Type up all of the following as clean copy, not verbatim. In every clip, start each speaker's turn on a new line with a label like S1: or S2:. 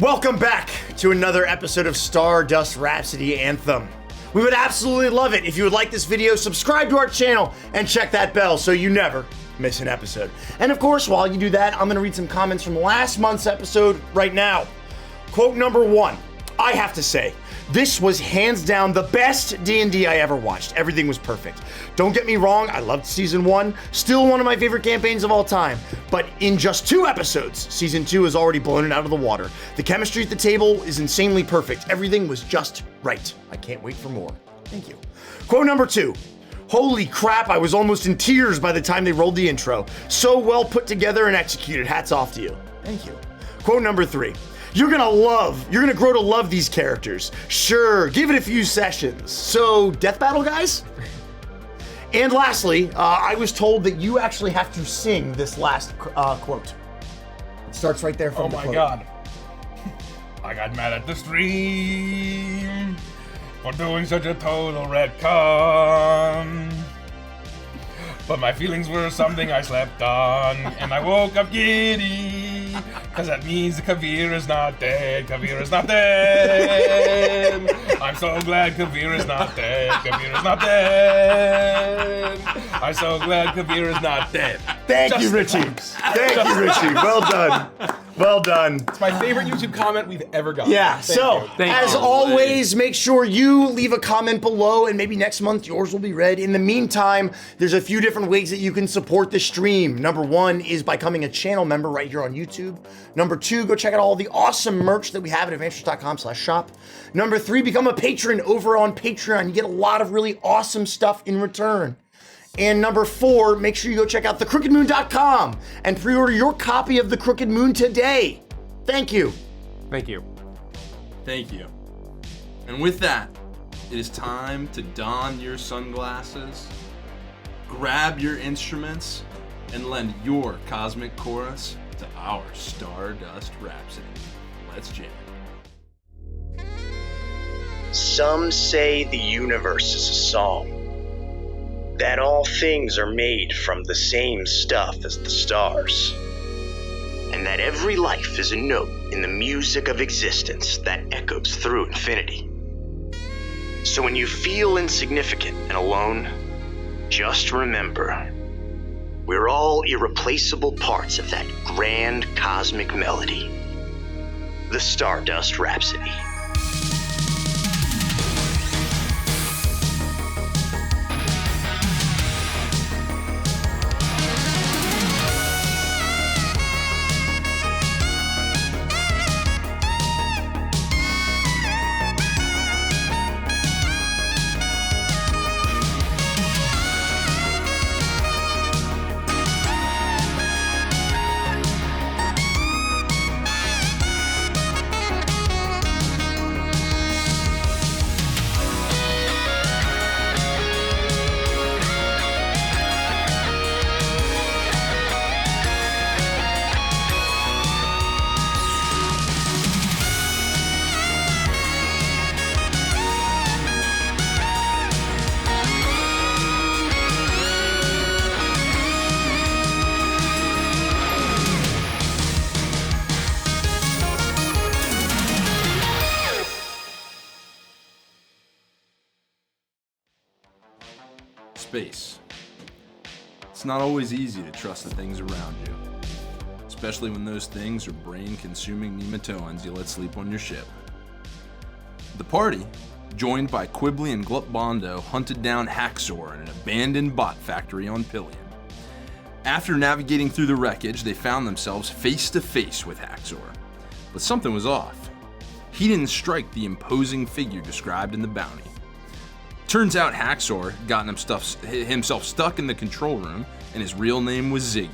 S1: Welcome back to another episode of Stardust Rhapsody Anthem. We would absolutely love it if you would like this video, subscribe to our channel, and check that bell so you never miss an episode. And of course, while you do that, I'm gonna read some comments from last month's episode right now. Quote number 1, I have to say, this was hands down the best D&D I ever watched. Everything was perfect. Don't get me wrong, I loved season 1, still one of my favorite campaigns of all time. But in just 2 episodes, season 2 has already blown it out of the water. The chemistry at the table is insanely perfect. Everything was just right. I can't wait for more. Thank you. Quote number 2. Holy crap, I was almost in tears by the time they rolled the intro. So well put together and executed. Hats off to you. Thank you. Quote number 3. You're gonna grow to love these characters. Sure, give it a few sessions. So, death battle, guys? And lastly, I was told that you actually have to sing this last quote. It starts right there from the quote.
S2: Oh my god. I got mad at the stream for doing such a total retcon. But my feelings were something I slept on, and I woke up giddy, cause that means Kavir is not dead, Kavir is not dead. I'm so glad Kavir is not dead, Kavir is not dead. I'm so glad Kavir is not dead.
S1: Thank you, Richie. Thank you, Richie. Well done. Well done.
S2: It's my favorite YouTube comment we've ever gotten.
S1: Yeah, so, as always, make sure you leave a comment below, and maybe next month yours will be read. In the meantime, there's a few different ways that you can support the stream. Number 1 is by becoming a channel member right here on YouTube. Number 2, go check out all the awesome merch that we have at adventures.com/shop. Number 3, become a patron over on Patreon. You get a lot of really awesome stuff in return. And number 4, make sure you go check out thecrookedmoon.com and pre-order your copy of The Crooked Moon today. Thank you.
S3: Thank you.
S4: Thank you. And with that, it is time to don your sunglasses, grab your instruments, and lend your cosmic chorus to our Stardust Rhapsody. Let's jam.
S5: Some say the universe is a song, that all things are made from the same stuff as the stars, and that every life is a note in the music of existence that echoes through infinity. So when you feel insignificant and alone, just remember, we're all irreplaceable parts of that grand cosmic melody, the Stardust Rhapsody.
S4: Space. It's not always easy to trust the things around you, especially when those things are brain-consuming nematoans you let sleep on your ship. The party, joined by Quibbly and Glupbondo, hunted down Haxor in an abandoned bot factory on Pillion. After navigating through the wreckage, they found themselves face to face with Haxor, but something was off. He didn't strike the imposing figure described in the bounty. Turns out Haxor had gotten himself stuck in the control room, and his real name was Ziggy.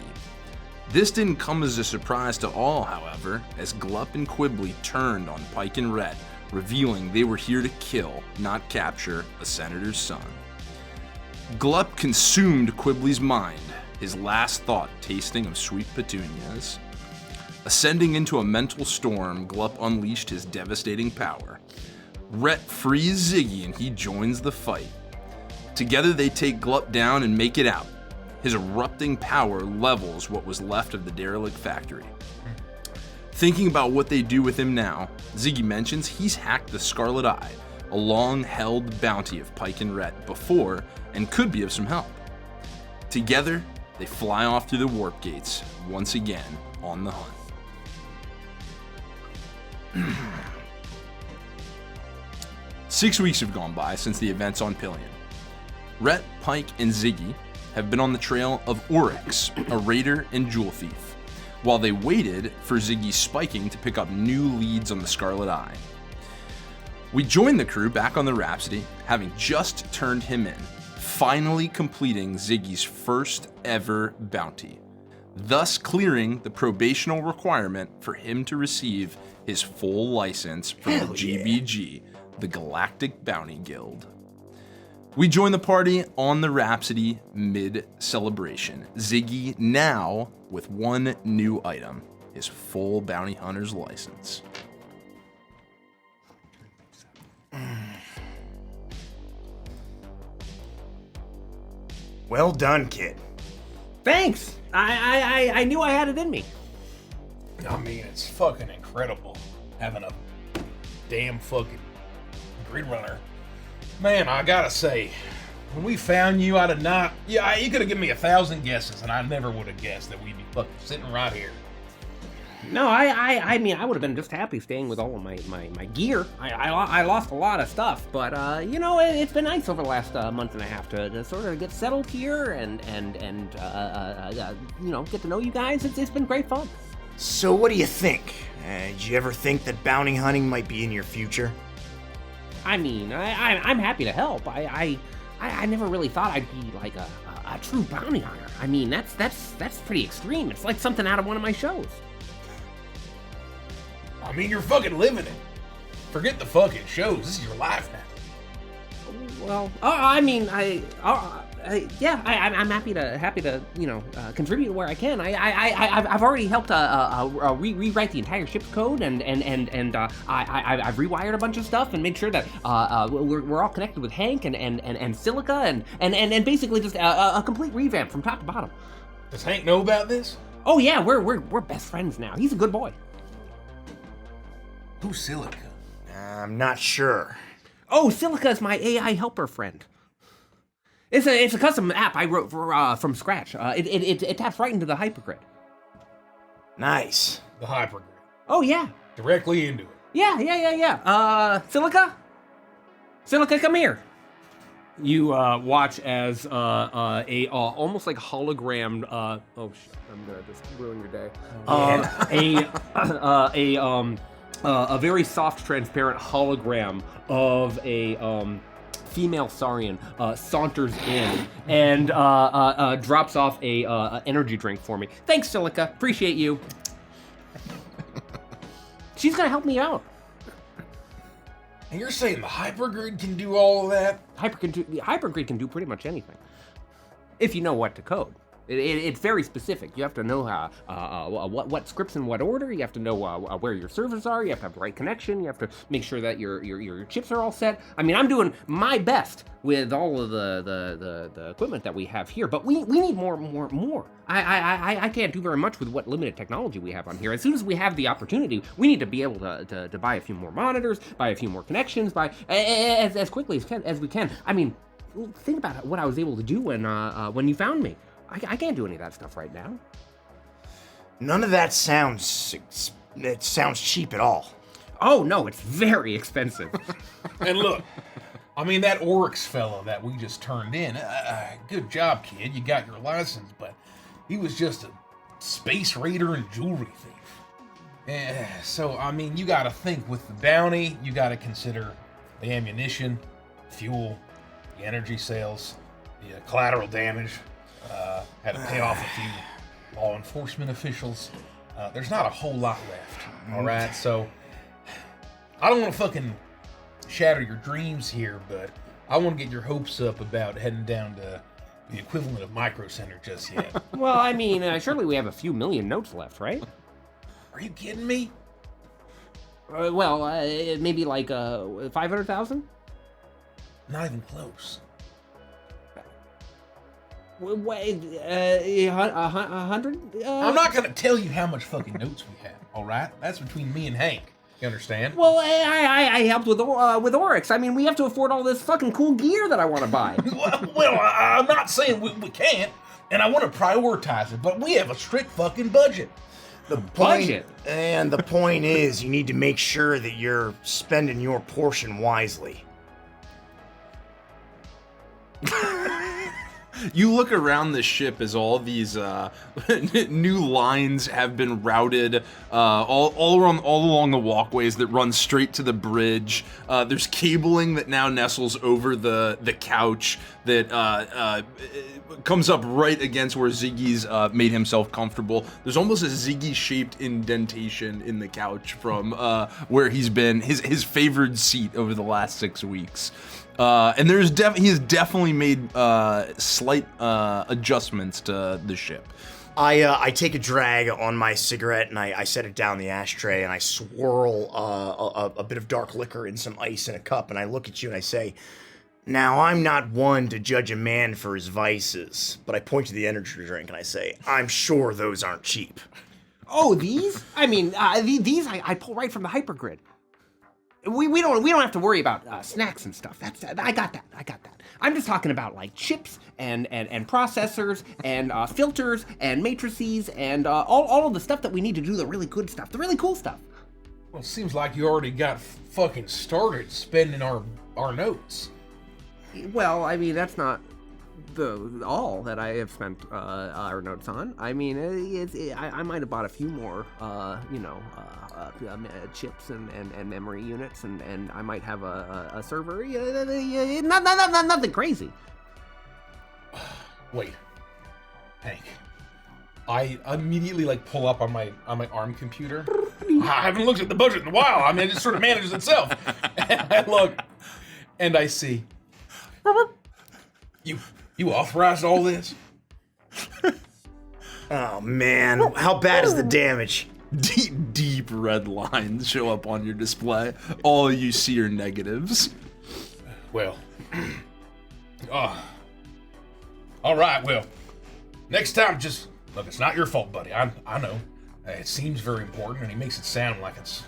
S4: This didn't come as a surprise to all, however, as Glup and Quibbly turned on Pyke and Rett, revealing they were here to kill, not capture, a senator's son. Glup consumed Quibbly's mind, his last thought tasting of sweet petunias. Ascending into a mental storm, Glup unleashed his devastating power. Rett frees Ziggy and he joins the fight. Together they take Glup down and make it out. His erupting power levels what was left of the derelict factory. Thinking about what they do with him now, Ziggy mentions he's hacked the Scarlet Eye, a long-held bounty of Pyke and Rett before, and could be of some help. Together, they fly off through the warp gates, once again on the hunt. 6 weeks have gone by since the events on Pillion. Rett, Pyke, and Ziggy have been on the trail of Oryx, a raider and jewel thief, while they waited for Ziggy's spiking to pick up new leads on the Scarlet Eye. We joined the crew back on the Rhapsody, having just turned him in, finally completing Ziggy's first ever bounty, thus clearing the probational requirement for him to receive his full license from the GBG, the Galactic Bounty Guild. We join the party on the Rhapsody mid-celebration. Ziggy now with one new item, his full bounty hunter's license.
S1: Well done, kid.
S3: Thanks. I knew I had it in me.
S2: I mean, it's fucking incredible having a damn fucking grid runner. Man, I gotta say, when we found you, I'd have not. Yeah, you could have given me 1,000 guesses, and I never would have guessed that we'd be fucking sitting right here.
S3: No, I mean, I would have been just happy staying with all of my gear. I lost a lot of stuff, but you know, it's been nice over the last month and a half to sort of get settled here and you know, get to know you guys. It's been great fun.
S1: So what do you think? Did you ever think that bounty hunting might be in your future?
S3: I mean, I'm happy to help. I never really thought I'd be like a true bounty hunter. I mean, that's pretty extreme. It's like something out of one of my shows.
S2: I mean, you're fucking living it. Forget the fucking shows. This is your life now.
S3: Well, I mean, yeah, I'm happy to you know contribute where I can. I've already helped rewrite the entire ship's code and I've rewired a bunch of stuff and made sure that we're all connected with Hank and Silica and basically just a complete revamp from top to bottom.
S2: Does Hank know about this?
S3: Oh yeah, we're best friends now. He's a good boy.
S2: Who's Silica?
S1: I'm not sure.
S3: Oh, Silica is my AI helper friend. It's a custom app I wrote from scratch. It taps right into the hypergrid.
S1: Nice.
S2: The hypergrid.
S3: Oh yeah.
S2: Directly into it.
S3: Yeah. Silica, come here. You watch as a almost like hologram. Oh shit! I'm gonna just ruin your day. A very soft, transparent hologram of a female Saurian saunters in and drops off a energy drink for me. Thanks, Silica. Appreciate you. She's gonna help me out.
S2: And you're saying the hypergrid can do all of that?
S3: Hypergrid can do pretty much anything, if you know what to code. It's very specific. You have to know what scripts in what order. You have to know where your servers are. You have to have the right connection. You have to make sure that your chips are all set. I mean, I'm doing my best with all of the equipment that we have here, but we need more. I can't do very much with what limited technology we have on here. As soon as we have the opportunity, we need to be able to buy a few more monitors, buy a few more connections, buy as quickly as we can. I mean, think about what I was able to do when you found me. I can't do any of that stuff right now.
S1: None of that sounds cheap at all.
S3: Oh no, it's very expensive.
S2: And look, I mean, that Oryx fella that we just turned in, good job, kid. You got your license, but he was just a space raider and jewelry thief. So, I mean, you gotta think with the bounty, you gotta consider the ammunition, fuel, the energy sales, the collateral damage. Had to pay off a few law enforcement officials. There's not a whole lot left, all right? So, I don't want to fucking shatter your dreams here, but I want to get your hopes up about heading down to the equivalent of Micro Center just yet.
S3: Well, I mean, surely we have a few million notes left, right?
S2: Are you kidding me?
S3: Maybe like 500,000?
S2: Not even close.
S3: Wait, 100?
S2: I'm not gonna tell you how much fucking notes we have. All right, that's between me and Hank. You understand?
S3: Well, I helped with Oryx. I mean, we have to afford all this fucking cool gear that I want to buy.
S2: well, I'm not saying we can't, and I want to prioritize it, but we have a strict fucking budget.
S1: The point is, you need to make sure that you're spending your portion wisely.
S4: You look around the ship as all these new lines have been routed all along the walkways that run straight to the bridge. There's cabling that now nestles over the couch that comes up right against where Ziggy's made himself comfortable. There's almost a Ziggy-shaped indentation in the couch from where he's been, his favored seat over the last 6 weeks. And he has definitely made slight adjustments to the ship.
S1: I take a drag on my cigarette and I set it down the ashtray and I swirl a bit of dark liquor in some ice in a cup and I look at you and I say, now I'm not one to judge a man for his vices, but I point to the energy drink and I say, I'm sure those aren't cheap.
S3: Oh, these? I mean, these I pull right from the hypergrid. We don't have to worry about snacks and stuff. I got that. I'm just talking about like chips and processors and filters and matrices and all of the stuff that we need to do the really good stuff, the really cool stuff.
S2: Well, it seems like you already got fucking started spending our notes.
S3: Well, I mean, that's not all that I have spent our notes on. I mean, I might have bought a few more, chips and memory units, and I might have a server. Nothing crazy.
S2: Wait, Hank. I immediately pull up on my ARM computer. I haven't looked at the budget in a while. I mean, it just sort of manages itself. And I look, and I see. You authorized all this?
S1: Oh man, how bad is the damage?
S4: Deep red lines show up on your display. All you see are negatives.
S2: Well, all right. Well, next time, just look. It's not your fault, buddy. I know. It seems very important, and he makes it sound like it's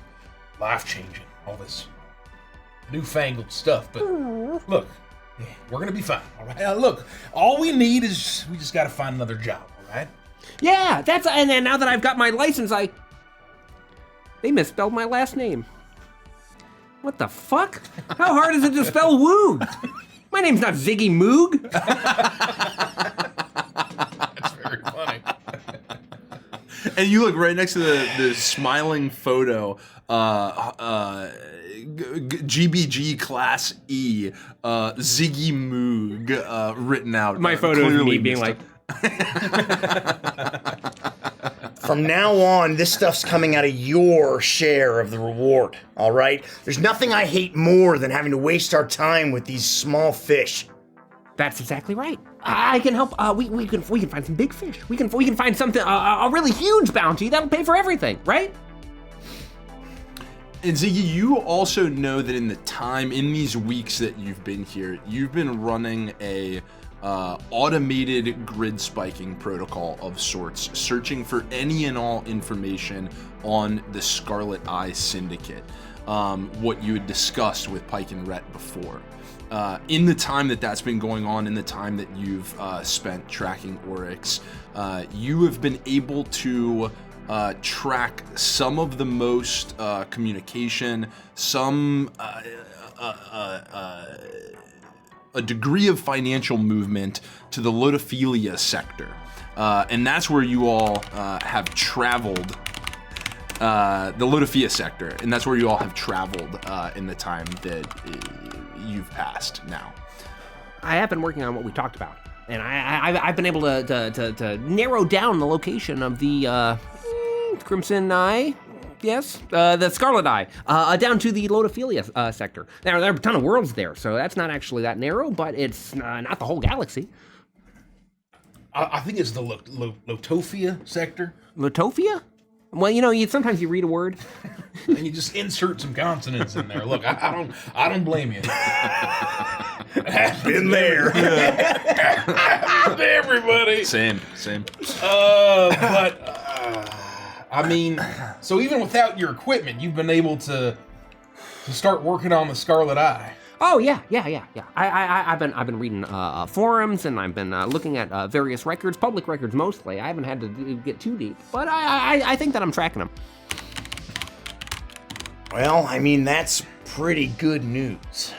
S2: life-changing. All this newfangled stuff, but look. Yeah, we're gonna be fine, all right? Look, all we need is we just gotta find another job, all right?
S3: Yeah, and then now that I've got my license, they misspelled my last name. What the fuck? How hard is it to spell Woog? My name's not Ziggy Moog.
S2: That's very funny.
S4: And you look right next to the smiling photo, GBG Class E, Ziggy Moog, written out.
S3: My photo is me being like...
S1: From now on, this stuff's coming out of your share of the reward, all right? There's nothing I hate more than having to waste our time with these small fish.
S3: That's exactly right. I can help. We can find some big fish. We can find something a really huge bounty that'll pay for everything, right?
S4: And Ziggy, you also know that in these weeks that you've been here, you've been running a automated grid spiking protocol of sorts, searching for any and all information on the Scarlet Eye Syndicate, what you had discussed with Pyke and Rett before. In the time that's been going on, in the time that you've spent tracking Oryx, you have been able to track some of the most communication, some a degree of financial movement to the Lotophilia sector. And that's where you all have traveled, the Lotophilia sector, and that's where you all have traveled in the time that you've passed now.
S3: I have been working on what we talked about, and I've been able to narrow down the location of the Crimson Eye, yes, the Scarlet Eye, down to the Lotophilia sector. Now, there are a ton of worlds there, so that's not actually that narrow, but it's not the whole galaxy.
S2: I think it's the Lotofia sector.
S3: Lotofia? Well, you know, sometimes you read a word.
S2: And you just insert some consonants in there. Look, I don't blame you.
S1: Been there.
S2: Everybody.
S4: Same.
S2: I mean, so even without your equipment, you've been able to start working on the Scarlet Eye.
S3: Oh yeah. I've been reading forums, and I've been looking at various records, public records mostly. I haven't had to get too deep, but I think that I'm tracking them.
S1: Well, I mean, that's pretty good news.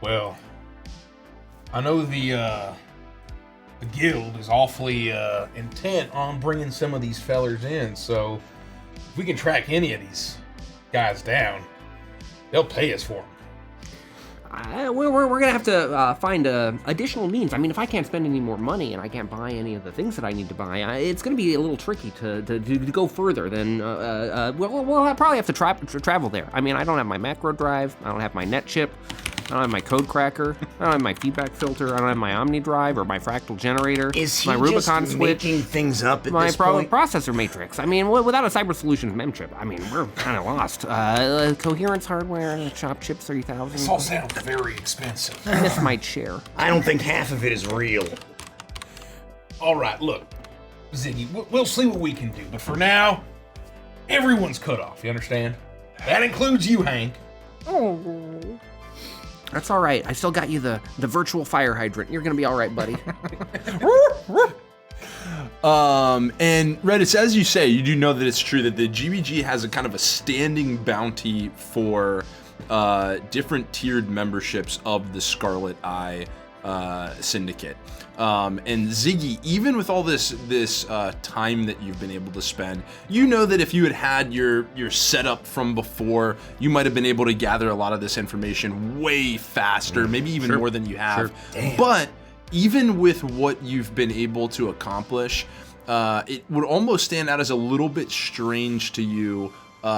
S2: Well, I know the guild is awfully intent on bringing some of these fellers in, so if we can track any of these guys down, they'll pay us for them.
S3: We're gonna have to find additional means. I mean, if I can't spend any more money and I can't buy any of the things that I need to buy, it's gonna be a little tricky to go further than. We'll probably have to travel there. I mean, I don't have my macro drive. I don't have my net chip. I don't have my code cracker. I don't have my feedback filter. I don't have my Omni drive or my fractal generator.
S1: Is he
S3: my Rubicon
S1: just
S3: switch,
S1: making things up at
S3: my
S1: this point?
S3: processor matrix. I mean, without a Cyber Solutions mem chip, I mean, we're kind of lost. Coherence hardware, Chop Chip 3000.
S2: This all sounds very expensive.
S3: I miss my chair.
S1: I don't think half of it is real.
S2: All right, look, Ziggy, we'll see what we can do, but for now, everyone's cut off. You understand? That includes you, Hank.
S3: Oh. That's all right. I still got you the virtual fire hydrant. You're gonna be all right, buddy.
S4: And Reddit, as you say, you do know that it's true that the GBG has a kind of a standing bounty for different tiered memberships of the Scarlet Eye syndicate. And Ziggy, even with all this time that you've been able to spend, you know that if you had your setup from before, you might have been able to gather a lot of this information way faster, maybe even more than you have.
S1: Damn.
S4: But even with what you've been able to accomplish, it would almost stand out as a little bit strange to you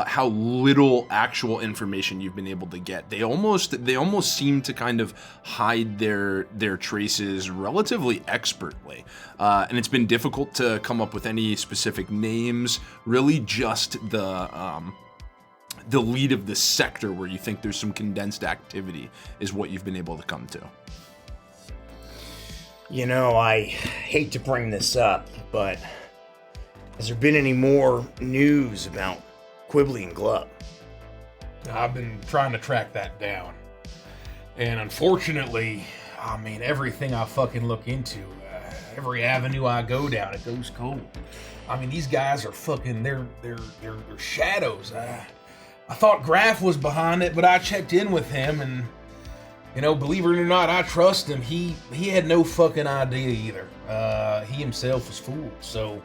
S4: how little actual information you've been able to get. They almost seem to kind of hide their traces relatively expertly, and it's been difficult to come up with any specific names. Really, just the lead of the sector where you think there's some condensed activity is what you've been able to come to.
S1: You know, I hate to bring this up, but has there been any more news about Quibbly and Glub?
S2: I've been trying to track that down. And unfortunately, I mean, everything I fucking look into, every avenue I go down, it goes cold. I mean, these guys are fucking, they're shadows. I thought Graf was behind it, but I checked in with him, and, you know, believe it or not, I trust him. He had no fucking idea either. He himself was fooled, so...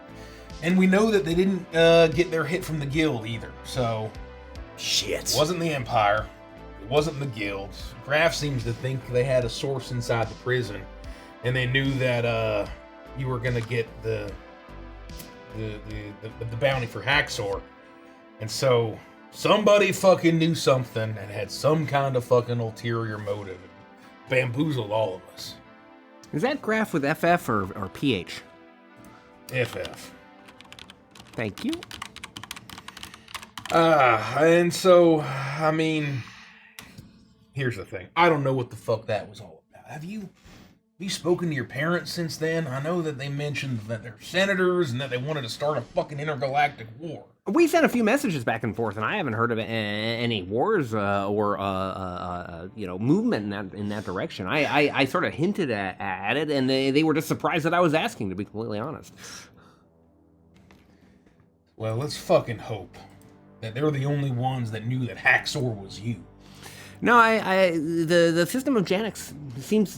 S2: And we know that they didn't get their hit from the guild either, so...
S1: Shit.
S2: It wasn't the Empire. It wasn't the guild. Graf seems to think they had a source inside the prison, and they knew that you were gonna get the bounty for Haxor. And so somebody fucking knew something and had some kind of fucking ulterior motive and bamboozled all of us.
S3: Is that Graph with FF or PH?
S2: FF.
S3: Thank you.
S2: And so, I mean, here's the thing. I don't know what the fuck that was all about. Have you spoken to your parents since then? I know that they mentioned that they're senators and that they wanted to start a fucking intergalactic war.
S3: We sent a few messages back and forth, and I haven't heard of any wars or movement in that direction. I sort of hinted at it, and they were just surprised that I was asking, to be completely honest.
S2: Well, let's fucking hope that they're the only ones that knew that Haxor was you.
S3: No, the system of Janix seems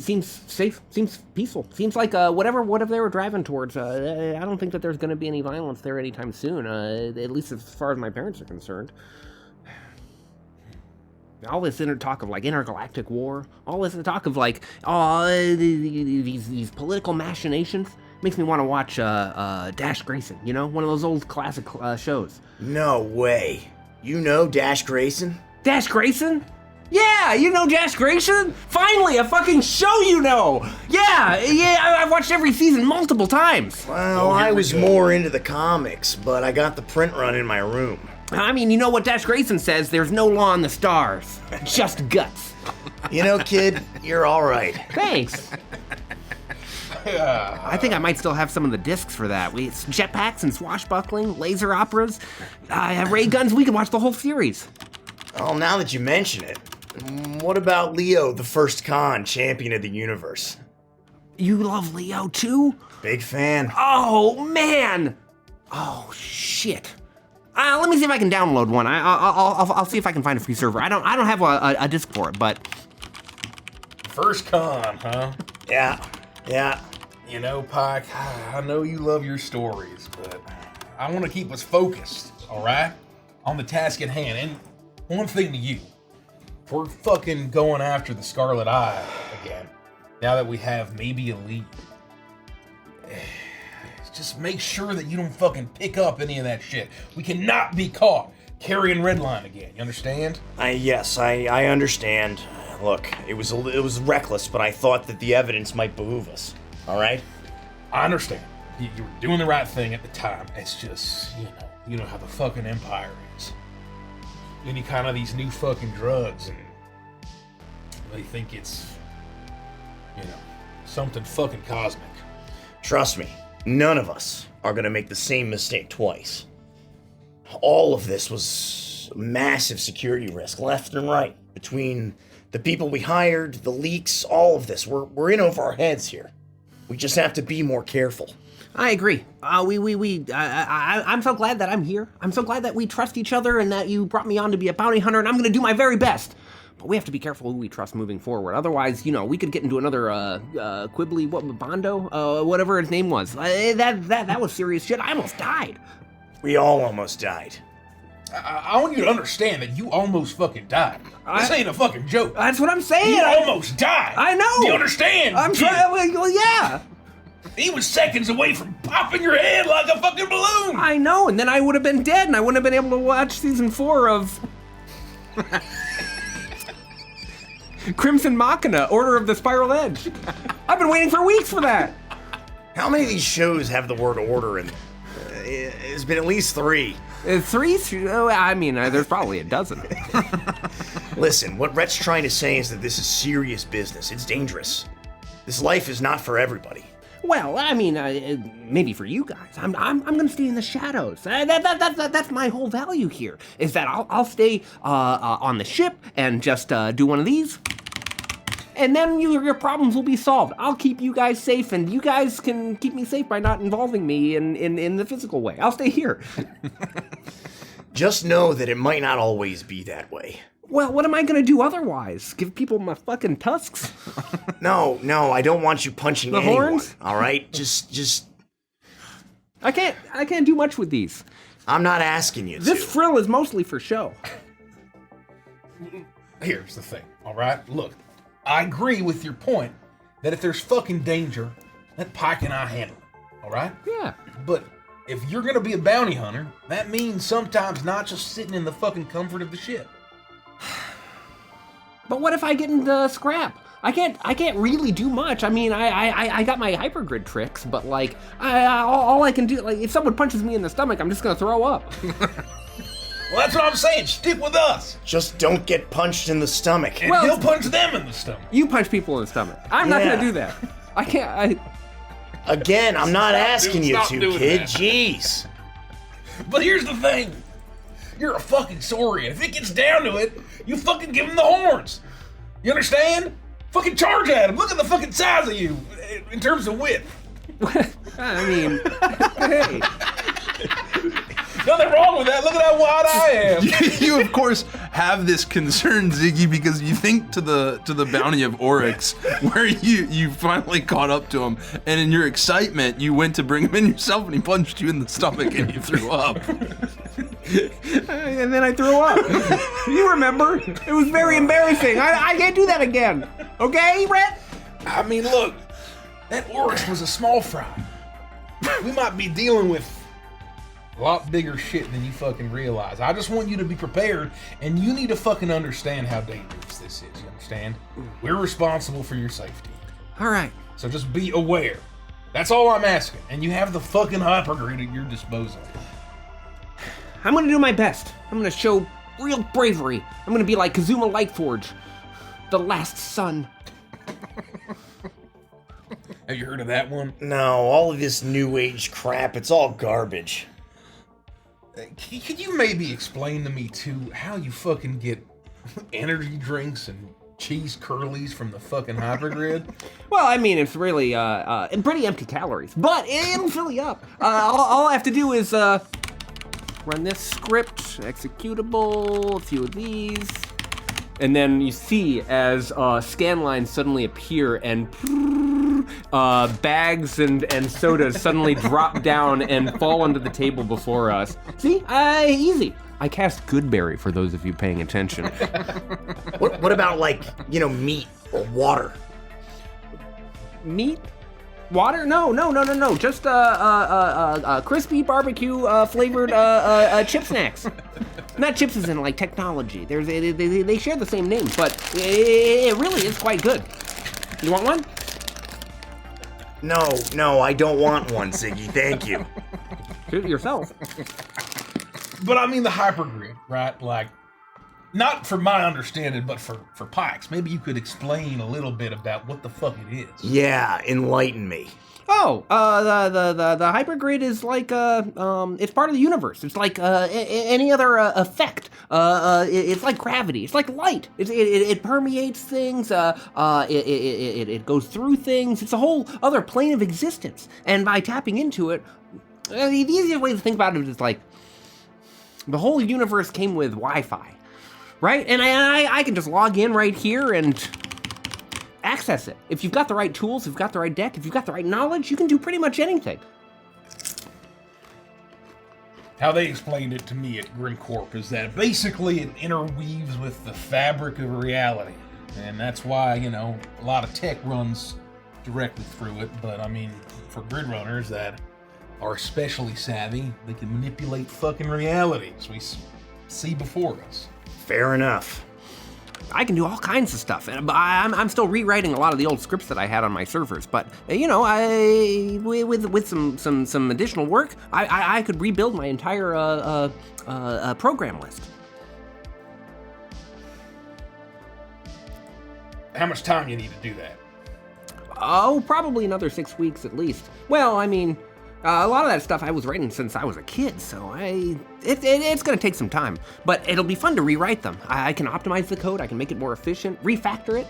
S3: safe, seems peaceful, seems like whatever they were driving towards. I don't think that there's going to be any violence there anytime soon. At least as far as my parents are concerned. All this talk of like intergalactic war, all this talk of like these political machinations makes me want to watch Dash Grayson. You know, one of those old classic shows.
S1: No way. You know Dash Grayson?
S3: Dash Grayson? Yeah, you know Josh Grayson? Finally, a fucking show you know! Yeah, I've watched every season multiple times.
S1: Well, I was more into the comics, but I got the print run in my room.
S3: I mean, you know what Josh Grayson says, there's no law in the stars, just guts.
S1: You know, kid, you're all right.
S3: Thanks. I think I might still have some of the discs for that. It's jetpacks and swashbuckling, laser operas, ray guns. We could watch the whole series.
S1: Well, now that you mention it, what about Leo, the first Khan, champion of the universe?
S3: You love Leo too?
S1: Big fan.
S3: Oh man! Oh shit! Let me see if I can download one. I'll see if I can find a free server. I don't have a disc for it, but
S2: First Con, huh?
S1: Yeah.
S2: You know, Pyke, I know you love your stories, but I want to keep us focused, all right? On the task at hand. And one thing to you. If we're fucking going after the Scarlet Eye again, now that we have maybe a lead, just make sure that you don't fucking pick up any of that shit. We cannot be caught carrying Redline again, you understand?
S1: Yes, I understand. Look, it was reckless, but I thought that the evidence might behoove us. All right?
S2: I understand. You were doing the right thing at the time. It's just, you know how the fucking Empire is. Any kind of these new fucking drugs, and they think it's, something fucking cosmic.
S1: Trust me, none of us are gonna make the same mistake twice. All of this was a massive security risk, left and right, between the people we hired, the leaks, all of this. We're in over our heads here. We just have to be more careful.
S3: I agree. I'm so glad that I'm here. I'm so glad that we trust each other and that you brought me on to be a bounty hunter, and I'm gonna do my very best. But we have to be careful who we trust moving forward. Otherwise, we could get into another Quibbly, Bondo, whatever his name was. That was serious shit. I almost died.
S1: We all almost died.
S2: I want you to understand that you almost fucking died. This ain't a fucking joke.
S3: That's what I'm saying.
S2: You almost died.
S3: I know.
S2: Do you understand?
S3: I'm trying. Well, yeah.
S2: He was seconds away from popping your head like a fucking balloon.
S3: I know, and then I would have been dead, and I wouldn't have been able to watch season 4 of Crimson Machina, Order of the Spiral Edge. I've been waiting for weeks for that.
S1: How many of these shows have the word order in them? It's been at least 3.
S3: 3? I mean, there's probably a dozen.
S1: Listen, what Rett's trying to say is that this is serious business. It's dangerous. This life is not for everybody.
S3: Well, I mean, maybe for you guys. I'm gonna stay in the shadows. That's my whole value here. Is that I'll stay on the ship and just do one of these, and then your problems will be solved. I'll keep you guys safe, and you guys can keep me safe by not involving me in the physical way. I'll stay here.
S1: Just know that it might not always be that way.
S3: Well, what am I gonna do otherwise? Give people my fucking tusks?
S1: No, I don't want you punching
S3: the
S1: anyone.
S3: Horns?
S1: All right, just.
S3: I can't do much with these.
S1: I'm not asking you to.
S3: This frill is mostly for show.
S2: Here's the thing, all right? Look, I agree with your point that if there's fucking danger, let Pyke and I handle it, all right?
S3: Yeah.
S2: But if you're gonna be a bounty hunter, that means sometimes not just sitting in the fucking comfort of the ship.
S3: But what if I get into scrap? I can't really do much. I mean, I got my hypergrid tricks, but like, all I can do, like, if someone punches me in the stomach, I'm just gonna throw up.
S2: Well, that's what I'm saying. Stick with us.
S1: Just don't get punched in the stomach.
S2: And he'll punch them in the stomach.
S3: You punch people in the stomach. I'm not gonna do that. I can't.
S1: Again, I'm not asking you
S2: stop
S1: to,
S2: doing
S1: kid.
S2: that.
S1: Jeez.
S2: But here's the thing. You're a fucking Saurian. If it gets down to it, you fucking give him the horns. You understand? Fucking charge at him. Look at the fucking size of you in terms of width.
S3: I mean, hey.
S2: Nothing wrong with that. Look at how wide I am.
S4: You of course have this concern, Ziggy, because you think to the bounty of Oryx, where you finally caught up to him, and in your excitement, you went to bring him in yourself, and he punched you in the stomach, and you threw up.
S3: And then I threw up. You remember? It was very embarrassing. I can't do that again. Okay, Rett?
S2: I mean, look, that Oryx was a small fry. We might be dealing with a lot bigger shit than you fucking realize. I just want you to be prepared, and you need to fucking understand how dangerous business this is, you understand? We're responsible for your safety.
S3: All right.
S2: So just be aware. That's all I'm asking. And you have the fucking hypergrid at your disposal.
S3: I'm gonna do my best. I'm gonna show real bravery. I'm gonna be like Kazuma Lightforge, the last son.
S2: Have you heard of that one?
S1: No, all of this new age crap, it's all garbage.
S2: Could you maybe explain to me, too, how you fucking get energy drinks and cheese curlies from the fucking hypergrid?
S3: Well, I mean, it's really pretty empty calories, but it'll fill you up. All I have to do is run this script, executable, a few of these, and then you see as scan lines suddenly appear and bags and sodas suddenly drop down and fall onto the table before us. See? Easy. I cast Goodberry for those of you paying attention.
S1: What about, like, meat or water?
S3: Meat? Water? No. Just crispy barbecue flavored chip snacks. Not chips as in like technology. They share the same name, but it really is quite good. You want one?
S1: No, I don't want one, Ziggy. Thank you.
S3: Shoot yourself.
S2: But I mean the hypergrid, right? Like, not for my understanding, but for Pyke's. Maybe you could explain a little bit about what the fuck it is.
S1: Yeah, enlighten me.
S3: Oh, the hypergrid is like it's part of the universe. It's like any other effect. It's like gravity. It's like light. It permeates things. It goes through things. It's a whole other plane of existence. And by tapping into it, the easiest way to think about it is like the whole universe came with Wi-Fi, right? And I can just log in right here and access it. If you've got the right tools, if you've got the right deck, if you've got the right knowledge, you can do pretty much anything.
S2: How they explained it to me at Grimcorp is that basically it interweaves with the fabric of reality. And that's why, a lot of tech runs directly through it. But I mean, for grid runners that are especially savvy, they can manipulate fucking reality as we see before us.
S1: Fair enough.
S3: I can do all kinds of stuff, and I'm still rewriting a lot of the old scripts that I had on my servers. But with some additional work, I could rebuild my entire program list.
S2: How much time you need to do that?
S3: Oh, probably another 6 weeks at least. Well, I mean, a lot of that stuff I was writing since I was a kid, so it's gonna take some time. But it'll be fun to rewrite them. I can optimize the code, I can make it more efficient, refactor it.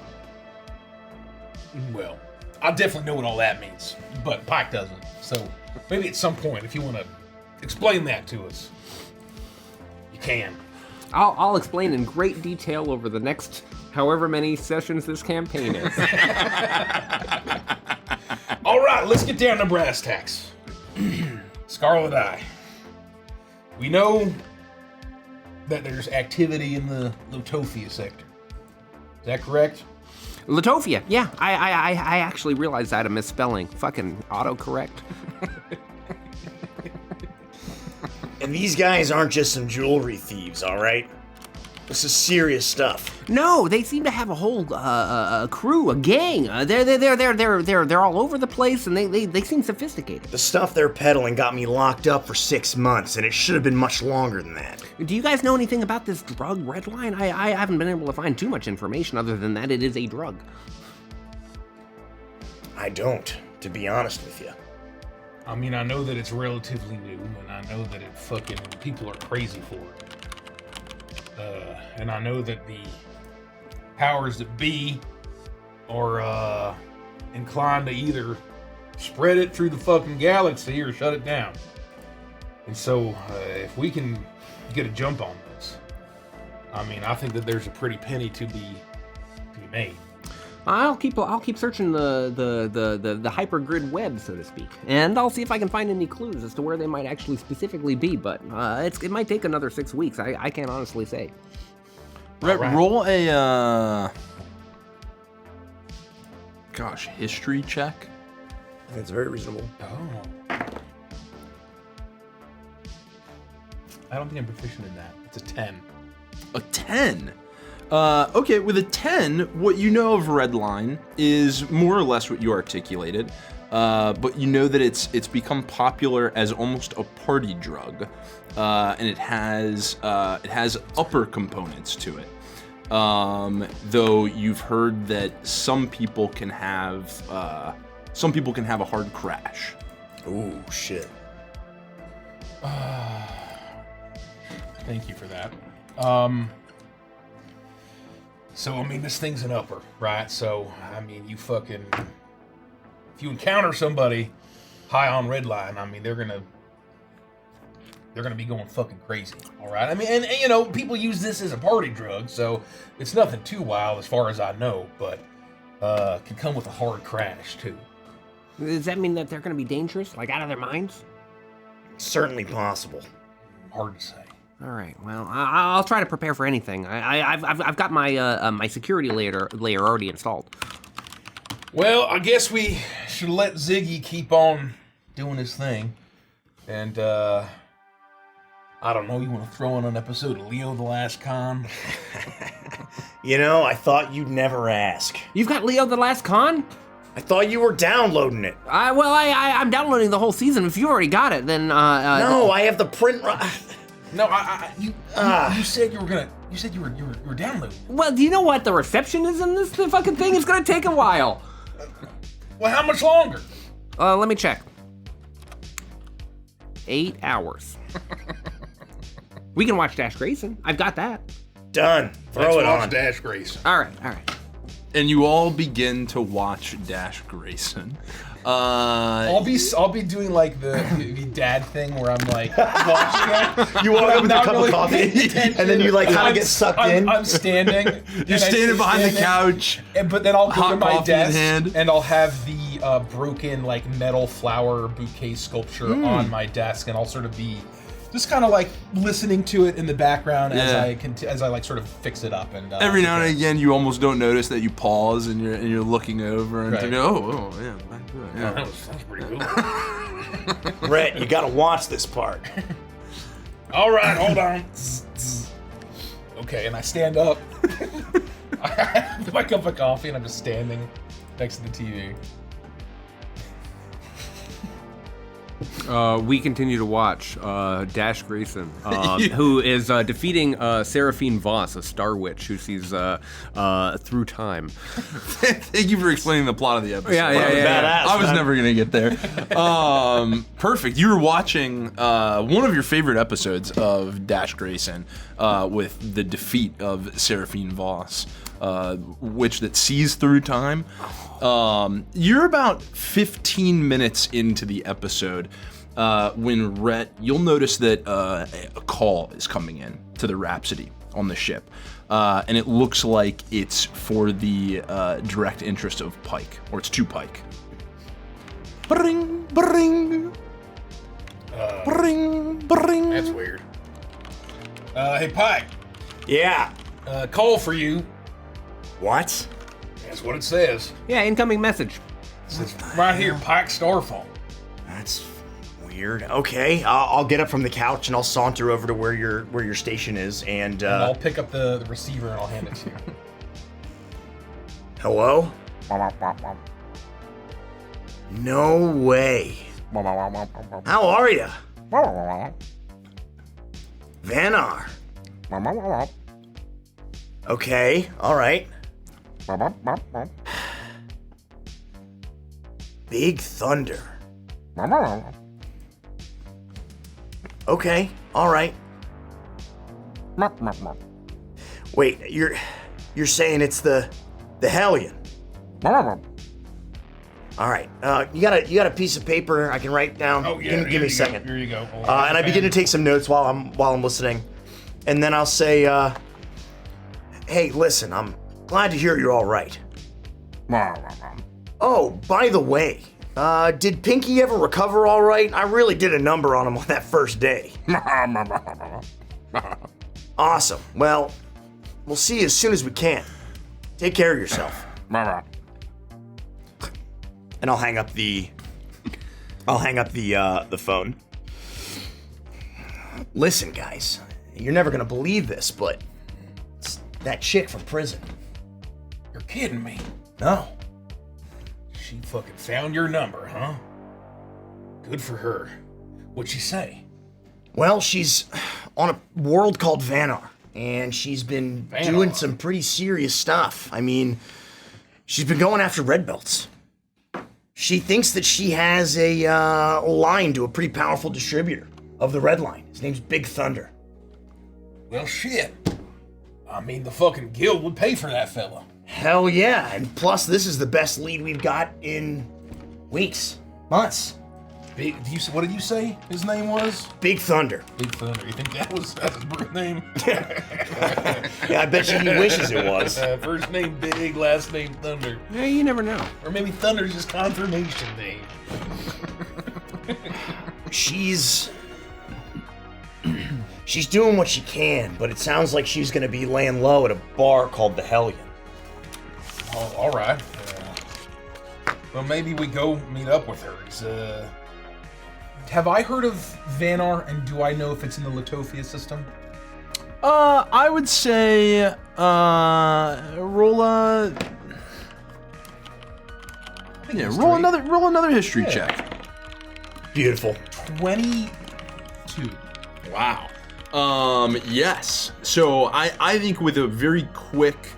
S2: Well, I definitely know what all that means, but Pyke doesn't. So maybe at some point, if you want to explain that to us, you can.
S3: I'll explain in great detail over the next however many sessions this campaign is.
S2: All right, let's get down to brass tacks. Scarlet Eye. We know that there's activity in the Lotofia sector. Is that correct?
S3: Lotofia, yeah. I actually realized I had a misspelling. Fucking autocorrect.
S1: And these guys aren't just some jewelry thieves, all right? This is serious stuff.
S3: No, they seem to have a whole crew, a gang. They're all over the place, and they seem sophisticated.
S1: The stuff they're peddling got me locked up for 6 months, and it should have been much longer than that.
S3: Do you guys know anything about this drug, Redline? I haven't been able to find too much information other than that it is a drug.
S1: I don't, to be honest with you.
S2: I mean, I know that it's relatively new, and I know that people are crazy for it. And I know that the powers that be are inclined to either spread it through the fucking galaxy or shut it down. And so, if we can get a jump on this, I mean, I think that there's a pretty penny to be made.
S3: I'll keep searching the hypergrid web, so to speak, and I'll see if I can find any clues as to where they might actually specifically be. But it might take another 6 weeks. I can't honestly say.
S4: Rett,
S2: right.
S4: Roll a history check.
S1: I think it's very reasonable.
S2: Oh. I don't think I'm proficient in that. It's a 10.
S4: A 10. Okay, with a 10, what you know of Redline is more or less what you articulated, but you know that it's become popular as almost a party drug, and it has upper components to it. Though you've heard that some people can have a hard crash.
S1: Ooh, shit.
S2: Thank you for that. So, I mean, this thing's an upper, right? So, I mean, if you encounter somebody high on Redline, I mean, they're gonna be going fucking crazy, all right? I mean, and you know, people use this as a party drug, so it's nothing too wild as far as I know, but can come with a hard crash, too.
S3: Does that mean that they're going to be dangerous, like out of their minds?
S1: Certainly possible.
S2: Hard to say.
S3: All right. Well, I'll try to prepare for anything. I've got my my security layer already installed.
S2: Well, I guess we should let Ziggy keep on doing his thing, and I don't know. You want to throw in an episode of Leo the Last Con?
S1: You know, I thought you'd never ask.
S3: You've got Leo the Last Con?
S1: I thought you were downloading it.
S3: I'm downloading the whole season. If you already got it, then
S1: No, I have the print.
S2: No, you said you were you were downloading.
S3: Well, do you know what the reception is in this fucking thing? It's gonna take a while.
S2: Well, how much longer?
S3: Let me check. 8 hours. We can watch Dash Grayson. I've got that.
S1: Done. Throw it on.
S2: Dash Grayson.
S3: All right.
S4: And you all begin to watch Dash Grayson.
S2: I'll be doing like the dad thing where I'm like watching it.
S1: You walk up with a cup of coffee, and then you like kind of get sucked in.
S2: I'm standing.
S4: You're standing behind the couch.
S2: But then I'll go
S4: hot
S2: to my
S4: coffee in
S2: desk
S4: hand.
S2: and I'll have the broken like metal flower bouquet sculpture on my desk, and I'll sort of be just kind of like listening to it in the background as I like sort of fix it up. And
S4: every now and again, you almost don't notice that you pause and you're looking over and you go, oh yeah, back to it. Yeah.
S2: that was pretty cool.
S1: Rett, you gotta watch this part.
S2: All right, hold on. Okay, and I stand up. I have my cup of coffee, and I'm just standing next to the TV.
S3: We continue to watch Dash Grayson, who is defeating Seraphine Voss, a Star Witch who sees through time.
S4: Thank you for explaining the plot of the episode.
S3: Yeah.
S1: Badass,
S4: I was
S1: man.
S4: never gonna get there. Perfect. You were watching one of your favorite episodes of Dash Grayson with the defeat of Seraphine Voss, witch that sees through time. You're about 15 minutes into the episode when Rett, you'll notice that a call is coming in to the Rhapsody on the ship. And it looks like it's for the direct interest of Pyke, or it's to Pyke. Bring, bring. Bring, bring.
S2: That's weird. Hey, Pyke.
S1: Yeah.
S2: Call for you.
S1: What?
S2: That's what it says.
S3: Yeah, incoming message.
S2: It says right here, Pyke Starfall.
S1: That's weird. Okay, I'll get up from the couch and I'll saunter over to where your station is, and
S2: I'll pick up the receiver and I'll hand it to you.
S1: hello? No way. How are ya? Vanar. Okay, all right. Big Thunder. Okay, all right. Wait, you're saying it's the Helion? All right. You got a piece of paper I can write down?
S2: Oh yeah.
S1: Give me a second.
S2: Here you go.
S1: And I begin to take some notes while I'm listening, and then I'll say, "Hey, listen, I'm glad to hear you're all right. Oh, by the way, did Pinky ever recover all right? I really did a number on him on that first day." Awesome. Well, we'll see you as soon as we can. Take care of yourself. And I'll hang up the phone. Listen, guys, you're never gonna believe this, but that chick from prison.
S2: You're kidding me.
S1: No.
S2: She fucking found your number, huh? Good for her. What'd she say?
S1: Well, she's on a world called Vanar, and she's been doing some pretty serious stuff. I mean, she's been going after red belts. She thinks that she has a line to a pretty powerful distributor of the red line. His name's Big Thunder.
S2: Well, shit. I mean, the fucking guild would pay for that fella.
S1: Hell yeah, and plus this is the best lead we've got in weeks, months.
S2: What did you say his name was?
S1: Big Thunder.
S2: Big Thunder. You think that's his birth name?
S1: Yeah, I bet you he wishes it was.
S2: First name Big, last name Thunder.
S3: Yeah, you never know.
S2: Or maybe Thunder's his confirmation name.
S1: She's doing what she can, but it sounds like she's gonna be laying low at a bar called the Helion.
S2: Oh, all right. Well, maybe we go meet up with her. Have I heard of Vanar, and do I know if it's in the Latofia system?
S4: I would say, roll another history check.
S1: Beautiful.
S2: 22.
S4: Wow. Yes. So I think with a very quick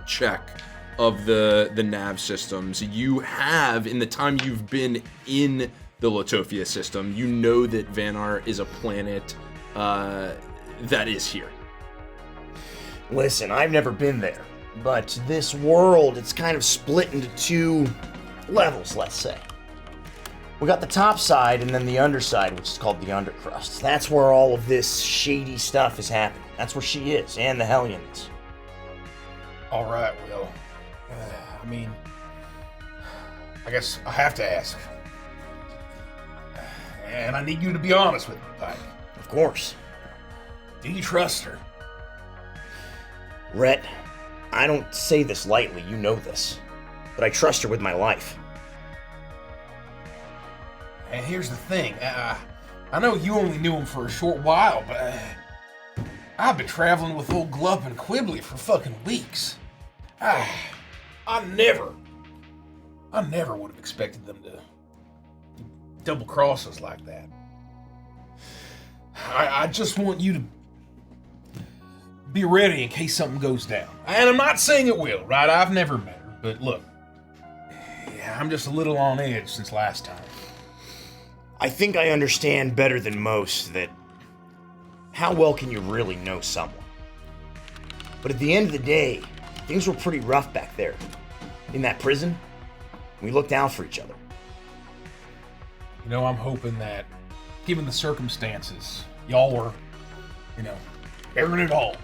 S4: check of the nav systems, you have, in the time you've been in the Latofia system, you know that Vanar is a planet that is here.
S1: Listen, I've never been there, but this world, it's kind of split into two levels, let's say. We got the top side and then the underside, which is called the undercrust. That's where all of this shady stuff is happening. That's where she is, and the Helion is.
S2: All right, well, I mean, I guess I have to ask. And I need you to be honest with me, Pyke.
S1: Of course.
S2: Do you trust her?
S1: Rett, I don't say this lightly, you know this. But I trust her with my life.
S2: And here's the thing. I know you only knew him for a short while, but I've been traveling with old Glup and Quibbly for fucking weeks. I never would have expected them to double cross us like that. I just want you to be ready in case something goes down. And I'm not saying it will, right? I've never met her, but look, yeah, I'm just a little on edge since last time.
S1: I think I understand better than most that how well can you really know someone? But at the end of the day, things were pretty rough back there. In that prison, we looked out for each other.
S2: You know, I'm hoping that, given the circumstances, y'all were, bearing it all.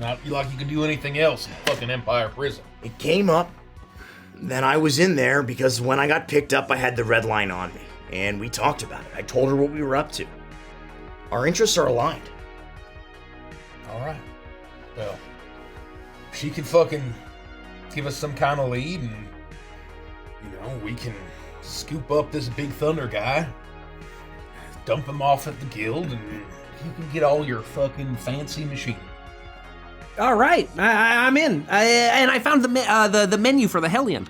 S2: Not like you can do anything else in fucking Empire prison.
S1: It came up that I was in there because when I got picked up, I had the red line on me. And we talked about it. I told her what we were up to. Our interests are aligned.
S2: All right. Well, she can fucking give us some kind of lead and, we can scoop up this Big Thunder guy, dump him off at the guild, and you can get all your fucking fancy machine.
S3: All right, I'm in. And I found the menu for the Helion.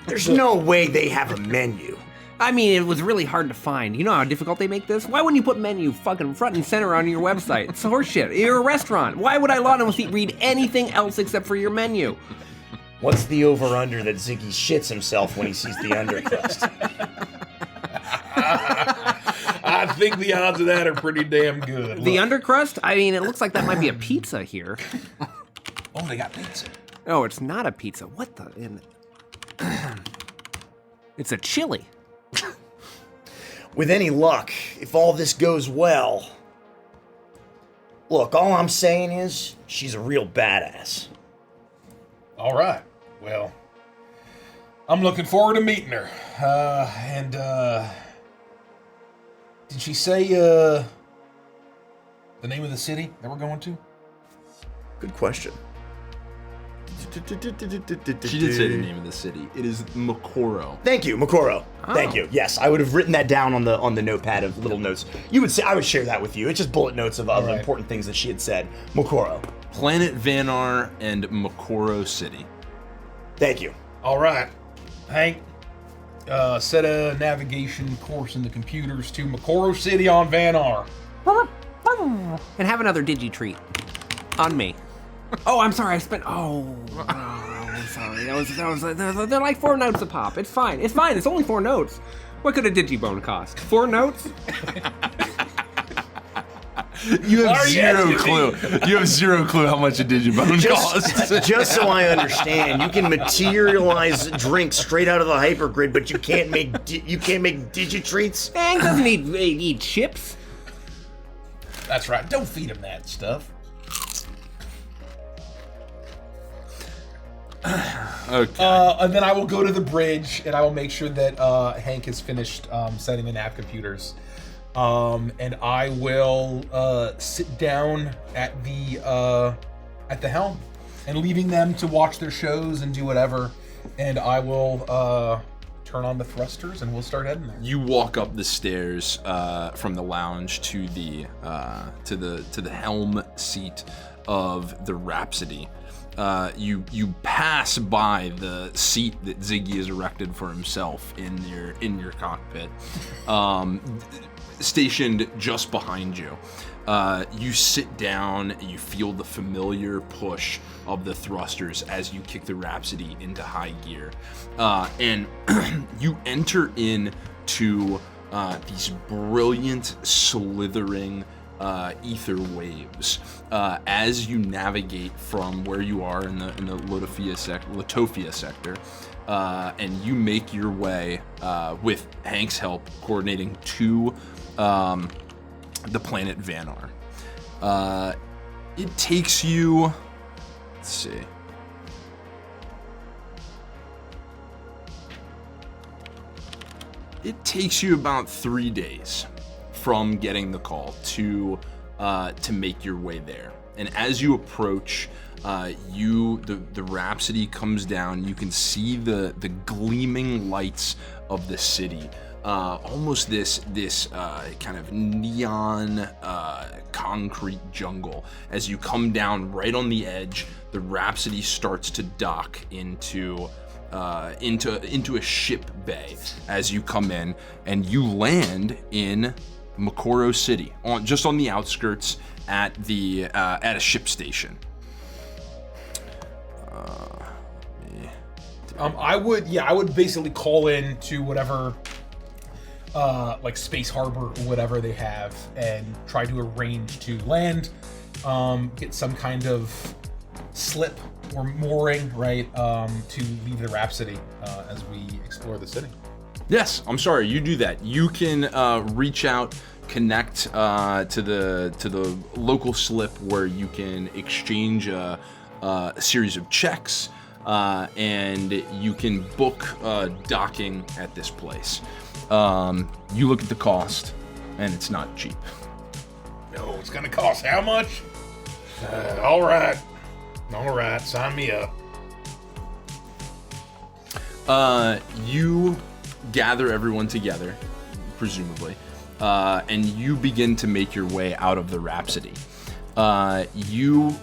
S1: There's no way they have a menu.
S3: I mean, it was really hard to find. You know how difficult they make this? Why wouldn't you put menu fucking front and center on your website? It's horseshit. You're a restaurant. Why would I let them read anything else except for your menu?
S1: What's the over-under that Ziggy shits himself when he sees the undercrust?
S2: I think the odds of that are pretty damn good.
S3: The undercrust? I mean, it looks like that might be a pizza here.
S2: Oh, they got pizza.
S3: Oh, it's not a pizza. What the... It's a chili.
S1: With any luck, if all this goes well... Look, all I'm saying is, she's a real badass.
S2: All right. Well, I'm looking forward to meeting her. Did she say, the name of the city that we're going to?
S1: Good question.
S4: She did say the name of the city. It is Makoro.
S1: Thank you, Makoro.
S3: Oh.
S1: Thank you. Yes, I would have written that down on the notepad of little notes. You would say I would share that with you. It's just bullet notes of other
S2: right.
S1: important things that she had said. Makoro.
S4: Planet Vanar and Makoro City.
S1: Thank you.
S2: All right, Hank. Set a navigation course in the computers to Makoro City on Vanar.
S3: And have another digi-treat. On me. Oh, I'm sorry, I spent... Oh, sorry. That was they're like 4 notes a pop. It's fine. It's fine. It's only 4 notes. What could a digibone cost? 4 notes?
S4: You have zero clue. You have zero clue how much a digibone costs.
S1: Just so I understand, you can materialize drinks straight out of the hypergrid, but you can't make digitreats.
S3: Hank doesn't eat chips.
S2: That's right. Don't feed him that stuff.
S4: Okay.
S2: And then I will go to the bridge, and I will make sure that Hank has finished setting the nav computers. And I will sit down at the helm, and leaving them to watch their shows and do whatever. And I will turn on the thrusters, and we'll start heading there.
S4: You walk up the stairs from the lounge to the helm seat of the Rhapsody. You pass by the seat that Ziggy has erected for himself in your cockpit, stationed just behind you. You sit down, you feel the familiar push of the thrusters as you kick the Rhapsody into high gear, and you enter into these brilliant, slithering ether waves as you navigate from where you are in the Latofia sector, and you make your way with Hank's help, coordinating to the planet Vanar. It takes you, let's see. It takes you about 3 days from getting the call to make your way there. And as you approach, the Rhapsody comes down. You can see the gleaming lights of the city. Almost this kind of neon concrete jungle. As you come down right on the edge, the Rhapsody starts to dock into a ship bay as you come in, and you land in Makoro City, just on the outskirts at a ship station.
S2: I would basically call in to whatever like Space Harbor or whatever they have, and try to arrange to land, get some kind of slip or mooring, right, to leave the Rhapsody as we explore the city.
S4: Yes, I'm sorry, you do that. You can reach out, connect to the local slip where you can exchange a series of checks, and you can book docking at this place. You look at the cost, and it's not cheap.
S2: No, it's gonna cost how much? All right, sign me up.
S4: You gather everyone together, presumably, and you begin to make your way out of the Rhapsody. You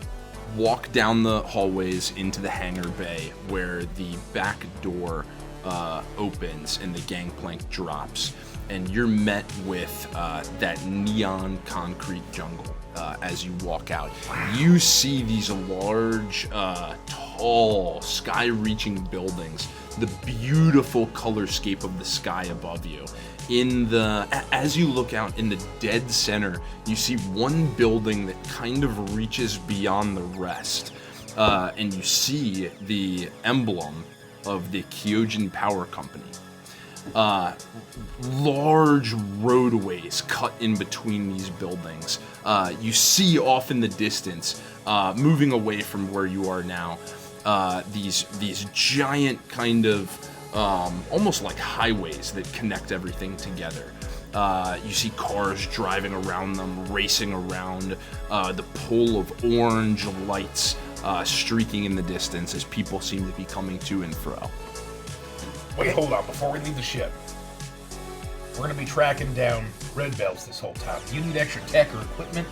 S4: walk down the hallways into the hangar bay, where the back door opens and the gangplank drops, and you're met with that neon concrete jungle as you walk out. Wow. You see these large, tall, sky-reaching buildings, the beautiful colorscape of the sky above you. As you look out in the dead center, you see one building that kind of reaches beyond the rest, and you see the emblem of the Kyojin Power Company. Large roadways cut in between these buildings. You see off in the distance, moving away from where you are now, these giant kind of almost like highways that connect everything together. You see cars driving around them, racing around, the pull of orange lights streaking in the distance as people seem to be coming to and fro.
S2: Wait, hold on. Before we leave the ship, we're going to be tracking down red belts this whole time. Do you need extra tech or equipment?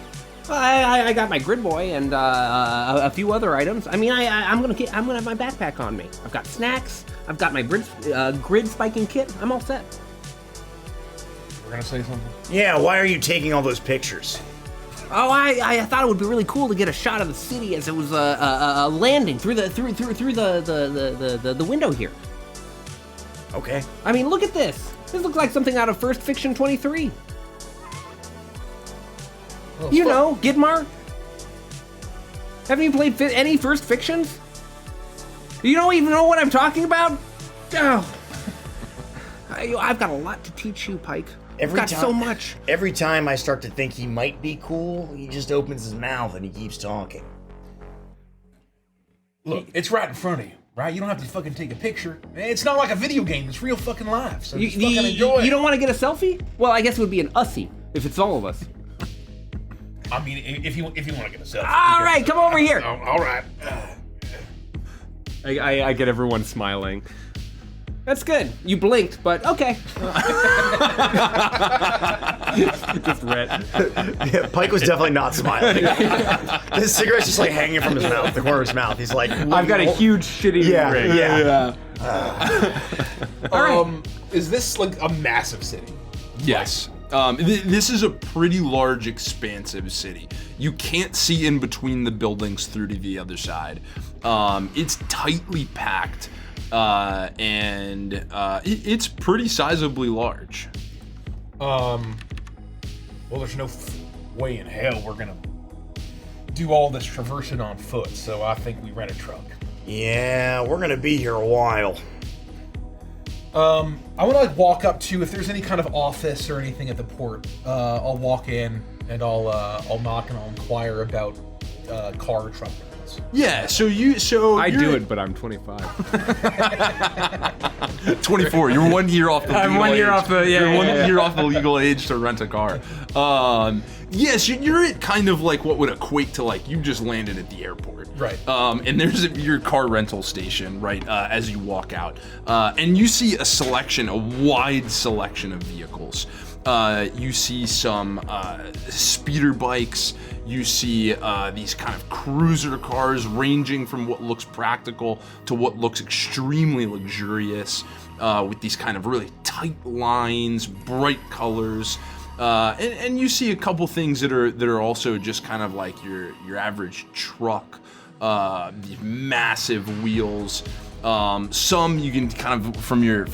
S3: I got my grid boy and a few other items. I mean, I'm gonna have my backpack on me. I've got snacks. I've got my grid spiking kit. I'm all set.
S2: We're gonna say something.
S1: Yeah, why are you taking all those pictures?
S3: Oh, I thought it would be really cool to get a shot of the city as it was landing through the window here.
S1: Okay.
S3: I mean, look at this. This looks like something out of First Fiction 23. You know, Gidmar? Haven't you played any First Fictions? You don't even know what I'm talking about? Oh. I've got a lot to teach you, Pyke. I've got so much.
S1: Every time I start to think he might be cool, he just opens his mouth and he keeps talking.
S2: Look, it's right in front of you, right? You don't have to fucking take a picture. It's not like a video game. It's real fucking live. So just fucking enjoy it.
S3: You don't want to get a selfie? Well, I guess it would be an ussy if it's all of us.
S2: I mean, if you want to get a selfie.
S3: All right, come over here.
S2: All right.
S3: I get everyone smiling. That's good. You blinked, but okay. Just Rett.
S1: Yeah, Pyke was definitely not smiling. His cigarette's just like hanging from his mouth, the corner of his mouth. He's like,
S3: I've got a huge shitty ring.
S1: Yeah.
S3: All right.
S2: Is this like a massive city?
S4: Yes. This is a pretty large, expansive city. You can't see in between the buildings through to the other side. It's tightly packed, and it's pretty sizably large.
S2: Well, there's no way in hell we're gonna do all this traversing on foot, so I think we rent a truck.
S1: Yeah, we're gonna be here a while.
S2: I want to like walk up to if there's any kind of office or anything at the port. I'll walk in and I'll knock and I'll inquire about car truck rentals.
S4: Yeah,
S3: I do it, but I'm 25.
S4: 24. You're 1 year off the legal age.
S3: I'm 1 year off the
S4: You're 1 year off the legal age to rent a car. Yes, you're at kind of like what would equate to like you just landed at the airport.
S2: Right.
S4: And there's your car rental station, right, as you walk out. And you see a wide selection of vehicles. You see some speeder bikes. You see these kind of cruiser cars ranging from what looks practical to what looks extremely luxurious, with these kind of really tight lines, bright colors. And you see a couple things that are also just kind of like your average truck, these massive wheels. Some you can kind of from your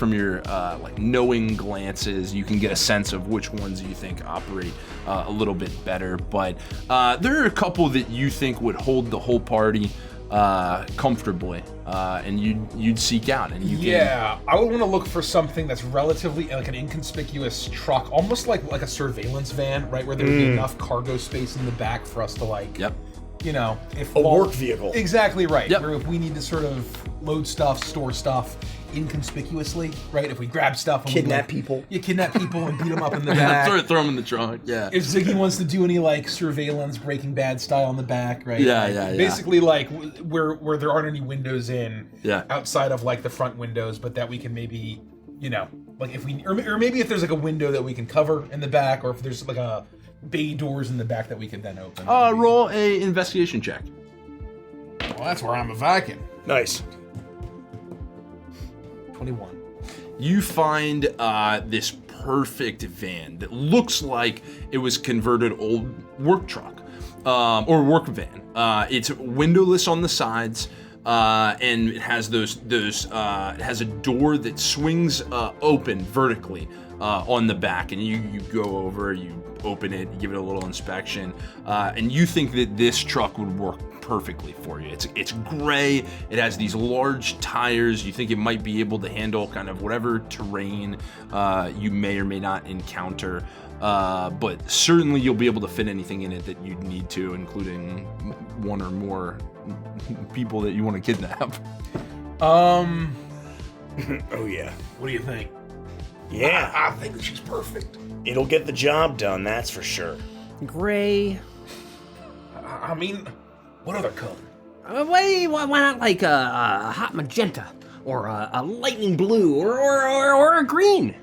S4: like knowing glances, you can get a sense of which ones you think operate a little bit better. But there are a couple that you think would hold the whole party comfortably, and you'd seek out, and you can.
S2: Yeah, I would want to look for something that's relatively like an inconspicuous truck, almost like a surveillance van, right, where there would be enough cargo space in the back for us to like.
S4: Yep.
S2: You know, if
S1: A work vehicle.
S2: Exactly right.
S4: Yep.
S2: Where if we need to sort of load stuff, store stuff inconspicuously, right? If we grab stuff and
S1: Kidnap people.
S2: You kidnap people and beat them up in the back.
S4: Throw them in the trunk. Yeah.
S2: If Ziggy wants to do any like surveillance, Breaking Bad style in the back, right?
S4: Yeah.
S2: Basically, like where there aren't any windows in,
S4: Yeah.
S2: outside of like the front windows, but that we can maybe, you know, like if we or maybe if there's like a window that we can cover in the back, or if there's like a bay doors in the back that we can then open.
S4: Roll a investigation check.
S2: Well, that's where I'm a Viking.
S1: Nice.
S2: 21.
S4: You find this perfect van that looks like it was converted old work truck or work van. It's windowless on the sides, and it has it has a door that swings open vertically on the back, and you go over, you open it, you give it a little inspection, and you think that this truck would work perfectly for you. It's gray, it has these large tires, you think it might be able to handle kind of whatever terrain you may or may not encounter, but certainly you'll be able to fit anything in it that you'd need to, including one or more people that you want to kidnap.
S1: Oh yeah.
S2: What do you think?
S1: Yeah.
S2: I think that she's perfect.
S1: It'll get the job done, that's for sure.
S3: Gray.
S2: I mean, what other color?
S3: Why not like a hot magenta or a lightning blue or a green?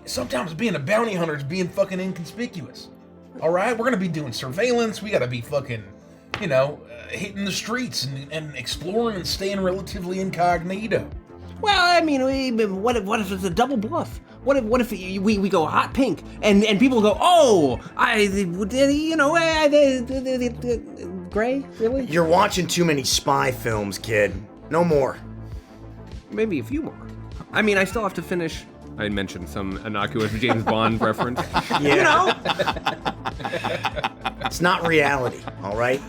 S2: Sometimes being a bounty hunter is being fucking inconspicuous. All right, we're gonna be doing surveillance. We gotta be fucking, hitting the streets and exploring and staying relatively incognito.
S3: Well, I mean, what if it's a double bluff? What if we go hot pink and people go, oh, gray, really?
S1: You're watching too many spy films, kid. No more.
S3: Maybe a few more. I mean, I still have to finish. I mentioned some innocuous James Bond reference.
S1: Yeah. It's not reality, all right?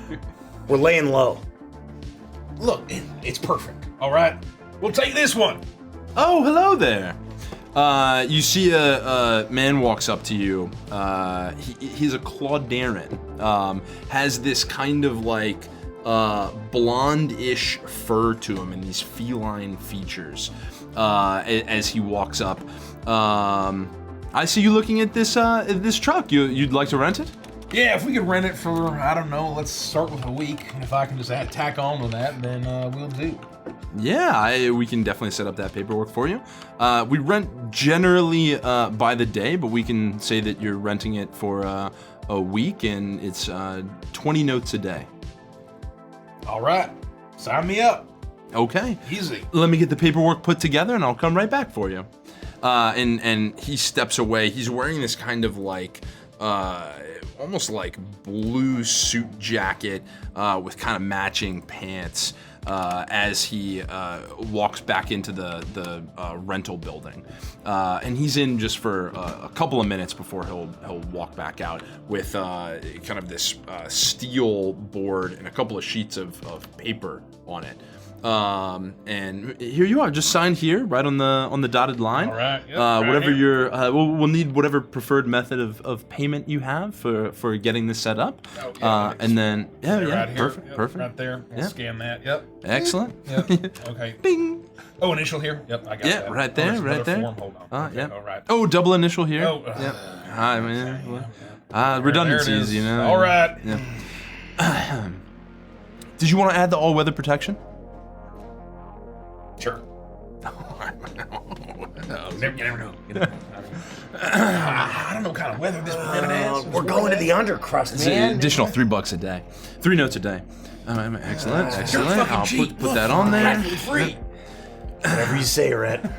S1: We're laying low.
S2: Look, it's perfect. All right, we'll take this one.
S4: Oh, hello there. You see a man walks up to you. He's a Claudaren. Has this kind of like blonde-ish fur to him and these feline features as he walks up. I see you looking at this truck. You'd like to rent it?
S2: Yeah, if we could rent it for, I don't know, let's start with a week. If I can just tack on with that, then we'll do.
S4: Yeah, we can definitely set up that paperwork for you. We rent generally by the day, but we can say that you're renting it for a week, and it's 20 notes a day.
S2: All right, sign me up.
S4: Okay.
S2: Easy.
S4: Let me get the paperwork put together, and I'll come right back for you. And he steps away. He's wearing this kind of like almost like blue suit jacket with kind of matching pants as he walks back into the rental building. And he's in just for a couple of minutes before he'll walk back out with kind of this steel board and a couple of sheets of paper on it. And here you are, just signed here, right on the dotted line.
S2: All right. Yep,
S4: whatever
S2: here.
S4: we'll need whatever preferred method of payment you have for getting this set up.
S2: Oh, yeah,
S4: and then
S2: right here.
S4: perfect,
S2: Yep,
S4: perfect.
S2: Right there. We'll
S4: Yeah.
S2: scan that. Yep.
S4: Excellent.
S2: Yep. Okay.
S4: Bing.
S2: Oh, initial here. Yep, I got
S4: Yeah,
S2: that.
S4: right there,
S2: there's
S4: right
S2: another
S4: there.
S2: Form. Hold on. Okay,
S4: Yep.
S2: All right.
S4: Oh, double initial here.
S2: Oh,
S4: Yep. I mean,
S2: there it
S4: redundancies,
S2: is.
S4: you know.
S2: All right.
S4: Yeah. Did you want to add the all-weather protection?
S2: Sure. You never know. I don't know what kind of weather this planet has.
S1: We're going to the undercrust,
S4: It's
S1: man.
S4: an additional $3 a day. 3 notes a day. Excellent. I'll
S2: cheap.
S4: put that on there.
S2: Practically free.
S1: Whatever you say, Rett.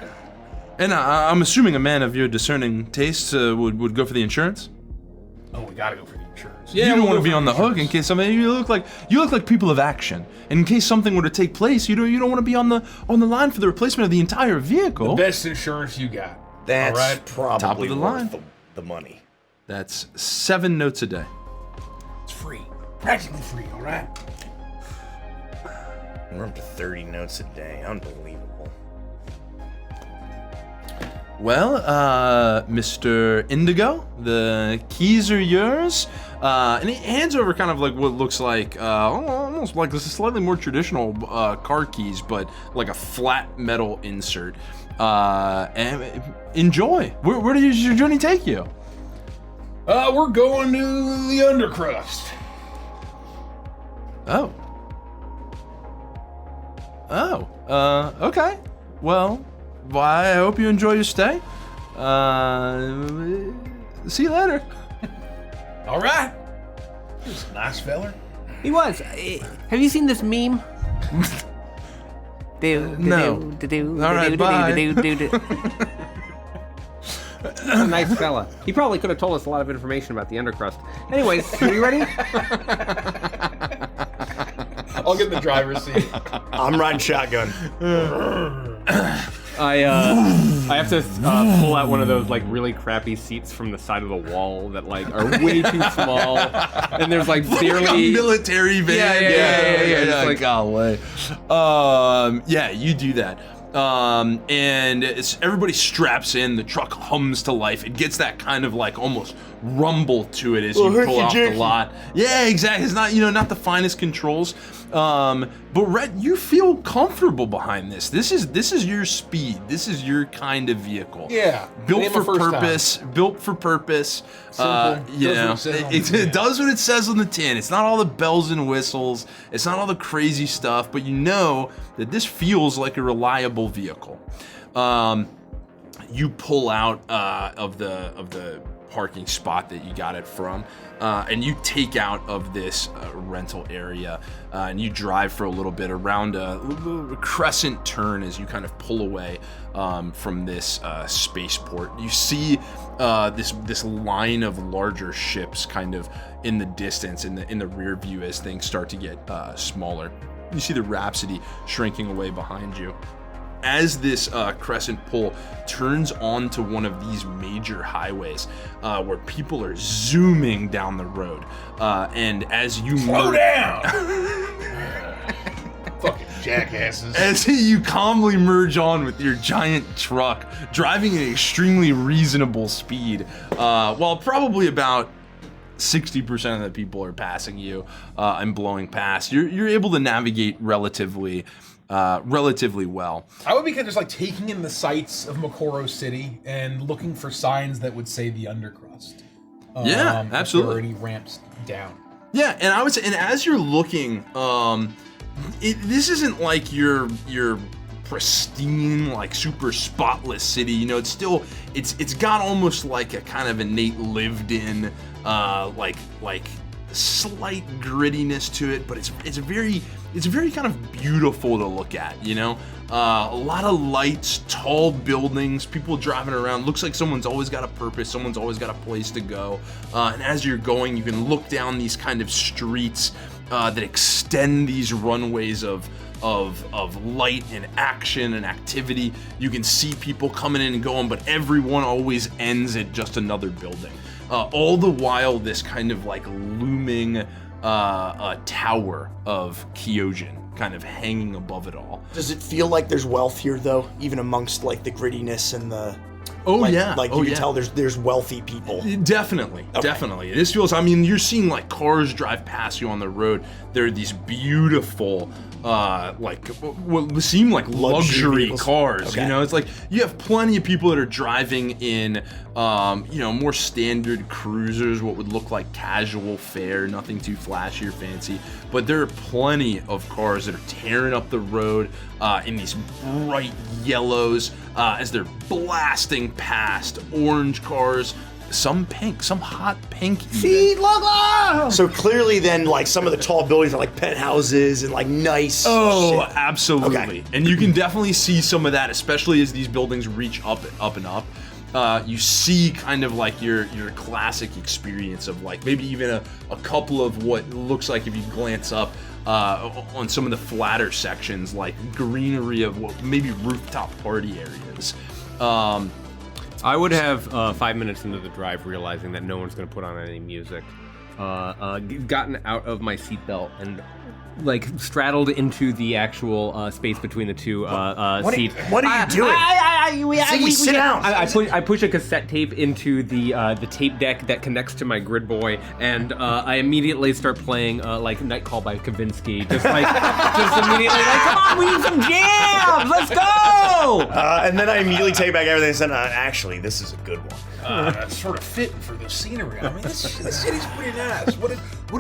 S4: And I'm assuming a man of your discerning tastes would go for the insurance.
S2: Oh, we gotta go for the insurance.
S4: You don't
S2: we'll
S4: want
S2: go
S4: to be
S2: for
S4: on the hook in
S2: insurance.
S4: case something. You look like people of action. And in case something were to take place, you don't want to be on the line for the replacement of the entire vehicle.
S2: Best insurance you got.
S1: That's
S2: All right.
S1: probably
S4: Top of the line.
S1: worth the money.
S4: That's 7 notes a day.
S2: It's free. Practically free, all right?
S1: We're up to 30 notes a day. Unbelievable.
S4: Well, Mr. Indigo, the keys are yours. And he hands over kind of like what looks like almost like this is slightly more traditional car keys, but like a flat metal insert. And enjoy. Where does your journey take you?
S2: We're going to the undercrust.
S4: Okay. Well, I hope you enjoy your stay. See you later.
S2: All right. He's a nice feller.
S3: He was. Have you seen this meme?
S4: No. All right, bye.
S3: A nice fella. He probably could have told us a lot of information about the undercrust. Anyways, are you ready?
S2: I'll get in the driver's seat.
S1: I'm riding shotgun.
S3: I have to pull out one of those like really crappy seats from the side of the wall that like are way too small, and there's like barely
S4: military van.
S3: Yeah.
S4: It's
S3: Like,
S4: golly. Yeah, you do that. And everybody straps in. The truck hums to life. It gets that kind of like almost rumble to it as you pull off the lot. Yeah, exactly. It's not not the finest controls. But Rett, you feel comfortable behind this. This is your speed. This is your kind of vehicle.
S2: Yeah.
S4: Built
S2: Ain't
S4: for
S2: my first
S4: purpose. Built for purpose.
S2: Simple.
S4: You
S2: Does
S4: know,
S2: what it says on the
S4: it
S2: tin.
S4: does what it says on the tin. It's not all the bells and whistles. It's not all the crazy stuff. But you know that this feels like a reliable vehicle. You pull out of the parking spot that you got it from, and you take out of this rental area, and you drive for a little bit around a crescent turn as you kind of pull away from this spaceport. You see this line of larger ships kind of in the distance, in the rear view as things start to get smaller. You see the Rhapsody shrinking away behind you. As this crescent pull turns onto one of these major highways where people are zooming down the road, and as you
S2: slow down, fucking jackasses.
S4: As you calmly merge on with your giant truck, driving at an extremely reasonable speed, while probably about 60% of the people are passing you and blowing past, you're able to navigate relatively well.
S2: I would be kind of just like taking in the sights of Makoro City and looking for signs that would say the undercrust.
S4: Yeah, absolutely.
S2: Or any ramps down.
S4: Yeah, and I would say, and as you're looking, this isn't like your pristine, like super spotless city. You know, it's got almost like a kind of innate lived-in, like slight grittiness to it, but it's very kind of beautiful to look at, you know? A lot of lights, tall buildings, people driving around. Looks like someone's always got a purpose, someone's always got a place to go. And as you're going, you can look down these kind of streets that extend these runways of light and action and activity. You can see people coming in and going, but everyone always ends at just another building. All the while, this kind of like looming tower of Kyojin kind of hanging above it all.
S1: Does it feel like there's wealth here, though, even amongst like the grittiness and the? You can tell there's wealthy people.
S4: Definitely. This feels. I mean, you're seeing like cars drive past you on the road. There are these beautiful, like what seem like luxury cars. Okay. You know, it's like you have plenty of people that are driving in, more standard cruisers, what would look like casual fare, nothing too flashy or fancy. But there are plenty of cars that are tearing up the road in these bright yellows as they're blasting past. Orange cars, some pink, some hot pink.
S1: See, look! So clearly, then, like some of the tall buildings are like penthouses and like nice.
S4: Oh,
S1: shit.
S4: Absolutely.
S1: Okay.
S4: And you can definitely see some of that, especially as these buildings reach up and up. You see kind of like your classic experience of like maybe even a couple of what looks like, if you glance up on some of the flatter sections, like greenery of what maybe rooftop party areas.
S3: I would have 5 minutes into the drive realizing that no one's going to put on any music. Gotten out of my seatbelt and like straddled into the actual space between the two seats.
S1: What are you doing? Ziggy, sit down.
S3: I push a cassette tape into the tape deck that connects to my grid boy, and I immediately start playing like Night Call by Kavinsky. Just immediately like, come on, we need some jams. Let's go.
S1: And then I immediately take back everything and said, actually, this is a good one.
S2: That's sort of fitting for the scenery. I mean, this city's pretty nice. What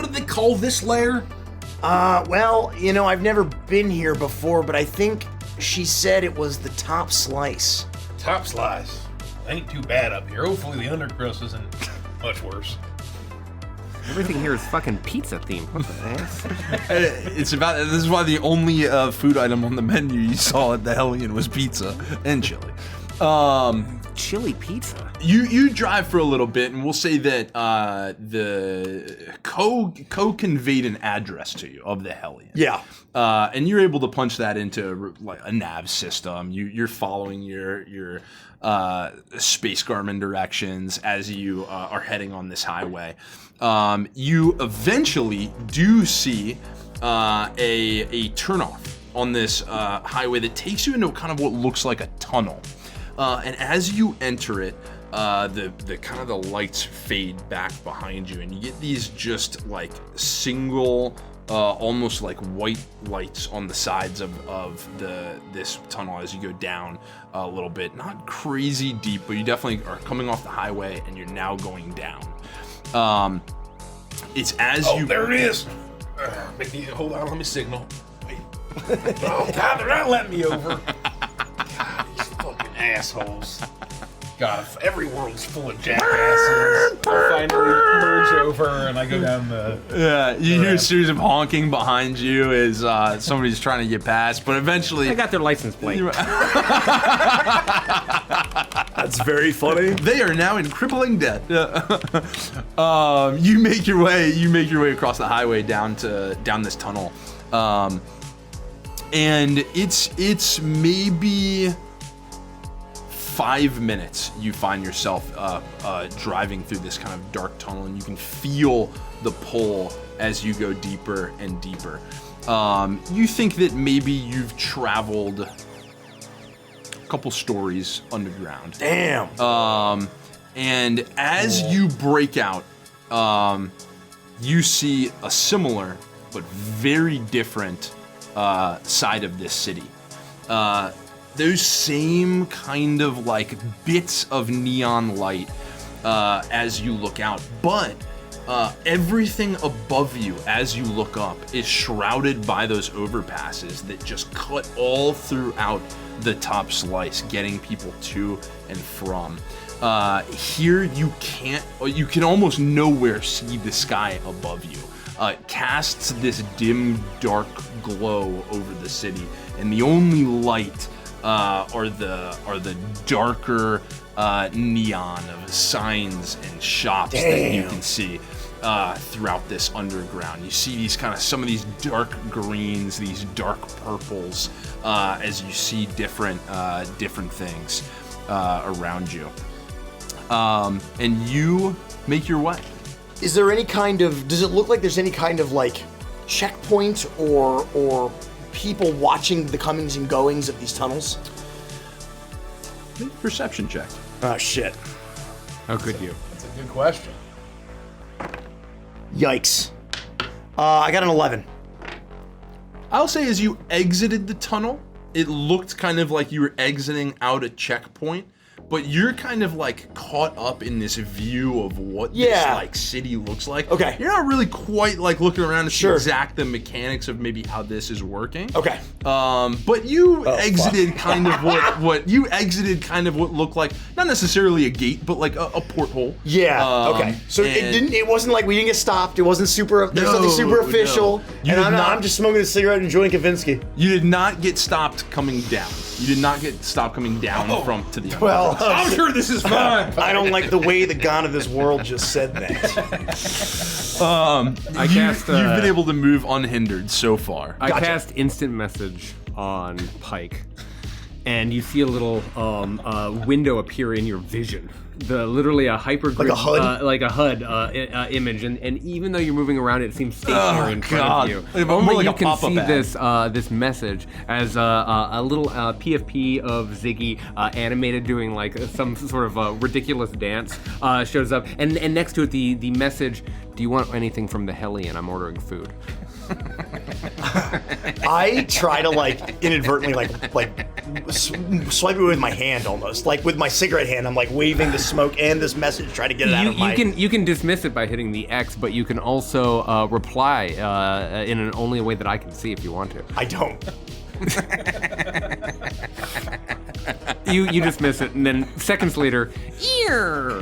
S2: did they call this layer?
S1: Well, I've never been here before, but I think she said it was the top slice.
S2: Top slice? Ain't too bad up here. Hopefully the undercrust isn't much worse.
S3: Everything here is fucking pizza themed. What the ass?
S4: This is why the only food item on the menu you saw at the Helion was pizza and chili.
S3: Chili pizza.
S4: You drive for a little bit, and we'll say that the conveyed an address to you of the Helion.
S1: Yeah.
S4: And you're able to punch that into like a nav system. You're following your Space Garmin directions as you are heading on this highway. You eventually do see a turnoff on this highway that takes you into kind of what looks like a tunnel. And as you enter it, the kind of the lights fade back behind you, and you get these just like single, almost like white lights on the sides of this tunnel as you go down a little bit. Not crazy deep, but you definitely are coming off the highway, and you're now going down. It's as you.
S2: Oh, there it is. Hold on, let me signal. Wait. Oh God, they're not letting me over. God, these fucking assholes. God, every world's full of jackasses. I finally merge over and I go down the...
S4: Yeah, you hear a series of honking behind you as somebody's trying to get past, but eventually...
S3: I got their license plate.
S1: That's very funny.
S4: They are now in crippling debt. You make your way across the highway down this tunnel, and it's maybe 5 minutes. You find yourself driving through this kind of dark tunnel, and you can feel the pull as you go deeper and deeper. You think that maybe you've traveled a couple stories underground.
S1: Damn.
S4: And as you break out, you see a similar but very different side of this city. Those same kind of like bits of neon light as you look out, but everything above you as you look up is shrouded by those overpasses that just cut all throughout the top slice, getting people to and from. Here you can almost nowhere see the sky above you. It casts this dim, dark glow over the city, and the only light are the darker neon of signs and shops that you can see throughout this underground. You see these some of these dark greens, these dark purples, as you see different things around you. And you make your way.
S1: Is there any does it look like there's any kind of like checkpoint or people watching the comings and goings of these tunnels?
S4: Make a perception check.
S1: Oh shit.
S3: How could you?
S2: That's a good question.
S1: Yikes. I got an 11.
S4: I'll say as you exited the tunnel, it looked kind of like you were exiting out a checkpoint, but you're kind of like caught up in this view of what this like city looks like.
S1: Okay.
S4: You're not really quite like looking around to see
S1: Sure.
S4: exact the mechanics of maybe how this is working.
S1: Okay.
S4: But you exited kind of what you exited kind of what looked like not necessarily a gate, but like a porthole.
S1: Yeah. Okay. So it wasn't like we didn't get stopped. It wasn't super. There's nothing super official.
S4: No.
S1: And I'm just smoking a cigarette and enjoying Kavinsky.
S4: You did not get stopped coming down. You did not get stopped coming down from to the.
S1: Well,
S2: I'm sure this is fun.
S1: I don't like the way the god of this world just said that.
S4: You've been able to move unhindered so far.
S3: I cast instant message on Pyke, and you see a little window appear in your vision. Literally a hypergrid,
S1: like a HUD?
S3: image, and even though you're moving around, it seems stationary in front of you.
S4: More
S3: Only
S4: like
S3: you
S4: a
S3: can
S4: pop-up
S3: see
S4: ad.
S3: this message as a little PFP of Ziggy animated doing like some sort of ridiculous dance shows up, and next to it the message: "Do you want anything from the Helion? I'm ordering food."
S1: I try to like inadvertently like swipe it with my hand almost, like with my cigarette hand. I'm like waving the smoke and this message, trying to get it out of my.
S3: You can dismiss it by hitting the X, but you can also reply in only a way that I can see if you want to.
S1: I don't.
S3: You dismiss it, and then seconds later, ear,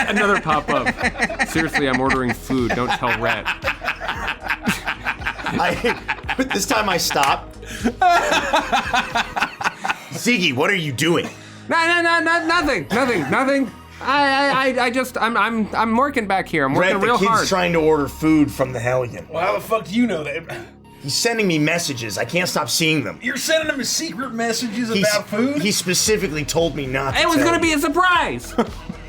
S3: another pop up. Seriously, I'm ordering food. Don't tell Rett.
S1: This time I stop. Ziggy, what are you doing?
S3: Nothing. I'm working back here. I'm working
S1: Rett,
S3: real
S1: the kid's
S3: hard.
S1: trying to order food from the Helion.
S2: Well, how the fuck do you know that?
S1: He's sending me messages. I can't stop seeing them.
S2: You're sending him secret messages about food?
S1: He specifically told me not to.
S3: It was
S1: tell
S3: gonna be
S1: you.
S3: a surprise.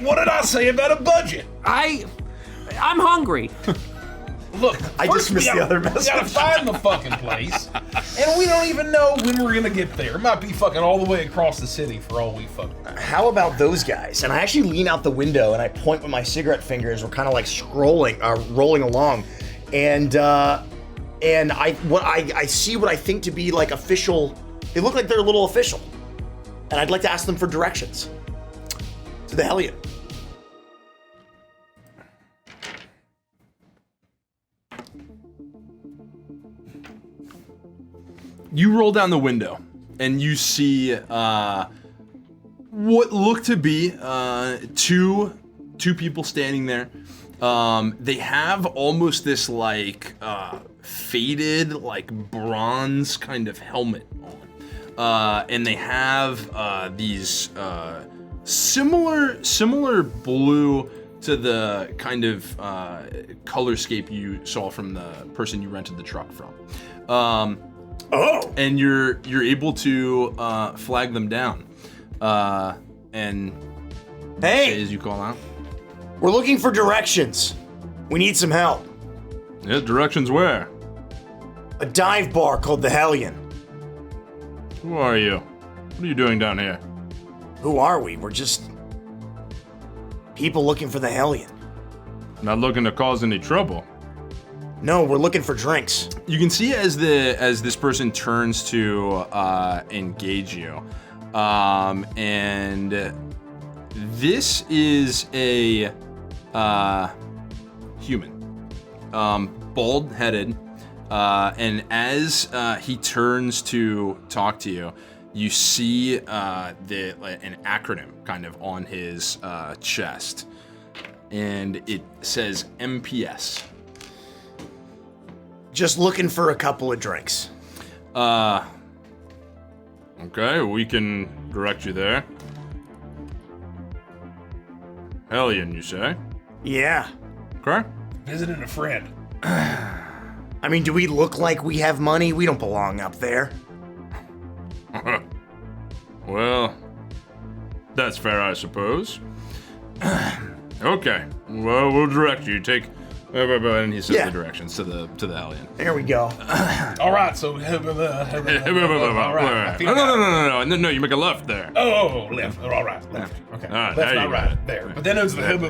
S2: What did I say about a budget?
S3: I'm hungry.
S2: Look,
S1: I
S2: first
S1: dismissed the other
S2: We gotta
S1: message.
S2: find the fucking place, and we don't even know when we're gonna get there. It might be fucking all the way across the city for all we fucking know.
S1: How about those guys? And I actually lean out the window and I point with my cigarette fingers. We're kind of like rolling along, and I see what I think to be like official. They look like they're a little official, and I'd like to ask them for directions to the Helion.
S4: You roll down the window and you see what look to be two people standing there. They have almost this like faded like bronze kind of helmet on, and they have these similar blue to the kind of colorscape you saw from the person you rented the truck from. And you're able to flag them down, and say as you call out,
S1: we're looking for directions. We need some help.
S4: Yeah, directions where?
S1: A dive bar called the Helion.
S4: Who are you? What are you doing down here?
S1: Who are we? We're just people looking for the Helion.
S4: Not looking to cause any trouble.
S1: No, we're looking for drinks.
S4: You can see as this person turns to engage you, and this is a human, bald-headed, and as he turns to talk to you, you see an acronym kind of on his chest, and it says MPS.
S1: Just looking for a couple of drinks.
S4: Okay, we can direct you there. Helion, you say?
S1: Yeah.
S4: Okay.
S2: Visiting a friend.
S1: I mean, do we look like we have money? We don't belong up there.
S4: Well, that's fair, I suppose. Okay, well, we'll direct you. Take, and he says the directions to the Helion.
S1: There we go.
S2: All right, so all right.
S4: No, you make a left there.
S2: Oh, left. All right, left. Okay,
S4: All right,
S2: left,
S4: now
S2: not
S4: you
S2: right.
S4: got it.
S2: There, but then it was the right.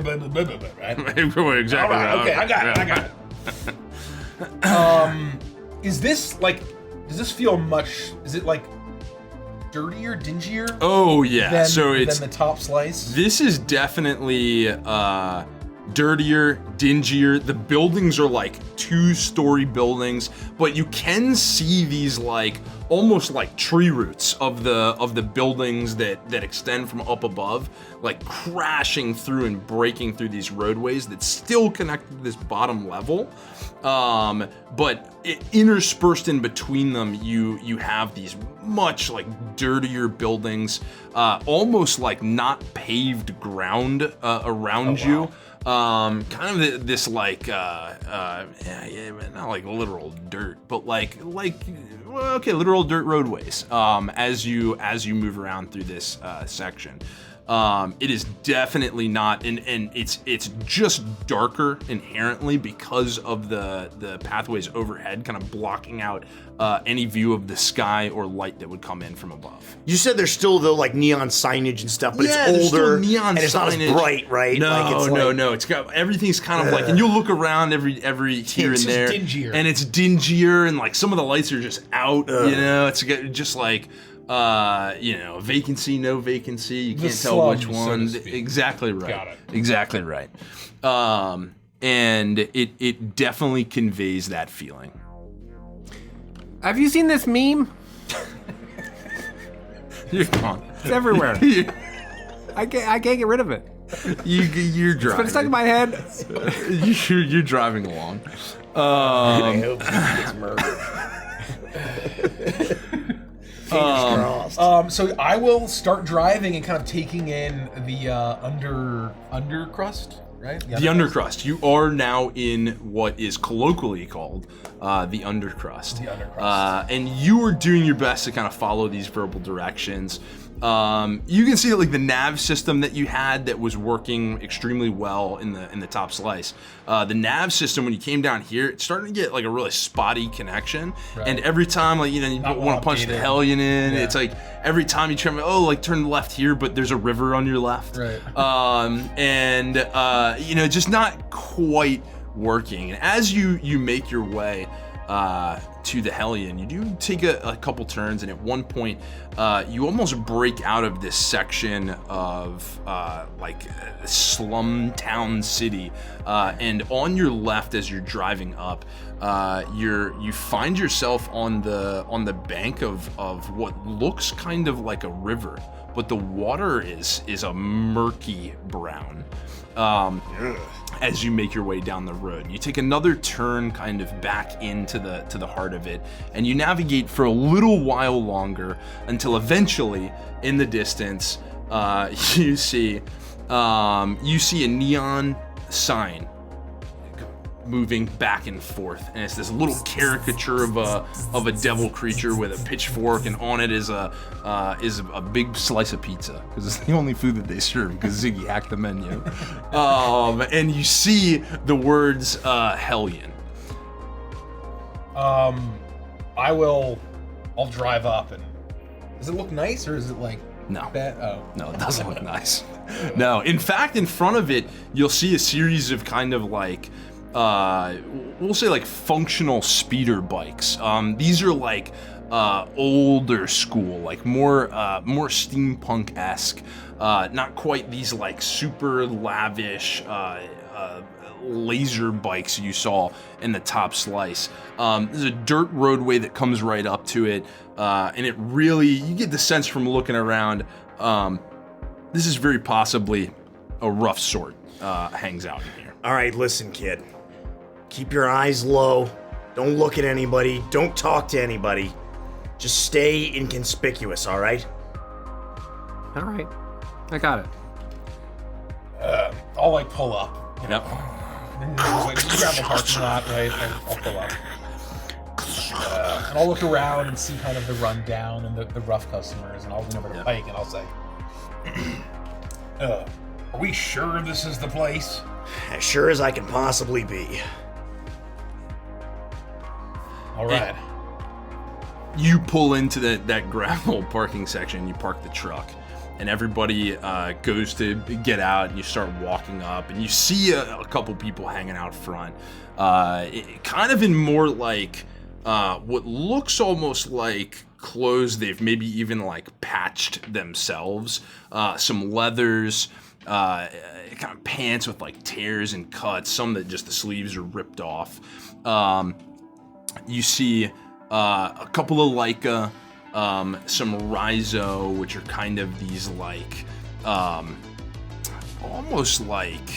S4: Exactly.
S2: All right, okay, I got it. Is this like? Does this feel much? Is it like dirtier, dingier?
S4: Oh yeah.
S2: Than the top slice.
S4: This is definitely dirtier, dingier. The buildings are like 2-story buildings, but you can see these like almost like tree roots of the buildings that extend from up above, like crashing through and breaking through these roadways that still connect to this bottom level. But interspersed in between them, you have these much like dirtier buildings, almost like not paved ground around you. Kind of this like not like literal dirt, but like literal dirt roadways. As you move around through this section. It is definitely not, and it's just darker inherently because of the pathways overhead, kind of blocking out any view of the sky or light that would come in from above.
S1: You said there's still though like neon signage and stuff, but
S4: Yeah,
S1: it's
S4: there's still
S1: older
S4: neon
S1: and it's not as
S4: signage.
S1: bright, right?
S4: No. It's got everything's kind of like, and you'll look around every here and there,
S2: dingier.
S4: and it's dingier, and like some of the lights are just out. You know, it's just like. Vacancy, no vacancy. You can't tell which one.
S2: So to speak.
S4: Exactly right.
S2: Got it.
S4: Exactly right. And it definitely conveys that feeling.
S3: Have you seen this meme?
S4: You're gone.
S3: It's everywhere. I can't get rid of it.
S4: You're driving.
S3: It's been stuck in my head.
S4: You're driving along.
S1: I hope he gets murdered. Fingers crossed.
S2: So I will start driving and kind of taking in the undercrust, right?
S4: The undercrust. You are now in what is colloquially called the undercrust.
S2: The undercrust.
S4: And you are doing your best to kind of follow these verbal directions. You can see that like the nav system that you had that was working extremely well in the top slice. The nav system when you came down here, it's starting to get like a really spotty connection. Right. And every time like you want to punch the Helion in, it's like every time you turn turn left here, but there's a river on your left.
S2: Right.
S4: Just not quite working. And as you make your way to the Helion, you do take a couple turns, and at one point, you almost break out of this section of like a slum town city, and on your left as you're driving up, you find yourself on the bank of what looks kind of like a river, but the water is a murky brown. As you make your way down the road, you take another turn kind of back into the heart of it, and you navigate for a little while longer until eventually in the distance you see a neon sign moving back and forth, and it's this little caricature of a devil creature with a pitchfork, and on it is a big slice of pizza, because it's the only food that they serve, because Ziggy hacked the menu. And you see the words Helion.
S6: I'll drive up, and does it look nice, or is it like
S4: No.
S6: bad? Oh.
S4: No, it doesn't look nice. No, in fact, in front of it, you'll see a series of kind of like we'll say like functional speeder bikes. These are like older school, like more steampunk-esque, not quite these like super lavish laser bikes you saw in the top slice. There's a dirt roadway that comes right up to it, and it really, you get the sense from looking around, this is very possibly a rough sort hangs out in here.
S1: All right, listen, kid. Keep your eyes low. Don't look at anybody. Don't talk to anybody. Just stay inconspicuous, all right?
S3: All right, I got it.
S6: I'll like pull up.
S4: Yep.
S6: And just, like, grab the parking lot, right? And I'll pull up. And I'll look around and see kind of the rundown and the rough customers, and I'll lean over to Pyke and I'll say,
S2: Are we sure this is the place?
S1: As sure as I can possibly be.
S6: all right.
S4: You pull into that gravel parking section, you park the truck, and everybody goes to get out, and you start walking up, and you see a couple people hanging out front, kind of in more like what looks almost like clothes they've maybe even like patched themselves, some leathers, kind of pants with like tears and cuts, some that just the sleeves are ripped off. You see a couple of Leica, some Rhizo, which are kind of these like, almost like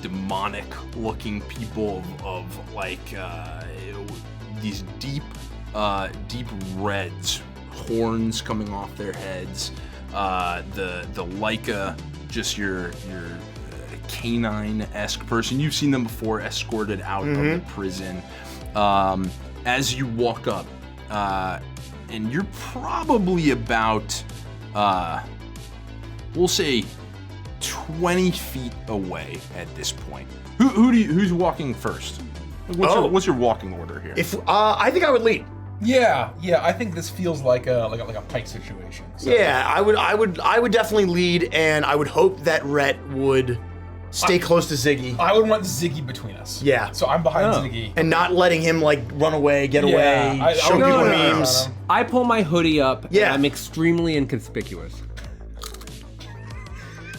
S4: demonic looking people of like these deep reds, horns coming off their heads. The Leica, just your canine-esque person. You've seen them before, escorted out of the prison. As you walk up, and you're probably about, we'll say, 20 feet away at this point. Who's walking first? What's your walking order here?
S1: If I think I would lead.
S6: Yeah, I think this feels like a Pyke situation. So.
S1: Yeah, I would definitely lead, and I would hope that Rett would stay close to Ziggy.
S6: I would want Ziggy between us.
S1: Yeah.
S6: So I'm behind Ziggy.
S1: And not letting him like run away, get away, show people memes.
S3: I pull my hoodie up,
S1: Yeah.
S3: and I'm extremely inconspicuous.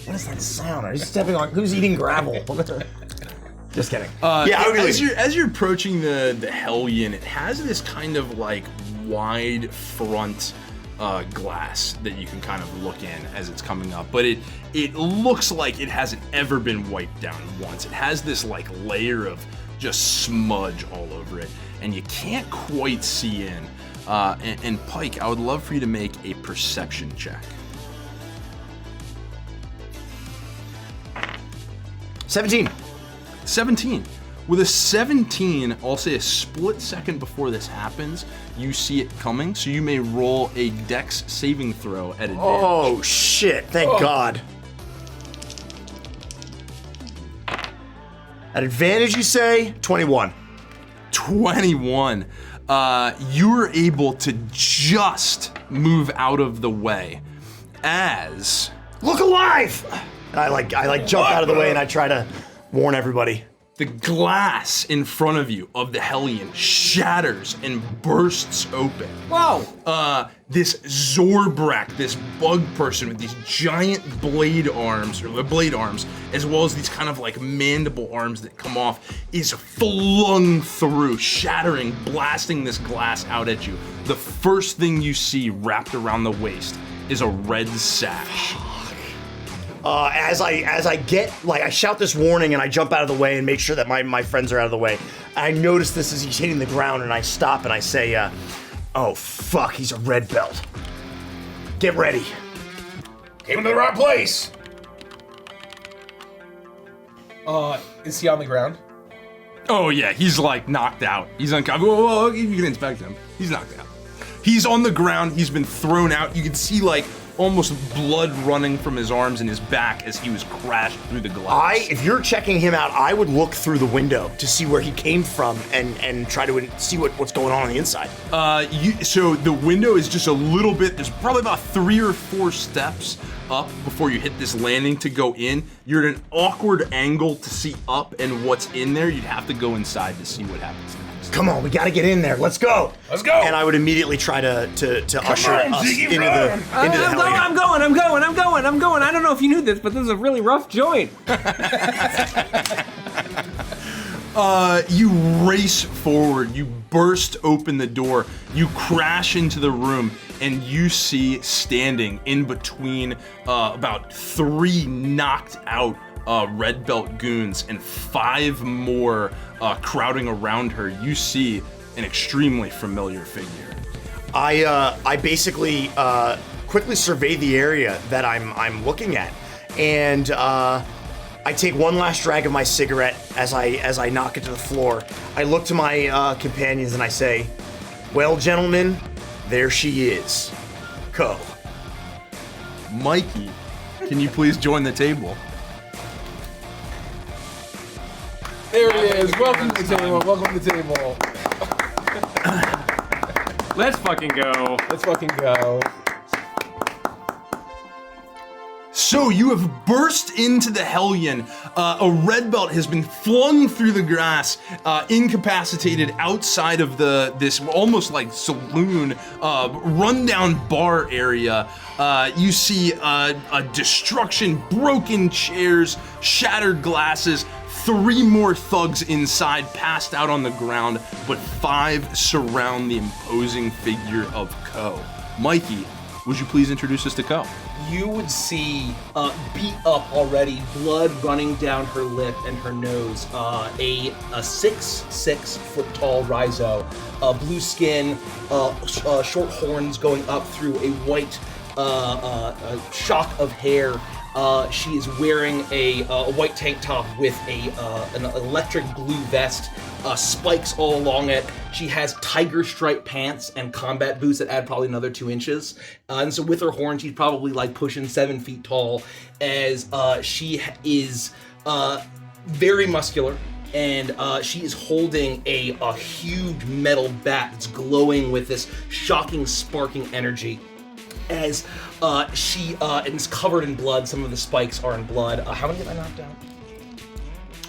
S1: What is that sound? Are you stepping on? Who's eating gravel? Just kidding.
S4: As you're approaching the Helion, it has this kind of like wide front glass that you can kind of look in as it's coming up, but it looks like it hasn't ever been wiped down once. It has this like layer of just smudge all over it, and you can't quite see in. And Pyke, I would love for you to make a perception check.
S1: 17.
S4: 17. With a 17, I'll say a split second before this happens, you see it coming, so you may roll a dex saving throw at advantage.
S1: Oh shit, thank God. At advantage, you say? 21.
S4: 21. You're able to just move out of the way as...
S1: Look alive! And I jump out of the way and I try to warn everybody.
S4: The glass in front of you of the Helion shatters and bursts open.
S3: Whoa!
S4: This Zorbrak, this bug person with these giant blade arms, as well as these kind of like mandible arms that come off, is flung through, shattering, blasting this glass out at you. The first thing you see wrapped around the waist is a red sash.
S1: As I get, like, I shout this warning and I jump out of the way and make sure that my friends are out of the way. I notice this as he's hitting the ground and I stop and I say, oh fuck, he's a red belt. Get ready.
S2: Came to the right place.
S6: Is he on the ground?
S4: Oh yeah, he's like knocked out. He's unconscious. Well, you can inspect him. He's knocked out. He's on the ground. He's been thrown out. You can see like almost blood running from his arms and his back as he was crashed through the glass.
S1: If you're checking him out, I would look through the window to see where he came from and try to see what's going on the inside.
S4: So the window is just a little bit, there's probably about 3 or 4 steps up before you hit this landing to go in. You're at an awkward angle to see up and what's in there. You'd have to go inside to see what happens next.
S1: Come on, we gotta get in there. Let's go.
S2: Let's go.
S1: And I would immediately try to usher
S2: on,
S1: us
S2: Ziggy,
S1: into the Helion.
S3: I'm going. I don't know if you knew this, but this is a really rough joint.
S4: You race forward, you burst open the door, you crash into the room, and you see standing in between about 3 knocked out red belt goons and 5 more crowding around her. You see an extremely familiar figure.
S1: I basically quickly survey the area that I'm looking at, and I take one last drag of my cigarette as I knock it to the floor. I look to my companions and I say, "Well, gentlemen, there she is, Ko."
S4: Mikey, can you please join the table?
S6: There he is. Welcome to the table. Welcome to the table.
S3: Let's fucking go.
S6: Let's fucking go.
S4: So you have burst into the Helion. A red belt has been flung through the grass, incapacitated outside of this almost like saloon, rundown bar area. You see a destruction, broken chairs, shattered glasses. 3 more thugs inside, passed out on the ground, but 5 surround the imposing figure of Ko. Mikey, would you please introduce us to Ko?
S7: You would see beat up already, blood running down her lip and her nose. A 6 foot tall Rhizo, blue skin, short horns going up through a white shock of hair. She is wearing a white tank top with an electric blue vest, spikes all along it. She has tiger stripe pants and combat boots that add probably another 2 inches. And so with her horn, she's probably like pushing 7 feet tall, as she is very muscular. And she is holding a huge metal bat that's glowing with this shocking, sparking energy. As she is covered in blood. Some of the spikes are in blood. How many have I knocked out?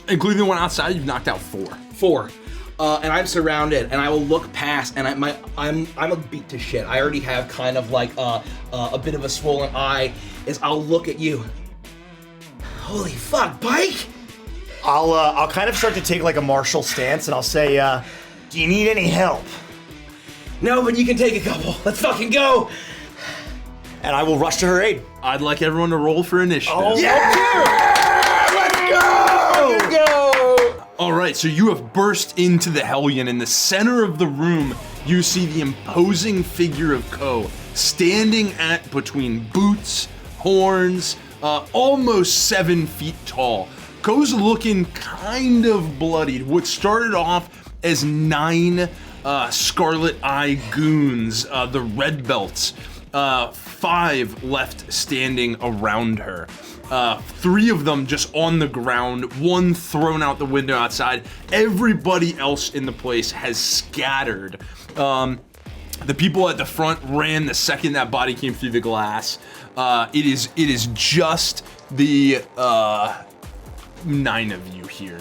S4: Including the one outside, you've knocked out 4.
S7: 4. And I'm surrounded, and I will look past, and I'm a beat to shit. I already have kind of like a bit of a swollen eye. As I'll look at you. Holy fuck, Pyke!
S1: I'll kind of start to take like a martial stance, and I'll say, "Do you need any help?"
S7: No, but you can take a couple. Let's fucking go!
S1: And I will rush to her aid.
S4: I'd like everyone to roll for initiative.
S1: Oh, yeah! Let's go!
S7: Let's go!
S4: All right, so you have burst into the Helion. In the center of the room, you see the imposing figure of Ko, standing at between boots, horns, almost 7 feet tall. Ko's looking kind of bloodied. What started off as 9 Scarlet Eye goons, the red belts, 5 left standing around her. 3 of them just on the ground, 1 thrown out the window outside. Everybody else in the place has scattered. The people at the front ran the second that body came through the glass. It is just the 9 of you here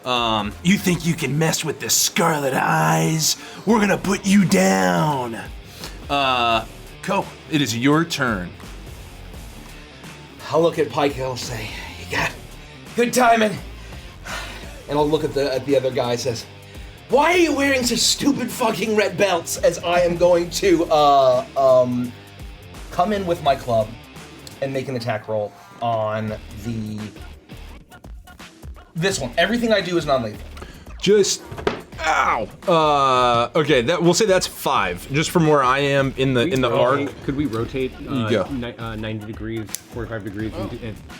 S4: You think you can mess with the Scarlet Eyes? We're gonna put you down. Co, it is your turn.
S7: I'll look at Pyke and I'll say, "You got good timing." And I'll look at the other guy and says, "Why are you wearing such stupid fucking red belts?" As I am going to come in with my club and make an attack roll on this one. Everything I do is non-lethal.
S4: Just, ow. Okay, we'll say that's 5, just from where I am in the arc.
S3: Could we rotate
S4: go.
S3: 90 degrees, 45 degrees?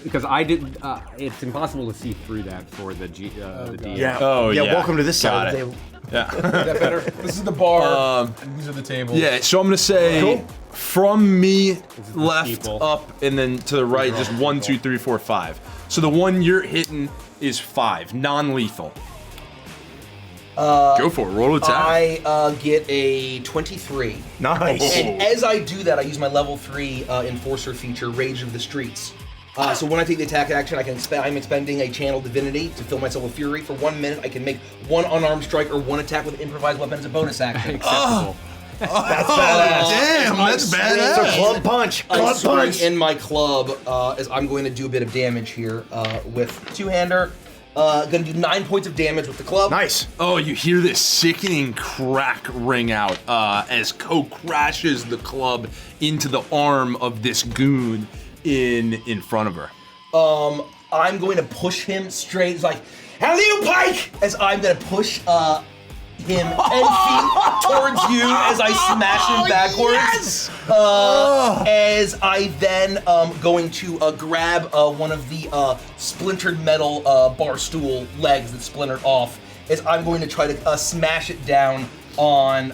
S3: Because I did. It's impossible to see through that for the DM.
S1: Yeah.
S4: Oh, yeah.
S1: Welcome to this side of the
S4: Got
S1: table.
S4: Yeah.
S6: Is that better? This is the bar. And these are the tables.
S4: Yeah, so I'm gonna say from me left
S3: people.
S4: up and then to the right, just 1, 2, 3, 4, 5. So the one you're hitting is 5, non-lethal. Go for it, roll attack.
S7: I get a 23.
S1: Nice.
S7: And as I do that, I use my level 3 Enforcer feature, Rage of the Streets. So when I take the attack action, I'm expending a Channel Divinity to fill myself with Fury. For 1 minute, I can make one unarmed strike or one attack with improvised weapon as a bonus action.
S3: Acceptable.
S1: That's badass.
S4: Damn, that's badass.
S1: So club punch.
S7: I'm
S1: Club
S7: swing
S1: punch.
S7: in my club as I'm going to do a bit of damage here with two-hander. Gonna do 9 points of damage with the club.
S1: Nice.
S4: Oh, you hear this sickening crack ring out as Ko crashes the club into the arm of this goon in front of her.
S7: I'm going to push him straight. It's like, "Helion, Pyke!" As I'm gonna push him 10 feet towards you as I smash him backwards. As I then going to grab one of the splintered metal bar stool legs that splintered off. As I'm going to try to smash it down on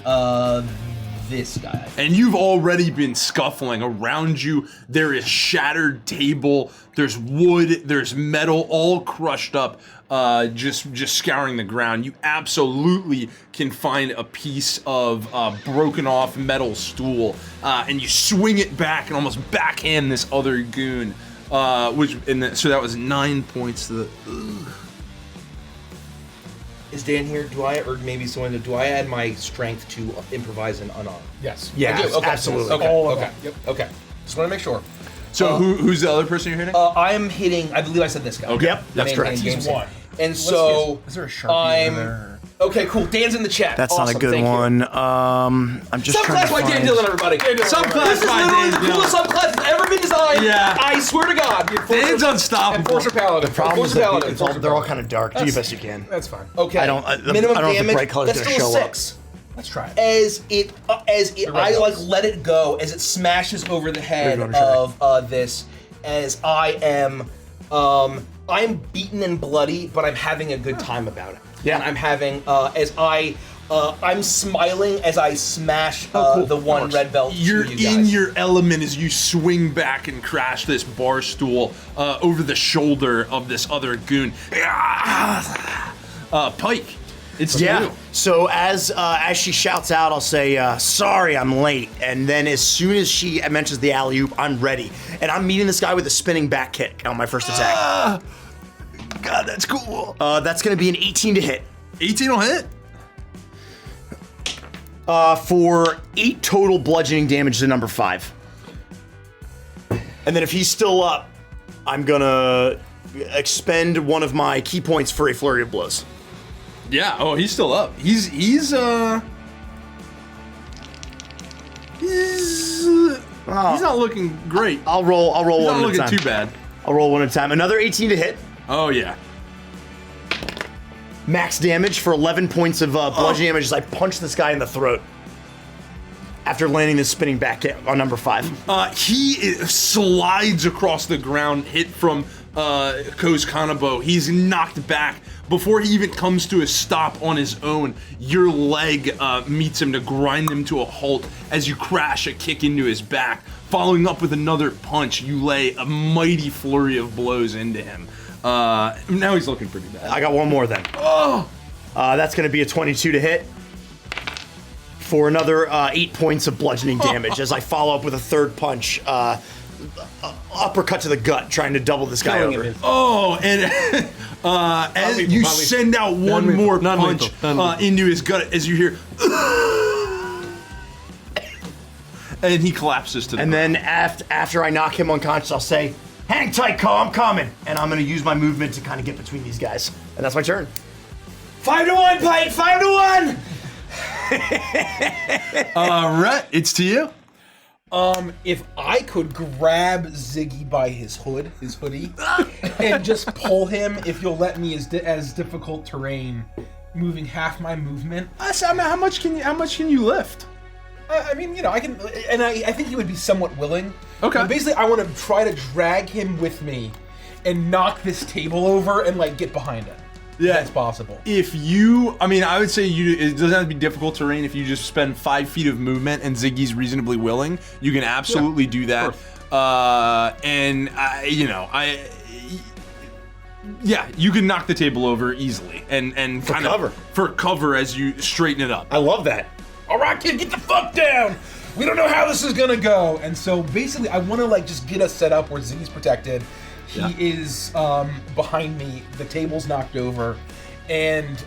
S7: this guy.
S4: And you've already been scuffling. Around you, there is shattered table, there's wood, there's metal, all crushed up, just scouring the ground. You absolutely can find a piece of broken off metal stool, and you swing it back and almost backhand this other goon. So that was 9 points to the.
S7: Is Dan here? Do I add my strength to improvise and unarmed?
S6: Yes.
S1: Yeah,
S7: I do? Okay.
S1: absolutely.
S7: Okay.
S6: All of
S7: Okay.
S6: them. Yep.
S7: Okay. Just want to make sure.
S4: So who's the other person you're hitting?
S7: I am hitting. I believe I said this guy.
S4: Okay.
S1: Yep, that's
S7: Main
S1: correct.
S7: game
S6: He's
S7: save.
S6: one.
S7: And so
S6: Is there a Sharpie over there?
S7: Okay, cool. Dan's in the chat.
S1: That's
S7: Awesome,
S1: not a good
S7: thank you.
S1: one. I'm just trying
S7: Subclass
S1: to
S7: by Dan
S1: find.
S7: Dillon, everybody.
S4: Subclass
S7: This is
S4: by
S7: literally
S4: Dan
S7: the
S4: Dillon.
S7: coolest subclass that's ever been designed.
S4: Yeah.
S7: I swear to God.
S4: Dan's unstoppable.
S6: Enforcer Paladin.
S1: Problem is
S7: Enforcer
S1: that
S7: Paladin.
S1: it's all, they're all kind of dark. Do your best you can.
S6: That's fine.
S7: Okay.
S1: I don't
S7: Minimum
S1: know if the
S7: damage.
S1: bright color's
S7: That's
S1: gonna
S7: still
S1: show
S7: a
S1: up.
S7: 6.
S6: Let's try it.
S7: As I
S6: red
S7: like
S6: belts.
S7: let it go as it smashes over the head
S1: Where you going,
S7: of this, as I am beaten and bloody, but I'm having a good time about it.
S1: Yeah.
S7: And I'm having I'm smiling as I smash
S1: cool.
S7: the one red belt.
S4: You're
S7: to you
S4: in
S7: guys.
S4: your element as you swing back and crash this bar stool over the shoulder of this other goon. Pyke, it's
S1: Yeah.
S4: you.
S1: So as she shouts out, I'll say, "Sorry, I'm late." And then as soon as she mentions the alley oop, I'm ready, and I'm meeting this guy with a spinning back kick on my first attack.
S4: God, that's cool.
S1: That's gonna be an 18 to hit.
S4: 18 will hit.
S1: For 8 total bludgeoning damage to number 5. And then if he's still up, I'm gonna expend one of my key points for a flurry of blows.
S4: Yeah. Oh, he's still up. He's not looking great.
S1: I'll roll
S4: He's
S1: one
S4: not
S1: at a
S4: looking
S1: time.
S4: too bad.
S1: I'll roll one at a time. Another 18 to hit.
S4: Oh yeah.
S1: Max damage for 11 points of bludgeoning damage as I punch this guy in the throat. After landing this spinning back kick on number 5.
S4: Slides across the ground, hit from Ko's Kanabo. He's knocked back. Before he even comes to a stop on his own, your leg meets him to grind him to a halt as you crash a kick into his back. Following up with another punch, you lay a mighty flurry of blows into him. Now he's looking pretty bad.
S1: I got one more then. That's going to be a 22 to hit for another 8 points of bludgeoning damage as I follow up with a third punch. Uppercut to the gut, trying to double this guy
S3: Killing
S1: over.
S3: him.
S4: Oh, and As you send out one more punch into his gut as you hear, and he collapses to the
S1: And
S4: ground.
S1: then after I knock him unconscious, I'll say, "Hang tight, Cole, I'm coming." And I'm gonna use my movement to kind of get between these guys. And that's my turn.
S7: 5-1, Pyke. 5-1.
S4: Rett, it's to you.
S6: If I could grab Ziggy by his hoodie, and just pull him, if you'll let me, as difficult terrain, moving half my movement.
S4: So, I mean, how much can you lift?
S6: I mean, I can, and I think he would be somewhat willing.
S4: Okay.
S6: But basically, I want to try to drag him with me, and knock this table over, and like get behind it.
S4: Yeah,
S6: That's possible.
S4: I would say it doesn't have to be difficult terrain. If you just spend 5 feet of movement and Ziggy's reasonably willing, you can absolutely do that. You can knock the table over easily and kind of for cover as you straighten it up.
S1: I love that.
S6: All right, kid, get the fuck down. We don't know how this is gonna go, and so basically, I want to like just get us set up where Ziggy's protected. He is behind me. The table's knocked over, and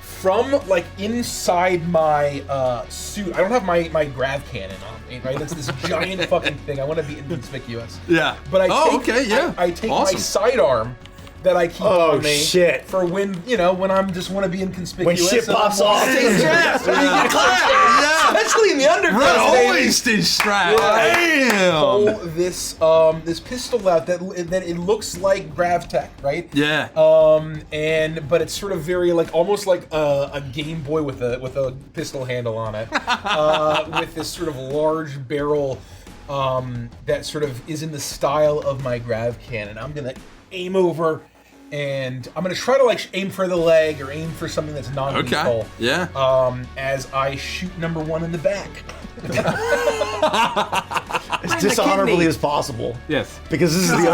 S6: from like inside my suit, I don't have my grav cannon on me, right? That's this giant fucking thing. I want to be inconspicuous.
S4: Yeah.
S6: But I
S4: I
S6: take my sidearm that I keep on me for when when I'm just want to be inconspicuous.
S1: When shit pops off.
S7: Stay strapped. Especially in the undercrust.
S4: Rett always stays strapped. Damn.
S6: Pull this this pistol out that it looks like GravTech, right?
S4: Yeah.
S6: But it's sort of very like almost like a Game Boy with a pistol handle on it, with this sort of large barrel that sort of is in the style of my grav cannon. I'm gonna aim over, and I'm gonna try to like aim for the leg or aim for something that's non-lethal.
S4: Okay. Yeah.
S6: As I shoot number 1 in the back.
S1: As dishonorably as possible.
S3: Yes.
S1: Because this is the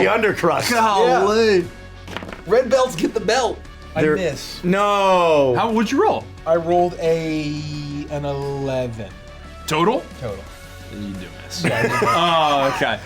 S1: undercrust.
S4: Golly.
S7: Red belts get the belt.
S6: I miss.
S1: No.
S4: What'd you roll?
S6: I rolled an 11
S4: Total?
S6: total.
S4: You do miss. Oh, okay.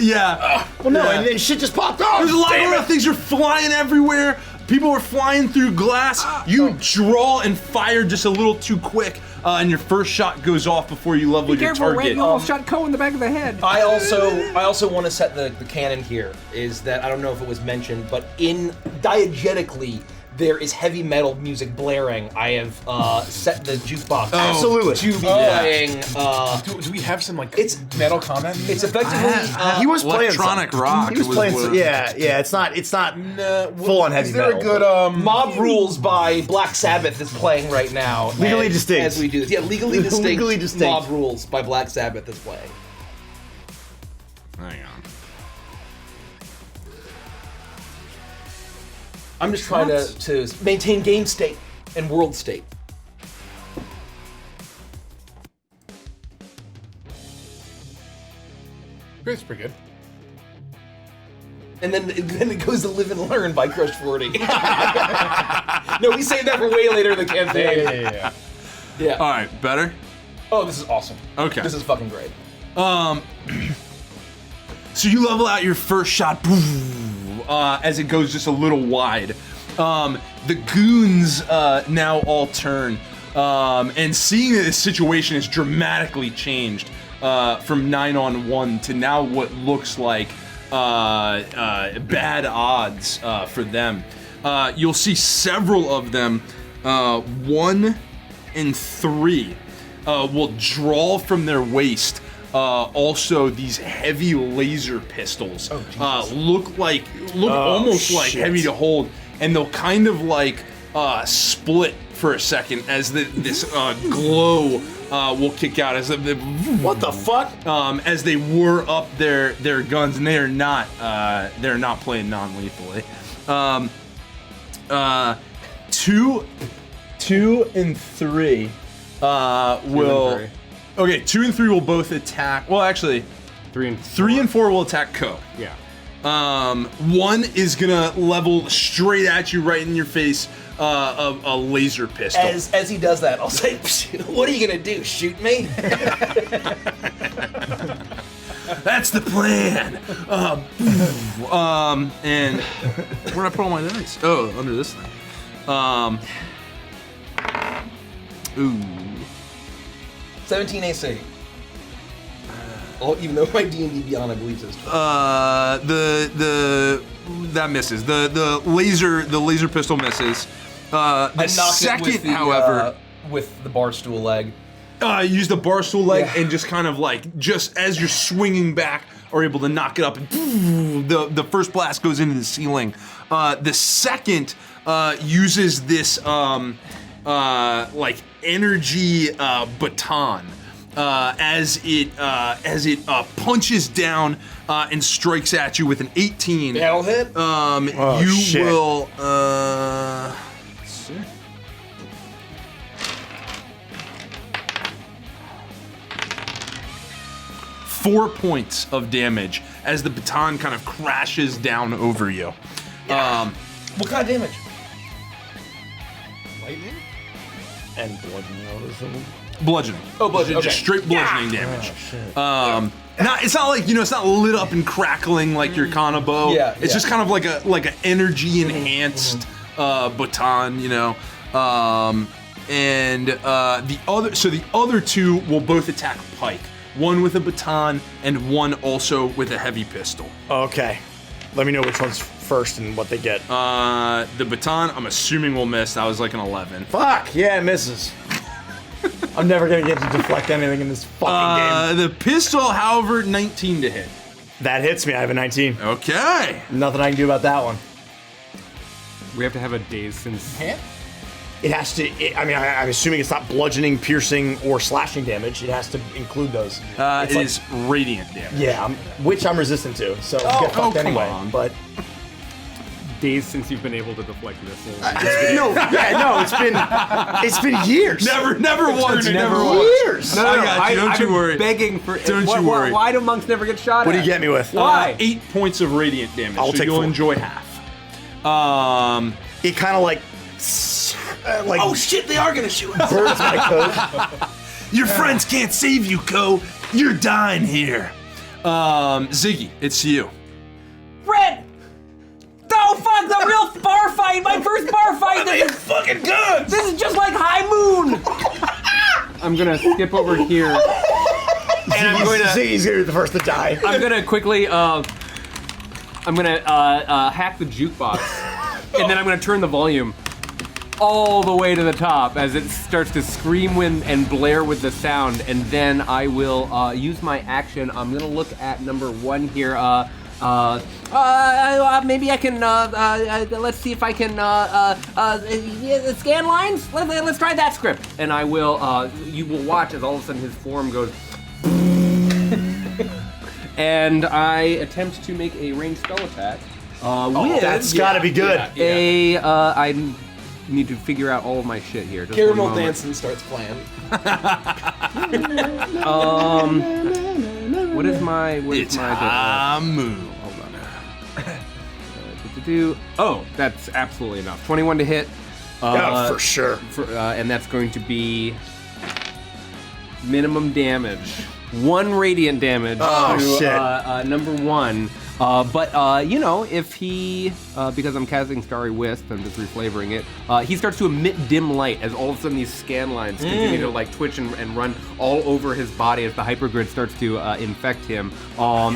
S4: Yeah.
S1: Well, no, and then shit just popped off.
S4: There's a lot of things are flying everywhere. People are flying through glass. You draw and fire just a little too quick, and your first shot goes off before you level your
S3: Careful, Red,
S4: target.
S3: you almost shot Ko in the back of the head.
S7: I also want to set the canon here. Is that I don't know if it was mentioned, but diegetically there is heavy metal music blaring. I have set the jukebox
S1: Absolutely.
S7: to be playing.
S6: Do we have some like
S7: It's
S6: metal combat?
S7: It's effectively
S1: He was playing
S4: Electronic
S1: some.
S4: rock.
S1: He was playing some, yeah. It's not full on heavy
S6: Is there
S1: metal.
S6: a good
S7: Mob Rules by Black Sabbath is playing right now.
S1: Legally
S7: as-
S1: Distinct.
S7: As we do this. Yeah, Legally Distinct.
S1: Legally Distinct.
S7: Mob Rules by Black Sabbath is playing.
S4: Hang on.
S7: I'm just trying to maintain game state and world state.
S6: It's pretty good.
S7: And then it goes to Live and Learn by Crush 40. No, we saved that for way later in the campaign. Yeah.
S4: All right, better?
S6: Oh, this is awesome.
S4: Okay.
S7: This is fucking great.
S4: So you level out your first shot as it goes just a little wide. The goons now all turn, and seeing that this situation has dramatically changed from 9-on-1 to now what looks like bad odds for them. You'll see several of them, 1 and 3, will draw from their waist also these heavy laser pistols. Look almost like heavy to hold, and they'll kind of like split for a second as this glow will kick out as
S1: What the fuck?
S4: as they whir up their guns, and they're not playing non-lethally. 2 and 3 will. Okay, 2 and 3 will both attack. Well, actually,
S3: 3 and
S4: 3 and 4 will attack Ko.
S3: Yeah.
S4: 1 is gonna level straight at you, right in your face, a laser pistol.
S7: As he does that, I'll say, "What are you gonna do? Shoot me?"
S4: That's the plan. And where did I put all my dice? Oh, under this thing. Ooh.
S7: 17 AC. Even though my D&D Beyond, I believe, is 12.
S4: That misses. The laser pistol misses. The second, however,
S7: with the bar stool leg.
S4: Use the bar stool leg and just kind of like, just as you're swinging back, are able to knock it up, and the first blast goes into the ceiling. The second uses this like energy baton as it punches down and strikes at you with an 18.
S7: That'll hit.
S4: You
S1: shit.
S4: will. Let's see. Four points of damage as the baton kind of crashes down over you.
S7: What kind of damage?
S6: Lightning?
S1: And bludgeoning.
S4: Bludgeoning.
S7: Oh, bludgeoning,
S4: Just
S7: okay.
S4: straight bludgeoning damage.
S1: Oh,
S4: It's not like, it's not lit up and crackling like your Kana bow.
S7: Yeah,
S4: It's just kind of like a energy enhanced baton, and the other two will both attack Pyke. One with a baton and one also with a heavy pistol.
S1: Okay. Let me know which one's first and what they get.
S4: The baton, I'm assuming will miss. That was like an 11.
S1: Fuck, yeah, it misses. I'm never gonna get to deflect anything in this fucking game.
S4: The pistol, however, 19 to hit.
S1: That hits me, I have a 19.
S4: Okay.
S1: Nothing I can do about that one.
S3: We have to have a daze since.
S1: It has to, I'm assuming it's not bludgeoning, piercing, or slashing damage. It has to include those.
S4: It is radiant damage.
S1: Yeah, which I'm resistant to, so get fucked
S4: come
S1: anyway.
S4: on.
S1: But
S3: Days since you've been able to deflect missiles.
S1: it's been years.
S4: Never once. Never once.
S1: Years.
S4: I got you. Don't you worry.
S3: Begging for.
S4: Don't you worry.
S3: Why do monks never get shot
S1: What
S3: at?
S1: do you get me with?
S3: Why?
S4: 8 points of radiant damage.
S1: I'll
S4: so
S1: take
S4: you'll
S1: 4.
S4: enjoy half.
S1: It kind of like
S7: Oh shit, they are gonna shoot us.
S1: burns my coat.
S4: Your friends can't save you, Ko. You're dying here. Ziggy, it's you.
S3: Rett! Oh fuck! The real bar fight! My first bar fight! This is
S7: Fucking good.
S3: This is just like High Moon! I'm gonna skip over here. And I'm going to.
S1: Ziggy's gonna be the first to die.
S3: I'm gonna quickly. I'm gonna hack the jukebox, and then I'm gonna turn the volume all the way to the top as it starts to scream and blare with the sound, and then I will use my action. I'm gonna look at number 1 here. Maybe I can. Let's see if I can. Scan lines. Let's try that script. And I will. You will watch as all of a sudden his form goes. And I attempt to make a ranged spell attack.
S1: That's gotta be good.
S3: I need to figure out all of my shit here. Just
S7: Caramel
S3: one moment.
S7: Dancing starts playing.
S3: What is my?
S4: It's
S3: my?
S4: Hamu.
S3: Hold on. Oh, that's absolutely enough. 21 to hit.
S1: For sure.
S3: And that's going to be minimum damage. 1 radiant damage
S1: Oh,
S3: to
S1: shit.
S3: number 1. But if he, because I'm casting Starry Wisp, I'm just reflavoring it, he starts to emit dim light as all of a sudden these scan lines continue to like twitch and run all over his body as the hypergrid starts to infect him.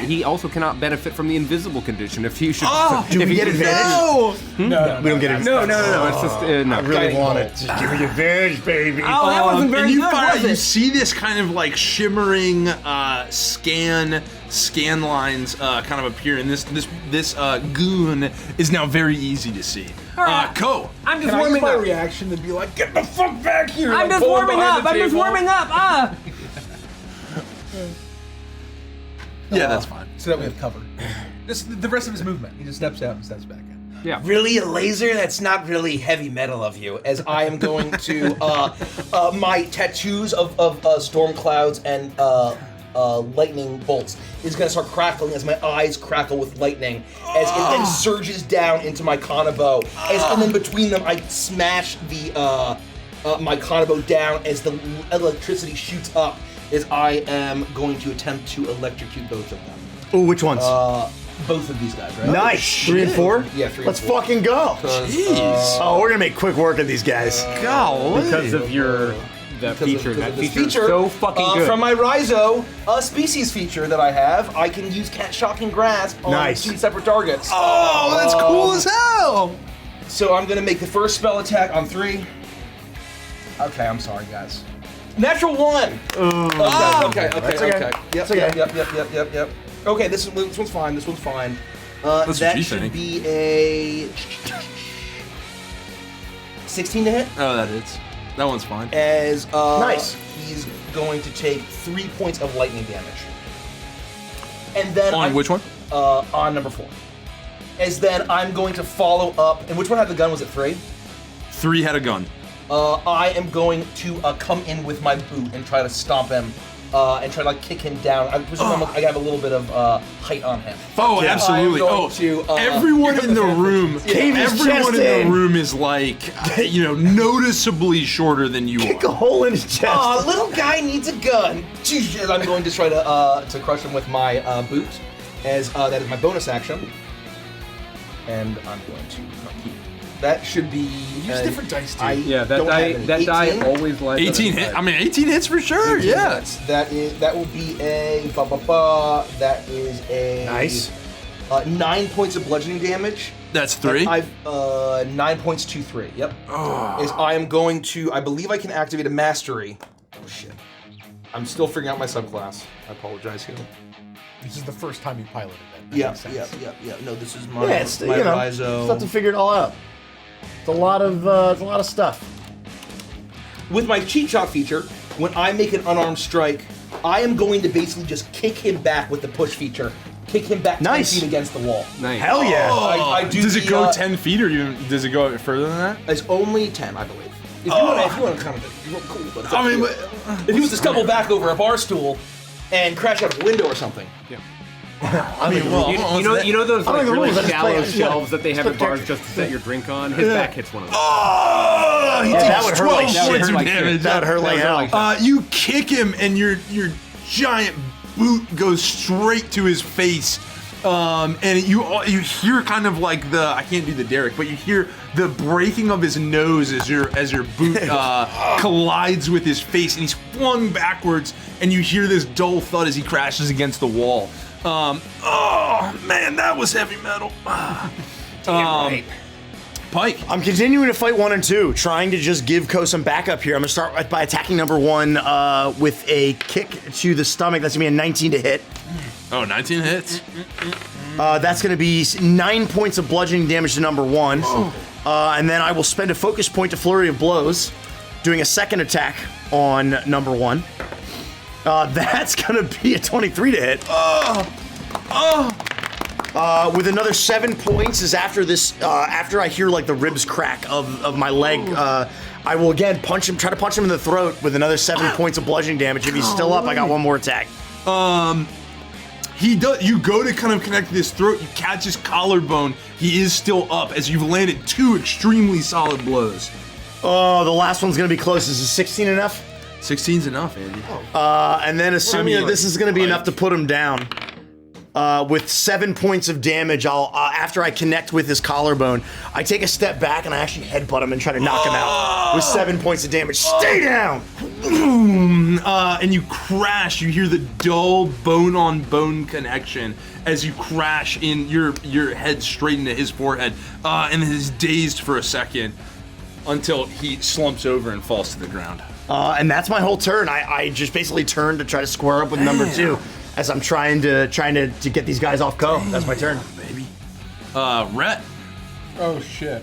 S3: He also cannot benefit from the invisible condition if he should.
S1: Do we get advantage?
S6: No,
S1: We don't get advantage.
S3: No, it's just, no.
S1: I really want it. Just give me advantage, baby.
S3: Oh, that wasn't very
S4: and you
S3: good, was
S4: you
S3: it?
S4: see this kind of like shimmering scan lines kind of appear, and this goon is now very easy to see.
S3: right.
S4: Ko.
S3: I'm just
S6: Can I use
S3: warming
S6: my
S3: up.
S6: reaction to be like, get the fuck back here?
S3: I'm
S6: like,
S3: just
S6: pull him
S3: warming
S6: behind
S3: up.
S6: the
S3: I'm just
S6: table.
S3: warming up.
S4: Yeah, that's fine.
S6: So that we have cover. Just the rest of his movement. He just steps out and steps back in.
S3: Yeah.
S7: Really, a laser? That's not really heavy metal of you. As I am going to my tattoos of storm clouds and lightning bolts is going to start crackling as my eyes crackle with lightning as it then surges down into my Kana bow. And then between them, I smash the my Kanabo down as the electricity shoots up, as I am going to attempt to electrocute both of them.
S1: Oh, which ones?
S7: Both of these guys, right?
S1: Nice. 3 and 4?
S7: Yeah, 3 and
S1: Let's
S7: 4.
S1: fucking go.
S4: Jeez.
S1: Oh, we're gonna make quick work of these guys.
S4: Golly.
S3: Because of that feature.
S7: Because
S3: That
S7: of this
S3: feature is so fucking good.
S7: From my Rhizo, a species feature that I have, I can use Shocking Grasp on
S1: Nice.
S7: 2 separate targets.
S4: Oh, that's cool as hell.
S7: So I'm gonna make the first spell attack on 3. Okay, I'm sorry, guys. Natural 1. Okay. Yep. Okay, this one's fine. This one's fine.
S4: That's
S7: that
S4: what you
S7: should
S4: think.
S7: be a 16 to hit.
S4: Oh, that is. That one's fine.
S7: As
S1: Nice.
S7: he's going to take 3 points of lightning damage. And then
S4: On which one?
S7: On number 4. As then I'm going to follow up. And which one had the gun? Was it 3?
S4: 3 had a gun.
S7: I am going to come in with my boot and try to stomp him and try to like kick him down. I presume I have a little bit of height on him.
S4: Oh,
S1: yeah.
S4: absolutely.
S7: I'm going to,
S4: everyone in the room,
S1: Cave his
S4: everyone
S1: chest
S4: in
S1: in.
S4: the room is like, noticeably shorter than you
S1: Kick a
S4: are.
S1: hole in his chest.
S7: Little guy needs a gun. As I'm going to try to crush him with my boot, as that is my bonus action. And I'm going to keep. That should be.
S6: Use different dice, dude.
S3: that
S7: don't
S3: die.
S7: have any.
S3: That
S7: 18?
S3: die always lies.
S4: 18 hit. I mean, 18 hits for sure.
S7: 18
S4: Yeah.
S7: hits. That will be a That is a
S1: Nice.
S7: 9 points of bludgeoning damage.
S4: That's 3.
S7: I've 9 points to 3. Yep. Is I am going to. I believe I can activate a mastery. Oh shit. I'm still figuring out my subclass. I apologize here.
S6: This is the first time you piloted that. That
S7: Yeah.
S6: makes sense.
S7: No, this is my
S1: Yeah, it's
S7: my
S1: Rhizo. Still have to figure it all out. It's a lot of stuff.
S7: With my cheat shot feature, when I make an unarmed strike, I am going to basically just kick him back with the push feature. Kick him back 10
S1: Nice.
S7: feet against the wall.
S3: Nice.
S1: Hell yeah.
S7: I do
S4: Does it
S7: the,
S4: go 10 feet or does it go further than that?
S7: It's only 10, I believe. If you want to kind of, cool, but it's up
S4: I mean,
S7: to you. If he was to stumble back over a bar stool and crash out a window or something.
S4: I mean, well,
S3: You know those
S1: I don't
S3: like
S1: know the
S3: really
S1: rules, I just play
S3: shallow
S1: it.
S3: shelves that they have at
S1: Just protect
S3: bars just to set your drink on? His back hits one of those.
S4: Oh, he
S1: Yeah, that
S4: takes
S1: would hurt like
S4: 12
S1: shit.
S4: points of
S3: Like shit.
S4: damage.
S1: That would hurt like hell.
S4: You kick him, and your giant boot goes straight to his face. And you hear kind of like I can't do the Derek, but you hear the breaking of his nose as your boot collides with his face, and he's flung backwards, and you hear this dull thud as he crashes against the wall. Oh man, that was heavy metal. Pyke.
S1: I'm continuing to fight 1 and 2, trying to just give Ko some backup here. I'm gonna start by attacking number 1 with a kick to the stomach. That's gonna be a 19 to hit.
S4: Oh, 19 hits.
S1: That's gonna be 9 points of bludgeoning damage to number 1. And then I will spend a focus point to Flurry of Blows, doing a second attack on number 1. That's gonna be a 23 to hit. With another 7 points is after this. After I hear like the ribs crack of my leg, I will again try to punch him in the throat with another 7 points of bludgeoning damage. If he's still up, I got one more attack.
S4: He does. You go to kind of connect his throat. You catch his collarbone. He is still up as you've landed 2 extremely solid blows.
S1: Oh, the last one's gonna be close. Is 16 enough?
S4: 16's enough, Andy.
S1: And then assuming that this is gonna be enough to put him down. With 7 points of damage, I'll after I connect with his collarbone, I take a step back and I actually headbutt him and try to knock him out with 7 points of damage. Stay down!
S4: Boom! And you crash. You hear the dull bone-on-bone connection as you crash in your head straight into his forehead, and he's dazed for a second until he slumps over and falls to the ground.
S1: And that's my whole turn. I just basically turn to try to square up with number 2 as I'm trying to get these guys off Ko. That's my turn.
S4: Baby. Rett.
S6: Oh shit.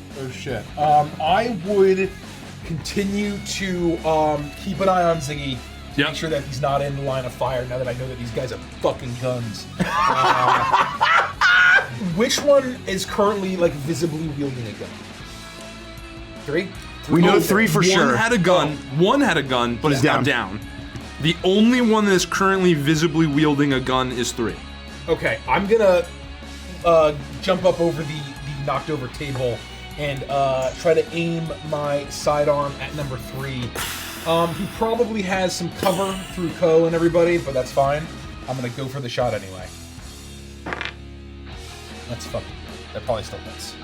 S6: I would continue to keep an eye on Ziggy.
S4: Yep.
S6: Make sure that he's not in the line of fire now that I know that these guys have fucking guns. Which one is currently like visibly wielding a gun? 3?
S1: We know 3 for
S4: One
S1: sure.
S4: had a gun. One had a gun, but is now down. The only one that is currently visibly wielding a gun is 3.
S6: Okay, I'm gonna jump up over the knocked over table and try to aim my sidearm at number 3. He probably has some cover through Ko and everybody, but that's fine. I'm gonna go for the shot anyway. That's fucking good. That probably still hits.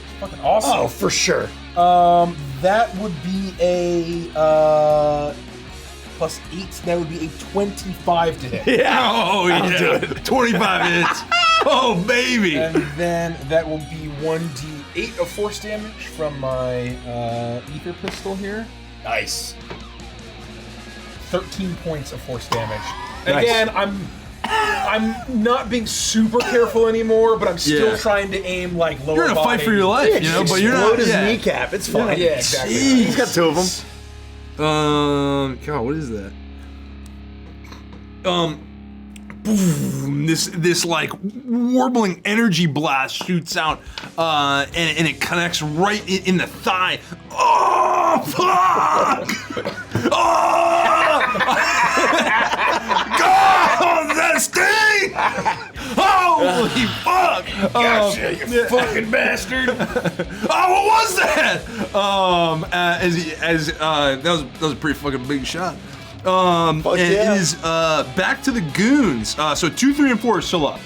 S6: It's fucking awesome.
S1: Oh, for sure.
S6: That would be a plus 8. That would be a 25 to hit.
S1: Yeah.
S4: Oh, yeah. 25 hits. Oh, baby.
S6: And then that will be 1d8 of force damage from my ether pistol here.
S1: Nice.
S6: 13 points of force damage.
S1: Nice.
S6: Again, I'm not being super careful anymore, but I'm still
S4: Yeah.
S6: trying to aim like lower
S4: You're in a fight
S6: body.
S4: for your life,
S1: Yeah,
S4: you know,
S1: just
S4: but you're not.
S1: explode his
S4: Yeah.
S1: kneecap. It's fine.
S6: Yeah, exactly.
S1: He's got 2 of them.
S4: God, what is that? Boom, this like warbling energy blast shoots out, and it connects right in the thigh. Oh fuck! Oh! God, that sting! Holy fuck!
S2: Gotcha, you fucking bastard!
S4: Oh, what was that? That was a pretty fucking big shot. And
S1: yeah.
S4: it is back to the goons. So 2, 3, and 4 are still up.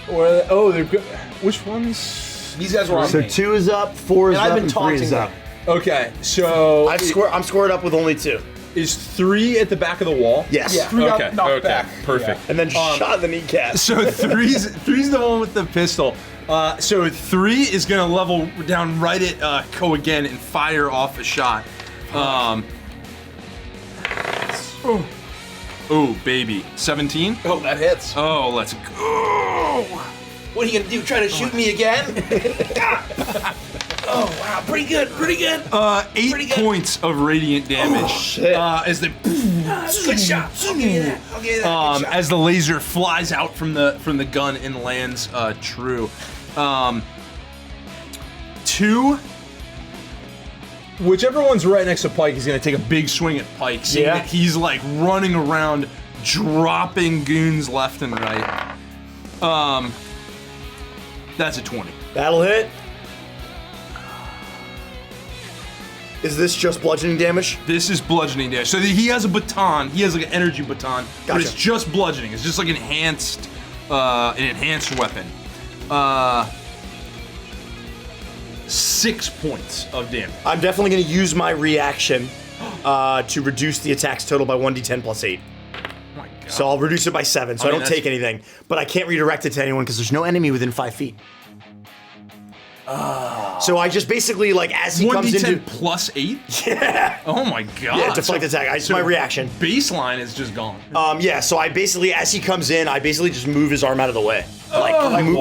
S6: They're good. Which ones? These guys were on
S1: So
S6: me.
S1: 2 is up, 4 is
S7: And I've
S1: up,
S7: been
S1: and 3
S7: taunting
S1: is
S7: them.
S1: up.
S6: Okay, so
S1: I'm scored up with only 2.
S8: Is 3 at the back of the wall?
S1: Yes.
S6: yeah, 3 got
S8: Okay,
S6: knocked
S8: okay,
S6: back.
S8: perfect.
S1: And then shot in the kneecap.
S4: So three's the one with the pistol. So 3 is gonna level down right at Ko again and fire off a shot. Oh baby, 17.
S7: Oh, that hits.
S4: Oh, let's go.
S7: What are you gonna do? Try to shoot me again? Oh wow, pretty good, pretty good.
S4: 8
S7: Pretty good.
S4: points of radiant damage.
S1: shit.
S4: As they
S7: Good shot. I'll give you that. I'll give you that. Good shot.
S4: as the laser flies out from the gun and lands true. 2. Whichever one's right next to Pyke is gonna take a big swing at Pyke, seeing
S1: Yeah.
S4: that he's like running around, dropping goons left and right. That's a 20.
S1: That'll hit. Is this just bludgeoning damage?
S4: This is bludgeoning damage. So he has a baton. He has like an energy baton, but
S1: Gotcha.
S4: it's just bludgeoning. It's just like an enhanced weapon. 6 points of damage.
S1: I'm definitely going to use my reaction to reduce the attack's total by 1d10 plus 8.
S4: Oh my god.
S1: So I'll reduce it by 7, so I,
S4: mean,
S1: don't take anything. But I can't redirect it to anyone because there's no enemy within 5 feet. So I just basically, like, as he comes
S4: 1d10
S1: into...
S4: plus 8?
S1: Yeah!
S4: Oh my god.
S1: Yeah, deflect attack. It's my reaction.
S4: Baseline is just gone.
S1: Yeah, so I basically, as he comes in, I basically just move his arm out of the way. Like move,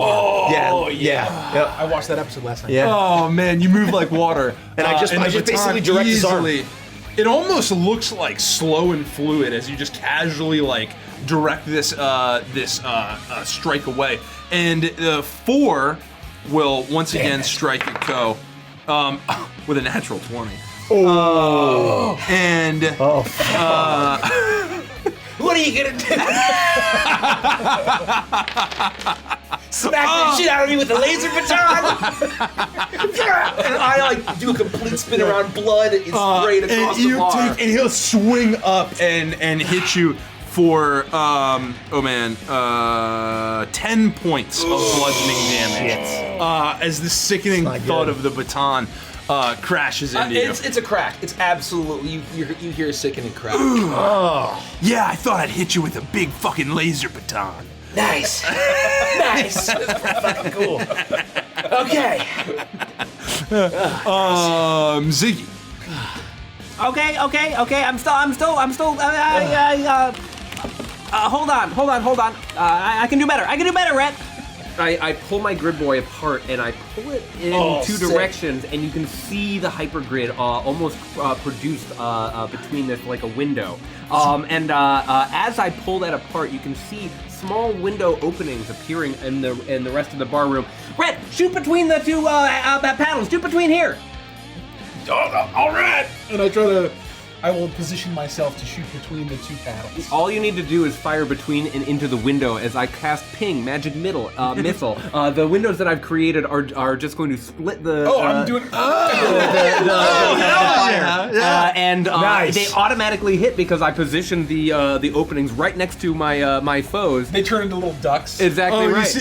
S1: yeah.
S6: I watched that episode last night.
S1: Yeah.
S4: Oh man, you move like water.
S1: And I just
S4: the
S1: basically
S4: baton
S1: direct his arm.
S4: It almost looks like slow and fluid as you just casually like direct this strike away. And the 4 will once again strike at Ko with a natural 20.
S1: Oh.
S4: And
S7: What are you gonna do? Smack the shit out of me with a laser baton? And I like do a complete spin around, blood is sprayed across the bar.
S4: and he'll swing up and hit you for 10 points of bludgeoning damage. As the sickening thud of the baton crashes into you.
S7: It's a crack. It's absolutely you hear a sickening crack.
S4: Yeah, I thought I'd hit you with a big fucking laser baton.
S7: Nice, nice. That's pretty fucking cool. Okay.
S4: Ziggy.
S3: Okay. I'm still. Hold on. I can do better, Rett. I pull my grid boy apart and I pull it in 2
S7: sick.
S3: directions, and you can see the hypergrid almost produced between this like a window. And as I pull that apart, you can see small window openings appearing in the rest of the bar room. Rett, shoot between the 2 panels. Shoot between here.
S6: All right. And I try to I will position myself to shoot between the two panels.
S3: All you need to do is fire between and into the window as I cast Ping, Magic Missile. The windows that I've created are just going to split the.
S6: I'm doing.
S1: Nice.
S3: They automatically hit because I positioned the openings right next to my foes.
S6: They turn into little ducks.
S3: Exactly right.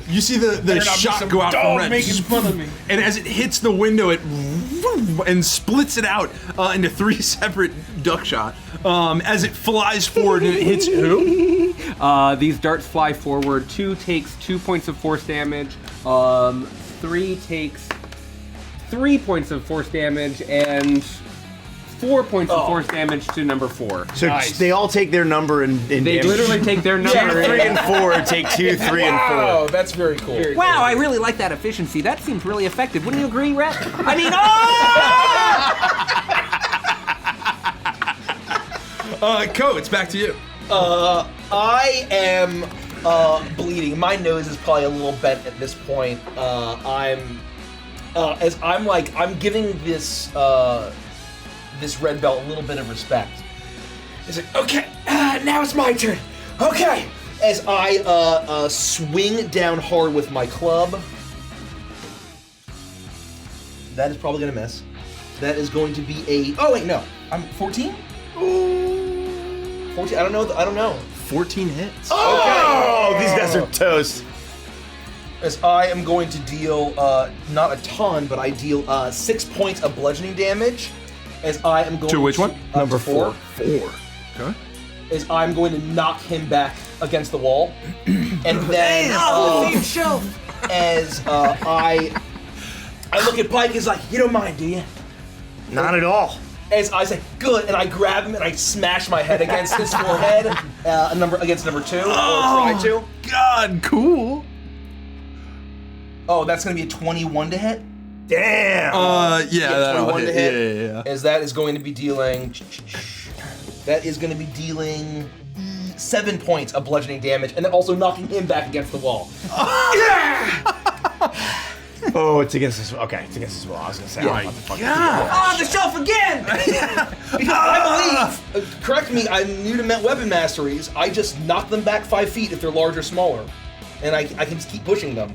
S4: You see the shot go out from Rett,
S6: making fun of me.
S4: and as it hits the window, it and splits it out into 3 separate duck shot. As it flies forward and it hits who?
S3: These darts fly forward. 2 takes 2 points of force damage. 3 takes 3 points of force damage, and 4 points of force damage to number 4.
S1: So they all take their number and
S3: They
S1: damage.
S3: literally take their number.
S1: 3 and 4 take 2, 3 and 4.
S6: Wow, that's very cool.
S3: Wow, I really like that efficiency. That seems really effective. Wouldn't you agree, Rett? I mean,
S4: Ko, it's back to you.
S7: I am bleeding. My nose is probably a little bent at this point. I'm giving this this red belt a little bit of respect. It's like, okay, now it's my turn. Okay, as I swing down hard with my club. That is probably gonna miss. That is going to be a. Oh wait, no, I'm 14. 14. I don't know.
S4: 14 hits.
S1: Oh, these guys are toast.
S7: As I am going to deal, not a ton, but I deal 6 points of bludgeoning damage. As I am going
S4: To which one?
S1: Number
S7: to 4.
S4: 4. Okay.
S7: As I'm going to knock him back against the wall. And then, as I look at Pyke, he's like, you don't mind, do you?
S1: Not at all.
S7: As I say, good, and I grab him and I smash my head against his forehead, against number 2, or try to.
S4: God, cool.
S7: Oh, that's going to be a 21 to hit.
S1: Damn.
S4: Yeah, that'll
S7: 21 to
S4: hit.
S7: hit.
S4: Yeah.
S7: As that is going to be dealing. That is going to be dealing 7 points of bludgeoning damage, and then also knocking him back against the wall.
S1: Oh, it's against this. Okay, it's against this wall. I was gonna say.
S4: My God.
S7: On the shelf again! Because I believe, correct me, I'm new to weapon masteries. I just knock them back 5 feet if they're large or smaller, and I can just keep pushing them.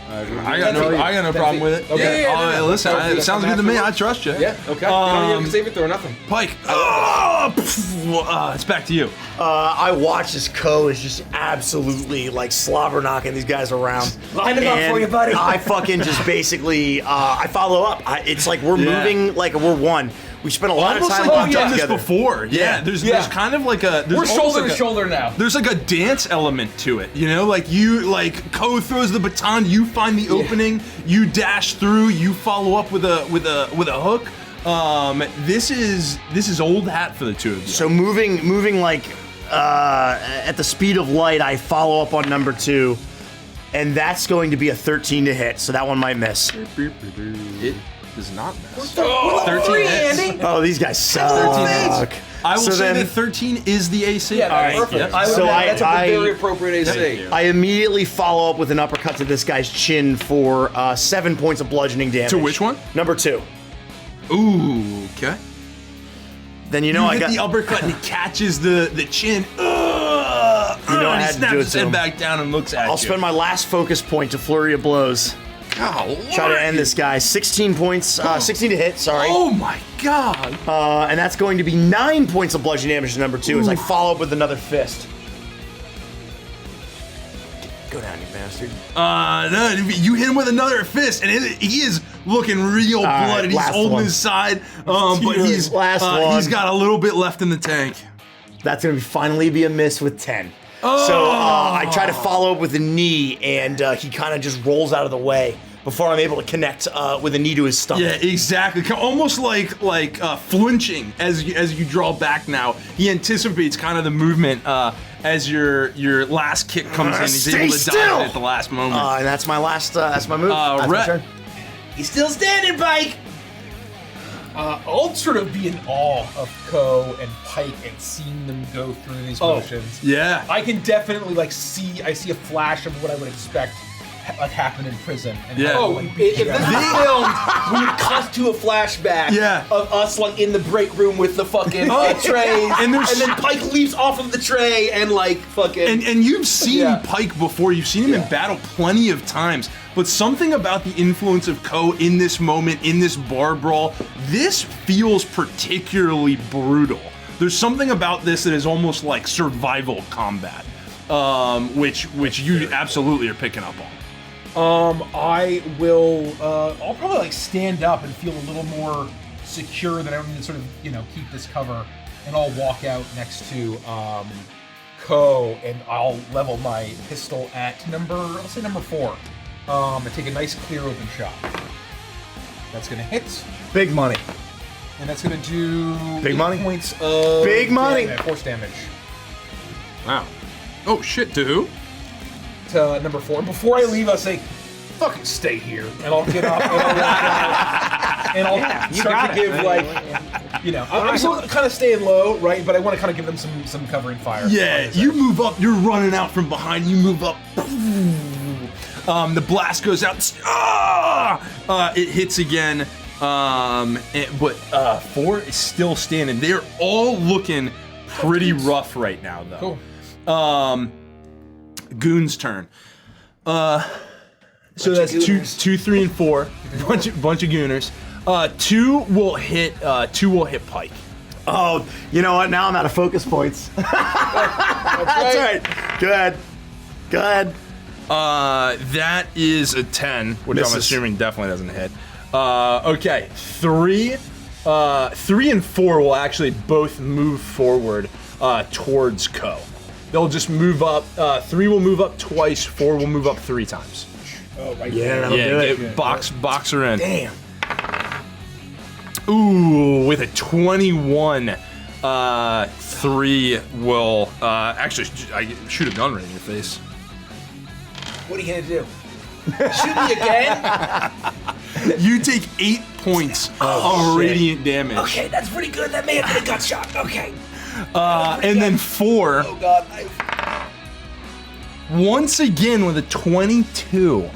S4: I got no problem with it.
S7: Okay.
S6: Yeah.
S4: Listen, it sounds good to me. I trust you.
S7: Yeah. Okay. You don't even save it throw or nothing.
S4: Pyke. It's back to you.
S1: I watch this Ko is just absolutely like slobber knocking these guys around.
S7: Line them up for you, buddy.
S1: I fucking just basically I follow up. It's like we're moving like we're one. We spent a lot of
S4: Almost
S1: time
S4: like we've done
S1: together.
S4: this before. Yeah. There's kind of like a.
S7: We're shoulder to shoulder now.
S4: There's like a dance element to it, you know? Like Ko throws the baton, you find the opening, you dash through, you follow up with a hook. This is old hat for the two of you.
S1: So moving like at the speed of light, I follow up on number 2, and that's going to be a 13 to hit. So that one might miss.
S4: It does not miss.
S7: 13 hits. Andy.
S1: Oh, these guys suck.
S4: I will
S1: So
S4: say
S1: then-
S4: that 13 is the AC.
S7: Yeah, that's perfect.
S4: Yep.
S7: I would
S1: So
S7: that's a
S1: I-
S7: very appropriate AC.
S1: I immediately follow up with an uppercut to this guy's chin for 7 points of bludgeoning damage.
S4: To which one?
S1: Number 2.
S4: Ooh, okay.
S1: Then you know I
S4: hit
S1: got
S4: the uppercut and he catches the chin.
S1: You know I
S4: and he
S1: had to
S4: snaps
S1: do it
S4: his
S1: to
S4: head
S1: him.
S4: back down and looks at
S1: I'll
S4: you.
S1: spend my last focus point to flurry of blows. Try to end this guy. 16 points, 16 to hit, sorry.
S4: Oh my God.
S1: And that's going to be 9 points of bludgeoning damage to number 2 as I follow up with another fist. Go down, you bastard.
S4: No, you hit him with another fist, and he is looking real
S1: right,
S4: bloody. He's
S1: last
S4: holding
S1: one.
S4: his side, but he's
S1: Last one.
S4: he's got a little bit left in the tank.
S1: That's going to finally be a miss with 10. So I try to follow up with a knee, and he kind of just rolls out of the way before I'm able to connect with a knee to his stomach.
S4: Yeah, exactly. Almost like flinching as you draw back. Now he anticipates kind of the movement as your last kick comes in. He's
S1: Stay
S4: able to
S1: still!
S4: dive it at the last moment.
S1: And that's my last, that's my move. That's my
S4: Rett.
S1: turn.
S7: He's still standing, Pyke.
S6: I'll sort of be in awe of Ko and Pyke and seeing them go through these motions.
S4: Yeah.
S6: I can definitely I see a flash of what I would expect like happened in prison. And
S4: Yeah.
S7: Oh, if this was filmed, we would cut to a flashback of us like in the break room with the fucking trays, and then Pyke leaps off of the tray and like fucking.
S4: And you've seen Pyke before. You've seen him in battle plenty of times. But something about the influence of Ko in this moment, in this bar brawl, this feels particularly brutal. There's something about this that is almost like survival combat, which you absolutely are picking up on.
S6: I will. I'll probably like stand up and feel a little more secure that I don't need to sort of keep this cover, and I'll walk out next to Ko, and I'll level my pistol at number 4. And take a nice clear open shot. That's gonna hit.
S1: Big money.
S6: And that's gonna do
S1: Big
S6: 8
S1: money.
S6: points of
S1: Big money.
S6: Force damage.
S3: Wow.
S4: Oh shit! To who?
S6: To number 4. Before I leave, I'll say, "Fucking stay here," and I'll get up and I'll walk out, and I'll start to give I'm still kind of staying low, right? But I want to kind of give them some covering fire.
S4: Yeah, you move up. You're running out from behind. You move up. The blast goes out. It hits again. But 4 is still standing. They're all looking pretty rough right now, though.
S6: Cool.
S4: Goon's turn. So that's 2, 3, and 4. Bunch of Gooners. 2 will hit. 2 will hit Pyke.
S1: Oh, you know what? Now I'm out of focus points. That's right. Go ahead.
S4: That is a 10, which
S1: Misses.
S4: I'm assuming definitely doesn't hit. Okay, 3 and 4 will actually both move forward towards Ko. They'll just move up. 3 will move up twice. 4 will move up 3 times.
S6: Oh, right.
S1: Yeah, that'll do it.
S4: Box her in.
S1: Damn.
S4: Ooh, with a 21. 3 will actually shoot a gun right in your face.
S7: What are you gonna do? Shoot me again?
S4: You take 8 points of radiant damage.
S7: Okay, that's pretty good. That may have been a gut shot. Okay.
S4: And then 4.
S7: Oh god.
S4: Once again with a 22.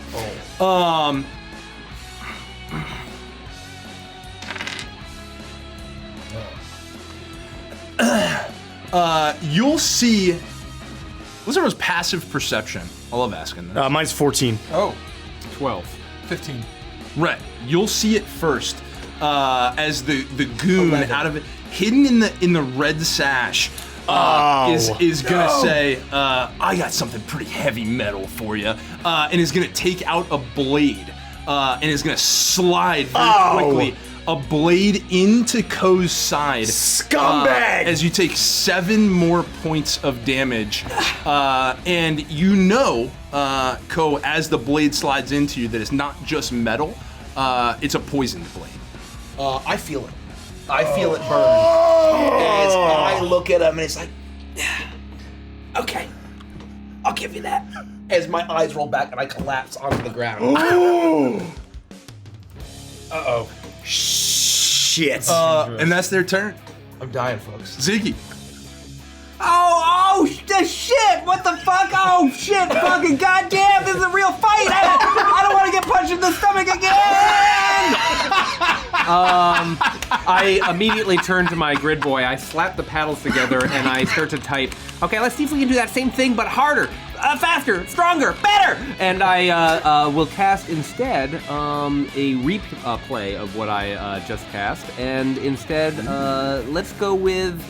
S4: You'll see. What's everyone's passive perception? I love asking this.
S1: Mine's 14.
S6: Oh,
S3: 12.
S6: 15.
S4: Rett, you'll see it first as the goon
S6: 11.
S4: out of it, hidden in the red sash, is gonna say, "I got something pretty heavy metal for you," and is gonna take out a blade and is gonna slide very quickly. A blade into Ko's side.
S1: Scumbag!
S4: As you take 7 more points of damage. And Ko, as the blade slides into you, that it's not just metal, it's a poisoned blade.
S7: I feel it. I feel it burn. As I look at him and it's like, okay, I'll give you that. As my eyes roll back and I collapse onto the ground.
S6: Uh-oh.
S1: Shit.
S4: And that's their turn.
S6: I'm dying, folks.
S4: Ziggy.
S3: Oh, the shit! What the fuck? Oh, shit! Fucking goddamn! This is a real fight! I don't want to get punched in the stomach again! I immediately turn to my grid boy. I slap the paddles together and I start to type. Okay, let's see if we can do that same thing, but harder, faster, stronger, better. And I will cast instead a replay of what I just cast, and instead let's go with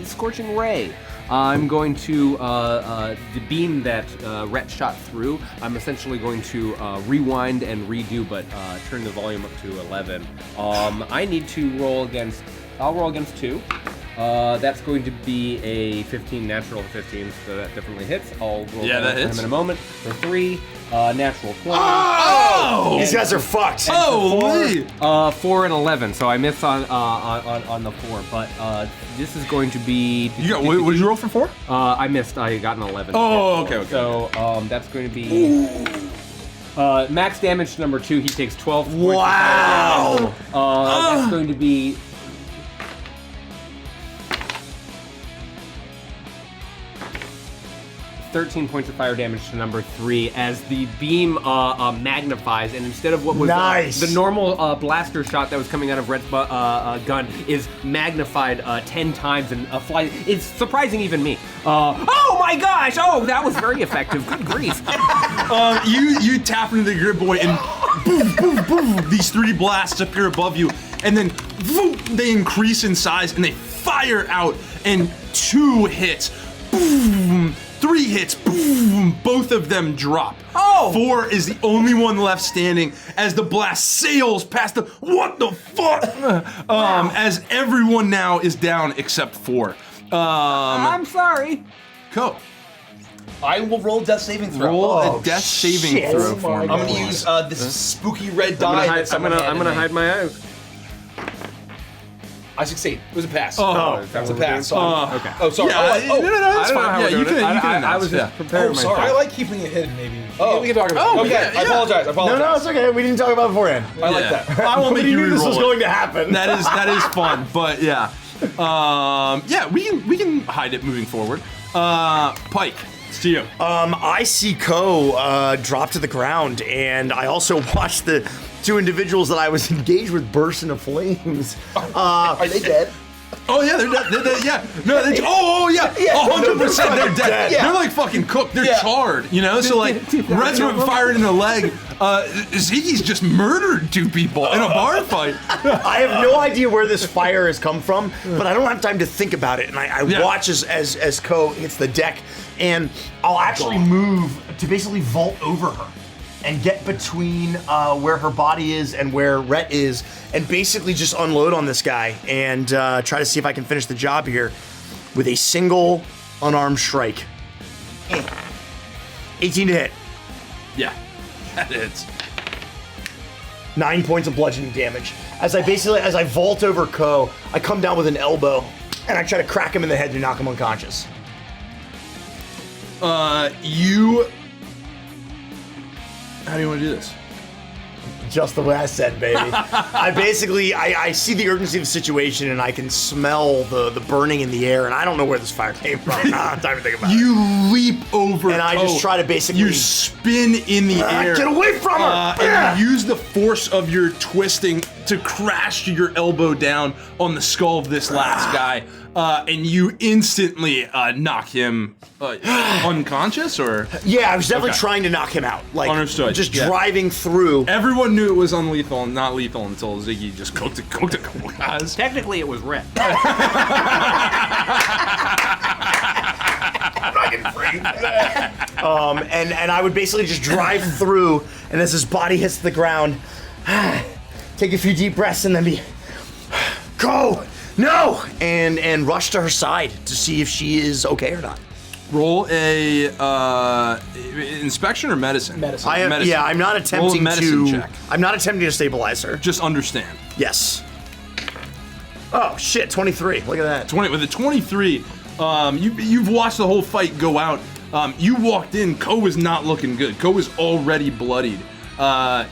S3: Scorching Ray. I'm going to, the beam that Rett shot through, I'm essentially going to rewind and redo, but turn the volume up to 11. I need to roll against, I'll roll against 2. That's going to be a 15 natural 15, so that definitely hits. I'll roll
S4: that
S3: for
S4: hits.
S3: him in a moment. For 3, natural 20.
S4: Oh!
S1: These guys are fucked.
S4: Holy!
S3: 4 and 11, so I miss on the 4, but this is going to be...
S4: What did you roll for 4?
S3: I missed, I got an 11.
S4: Oh, okay.
S3: So that's going to be... max damage to number 2, he takes 12 points.
S1: Wow!
S3: That's going to be... 13 points of fire damage to number 3 as the beam magnifies, and instead of what was the normal blaster shot that was coming out of Rett's gun is magnified 10 times and flies. It's surprising even me. Oh my gosh! Oh, that was very effective. Good grief.
S4: You tap into the grip boy and boom, boom, boom. These 3 blasts appear above you, and then boom, they increase in size and they fire out. And 2 hits, boom. 3 hits, boom. Both of them drop. 4 is the only one left standing as the blast sails past the. What the fuck? As everyone now is down except 4.
S3: I'm sorry.
S4: Ko.
S7: I will roll death saving throw.
S4: Roll a death saving throw for me.
S7: I'm gonna use this spooky red die.
S3: I'm gonna hide my eyes.
S7: I succeed. It was a pass.
S3: That's
S7: a pass.
S3: Okay.
S7: Oh, sorry.
S4: Yeah, no, that's fine. Yeah, you can
S3: I was just preparing myself.
S6: I like keeping it hidden, maybe.
S7: We can talk about it. Okay,
S4: yeah.
S7: I apologize.
S1: No, it's okay. We didn't talk about it beforehand.
S7: I like that.
S4: I won't make you
S1: knew this was
S4: re-roll
S1: going to happen.
S4: That is fun, but yeah. We can hide it moving forward. Pyke, it's to you.
S1: I see Ko drop to the ground, and I also watched the 2 individuals that I was engaged with burst into flames.
S7: Are they dead?
S4: Oh yeah, they're dead. Yeah, no, they're, oh yeah, 100%. They're dead.
S1: Yeah.
S4: They're like fucking cooked. They're charred. You know, so like Rett's fired in the leg. Ziggy's just murdered 2 people in a bar fight.
S1: I have no idea where this fire has come from, but I don't have time to think about it. And I watch as Ko hits the deck, and I'll actually move to basically vault over her and get between where her body is and where Rett is, and basically just unload on this guy and try to see if I can finish the job here with a single unarmed strike. 18 to hit.
S4: Yeah, that hits.
S1: 9 points of bludgeoning damage. As I vault over Ko, I come down with an elbow and I try to crack him in the head to knock him unconscious.
S4: How do you want to do this?
S1: Just the way I said, baby. I see the urgency of the situation, and I can smell the burning in the air, and I don't know where this fire came from. I don't have time to think about it.
S4: You leap over
S1: And I just try to basically...
S4: You spin in the air.
S1: Get away from her!
S4: And you use the force of your twisting to crash your elbow down on the skull of this last guy. And you instantly knock him unconscious, or?
S1: Yeah, I was definitely trying to knock him out. Like,
S4: understood.
S1: Just driving through.
S4: Everyone knew it was unlethal and not lethal until Ziggy just cooked a couple guys.
S3: Technically, it was Rett.
S1: And I would basically just drive through, and as his body hits the ground, take a few deep breaths and then be, go, no, and rush to her side to see if she is okay or not.
S4: Roll a inspection or medicine.
S7: Medicine.
S1: I'm not attempting
S4: Roll a medicine check.
S1: I'm not attempting to stabilize her.
S4: Just understand.
S1: Yes. Oh shit, 23. Look at that.
S4: 20 with a 23. You've watched the whole fight go out. You walked in. Ko was not looking good. Ko was already bloodied.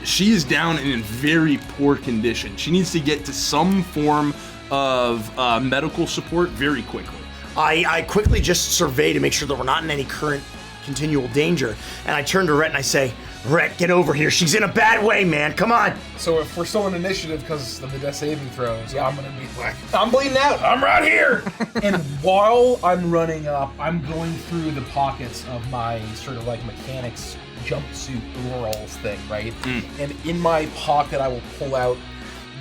S4: She is down and in very poor condition. She needs to get to some form of medical support very quickly.
S1: I quickly just survey to make sure that we're not in any current continual danger, and I turn to Rett and I say, Rett, get over here. She's in a bad way, man. Come on.
S6: So if we're still in initiative because of the death saving throws, I'm gonna be like,
S7: I'm bleeding out.
S6: I'm right here. And while I'm running up, I'm going through the pockets of my sort of like mechanics jumpsuit overalls thing, right? And in my pocket, I will pull out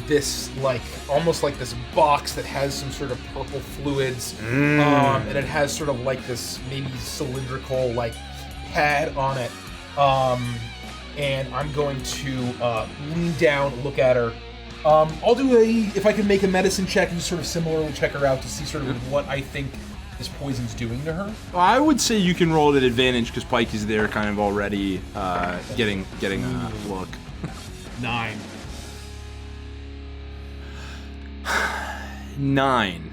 S6: this like almost like this box that has some sort of purple fluids, and it has sort of like this maybe cylindrical like pad on it. And I'm going to lean down, look at her. I'll do if I can make a medicine check and just sort of similarly check her out to see sort of what I think this poison's doing to her.
S4: I would say you can roll it at advantage because Pyke is there kind of already getting a look.
S6: 9.
S4: 9.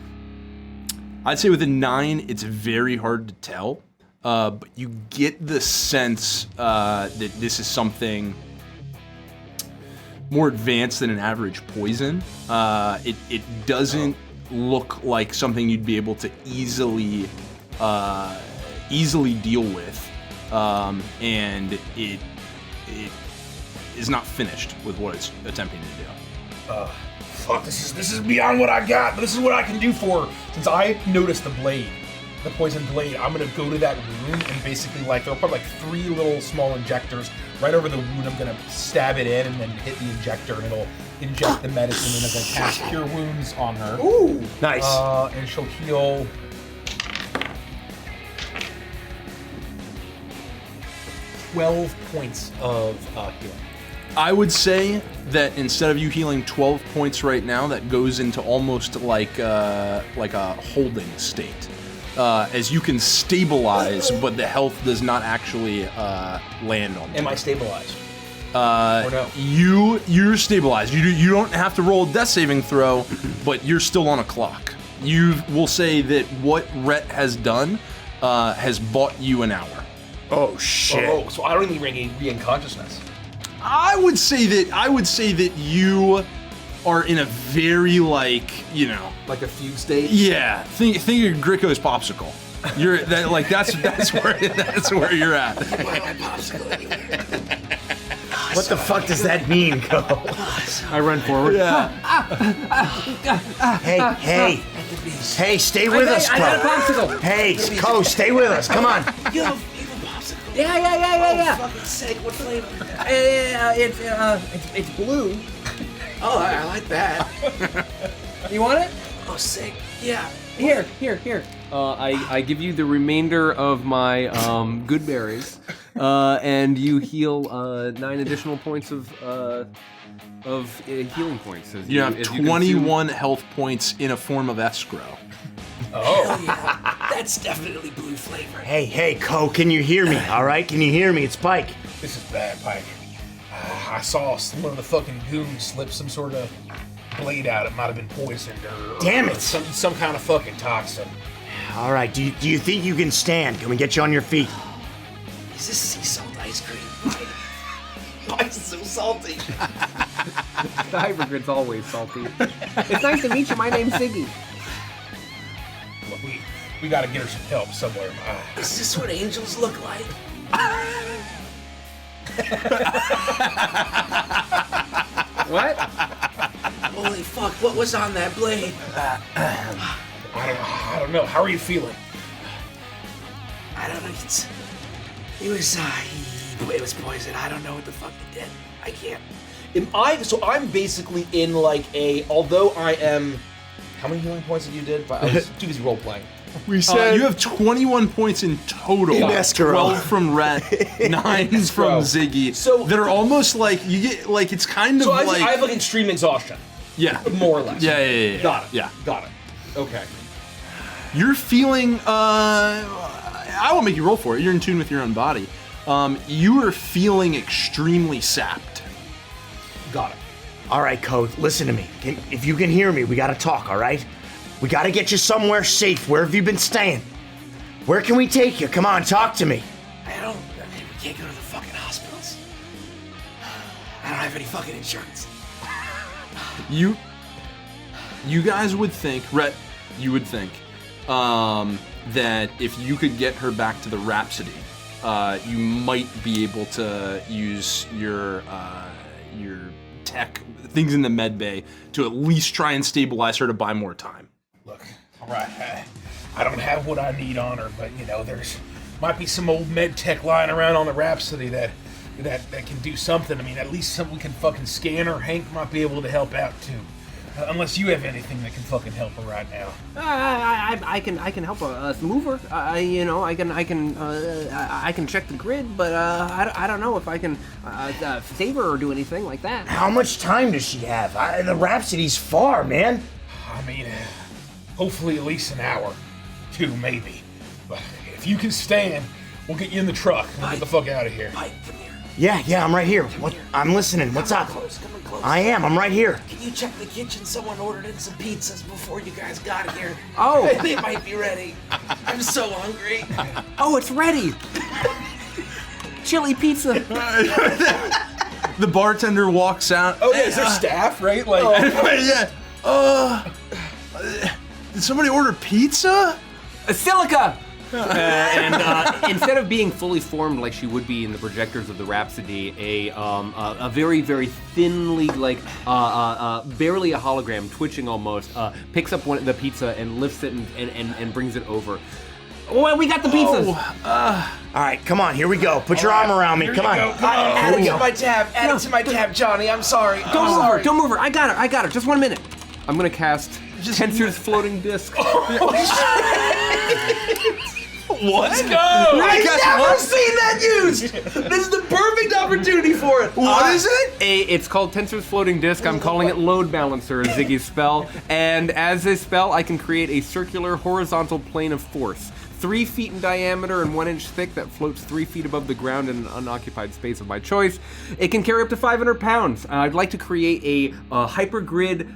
S4: I'd say with a 9, it's very hard to tell. But you get the sense that this is something more advanced than an average poison. It doesn't look like something you'd be able to easily easily deal with, and it is not finished with what it's attempting to do.
S6: Fuck, this is beyond what I got, but this is what I can do for her. Since I noticed the blade, the poison blade, I'm gonna go to that wound and basically there'll probably 3 little small injectors right over the wound. I'm gonna stab it in and then hit the injector and it'll inject the medicine and I'm gonna cast Cure Wounds on her.
S1: Ooh, nice.
S6: And she'll heal. $12 points of healing.
S4: I would say that instead of you healing 12 points right now, that goes into almost like a holding state. As you can stabilize, but the health does not actually land on you.
S6: Am I stabilized? Or no?
S4: You're stabilized. You don't have to roll a death saving throw, but you're still on a clock. We'll say that what Rett has done has bought you an hour.
S1: Oh shit!
S6: Oh, so I don't even regain consciousness.
S4: I would say that you are in a very like
S7: a fugue state.
S4: Yeah, think of Gricko's popsicle. You're that's where you're at.
S1: What the fuck does that mean, Ko?
S3: I run forward.
S4: Yeah.
S1: Hey, stay with us,
S3: I got a
S1: Ko.
S3: popsicle.
S1: Hey, Ko, stay with us. Come on.
S7: You have a popsicle.
S3: Yeah.
S7: Fucking sick. What flavor?
S3: It's blue.
S7: Oh, I like that.
S3: You want it?
S7: Oh, sick. Yeah.
S3: Here. I give you the remainder of my good berries, and you heal 9 additional points of healing points.
S4: You have 21 health points in a form of escrow.
S7: Oh yeah, that's definitely blue flavor.
S1: Hey, Ko, can you hear me? All right, can you hear me? It's Pyke.
S6: This is bad, Pyke. I saw one of the fucking goons slip some sort of blade out. It might have been poisoned or
S1: Damn it!
S6: Some kind of fucking toxin.
S1: All right, do you think you can stand? Can we get you on your feet?
S7: Is this sea salt ice cream? Why is it so salty?
S3: The hypocrite's always salty. It's nice to meet you. My name's Ziggy.
S6: Look, we gotta get her some help somewhere.
S7: Is this what angels look like?
S3: What?
S7: Holy fuck! What was on that blade?
S6: I don't know. How are you feeling?
S7: I don't know. It was poison. I don't know what the fuck it did. I can't.
S6: I'm basically in although I am. How many healing points did you did? I was too busy role playing.
S1: We said
S4: You have 21 points in total.
S1: In escrow.
S4: 12 from Rett, 9 from Ziggy.
S6: So-
S4: that are almost like you get it's kind of
S6: So I
S4: like
S6: have extreme exhaustion,
S4: yeah,
S6: more or less.
S4: yeah.
S6: Got it.
S4: Yeah.
S6: Got it. Okay.
S4: You're feeling. I won't make you roll for it. You're in tune with your own body. You are feeling extremely sapped.
S6: Got it.
S1: All right, Ko, listen to me. If you can hear me, we gotta talk, all right? We gotta get you somewhere safe. Where have you been staying? Where can we take you? Come on, talk to me.
S7: We can't go to the fucking hospitals. I don't have any fucking insurance.
S4: You guys would think, Rett, you would think that if you could get her back to the Rhapsody, you might be able to use your tech, things in the med bay, to at least try and stabilize her to buy more time.
S6: Look, all right. I don't have what I need on her, but there's might be some old med tech lying around on the Rhapsody that can do something. I mean, at least we can fucking scan her. Hank might be able to help out too. Unless you have anything that can fucking help her right now.
S3: I can help us move her. I can check the grid, but I don't know if I can save her or do anything like that.
S1: How much time does she have? The Rhapsody's far, man.
S6: I mean, hopefully at least an hour, 2 maybe. But if you can stand, we'll get you in the truck and we'll get the fuck out of here.
S7: Pyke, come here.
S1: Yeah, I'm right here. What? I'm listening. What's up?
S7: Come in close.
S1: I'm right here.
S7: Can you check the kitchen? Someone ordered in some pizzas before you guys got here.
S3: Oh.
S7: They might be ready. I'm so hungry.
S3: Oh, it's ready. Chili pizza.
S4: The bartender walks out.
S6: Oh, yeah, is there staff, right?
S4: Yeah. Did somebody order pizza?
S3: Silica. and instead of being fully formed like she would be in the projectors of the Rhapsody, a very, very thinly, like barely a hologram, twitching almost, picks up the pizza and lifts it and brings it over. Well, we got the pizzas.
S1: All right, come on, here we go. Put your arm around me. Come on.
S7: Add it to my tab. Add it to my tab, Johnny. I'm sorry.
S3: Don't move her. I got her. Just 1 minute. I'm gonna cast Tensor's floating disc.
S7: Let's go! I've never seen that used! This is the perfect opportunity for it!
S4: What is it?
S3: It's called Tensor's Floating Disc. I'm calling it Load Balancer, Ziggy's spell. And as a spell, I can create a circular horizontal plane of force. 3 feet in diameter and 1 inch thick that floats 3 feet above the ground in an unoccupied space of my choice. It can carry up to 500 pounds. I'd like to create a hypergrid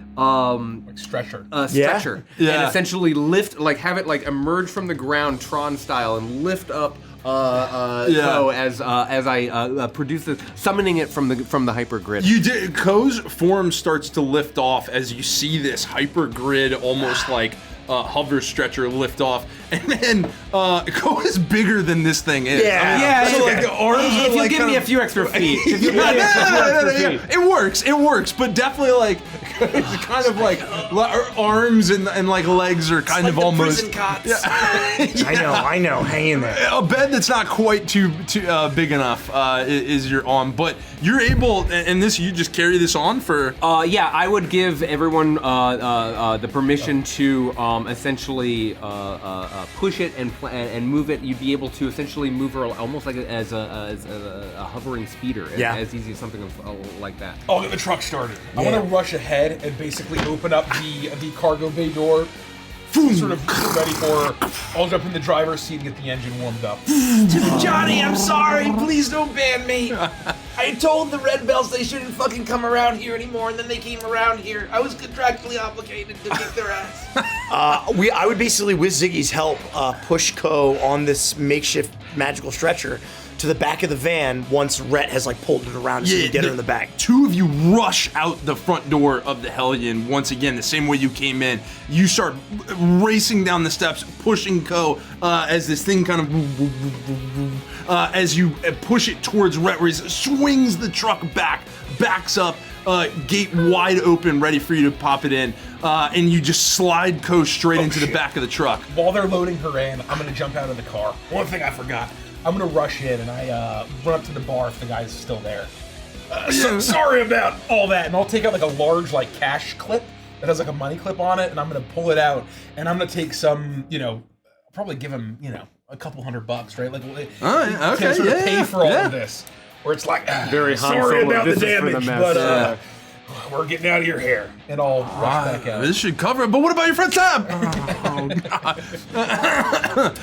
S6: Stretcher.
S3: stretcher.
S4: Yeah.
S3: And essentially lift, like have it like emerge from the ground Tron style and lift up Ko as I produce this, summoning it from the hypergrid.
S4: You did. Ko's form starts to lift off as you see this hypergrid, almost like hover stretcher lift off, and then Ko is bigger than this thing is.
S1: Yeah.
S4: So like the arms
S3: if
S4: are
S3: you
S4: like
S3: give me a few extra feet.
S4: It works, but definitely like it's kind of like arms and like legs are kind of
S7: the
S4: almost.
S7: prison cots.
S1: I know. Hang in there.
S4: A bed that's not quite too big enough is your arm, but you're able, and this you just carry this on for.
S3: I would give everyone the permission to essentially push it and move it. You'd be able to essentially move her almost like as a hovering speeder. As easy as something like that.
S6: I'll get the truck started. I want to rush ahead and basically open up the cargo bay door. Sort of get ready for her. I'll jump in the driver's seat and get the engine warmed up.
S7: Johnny, I'm sorry. Please don't ban me. I told the Red Bells they shouldn't fucking come around here anymore, and then they came around here. I was contractually obligated to kick their ass.
S1: I would basically, with Ziggy's help, push Ko on this makeshift magical stretcher to the back of the van once Rett has like pulled it around so you can get her in the back.
S4: Two of you rush out the front door of the Helion once again, the same way you came in. You start racing down the steps, pushing Ko as this thing kind of as you push it towards Rett, where he swings the truck back, backs up, gate wide open, ready for you to pop it in, and you just slide Ko straight into the back of the truck.
S6: While they're loading her in, I'm gonna jump out of the car. One thing I forgot. I'm gonna rush in and I run up to the bar if the guy's still there. Sorry about all that, and I'll take out like a large like cash clip that has like a money clip on it, and I'm gonna pull it out, and I'm gonna take some, I'll probably give him, a couple $100, right? Like, to sort of pay for all of this. Where it's like,
S3: Very
S6: sorry
S3: harmful.
S6: about the
S3: This is for the
S6: damage,
S3: mess,
S6: but we're getting out of your hair, and I'll rush back out.
S4: This should cover it, but what about your friend Tab?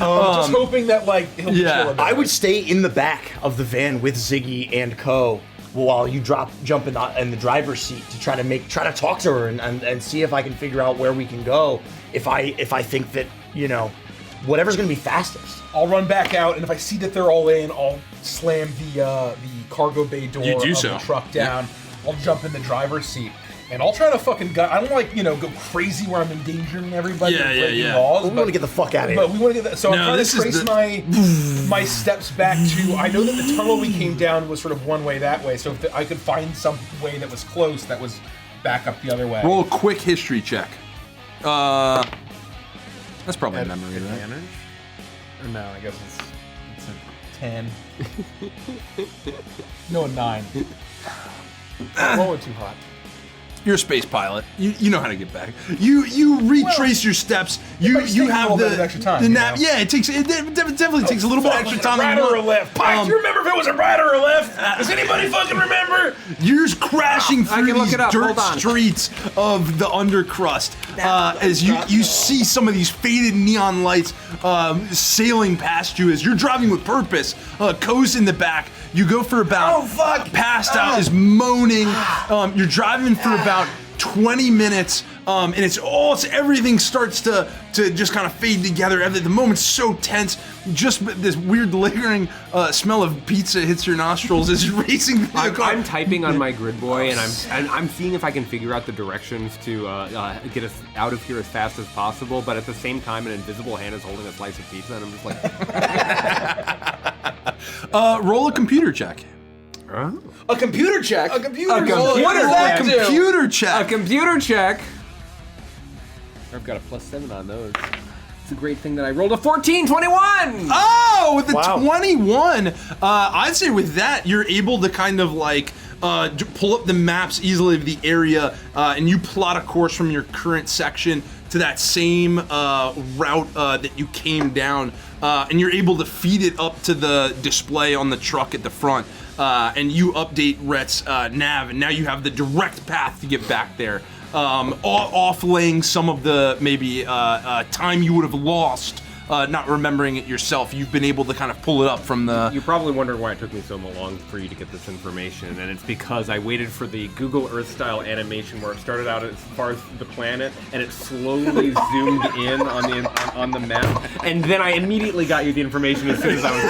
S6: Just hoping that like he'll be chill about
S1: I
S6: it.
S1: would stay in the back of the van with Ziggy and Ko while you jump in the driver's seat to try to talk to her and see if I can figure out where we can go. If I think that whatever's gonna be fastest.
S6: I'll run back out, and if I see that they're all in, I'll slam the cargo bay door of the truck down. I'll jump in the driver's seat, and I'll try to fucking I don't like go crazy where I'm endangering everybody and breaking laws.
S1: We want to get the fuck out of here.
S6: But we want to get that. So I'm trying to trace my steps back to. I know that the tunnel we came down was sort of one way that way. So if I could find some way that was close, that was back up the other way.
S4: Roll a quick history check. That's probably memory, right?
S6: Advantage? Or no, I guess it's a 10. No, a 9. Rolling too hot.
S4: You're a space pilot. You know how to get back. You retrace your steps. You have
S6: a little bit of extra time,
S4: Yeah, it definitely takes a little bit extra time.
S6: Right or a left? Pyke, do you remember if it was a right or a left? Does anybody fucking remember?
S4: You're crashing through
S3: look
S4: these
S3: it up.
S4: dirt
S3: Hold on.
S4: streets of the undercrust as you see some of these faded neon lights sailing past you as you're driving with purpose. Ko's in the back. You go for about passed out, is moaning. You're driving for about 20 minutes, and everything starts to just kind of fade together. The moment's so tense. Just this weird lingering smell of pizza hits your nostrils as you're racing through the car.
S3: I'm typing on my grid boy, and I'm seeing if I can figure out the directions to get us out of here as fast as possible. But at the same time, an invisible hand is holding a slice of pizza, and I'm just like,
S4: roll a computer check.
S7: A computer check.
S6: A computer
S7: What
S6: check.
S7: does that do?
S4: Computer check.
S3: a computer check. I've got a +7 on those. It's a great thing that I rolled a 14, 21.
S4: Oh, with the
S1: Wow.
S4: 21, I'd say with that, you're able to kind of like pull up the maps easily of the area, and you plot a course from your current section to that same route that you came down, and you're able to feed it up to the display on the truck at the front, and you update Rett's nav, and now you have the direct path to get back there. Offlaying some of the maybe time you would have lost not remembering it yourself. You've been able to kind of pull it up from the...
S3: You're probably wondering why it took me so long for you to get this information, and it's because I waited for the Google Earth style animation where it started out as far as the planet, and it slowly zoomed in on the map, and then I immediately got you the information as soon as I was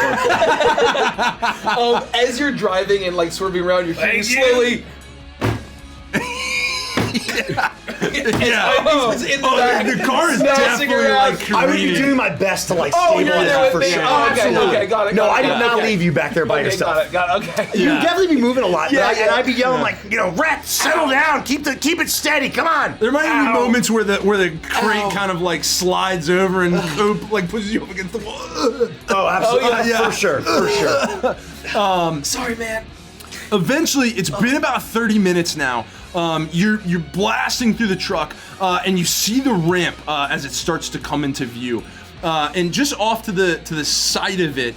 S3: close.
S7: As you're driving and like swerving around, you're shooting slowly.
S4: The car is definitely like
S1: I would be
S4: careening.
S1: doing my best to like
S7: Oh, you're
S1: stabilize
S7: there
S1: it
S7: with
S1: for
S7: me.
S1: sure.
S7: Oh, okay,
S1: Absolutely.
S7: okay, got it.
S1: No, I did not
S7: okay.
S1: leave you back there by yourself.
S7: Got it. Okay.
S1: You'd definitely be moving a lot,
S7: Yeah,
S1: and I'd be yelling like, Rett, settle down, keep it steady, come on.
S4: There might be moments where the crate kind of like slides over and like pushes you up against the wall.
S1: Oh, absolutely,
S4: yeah.
S1: for sure.
S7: Sorry, man.
S4: Eventually, it's been about 30 minutes now. You're blasting through the truck, and you see the ramp as it starts to come into view. And just off to the side of it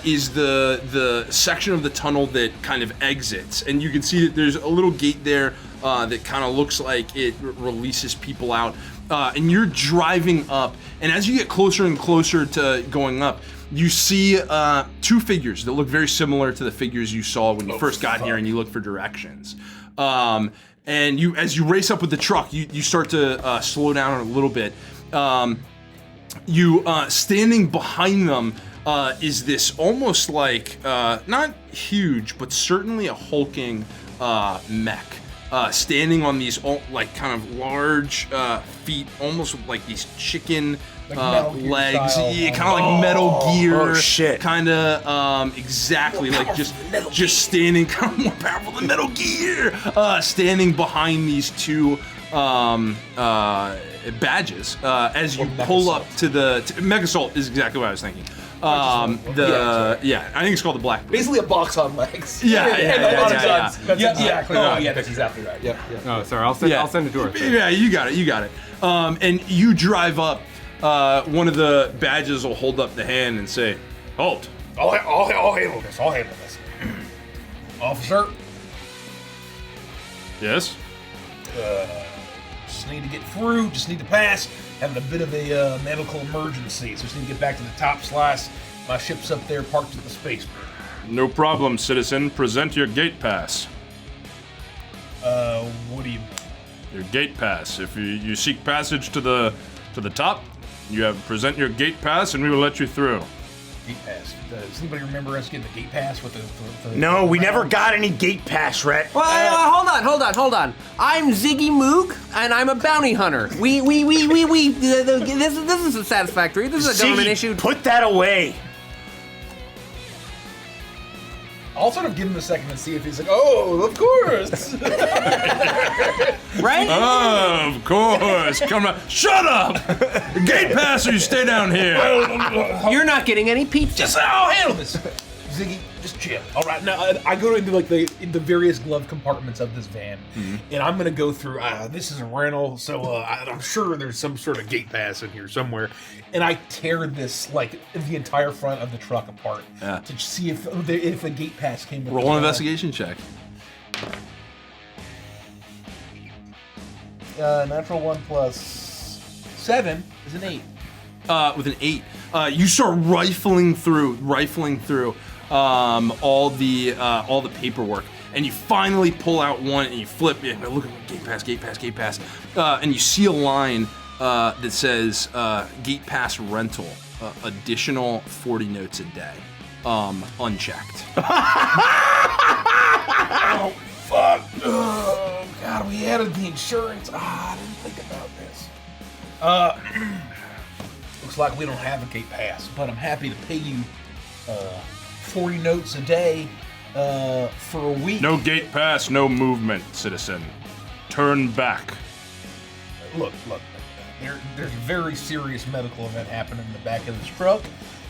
S4: is the section of the tunnel that kind of exits, and you can see that there's a little gate there that kind of looks like it releases people out. And you're driving up, and as you get closer and closer to going up, you see two figures that look very similar to the figures you saw when you first got here, and you look for directions. And as you race up with the truck, you start to slow down a little bit. Standing behind them is this almost like not huge, but certainly a hulking mech. Standing on these like kind of large feet, almost like these chicken legs, kind of like Metal Gear.
S1: Oh shit!
S4: Kind of exactly like just standing, kind of more powerful than Metal Gear. Standing behind these two badges as you pull up to the Megasalt is exactly what I was thinking. I think it's called the Black.
S7: Basically a box on legs.
S4: Yeah.
S6: That's exactly right.
S7: Yeah, that's exactly right. Yeah.
S3: Oh, sorry, I'll send it to her.
S4: Yeah, you got it. And you drive up. One of the badges will hold up the hand and say, "Halt."
S6: I'll handle this. Officer,
S4: Yes.
S6: just need to get through. Just need to pass. Having a bit of a medical emergency, so just need to get back to the top slice. My ship's up there, parked at the spaceport.
S9: No problem, citizen. Present your gate pass.
S6: What do you?
S9: Your gate pass. If you seek passage to the top, present your gate pass, and we will let you through.
S6: Gate pass. Does anybody remember us getting the gate pass with the
S1: No, we never got any gate pass, Rett.
S3: Well, hold on. I'm Ziggy Moog, and I'm a bounty hunter. This is satisfactory. This is a government
S1: Ziggy,
S3: issue.
S1: put that away.
S6: I'll sort of give him a second and see if he's like, oh, of course.
S3: Right?
S9: Of course. Come on. Shut up! Gate pass, or you stay down here.
S3: You're not getting any pizza.
S6: I'll handle this. Ziggy, just chill. All right, now I go into like the various glove compartments of this van, and I'm gonna go through. This is a rental, so I'm sure there's some sort of gate pass in here somewhere. And I tear this like the entire front of the truck apart to see if a gate pass came.
S4: Roll an investigation check.
S6: Natural 1 plus 7 is an 8.
S4: With an 8, you start rifling through all the paperwork, and you finally pull out one and you flip it. Look at gate pass, and you see a line that says gate pass rental, additional 40 notes a day, unchecked.
S6: Oh, fuck. Oh, God, we added the insurance. I didn't think about this. Looks like we don't have a gate pass, but I'm happy to pay you 40 notes a day for a week.
S9: No gate pass, no movement, citizen. Turn back.
S6: Look. There's a very serious medical event happening in the back of this truck,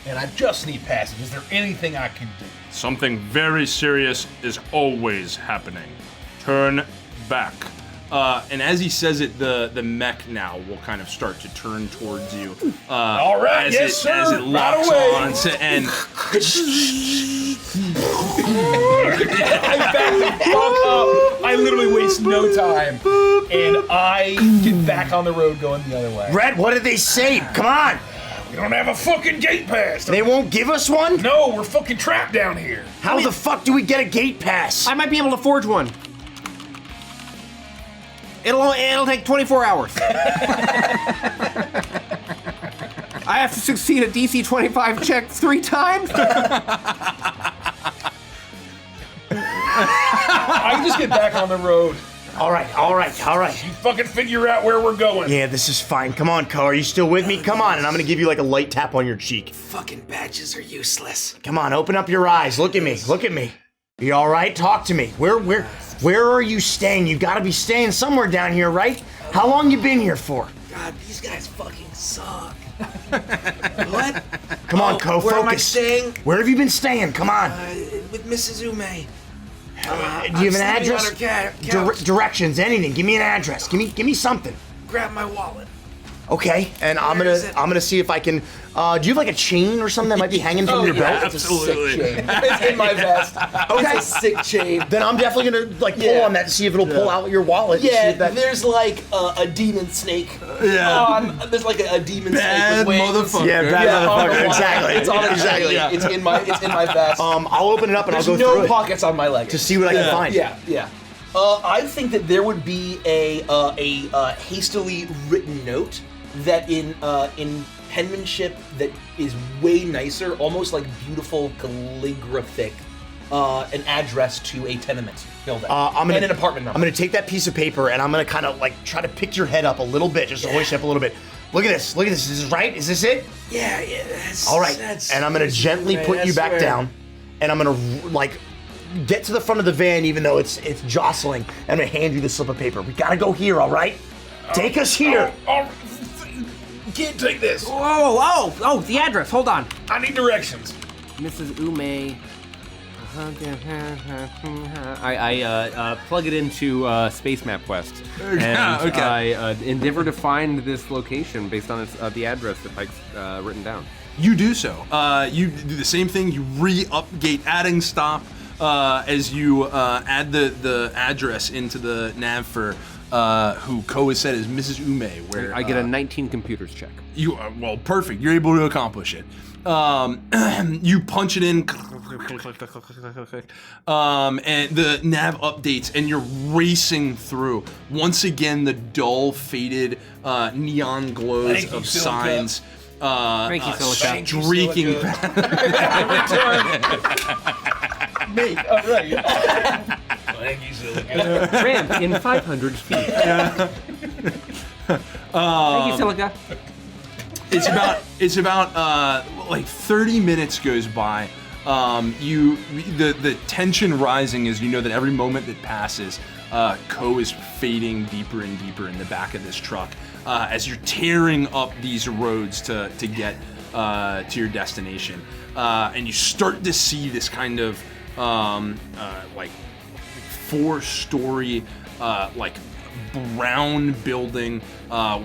S6: and I just need passage. Is there anything I can do?
S9: Something very serious is always happening. Turn back.
S4: And as he says it, the mech now will kind of start to turn towards you.
S6: All right, yes, sir.
S4: As it locks on to end.
S6: I back the fuck up. I literally waste no time, and I get back on the road going the other way.
S1: Rett, what did they say? Come on!
S6: We don't have a fucking gate pass.
S1: They won't give us one?
S6: No, we're fucking trapped down here.
S1: How the fuck do we get a gate pass?
S3: I might be able to forge one. It'll take 24 hours. I have to succeed a DC 25 check 3 times?
S6: I can just get back on the road.
S1: All right.
S6: You fucking figure out where we're going.
S1: Yeah, this is fine. Come on, Co. Are you still with me? Come on, and I'm gonna give you like a light tap on your cheek.
S5: Fucking badges are useless.
S1: Come on, open up your eyes. Look at me. You all right? Talk to me. Where are you staying? You gotta be staying somewhere down here, right? How long you been here for?
S5: God, these guys fucking suck. What?
S1: Come on, Co.
S5: Where am I
S1: Focus.
S5: staying?
S1: Where have you been staying? Come on.
S5: With Mrs. Ume.
S1: Do you have an address? Directions, anything. Give me an address. Give me something.
S5: Grab my wallet.
S1: Okay, and I'm
S5: Where is it?
S1: gonna see if I can. Do you have like a chain or something that might be hanging from your belt?
S7: It's a sick chain. It's in my vest.
S1: Okay.
S7: It's a sick chain.
S1: Then I'm definitely gonna like pull on that to see if it'll pull out your wallet. and see
S7: Yeah,
S1: if that-
S7: there's like a demon snake. There's like a demon
S4: Bad
S7: snake with wings.
S4: motherfucker.
S1: Yeah, bad
S7: on the
S1: motherfucker.
S7: wall.
S1: Exactly.
S7: It's on
S1: exactly.
S7: Yeah. It's in my vest.
S1: I'll open it up and
S7: There's
S1: I'll go
S7: no
S1: through it
S7: pockets on my leg
S1: to see what I can find.
S7: Yeah. I think that there would be a hastily written note that in penmanship that is way nicer, almost like beautiful calligraphic, an address to a tenement building and an apartment number.
S1: I'm gonna take that piece of paper and I'm gonna kind of like try to pick your head up a little bit, just to hoist you up a little bit. Look at this. Is this right? Is this it?
S5: Yeah, that's...
S1: All right.
S5: That's,
S1: And I'm gonna gently
S5: right,
S1: put you
S5: that's
S1: back
S5: where-
S1: down, and I'm gonna like get to the front of the van, even though it's jostling. And I'm gonna hand you the slip of paper. We gotta go here, all right? Take us here.
S6: Can't take this.
S3: Oh, the address. Hold on.
S6: I need directions.
S3: Mrs. Ume. I plug it into Space Map Quest, and I endeavor to find this location based on the address that Pyke's written down.
S4: You do so. You do the same thing. You re-upgate adding stop as you add the address into the nav for who Ko has said is Mrs. Ume. Where
S3: I get a 19 computers check.
S4: You are, well, perfect. You're able to accomplish it. You punch it in, and the nav updates, and you're racing through. Once again, the dull, faded neon glows of signs.
S3: Thank you, Silica.
S4: Streaking
S6: Me, all right. Thank you, Silica.
S3: Ramp in 500 feet. Thank you, Silica.
S4: It's about like 30 minutes goes by. The tension rising as you know that every moment that passes, Ko is fading deeper and deeper in the back of this truck as you're tearing up these roads to get to your destination, and you start to see this kind of like 4-story like brown building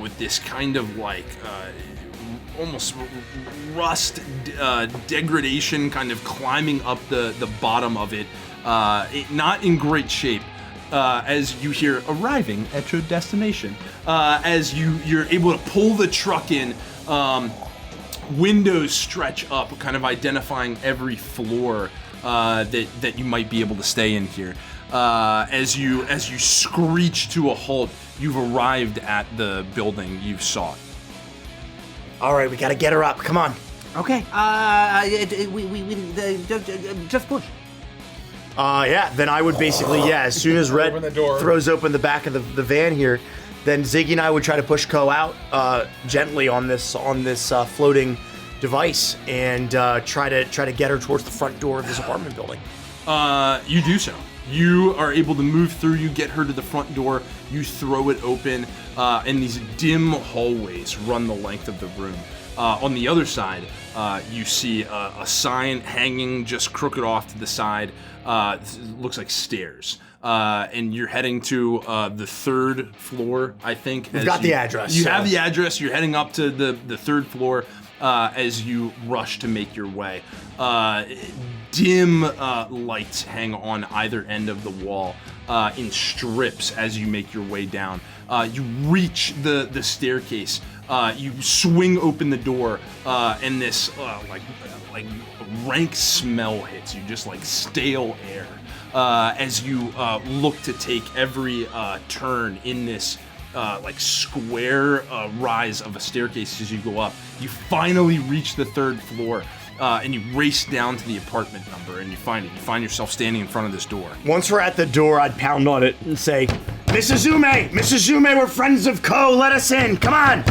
S4: with this kind of like almost rust degradation kind of climbing up the bottom of it, not in great shape. As you hear arriving at your destination, as you're able to pull the truck in, windows stretch up, kind of identifying every floor that you might be able to stay in here. as you screech to a halt, you've arrived at the building you've sought.
S1: All right, we gotta get her up. Come on.
S3: Okay. Just push.
S1: Yeah. Then I would basically, as soon as Rett
S6: Open the door.
S1: throws open the back of the van here, then Ziggy and I would try to push Ko out gently on this floating device and try to get her towards the front door of this apartment building.
S4: You do so. You are able to move through, you get her to the front door, you throw it open, and these dim hallways run the length of the room. On the other side, you see a sign hanging just crooked off to the side. Looks like stairs. And you're heading to the 3rd floor, I think.
S1: We've got the address.
S4: You have the address, you're heading up to the 3rd floor as you rush to make your way. Dim lights hang on either end of the wall in strips as you make your way down. You reach the staircase. You swing open the door, and this like rank smell hits you, just like stale air. As you look to take every turn in this like square rise of a staircase as you go up, you finally reach the 3rd floor. And you race down to the apartment number, and you find it. You find yourself standing in front of this door.
S1: Once we're at the door, I'd pound on it and say, Mrs. Zume, we're friends of Ko, let us in, come on!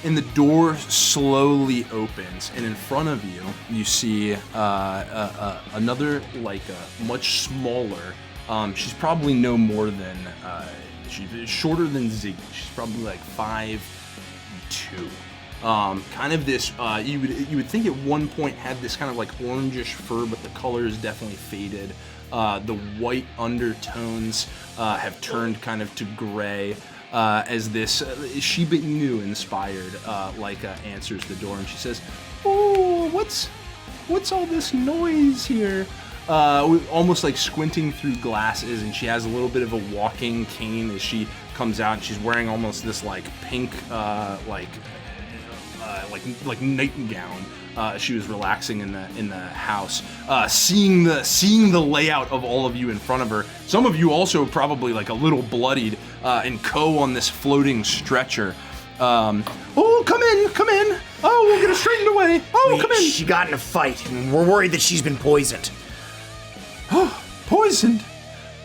S4: And the door slowly opens, and in front of you, you see another, like, much smaller. She's probably no more than, she's shorter than Ziggy. She's probably like 5'2". Kind of this, you would think at one point had this kind of like orangish fur, but the color is definitely faded. The white undertones have turned kind of to gray as this Shiba Inu inspired answers the door, and she says, "Oh, what's all this noise here?" Almost like squinting through glasses, and she has a little bit of a walking cane as she comes out, and she's wearing almost this like pink like nightgown. She was relaxing in the house, seeing the layout of all of you in front of her. Some of you also probably like a little bloodied, and Ko on this floating stretcher. Oh, come in! Oh, we'll get her straightened away. Oh, come in!
S1: She got in a fight, and we're worried that she's been poisoned.
S4: Oh, poisoned?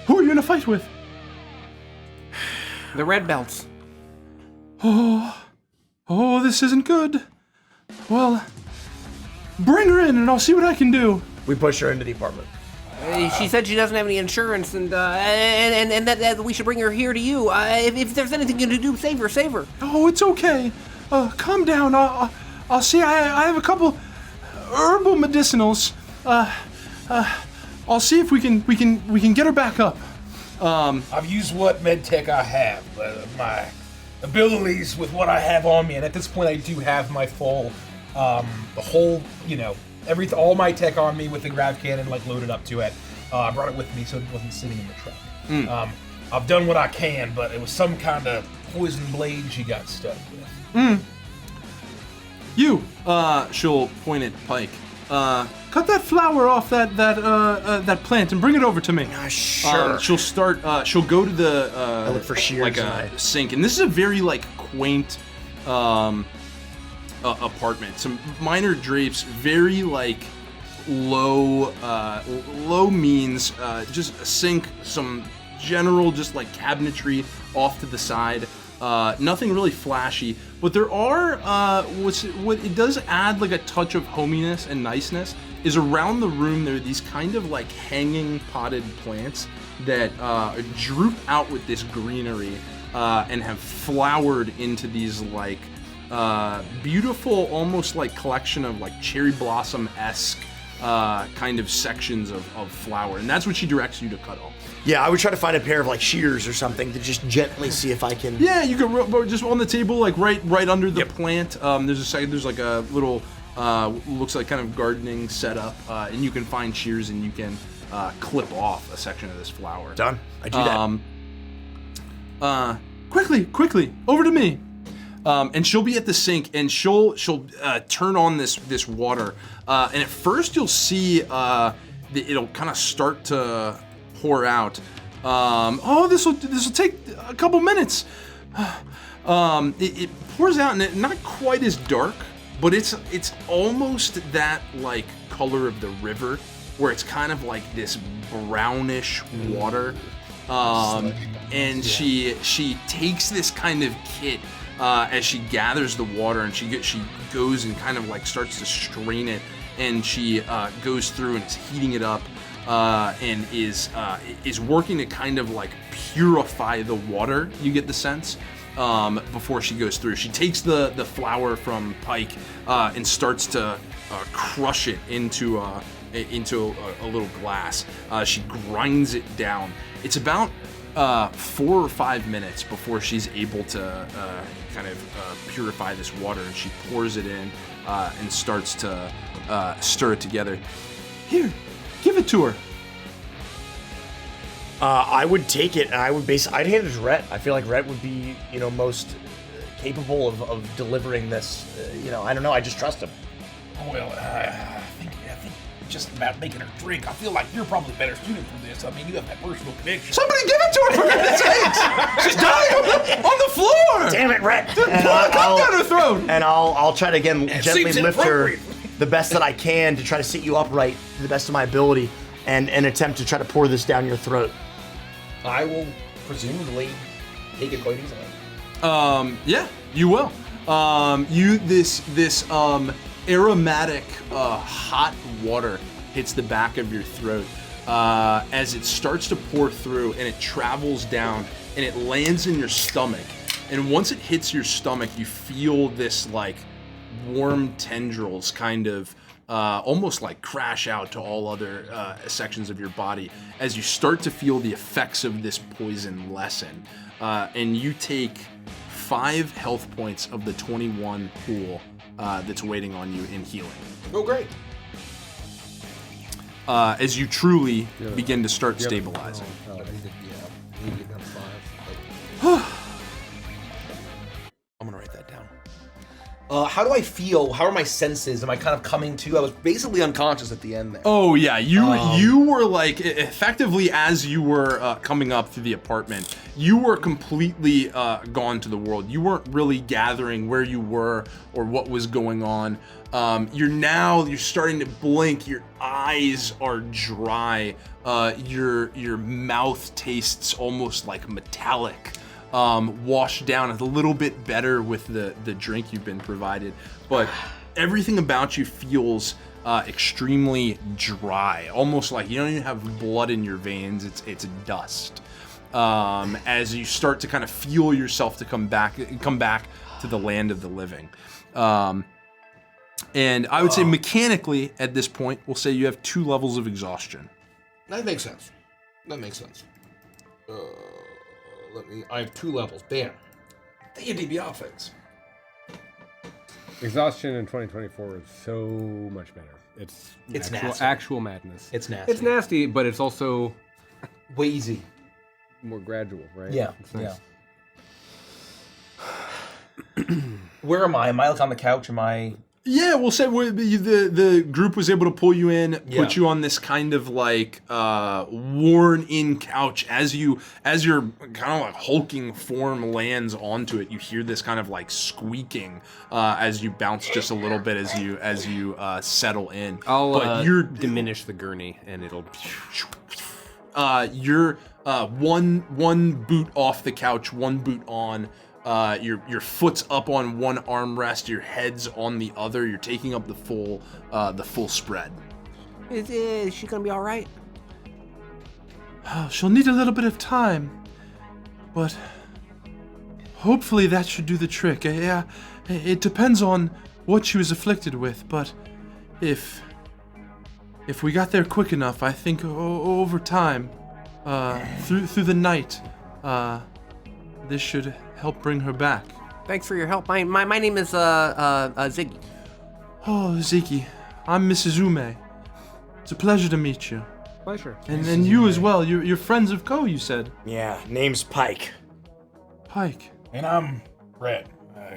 S4: Who are you in a fight with?
S3: The red belts.
S4: Oh, this isn't good. Well, bring her in and I'll see what I can do.
S1: We push her into the apartment.
S3: She said she doesn't have any insurance, and that we should bring her here to you. If there's anything you can do, save her.
S4: Oh, it's okay. Calm down. I'll see. I have a couple herbal medicinals. I'll see if we can get her back up.
S6: I've used what med tech I have, my abilities with what I have on me, and at this point I do have my full, the whole, all my tech on me with the grav cannon like loaded up to it. I brought it with me so it wasn't sitting in the truck. I've done what I can, but it was some kind of poison blade she got stuck with.
S4: You, she'll point at Pyke. Cut that flower off that plant and bring it over to me.
S1: Sure.
S4: She'll start. She'll go to the
S1: I look for shears
S4: like a sink, and this is a very like quaint apartment. Some minor drapes, very like low means. Just a sink, some general just like cabinetry off to the side. Nothing really flashy, but there are what it does add like a touch of hominess and niceness is around the room. There are these kind of like hanging potted plants that droop out with this greenery and have flowered into these like beautiful, almost like collection of like cherry blossom-esque kind of sections of flower, and that's what she directs you to cut off.
S1: Yeah, I would try to find a pair of like shears or something to just gently see if I can.
S4: Yeah, you can just on the table, like right under the plant. There's like a little looks like kind of gardening setup, and you can find shears and you can clip off a section of this flower.
S1: Done. I do that.
S4: Quickly, over to me. And she'll be at the sink, and she'll turn on this water. And at first, you'll see it'll kind of start to pour out. This will take a couple minutes. It pours out, and it not quite as dark, but it's almost that like color of the river, where it's kind of like this brownish water. And she takes this kind of kit as she gathers the water, and she goes and kind of like starts to strain it, and she goes through and is heating it up. And is working to kind of like purify the water, you get the sense, before she goes through. She takes the flour from Pyke and starts to crush it into a little glass. She grinds it down. It's about 4 or 5 minutes before she's able to kind of purify this water, and she pours it in and starts to stir it together. Here. Give it to her.
S1: I would take it, and I'd hand it to Rett. I feel like Rett would be, most capable of delivering this. I don't know. I just trust him.
S6: Well, I think just about making her drink. I feel like you're probably better suited for this. I mean, you have that personal connection.
S4: Somebody give it to her, for goodness sakes! She's dying on the floor!
S1: Damn it, Rett!
S4: Pour a cup down her throat!
S1: And I'll try to, again, gently
S6: seems
S1: lift her
S6: inappropriate.
S1: the best that I can to try to sit you upright to the best of my ability and attempt to try to pour this down your throat.
S7: I will presumably take it quite easily.
S4: Yeah, you will. This aromatic hot water hits the back of your throat as it starts to pour through, and it travels down and it lands in your stomach. And once it hits your stomach, you feel this like warm tendrils kind of almost like crash out to all other sections of your body as you start to feel the effects of this poison lessen. And you take 5 health points of the 21 pool that's waiting on you in healing.
S7: Oh, great.
S4: As you truly begin to start stabilizing.
S7: I'm gonna write that down. How do I feel? How are my senses? Am I kind of coming to? I was basically unconscious at the end there.
S4: Oh yeah, you were like effectively as you were coming up through the apartment, you were completely gone to the world. You weren't really gathering where you were or what was going on. You're starting to blink. Your eyes are dry. Your mouth tastes almost like metallic. Washed down a little bit better with the drink you've been provided, but everything about you feels extremely dry, almost like you don't even have blood in your veins. It's dust. As you start to kind of feel yourself to come back to the land of the living. And I would say mechanically at this point, we'll say you have 2 levels of exhaustion.
S7: That makes sense. I have 2 levels. Bam. D&D offense.
S3: Exhaustion in 2024 is so much better. It's
S7: nasty.
S3: actual madness.
S7: It's nasty.
S3: It's nasty, but it's also
S7: way easy.
S3: More gradual, right?
S7: Yeah.
S3: It's nice.
S7: Where am I? Am I like on the couch? Am I?
S4: Yeah, we'll say the group was able to pull you in, put you on this kind of like worn-in couch. As your kind of like hulking form lands onto it, you hear this kind of like squeaking as you bounce just a little bit as you settle in.
S3: I'll diminish the gurney, and it'll.
S4: You're one boot off the couch, one boot on. Your foot's up on one armrest, your head's on the other. You're taking up the full spread.
S3: Is she gonna be all right?
S4: She'll need a little bit of time, but hopefully that should do the trick. Yeah, it depends on what she was afflicted with, but if we got there quick enough, I think over time, through the night, this should help bring her back.
S3: Thanks for your help. My name is Ziggy.
S4: Oh, Ziggy, I'm Mrs. Ume. It's a pleasure to meet you.
S3: Pleasure.
S4: And you as well. You're friends of Ko, you said.
S1: Yeah, name's Pyke.
S4: Pyke.
S6: And I'm Rett,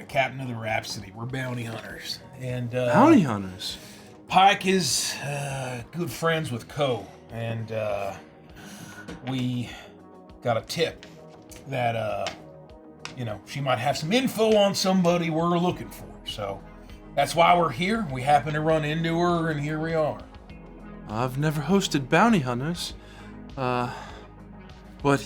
S6: captain of the Rhapsody. We're bounty hunters. And
S4: bounty hunters.
S6: Pyke is good friends with Ko, and we got a tip that, she might have some info on somebody we're looking for. So that's why we're here. We happen to run into her, and here we are.
S4: I've never hosted bounty hunters. But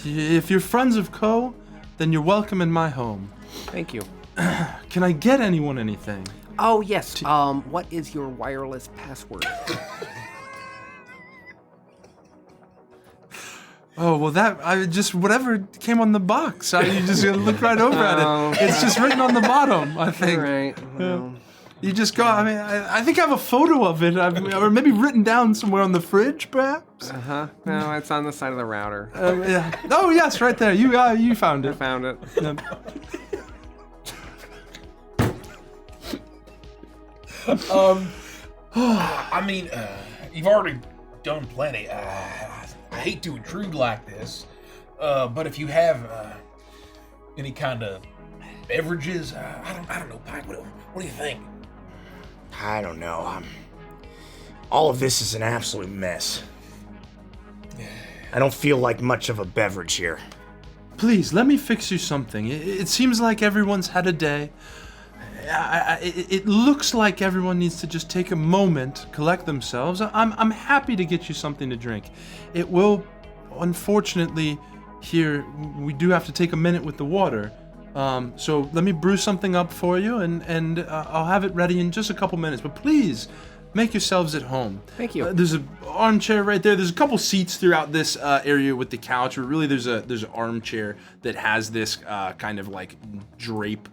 S4: if you're friends of Ko, then you're welcome in my home.
S3: Thank you.
S4: Can I get anyone anything?
S3: Oh, yes. What is your wireless password?
S4: Oh, well, whatever came on the box. You just look right over at it. It's just written on the bottom, I think.
S3: Right. Well.
S4: You just go, I think I have a photo of it, or maybe written down somewhere on the fridge, perhaps?
S3: Uh-huh. No, it's on the side of the router.
S4: Yeah. Oh, yes, right there. You found it.
S3: I found it.
S6: You've already done plenty. I hate to intrude like this, but if you have any kind of beverages, I don't know, Pyke. What do you think?
S1: I don't know. All of this is an absolute mess. I don't feel like much of a beverage here.
S4: Please, let me fix you something. It seems like everyone's had a day. It looks like everyone needs to just take a moment, collect themselves. I'm happy to get you something to drink. It will, unfortunately, here, we do have to take a minute with the water. So let me brew something up for you, and I'll have it ready in just a couple minutes. But please, make yourselves at home.
S3: Thank you.
S4: There's an armchair right there. There's a couple seats throughout this area with the couch. But really, there's an armchair that has this kind of like drape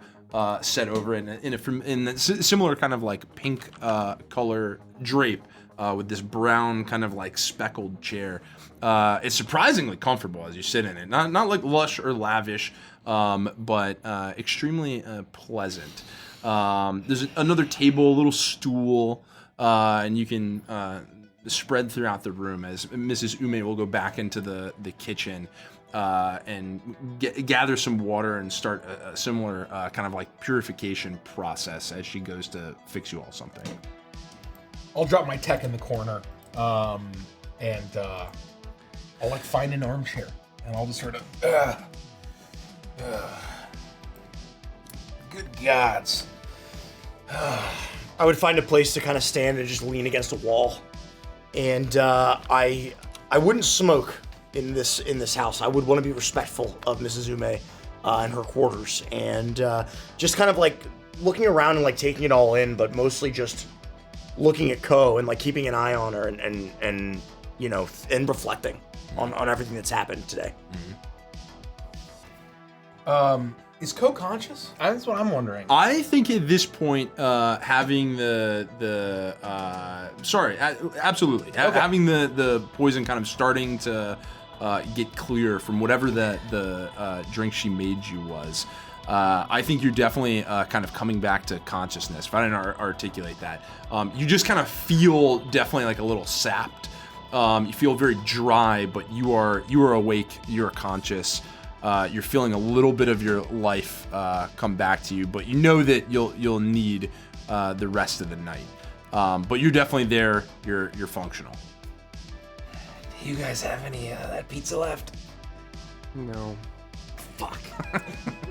S4: set over it in a similar kind of like pink color drape with this brown kind of like speckled chair. It's surprisingly comfortable as you sit in it. Not like lush or lavish, but extremely pleasant. There's another table, a little stool, and you can spread throughout the room as Mrs. Ume will go back into the kitchen and gather some water and start a similar kind of like purification process as she goes to fix you all something.
S6: I'll drop my tech in the corner, and I'll like find an armchair, and I'll just sort of, good gods.
S1: I would find a place to kind of stand and just lean against a wall, and I wouldn't smoke in this house. I would want to be respectful of Mrs. Ume and her quarters, and just kind of like looking around and like taking it all in, but mostly just looking at Ko and like keeping an eye on her and reflecting on everything that's happened today.
S6: Is Ko conscious? That's what I'm wondering.
S4: I think at this point, having absolutely, having the poison kind of starting to get clear from whatever the drink she made you was. I think you're definitely kind of coming back to consciousness. If I didn't articulate that, you just kind of feel definitely like a little sapped. You feel very dry, but you are awake. You're conscious. You're feeling a little bit of your life come back to you, but you know that you'll need the rest of the night. But you're definitely there. You're functional.
S6: Do you guys have any that pizza left?
S3: No.
S6: Fuck.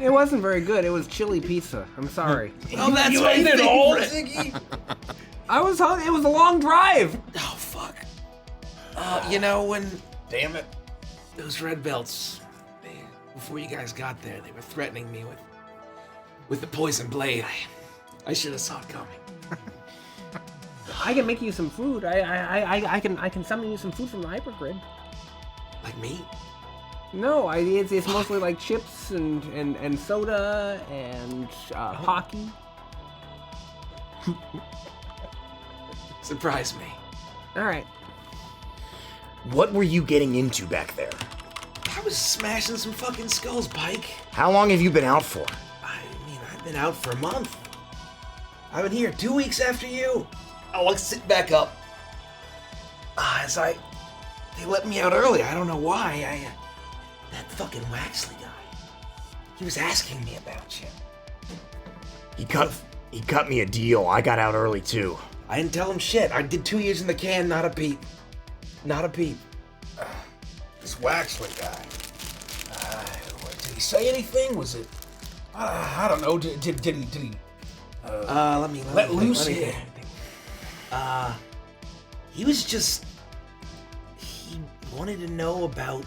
S3: It wasn't very good. It was chili pizza. I'm sorry.
S6: Oh, that's what you ate it all, Ziggy.
S3: It was a long drive.
S6: Oh, fuck. Damn it.
S7: Those red belts, before you guys got there, they were threatening me with the poison blade. I should have saw it coming.
S3: I can make you some food. I can summon you some food from the hypergrid.
S7: Like me?
S3: No, it's mostly like chips and soda and Pocky.
S7: Surprise me.
S3: All right.
S1: What were you getting into back there?
S7: I was smashing some fucking skulls, Pyke.
S1: How long have you been out for?
S7: I've been out for a month. I've been here 2 weeks after you. I'll sit back up. They let me out early. I don't know why. That fucking Waxley guy. He was asking me about you.
S1: He cut me a deal. I got out early too.
S7: I didn't tell him shit. I did 2 years in the can, not a peep. Not a peep.
S6: This Waxley guy. Did he say anything? Was it? I don't know. Did he?
S7: Let me
S6: Let loose.
S7: Let me think. He was just. He wanted to know about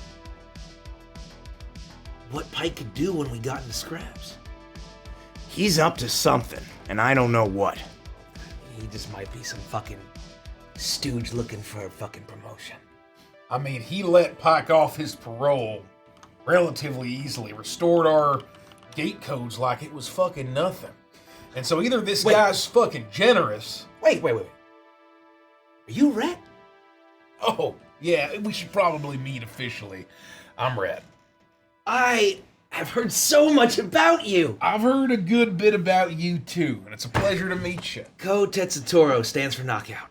S7: what Pyke could do when we got into scraps.
S1: He's up to something, and I don't know what.
S7: He just might be some fucking stooge looking for a fucking promotion.
S6: I mean, he let Pyke off his parole relatively easily, restored our gate codes like it was fucking nothing. And so either this guy's fucking generous.
S7: Wait. Are you Rett?
S6: Oh, yeah, we should probably meet officially. I'm Rett.
S7: I have heard so much about you.
S6: I've heard a good bit about you too, and it's a pleasure to meet you.
S7: Ko Tetsutoro stands for knockout.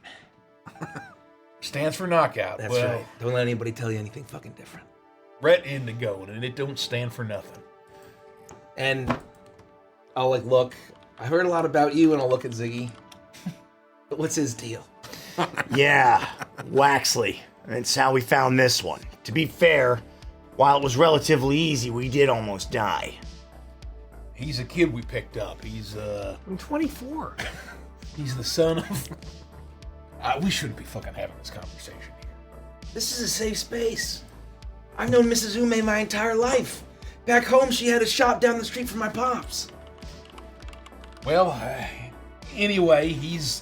S6: Stands for knockout.
S7: That's right. Don't let anybody tell you anything fucking different.
S6: Rett Indigo, and it don't stand for nothing.
S7: And I'll look. I heard a lot about you, and I'll look at Ziggy. But what's his deal?
S1: Yeah, Waxley. That's how we found this one. To be fair, while it was relatively easy, we did almost die.
S6: He's a kid we picked up.
S3: I'm 24.
S6: He's the son of... we shouldn't be fucking having this conversation here.
S7: This is a safe space. I've known Mrs. Ume my entire life. Back home, she had a shop down the street from my pops.
S6: Well, anyway, he's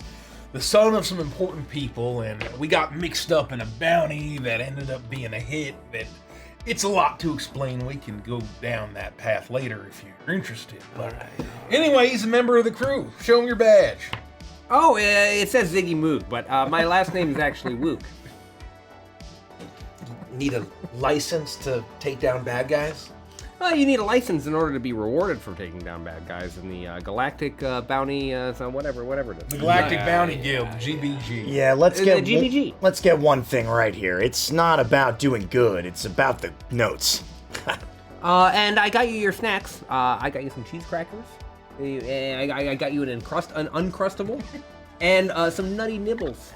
S6: the son of some important people, and we got mixed up in a bounty that ended up being a hit. That it's a lot to explain. We can go down that path later if you're interested. But anyway, he's a member of the crew. Show him your badge.
S3: Oh, it says Ziggy Moog, but my last name is actually Wook.
S7: Need a license to take down bad guys?
S3: Well, you need a license in order to be rewarded for taking down bad guys in the Galactic Bounty, so whatever it is.
S6: The Galactic Bounty Guild, GBG.
S1: Yeah, let's
S3: The
S1: get
S3: GBG.
S1: let's get one thing right here. It's not about doing good. It's about the notes.
S3: And I got you your snacks. I got you some cheese crackers. I got you an Uncrustable, and some Nutty Nibbles.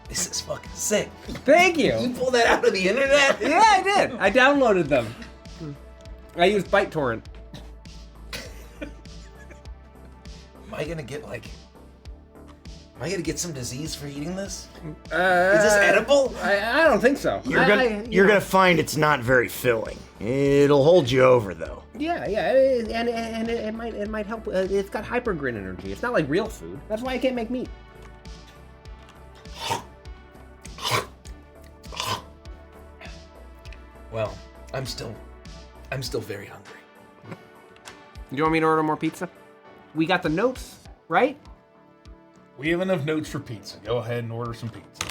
S7: This is fucking sick.
S3: Thank you.
S7: You pulled that out of the internet?
S3: Yeah, I did. I downloaded them. I used ByteTorrent.
S7: Am I gonna get some disease for eating this? Is this edible?
S3: I don't think so.
S1: You're gonna find it's not very filling. It'll hold you over though.
S3: Yeah, and it might help. It's got hypergrin energy. It's not like real food. That's why I can't make meat.
S7: Well, I'm still very hungry.
S3: Do you want me to order more pizza? We got the notes, right?
S6: We have enough notes for pizza. Go ahead and order some pizza.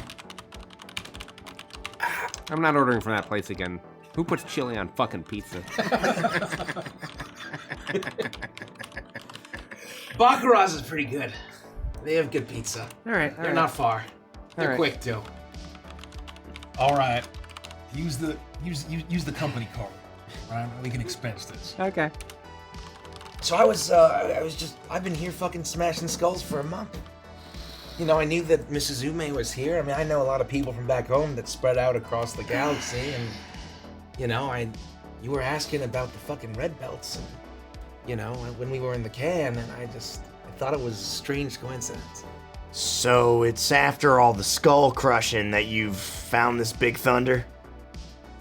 S3: I'm not ordering from that place again. Who puts chili on fucking pizza?
S7: Baccarat's is pretty good. They have good pizza.
S3: All right.
S7: They're not far. They're quick too.
S6: All right. Use the company card. Right? We can expense this.
S3: Okay.
S7: So I've been here fucking smashing skulls for a month. You know, I knew that Mrs. Ume was here. I mean, I know a lot of people from back home that spread out across the galaxy, and you know, you were asking about the fucking red belts, and you know, when we were in the can, and I thought it was a strange coincidence.
S1: So it's after all the skull crushing that you've found this big thunder?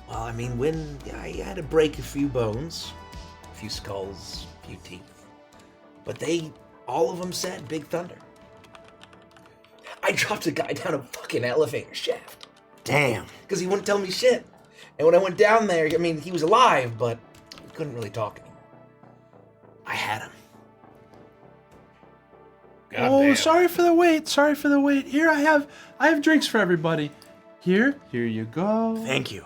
S7: Well, I mean, when I had to break a few bones, a few skulls, a few teeth, but all of them said Big Thunder. I dropped a guy down a fucking elevator shaft.
S1: Damn.
S7: Because he wouldn't tell me shit. And when I went down there, I mean, he was alive, but he couldn't really talk anymore. I had him.
S6: Goddamn.
S8: Sorry for the wait. Here, I have drinks for everybody. Here you go.
S1: Thank you.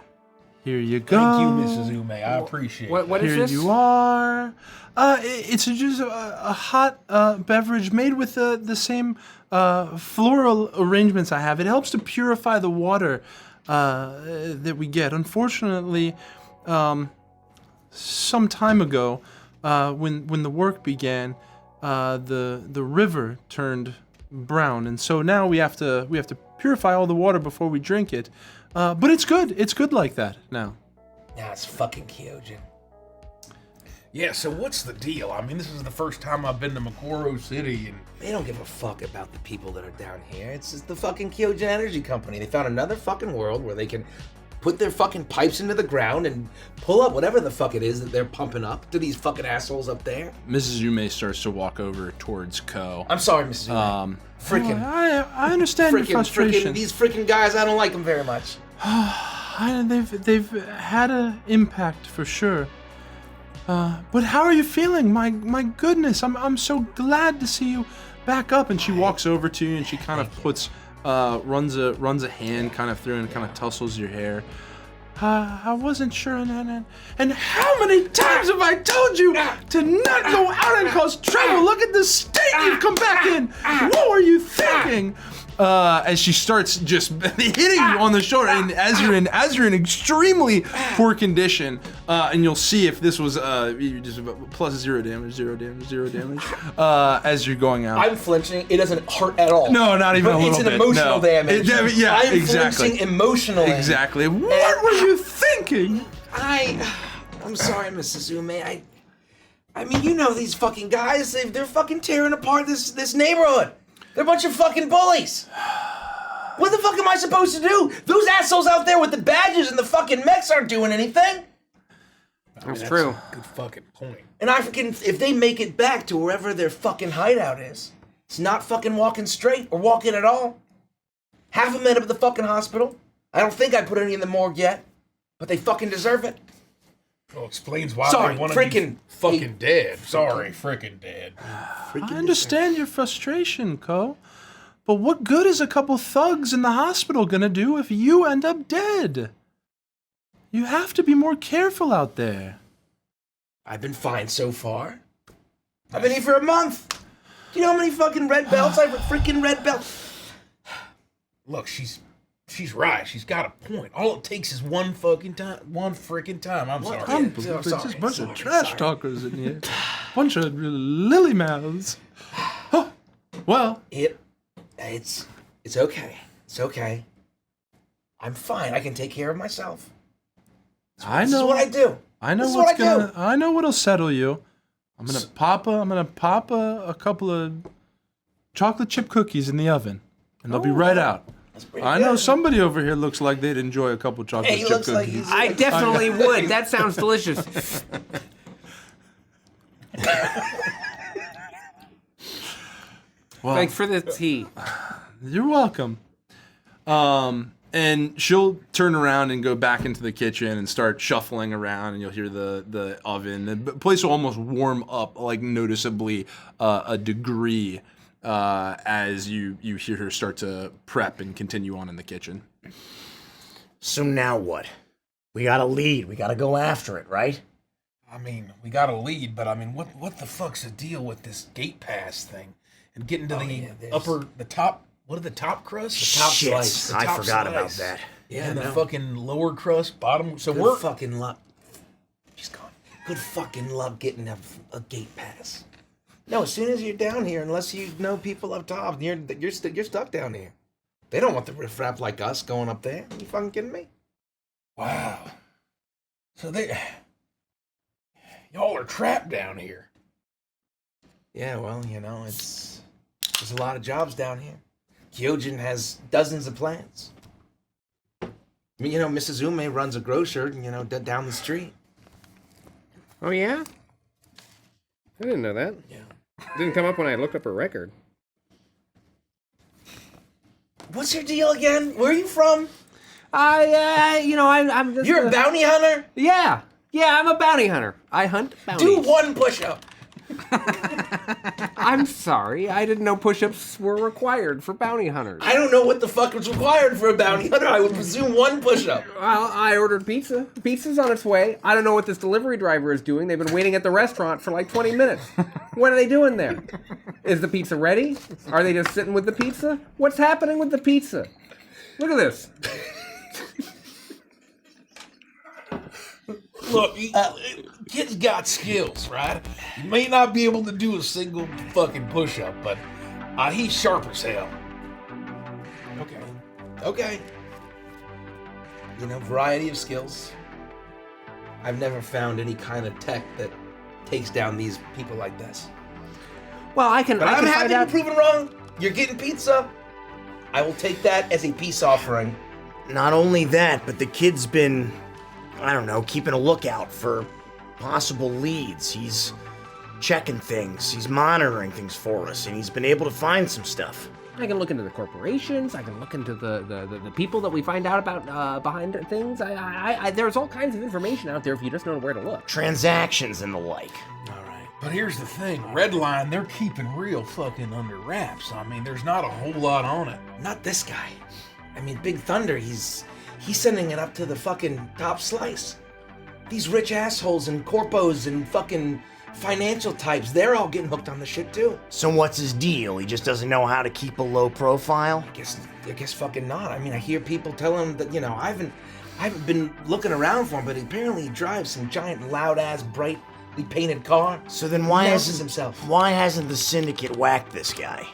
S8: Here you go.
S6: Thank you, Mrs. Ume. I appreciate it.
S3: What is
S8: Here
S3: this?
S8: you are. It's just a hot beverage made with the same floral arrangements I have. It helps to purify the water that we get. Unfortunately, some time ago, when the work began, the river turned brown, and so now we have to purify all the water before we drink it. But it's good. It's good like that now.
S7: Nah, it's fucking Kyojin.
S6: Yeah, so what's the deal? I mean, this is the first time I've been to Makoro City, and
S7: They don't give a fuck about the people that are down here. It's just the fucking Kyojin Energy Company. They found another fucking world where they can put their fucking pipes into the ground and pull up whatever the fuck it is that they're pumping up to these fucking assholes up there.
S4: Mrs. Yume starts to walk over towards Ko.
S7: I'm sorry, Mrs. Yume. Freaking.
S8: I understand your frustration.
S7: These freaking guys, I don't like them very much.
S8: They've had an impact for sure. But how are you feeling? My goodness, I'm so glad to see you back up. And she walks over to you and she kind of puts runs a hand kind of through and kind of tussles your hair. I wasn't sure, and how many times have I told you to not go out and cause trouble? Look at the state you've come back in. What were you thinking? As she starts just hitting you on the shoulder, and as you're in extremely poor condition, and you'll see if this was you just plus 0 damage, as you're going out.
S7: I'm flinching. It doesn't hurt at all.
S8: No, not even a little bit.
S7: It's an emotional damage.
S8: Yeah,
S7: I'm
S8: exactly.
S7: flinching emotionally.
S8: Exactly. What were you thinking?
S7: I'm sorry, Mrs. Ume. I mean, you know these fucking guys. They're fucking tearing apart this neighborhood. They're a bunch of fucking bullies. What the fuck am I supposed to do? Those assholes out there with the badges and the fucking mechs aren't doing anything.
S3: That's true.
S6: a good fucking point.
S7: And if they make it back to wherever their fucking hideout is, it's not fucking walking straight or walking at all. Half of them end up at the fucking hospital. I don't think I put any in the morgue yet, but they fucking deserve it.
S6: Well, explains why
S7: Sorry,
S6: they want to
S7: frickin'
S6: be fucking dead. Sorry, frickin' dead.
S8: I understand your frustration, Ko. But what good is a couple thugs in the hospital gonna do if you end up dead? You have to be more careful out there.
S7: I've been fine so far. I've been here for a month. Do you know how many fucking red belts I have? Freaking red belts.
S6: Look, she's right. She's got a point. All it takes is one freaking time. I'm sorry.
S8: Unbelievable. There's just a bunch of trash talkers in here. Bunch of lily mouths. Oh, well.
S7: It's okay. It's okay. I'm fine. I can take care of myself. This is what I do.
S8: I know what'll settle you. I'm gonna pop a couple of chocolate chip cookies in the oven, and they'll be right out. I know somebody over here looks like they'd enjoy a couple chocolate chip cookies.
S3: I definitely would. That sounds delicious.
S8: Well,
S3: thanks for the tea.
S8: You're welcome. And she'll turn around and go back into the kitchen and start shuffling around, and you'll hear the oven. The place will almost warm up, like noticeably a degree, as you hear her start to prep and continue on in the kitchen.
S1: So now what? We got a lead. We got to go after it, right?
S6: I mean, we got a lead, but I mean, what the fuck's the deal with this gate pass thing and getting to the top? What are the top crust?
S7: The top
S1: Shit,
S7: slice.
S1: I forgot about that.
S6: Yeah, and the fucking lower crust, bottom. So we're
S7: fucking luck. She's gone. Good fucking luck getting a gate pass. No, as soon as you're down here, unless you know people up top, you're stuck down here. They don't want the riffraff like us going up there. Are you fucking kidding me?
S6: Wow. So y'all are trapped down here.
S7: Yeah, well, there's a lot of jobs down here. Kyojin has dozens of plants. I mean, Mrs. Ume runs a grocer, down the street.
S3: Oh, yeah? I didn't know that.
S7: Yeah.
S3: It didn't come up when I looked up her record.
S7: What's your deal again? Where are you from?
S3: I'm just...
S7: You're a bounty hunter?
S3: Yeah. Yeah, I'm a bounty hunter. I hunt bounties.
S7: Do one push-up.
S3: I'm sorry. I didn't know push-ups were required for bounty hunters.
S7: I don't know what the fuck was required for a bounty hunter. I would presume one push-up.
S3: Well, I ordered pizza. The pizza's on its way. I don't know what this delivery driver is doing. They've been waiting at the restaurant for like 20 minutes. What are they doing there? Is the pizza ready? Are they just sitting with the pizza? What's happening with the pizza? Look at this.
S6: Look, kid's got skills, right? He may not be able to do a single fucking push-up, but he's sharp as hell. Okay. You know, variety of skills. I've never found any kind of tech that takes down these people like this.
S3: Well, I can.
S6: But
S3: I
S6: I'm
S3: can
S6: happy
S3: find
S6: to
S3: out.
S6: be proven wrong. You're getting pizza. I will take that as a peace offering.
S1: Not only that, but the kid's been, I don't know, keeping a lookout for possible leads. He's checking things, he's monitoring things for us, and he's been able to find some stuff.
S3: I can look into the corporations. I can look into the people that we find out about behind things. There's all kinds of information out there if you just know where to look.
S1: Transactions and the like.
S6: All right. But here's the thing. Redline, they're keeping real fucking under wraps. I mean, there's not a whole lot on it.
S7: Not this guy. I mean, Big Thunder, he's sending it up to the fucking top slice. These rich assholes and corpos and fucking financial types, they're all getting hooked on the shit too.
S1: So what's his deal? He just doesn't know how to keep a low profile?
S7: I guess fucking not. I mean, I hear people tell him that, you know, I haven't been looking around for him, but apparently he drives some giant, loud-ass, brightly painted car.
S1: So then why
S7: He announces
S1: hasn't
S7: himself?
S1: Why hasn't the syndicate whacked this guy?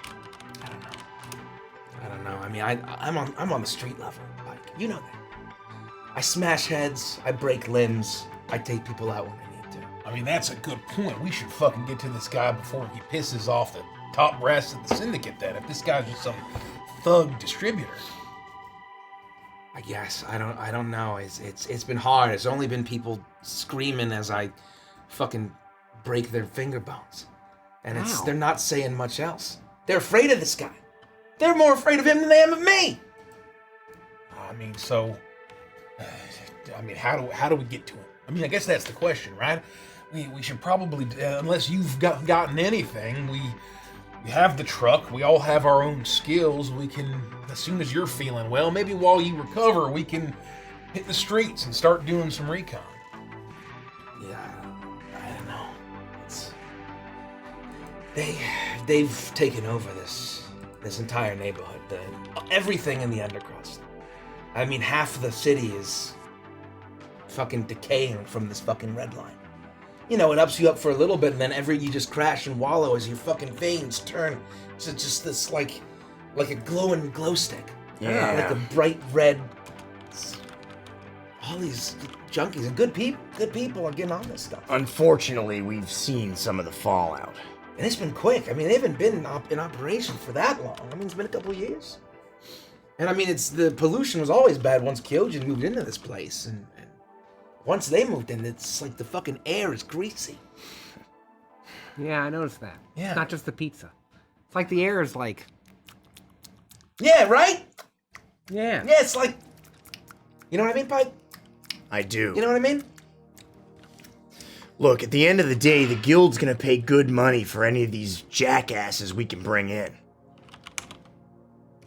S7: I don't know. I mean, I'm on the street level, Pyke. You know that. I smash heads, I break limbs, I take people out when I need to.
S6: I mean, that's a good point. We should fucking get to this guy before he pisses off the top brass of the syndicate then. If this guy's just some thug distributor.
S7: I guess. I don't know. It's been hard. It's only been people screaming as I fucking break their finger bones. And
S3: Wow.
S7: they're not saying much else. They're afraid of this guy. They're more afraid of him than they am of me.
S6: I mean, so... I mean, how do we get to him? I mean, I guess that's the question, right? We should probably, unless you've gotten anything, we have the truck, we all have our own skills, we can, as soon as you're feeling well, maybe while you recover, we can hit the streets and start doing some recon.
S7: Yeah, I don't know. They've taken over this entire neighborhood. Everything in the undercrust. I mean, half of the city is fucking decaying from this fucking red line. You know, it ups you up for a little bit, and then you just crash and wallow as your fucking veins turn to just this like a glowing glow stick.
S1: Yeah.
S7: Like a bright red. All these junkies and good people are getting on this stuff.
S1: Unfortunately, we've seen some of the fallout.
S7: And it's been quick. I mean, they haven't been in operation for that long. I mean, it's been a couple of years. And I mean, the pollution was always bad once Kyojin moved into this place. And once they moved in, it's like the fucking air is greasy.
S3: Yeah, I noticed that.
S7: Yeah.
S3: It's not just the pizza. It's like the air is like.
S7: Yeah, right?
S3: Yeah.
S7: Yeah, it's like... You know what I mean, Pyke?
S1: I do.
S7: You know what I mean?
S1: Look, at the end of the day, the guild's gonna pay good money for any of these jackasses we can bring in.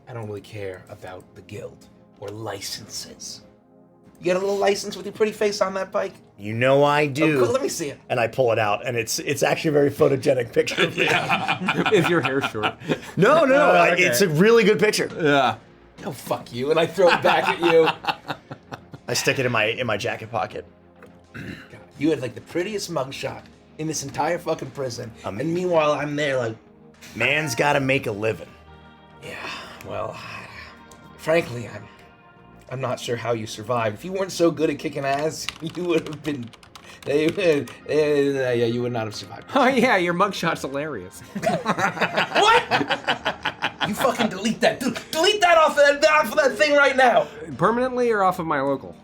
S7: I don't really care about the guild or licenses. You got a little license with your pretty face on that, Pyke?
S1: You know I do.
S7: Oh, cool. Let me see it.
S1: And I pull it out, and it's actually a very photogenic picture of me.
S3: Is your hair short?
S1: No,
S3: Okay.
S1: it's a really good picture.
S4: Yeah.
S7: Oh, fuck you. And I throw it back at you.
S1: I stick it in my jacket pocket.
S7: God, you had like the prettiest mugshot in this entire fucking prison. And meanwhile, I'm there like,
S1: Man's gotta make a living.
S7: yeah, well, frankly, I'm not sure how you survived. If you weren't so good at kicking ass, you would have been, yeah, you would not have survived.
S3: Oh yeah, your mugshot's hilarious.
S7: What? You fucking delete that. Delete that off of that thing right now.
S3: Permanently or off of my local?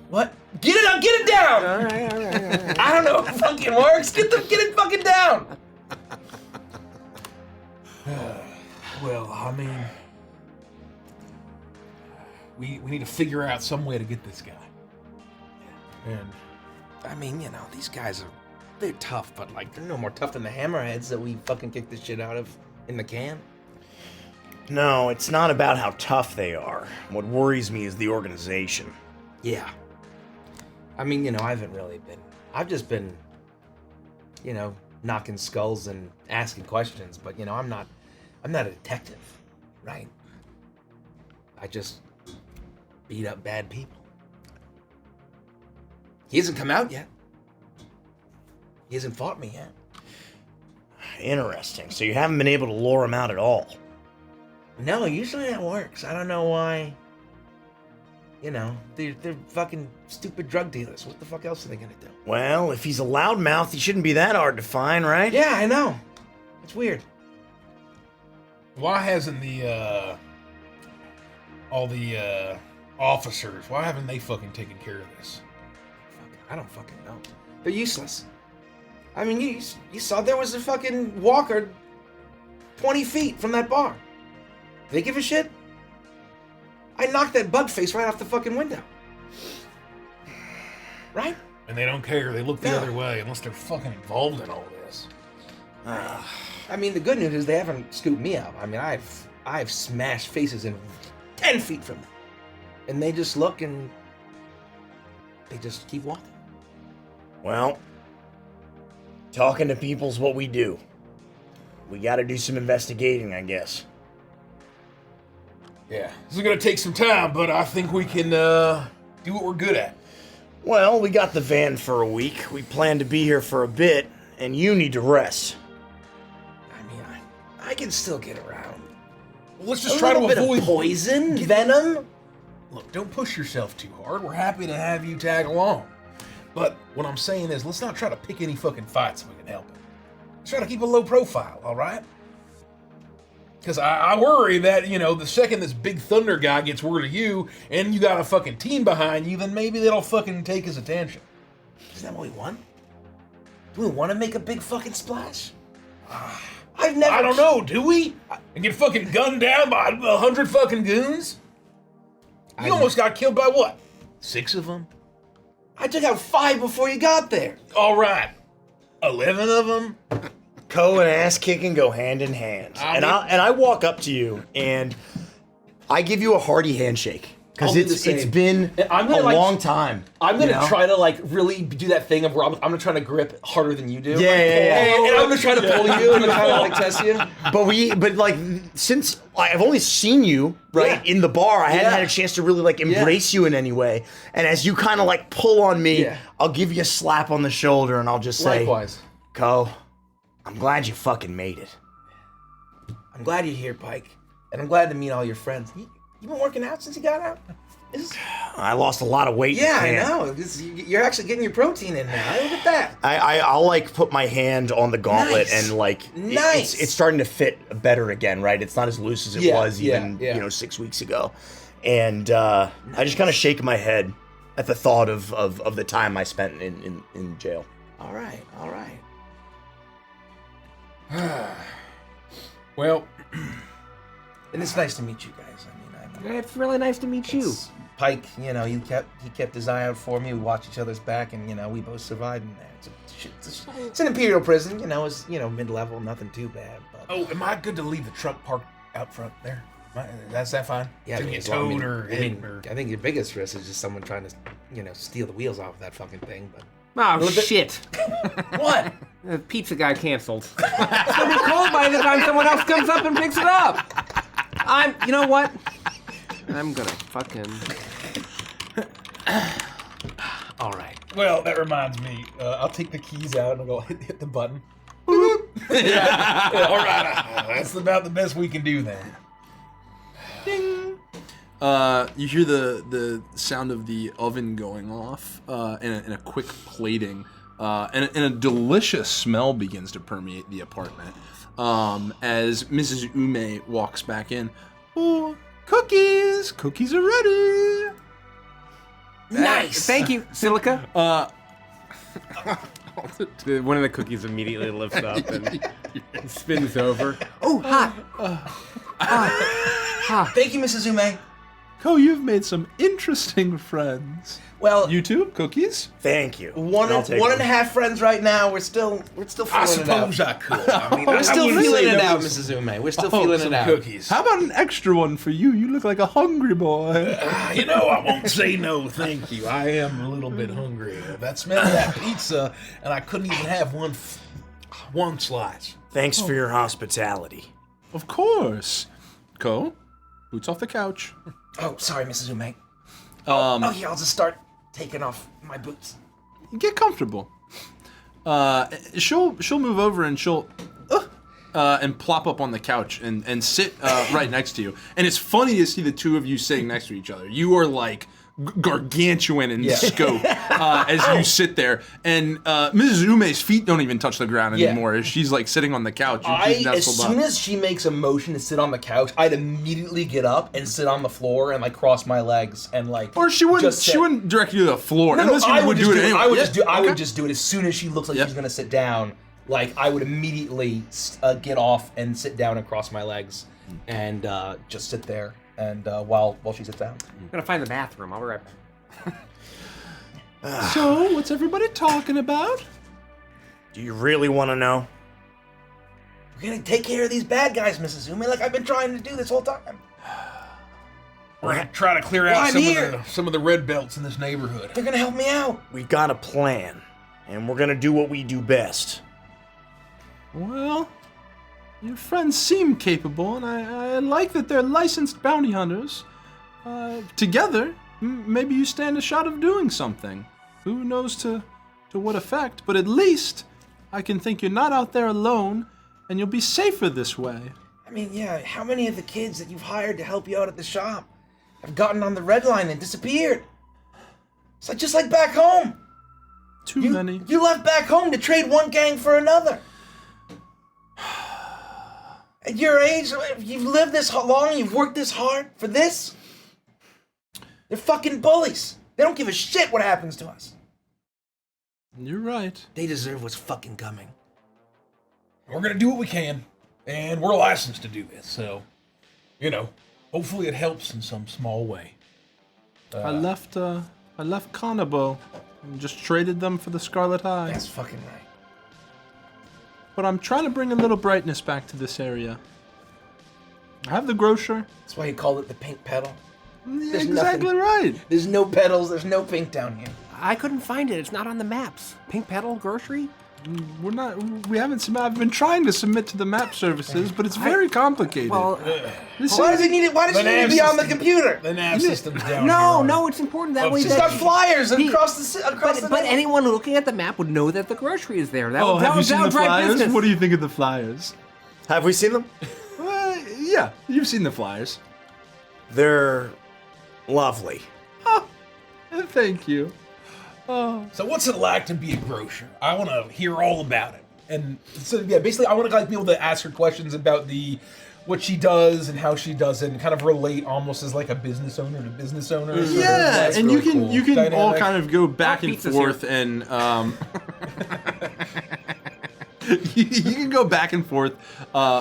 S7: What? Get it up, get it down!
S3: All right.
S7: I don't know if it fucking works. Get it fucking down!
S6: Well, I mean... We need to figure out some way to get this guy. And...
S7: I mean, you know, these guys they're tough, but like, they're no more tough than the hammerheads that we fucking kick the shit out of in the can.
S1: No, it's not about how tough they are. What worries me is the organization.
S7: Yeah. I mean, you know, I've just been, you know, knocking skulls and asking questions, but you know, I'm not a detective, right? I just beat up bad people. He hasn't come out yet. He hasn't fought me yet.
S1: Interesting. So you haven't been able to lure him out at all.
S7: No, usually that works. I don't know why. You know, they're fucking stupid drug dealers. What the fuck else are they gonna do?
S1: Well, if he's a loudmouth, he shouldn't be that hard to find, right?
S7: Yeah, I know. It's weird.
S6: Why hasn't the all the officers? Why haven't they fucking taken care of this?
S7: I don't fucking know. They're useless. I mean, you saw there was a fucking walker 20 feet from that bar. Do they give a shit? I knocked that bug face right off the fucking window. Right?
S6: And they don't care. They look the
S7: No.
S6: other way unless they're fucking involved in all this.
S7: I mean, the good news is they haven't scooped me up. I mean, I've smashed faces in 10 feet from them. And they just look and they just keep walking.
S1: Well, talking to people's what we do. We gotta do some investigating, I guess.
S6: Yeah, this is gonna take some time, but I think we can do what we're good at.
S1: Well, we got the van for a week. We plan to be here for a bit, and you need to rest.
S7: I mean, I can still get around.
S6: Well, let's just
S7: A
S6: try to
S7: little bit
S6: avoid
S7: of poison, venom.
S6: Look, don't push yourself too hard. We're happy to have you tag along. But what I'm saying is, let's not try to pick any fucking fights if we can help it. Let's try to keep a low profile, all right? Because I worry that, you know, the second this big thunder guy gets word of you and you got a fucking team behind you, then maybe they'll fucking take his attention.
S7: Isn't that what we want? Do we want to make a big fucking splash? I've never.
S6: I don't know, do we? And get fucking gunned down by 100 fucking goons? You almost got killed by what? 6 of them?
S7: I took out 5 before you got there.
S6: All right. 11 of them?
S1: Co and ass kicking go hand in hand. And I walk up to you and I give you a hearty handshake. Because
S7: I'll do the
S1: it's
S7: same.
S1: been
S7: I'm
S1: a
S7: gonna, like,
S1: long time.
S7: I'm gonna
S1: you know?
S7: try to like really do that thing of where I'm gonna try to grip harder than you do.
S1: Yeah.
S7: And I'm gonna try to pull you and kind of like test you.
S1: But like, since I've only seen you, right, in the bar, I hadn't had a chance to really like embrace you in any way. And as you kind of like pull on me, I'll give you a slap on the shoulder and I'll just say,
S7: Likewise.
S1: Co, I'm glad you fucking made it.
S7: I'm glad you're here, Pyke. And I'm glad to meet all your friends. You been working out since you got out?
S1: I lost a lot of weight.
S7: Yeah, I know. You're actually getting your protein in now. Look at that.
S1: I'll like put my hand on the gauntlet and like it's starting to fit better again, right? It's not as loose as it was even you know 6 weeks ago, and I just kind of shake my head at the thought of the time I spent in jail.
S7: All right.
S6: Well,
S7: and it's nice to meet you guys.
S3: It's really nice to meet you.
S7: Pyke, you know, he kept his eye out for me. We watched each other's back, and you know, we both survived in there. It's an imperial prison, you know. It's mid-level, nothing too bad. But
S6: oh, am I good to leave the truck parked out front there? That's that fine?
S7: yeah,
S6: Didn't get towed or hit or...
S7: I think your biggest risk is just someone trying to, steal the wheels off of that fucking thing. But
S3: Oh, shit.
S7: what?
S3: The pizza guy canceled. It's gonna be cold by the time someone else comes up and picks it up. You know what? I'm gonna fucking...
S7: All right.
S6: Well, that reminds me. I'll take the keys out and I'll go hit the button. yeah, all right. That's about the best we can do then.
S4: Ding. You hear the sound of the oven going off, and a quick plating, and a delicious smell begins to permeate the apartment. As Mrs. Ume walks back in. Oh, cookies! Cookies are ready!
S7: Nice!
S3: Thank you, Silica. One of the cookies immediately lifts up and spins over. Oh, hot!
S7: Thank you, Mrs. Ume.
S8: Co, you've made some interesting friends.
S7: Well,
S8: You too? Cookies?
S1: Thank you.
S7: one and a half friends right now. We're still feeling
S6: I
S7: it out.
S6: suppose I could. I mean,
S7: We're still
S6: wouldn't
S7: feeling
S6: say
S7: it
S6: no
S7: out,
S6: to
S7: Mrs. Ume. We're still feeling
S6: some
S7: it out.
S6: cookies.
S8: How about an extra one for you? You look like a hungry boy.
S6: You know, I won't say no, thank you. I am a little bit hungry. That smell of that pizza, and I couldn't even have one slice.
S1: Thanks for your hospitality.
S8: Of course.
S4: Co, boots off the couch.
S7: Oh, sorry, Mrs. Ume.
S4: Um,
S7: I'll just start taking off my boots.
S4: Get comfortable.
S8: she'll move over and she'll and plop up on the couch and sit right next to you. And it's funny to see the two of you sitting next to each other. You are like gargantuan in scope as you sit there. And Mrs. Ume's feet don't even touch the ground anymore as she's like sitting on the couch. And she's
S7: as soon as she makes a motion to sit on the couch, I'd immediately get up and sit on the floor and like cross my legs and like.
S8: Or she wouldn't direct you to the floor unless you would do it anyway.
S7: I would just do it as soon as she looks like she's gonna sit down. Like I would immediately get off and sit down and cross my legs and just sit there and while she sits down.
S3: I'm gonna find the bathroom. I'll be right back.
S8: So, what's everybody talking about?
S1: Do you really want to know?
S7: We're gonna take care of these bad guys, Mrs. Ume, like I've been trying to do this whole time.
S6: We're gonna try to clear out some of the red belts in this neighborhood.
S7: They're gonna help me out.
S1: We've got a plan, and we're gonna do what we do best.
S8: Well, your friends seem capable, and I like that they're licensed bounty hunters. Together, maybe you stand a shot of doing something. Who knows to what effect, but at least I can think you're not out there alone, and you'll be safer this way.
S7: I mean, yeah, how many of the kids that you've hired to help you out at the shop have gotten on the red line and disappeared? It's like just like back home.
S8: Too many.
S7: You left back home to trade one gang for another. At your age, you've lived this long, you've worked this hard for this? They're fucking bullies. They don't give a shit what happens to us.
S8: You're right.
S7: They deserve what's fucking coming.
S6: We're gonna do what we can, and we're licensed to do this, so, hopefully it helps in some small way.
S8: I left Kanabo and just traded them for the Scarlet Eye.
S7: That's fucking right.
S8: But I'm trying to bring a little brightness back to this area. I have the grocer.
S7: That's why he called it the pink petal. There's
S8: Exactly right.
S7: There's no petals, there's no pink down here.
S3: I couldn't find it. It's not on the maps. Pink Petal Grocery?
S8: I've been trying to submit to the map services, but it's very complicated.
S3: Well,
S7: Why does it need to be on the computer?
S6: The nav system's down
S3: no, it's important that way.
S7: She's got flyers across the
S3: But anyone looking at the map would know that the grocery is there. That
S8: have you seen the flyers?
S3: Business.
S8: What do you think of the flyers?
S1: Have we seen them?
S8: Yeah, you've seen the flyers.
S1: They're lovely.
S8: Thank you.
S6: So what's it like to be a grocer? I want to hear all about it. And so yeah, basically I want to be able to ask her questions about what she does and how she does it, and kind of relate almost as like a business owner to business owner.
S8: Yeah, and
S6: really
S8: you can
S6: dynamic.
S8: all kind of go back and forth and you can go back and forth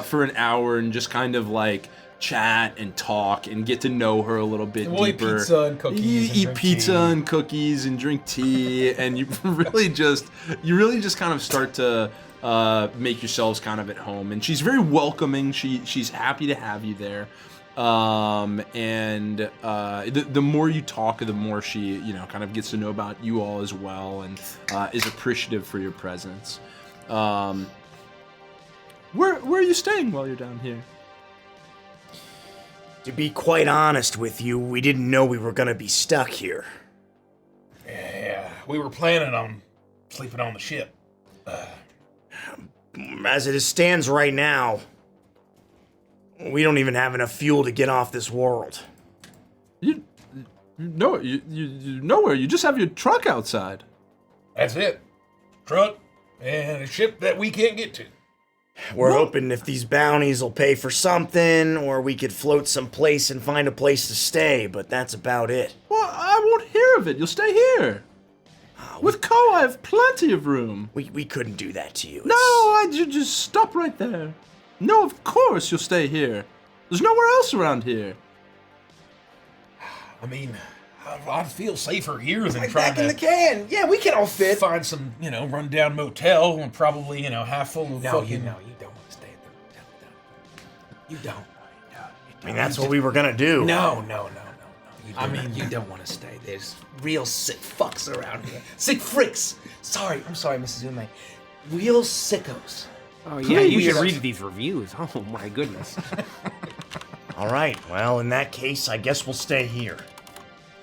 S8: for an hour and just kind of like chat and talk and get to know her a little bit
S6: we'll
S8: deeper.
S6: Eat pizza and cookies.
S8: You eat pizza and cookies and drink tea, and you really just kind of start to make yourselves kind of at home. And she's very welcoming. She's happy to have you there. And the more you talk, the more she kind of gets to know about you all as well, and is appreciative for your presence. Where are you staying while you're down here?
S1: To be quite honest with you, we didn't know we were gonna be stuck here.
S6: Yeah, we were planning on sleeping on the ship.
S1: As it stands right now, we don't even have enough fuel to get off this world.
S8: You nowhere. You just have your truck outside.
S6: That's it. Truck and a ship that we can't get to.
S1: We're hoping if these bounties will pay for something, or we could float someplace and find a place to stay, but that's about it.
S8: Well, I won't hear of it. You'll stay here. With Co, I have plenty of room.
S1: We couldn't do that to you.
S8: No, I just stop right there. No, of course you'll stay here. There's nowhere else around here.
S6: I mean, I'd feel safer here than
S7: Like
S6: trying
S7: back in the
S6: to
S7: can. Yeah, we can all fit.
S6: find some, rundown motel and probably, half full of
S7: No,
S6: fucking...
S7: you don't want to stay at the motel. You don't.
S1: I mean, that's what we were gonna do.
S7: No. You don't want to stay. There's real sick fucks around here. Sick freaks. I'm sorry, Mrs. Ume. Real sickos.
S3: Oh yeah, you should
S7: Please.
S3: read these reviews. Oh my goodness.
S1: All right, well, in that case, I guess we'll stay here.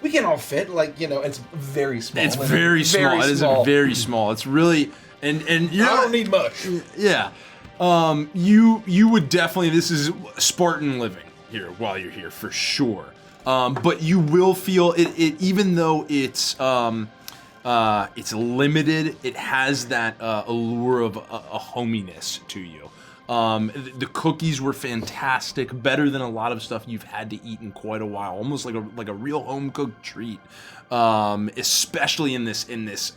S7: We can all fit, it's very small.
S8: It's very small. It is very small. It's really,
S4: And you're
S6: I don't need much.
S4: Yeah. You would definitely, this is Spartan living here while you're here for sure. But you will feel it even though it's limited, it has that allure of a hominess to you. The cookies were fantastic, better than a lot of stuff you've had to eat in quite a while, almost like a real home cooked treat. Especially in this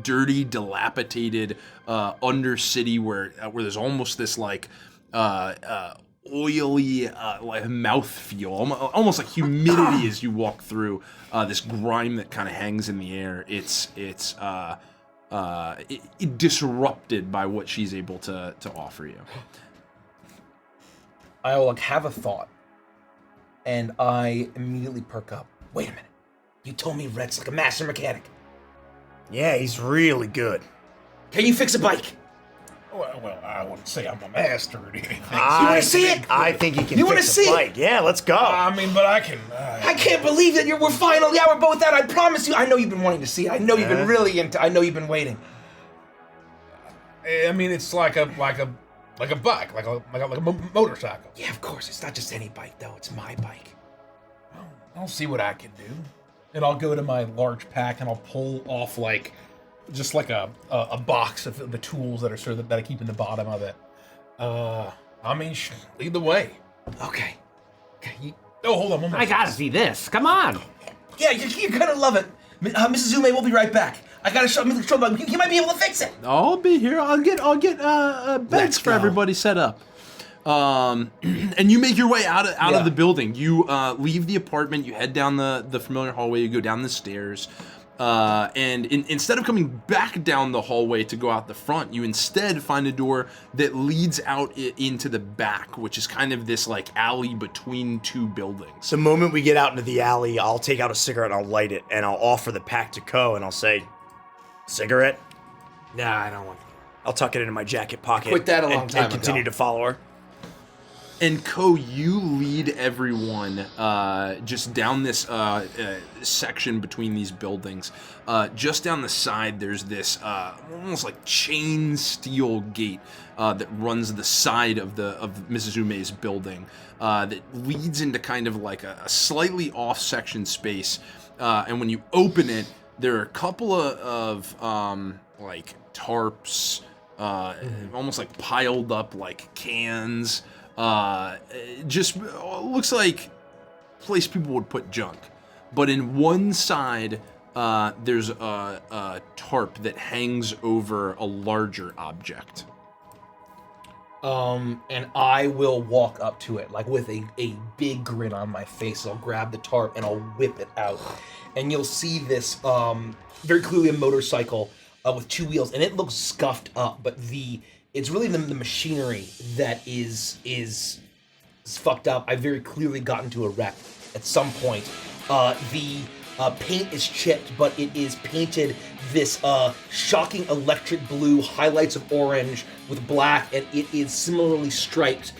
S4: dirty, dilapidated undercity where there's almost this like oily like mouth feel, almost like humidity as you walk through this grime that kind of hangs in the air. It's disrupted by what she's able to offer you.
S7: I will have a thought, and I immediately perk up. Wait a minute. You told me Rett's like a master mechanic.
S1: Yeah, he's really good.
S7: Can you fix a bike?
S6: Well, I wouldn't say I'm a master or anything.
S7: You want to see it?
S1: I think he can
S7: You wanna
S1: fix
S7: see
S1: a
S7: it?
S1: bike. Yeah, let's go.
S6: I mean, but I can.
S7: I can't believe that we're finally out. We're both out. I promise you. I know you've been wanting to see it. I know you've been really into. I know you've been waiting.
S6: I mean, it's like a bike, like a motorcycle.
S7: Yeah, of course. It's not just any bike, though. It's my bike.
S6: I'll see what I can do. And I'll go to my large pack and I'll pull off just like a box of the tools that are that I keep in the bottom of it. I mean, lead the way.
S7: Okay.
S6: Oh, hold on one more.
S3: I gotta see this. Come on.
S7: Yeah, you're gonna love it. Mrs. Ume, we'll be right back. I gotta show him. He might be able to fix it.
S8: I'll be here. I'll get beds for everybody set up.
S4: And you make your way out of the building. You leave the apartment. You head down the familiar hallway. You go down the stairs. And instead of coming back down the hallway to go out the front, you instead find a door that leads out into the back, which is kind of this like alley between two buildings.
S1: The moment we get out into the alley, I'll take out a cigarette and I'll light it, and I'll offer the pack to Ko, and I'll say, "Cigarette?"
S7: Nah, I don't want to.
S1: I'll tuck it into my jacket pocket.
S7: Quit that a long time
S1: and continue
S7: ago.
S1: to follow her.
S4: And Ko, you lead everyone just down this section between these buildings. Just down the side, there's this almost like chain steel gate that runs the side of Mrs. Ume's building that leads into kind of like a slightly off section space. And when you open it, there are a couple of like tarps, almost like piled up like cans. Just looks like a place people would put junk. But in one side, there's a tarp that hangs over a larger object.
S7: And I will walk up to it, like with a big grin on my face. I'll grab the tarp and I'll whip it out. And you'll see this, very clearly a motorcycle with two wheels, and it looks scuffed up, but it's really the machinery that is fucked up. I very clearly got into a wreck at some point. The paint is chipped, but it is painted this shocking electric blue, highlights of orange with black, and it is similarly striped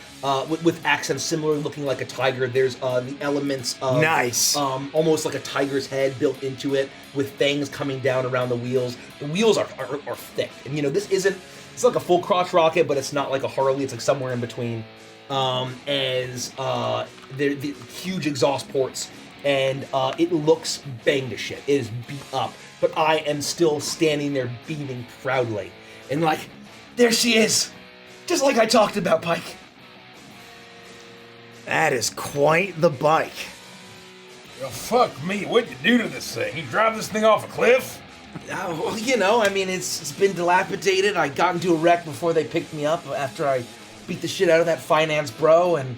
S7: with accents similarly looking like a tiger. There's the elements of
S1: Nice.
S7: Almost like a tiger's head built into it with fangs coming down around the wheels. The wheels are thick, and this isn't. It's like a full crotch rocket, but it's not like a Harley. It's like somewhere in between. The huge exhaust ports, and it looks banged to shit. It is beat up, but I am still standing there beaming proudly. And like, there she is, just like I talked about, Pyke.
S1: That is quite the bike.
S6: Well, fuck me. What'd you do to this thing? You drive this thing off a cliff?
S7: Well, I mean, it's been dilapidated. I got into a wreck before they picked me up after I beat the shit out of that finance bro, and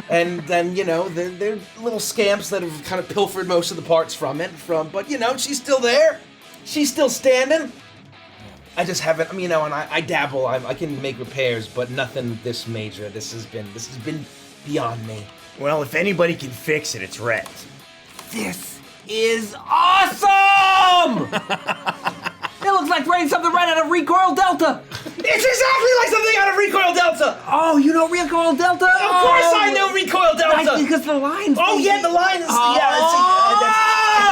S7: then they're little scamps that have kind of pilfered most of the parts from it. But she's still there. She's still standing. I just haven't. And I dabble. I can make repairs, but nothing this major. This has been beyond me.
S1: Well, if anybody can fix it, it's Rett.
S3: This is awesome! It looks like throwing something right out of Recoil Delta!
S7: It's exactly like something out of Recoil Delta!
S3: Oh, you know Recoil Delta?
S7: Of course I know Recoil Delta!
S3: Because the lines...
S7: Oh, yeah, the lines...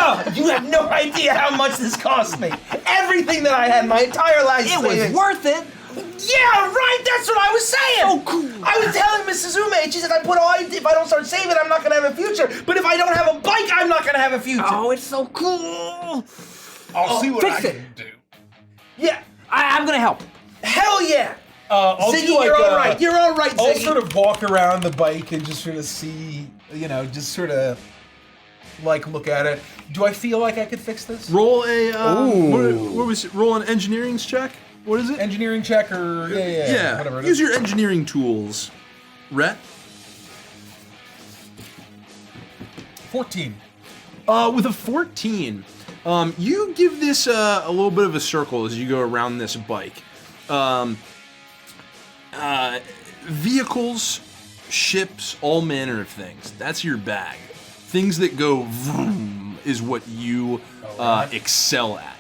S7: Oh, you have no idea how much this cost me. Everything that I had my entire life.
S3: It was worth it.
S7: Yeah, right. That's what I was saying.
S3: Oh, cool.
S7: I was telling Mrs. Ume. She said, if I don't start saving, I'm not gonna have a future. But if I don't have a bike, I'm not gonna have a future.
S3: Oh, it's so cool.
S2: I'll see what I
S3: fix it.
S2: can do.
S7: Yeah.
S3: I'm gonna help.
S7: Hell yeah.
S6: I'll
S7: Ziggy,
S6: do like
S7: you're all right. You're all right,
S6: I'll
S7: Ziggy.
S6: sort of walk around the bike and just sort of see, just sort of like look at it. Do I feel like I could fix this?
S4: Roll a what was it? Roll an engineering's check. What is it?
S6: Engineering check or
S4: Yeah.
S6: whatever. it
S4: Use
S6: is.
S4: your engineering tools. Rett.
S6: 14.
S4: With a 14, you give this a little bit of a circle as you go around this bike. Vehicles, ships, all manner of things. That's your bag. Things that go vroom is what you excel at.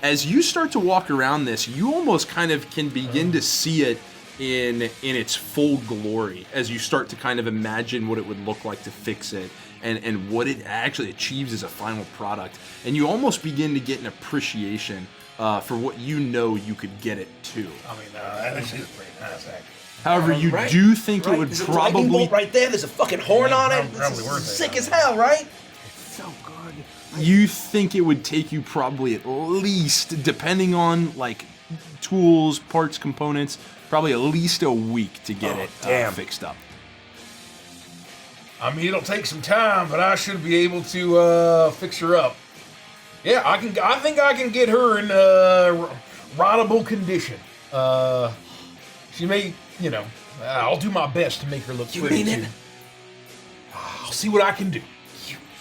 S4: As you start to walk around this, you almost kind of can begin to see it in its full glory as you start to kind of imagine what it would look like to fix it and what it actually achieves as a final product. And you almost begin to get an appreciation for what you could get it to.
S2: I mean, this is pretty nice, actually.
S4: However, you
S7: Right.
S4: do think it would
S7: There's a lightning
S4: probably...
S7: bolt right there. There's a fucking horn on it.
S2: Probably
S7: It's
S2: worth it,
S7: sick
S2: huh?
S7: as hell, right?
S3: So good.
S4: You think it would take you probably at least, depending on like tools, parts, components, probably at least a week to get it fixed up.
S2: I mean, it'll take some time, but I should be able to fix her up. Yeah, I think I can get her in rideable condition. She may, I'll do my best to make her look
S7: You
S2: pretty.
S7: mean it?
S2: too. I'll see what I can do.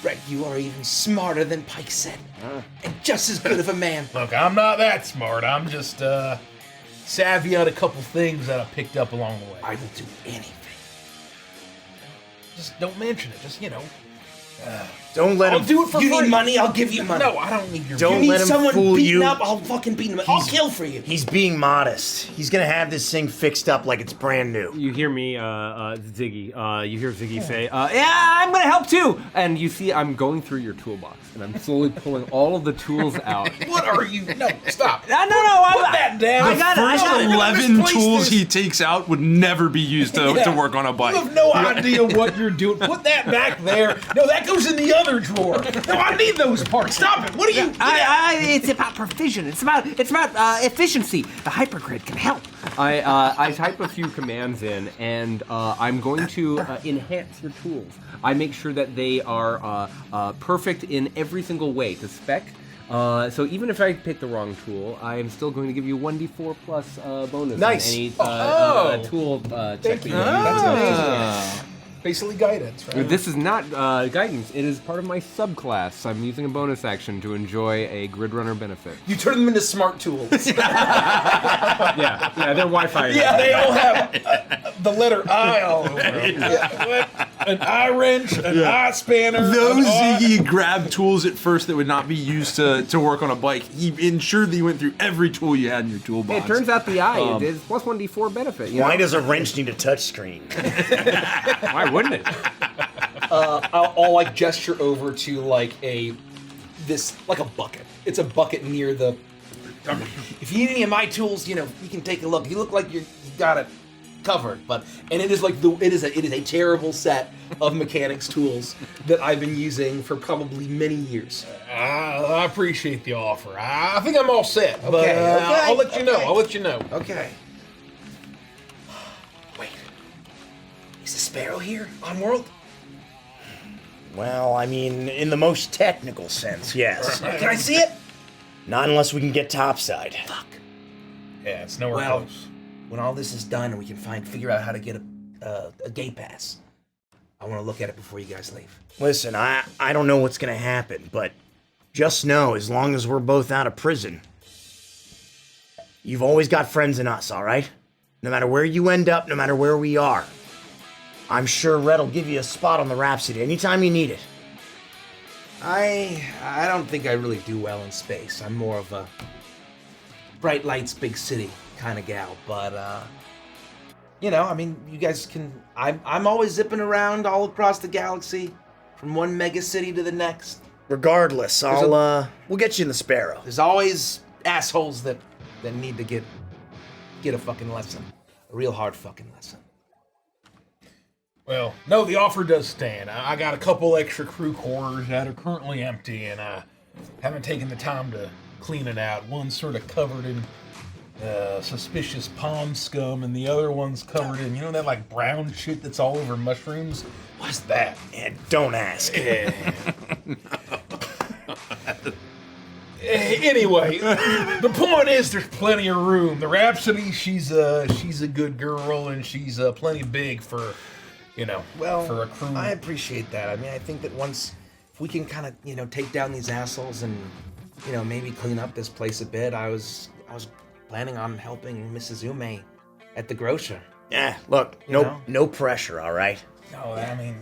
S7: Rett, you are even smarter than Pyke said. And just as good of a man.
S2: Look, I'm not that smart. I'm just savvy on a couple things that I picked up along the way.
S7: I will do anything.
S2: Just don't mention it. Just,
S1: Don't let
S2: I'll
S1: him.
S2: do it for
S7: You
S2: free.
S7: need money, I'll give you money.
S2: No, I don't need your
S1: Don't
S7: You need
S1: let him
S7: someone
S1: fool
S7: beaten
S1: you.
S7: up, I'll fucking beat him up. I'll kill for you.
S1: He's being modest. He's gonna have this thing fixed up like it's brand new.
S3: You hear me, Ziggy. You hear Ziggy say, "Yeah, I'm gonna help too." And you see, I'm going through your toolbox, and I'm slowly pulling all of the tools out.
S2: What are you? No, stop.
S3: No,
S2: Put that down.
S3: I got it. I
S4: First
S3: got it.
S4: 11
S2: misplace
S4: tools
S2: this.
S4: he takes out would never be used to work on a bike.
S2: You have no idea what you're doing. Put that back there. No, that goes in the other drawer. No, I need those parts. Stop it. What are you?
S3: It's about provision. It's about efficiency. The hypergrid can help. I type a few commands in, and I'm going to enhance your tools. I make sure that they are perfect in every single way to spec. So even if I pick the wrong tool, I am still going to give you 1d4 plus bonus
S1: Nice.
S3: on any tool check.
S2: Thank you.
S3: that
S2: That's
S3: you
S2: amazing. Basically guidance, right?
S3: This is not guidance. It is part of my subclass. I'm using a bonus action to enjoy a grid runner benefit.
S7: You turn them into smart tools.
S3: Yeah, they're Wi-Fi.
S2: Yeah, they all have the letter I all over them. An eye wrench, an eye spanner.
S4: Those
S2: an eye-
S4: Ziggy grabbed tools at first that would not be used to work on a bike. He ensured that you went through every tool you had in your toolbox.
S3: It turns out the eye is plus 1d4 benefit. You
S1: Why
S3: know?
S1: does a wrench need a touch screen?
S3: Why wouldn't it?
S7: I'll like gesture over to like a bucket. It's a bucket near the. If you need any of my tools, you can take a look. You look like you got it covered, and it is like it is a terrible set of mechanics tools that I've been using for probably many years.
S2: I appreciate the offer. I think I'm all set, but
S7: Okay,
S2: I'll let you know.
S7: okay.
S2: I'll let you know.
S7: Okay. Wait. Is the sparrow here on world?
S1: Well, I mean, in the most technical sense, yes.
S7: Can I see it?
S1: Not unless we can get topside.
S7: Fuck.
S2: Yeah, it's nowhere
S7: Well,
S2: close.
S7: when all this is done and we can figure out how to get a gate pass, I want to look at it before you guys leave.
S1: Listen, I don't know what's gonna happen, but just know, as long as we're both out of prison, you've always got friends in us, all right? No matter where you end up, no matter where we are. I'm sure Rett will give you a spot on the Rhapsody anytime you need it.
S7: I don't think I really do well in space. I'm more of a bright lights, big city kind of gal. But you guys can. I'm always zipping around all across the galaxy, from one mega city to the next.
S1: Regardless, we'll get you in the Sparrow.
S7: There's always assholes that need to get a fucking lesson. A real hard fucking lesson.
S6: Well, no, the offer does stand. I got a couple extra crew quarters that are currently empty, and I haven't taken the time to clean it out. One's sort of covered in suspicious palm scum, and the other one's covered in, that like brown shit that's all over mushrooms? What's that?
S1: And don't ask.
S6: Anyway, the point is there's plenty of room. The Rhapsody, she's a good girl, and she's plenty big for, for a crew.
S7: I appreciate that. I mean, I think that if we can kind of, take down these assholes and, maybe clean up this place a bit, I was planning on helping Mrs. Ume at the grocer.
S1: Yeah, look, no pressure, all right?
S6: No, I mean...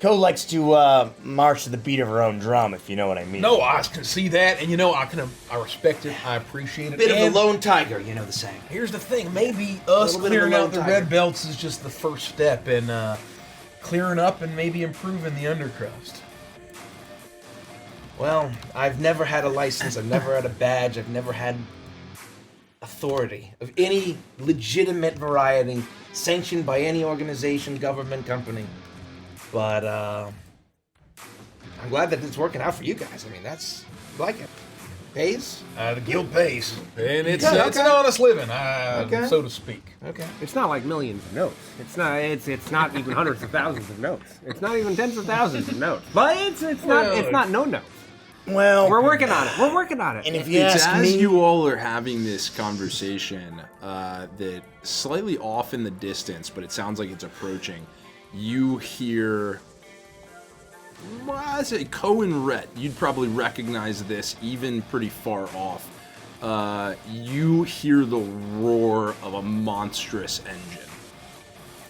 S1: Co likes to march to the beat of her own drum, if you know what I mean.
S6: No, I can see that, and I respect it, I appreciate it.
S7: Bit of a lone tiger, the saying.
S6: Here's the thing, maybe us clearing out the red belts is just the first step in clearing up and maybe improving the undercrust.
S7: Well, I've never had a license, I've never had a badge, I've never had authority of any legitimate variety sanctioned by any organization, government, company. But I'm glad that it's working out for you guys. I mean, I like it. Pays?
S6: The guild pays. And it's an honest living, so to speak.
S7: Okay.
S3: It's not like millions of notes. It's not even hundreds of thousands of notes. It's not even tens of thousands of notes. But it's not no notes.
S1: Well,
S3: we're working on it. We're working on it.
S1: And if you
S4: It's
S1: ask
S4: as
S1: me,
S4: you all are having this conversation that slightly off in the distance, but it sounds like it's approaching. You hear, I say, Ko and Rett. You'd probably recognize this even pretty far off. You hear the roar of a monstrous engine,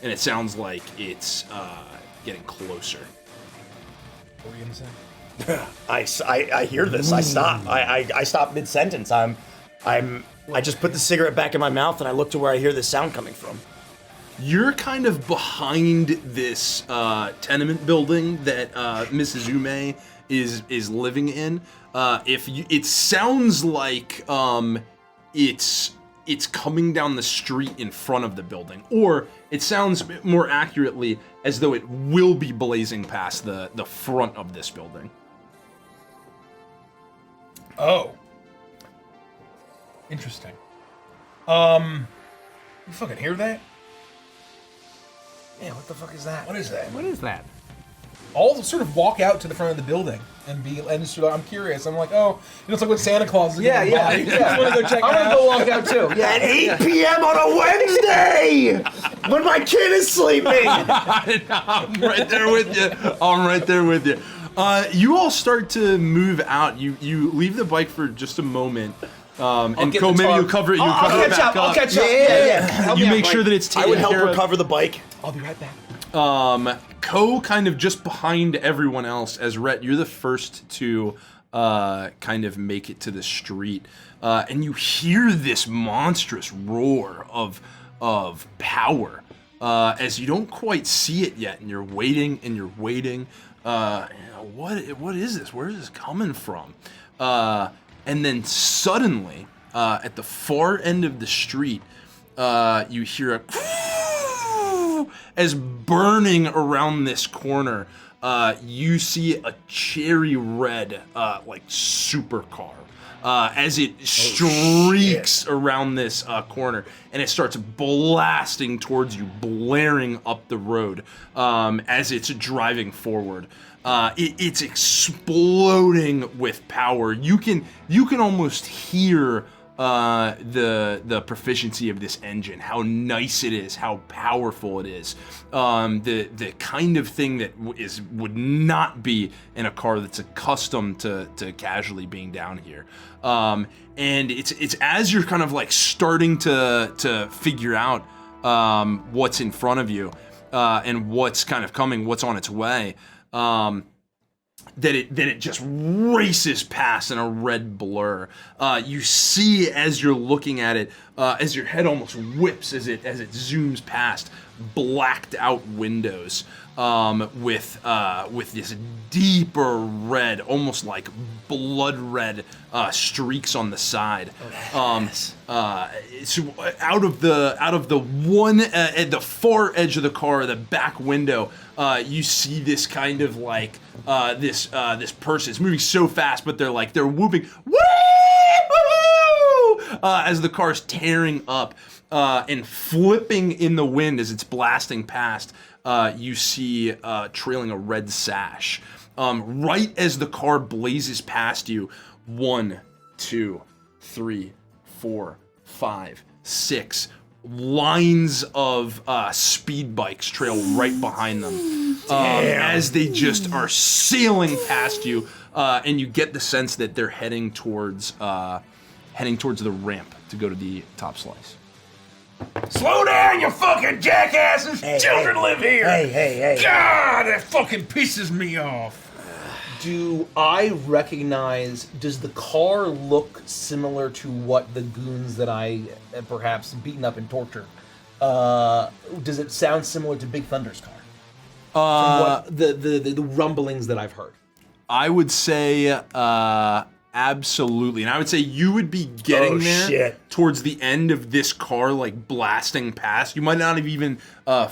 S4: and it sounds like it's getting closer.
S6: What were you gonna say?
S1: I hear this. I stop. I stop mid sentence. I just put the cigarette back in my mouth and I look to where I hear this sound coming from.
S4: You're kind of behind this tenement building that Mrs. Ume is living in. It sounds like it's coming down the street in front of the building, or it sounds more accurately as though it will be blazing past the front of this building.
S6: Oh. Interesting. You fucking hear that? Yeah, what the fuck is that? What is that?
S3: What is that?
S6: All sort of walk out to the front of the building and sort of, I'm curious. I'm like, oh, it's like when Santa Claus is going by. I just want to go check it out.
S7: I'm gonna go walk out too.
S1: At 8 p.m. on a Wednesday, when my kid is sleeping.
S4: I'm right there with you. You all start to move out. You leave the bike for just a moment. And Ko, maybe you cover it.
S7: I'll catch up.
S1: Yeah.
S4: You make sure that it's taken
S1: I would help
S4: care
S1: her
S4: of.
S1: cover the bike.
S7: I'll be right back.
S4: Ko kind of just behind everyone else, as Rett, you're the first to kind of make it to the street, and you hear this monstrous roar of power as you don't quite see it yet, and you're waiting. What is this? Where is this coming from? And then suddenly, at the far end of the street, you hear as burning around this corner, you see a cherry red, supercar, as it streaks around this corner, and it starts blasting towards you, blaring up the road, as it's driving forward. It's exploding with power. You can almost hear the proficiency of this engine, how nice it is, how powerful it is. The kind of thing that would not be in a car that's accustomed to casually being down here. And it's as you're kind of like starting to figure out what's in front of you and what's kind of coming, what's on its way. That it just races past in a red blur. You see as you're looking at it, as your head almost whips as it zooms past, blacked out windows with this deeper red, almost like blood red streaks on the side. So out of the one at the far edge of the car, the back window, you see this kind of like this person. It's moving so fast, but they're whooping woo as the car's tearing up and flipping in the wind as it's blasting past. You see trailing a red sash. Right as the car blazes past you, 1, 2, 3, 4, 5, 6 lines of speed bikes trail right behind them as they just are sailing past you, and you get the sense that they're heading towards the ramp to go to the top slice.
S2: Slow down, you fucking jackasses! Children live here!
S1: Hey.
S2: God, that fucking pisses me off.
S7: Do I recognize, does the car look similar to what the goons that I have perhaps beaten up and tortured? Does it sound similar to Big Thunder's car? From what the rumblings that I've heard.
S4: I would say absolutely. And I would say you would be getting towards the end of this car, like blasting past. You might not have even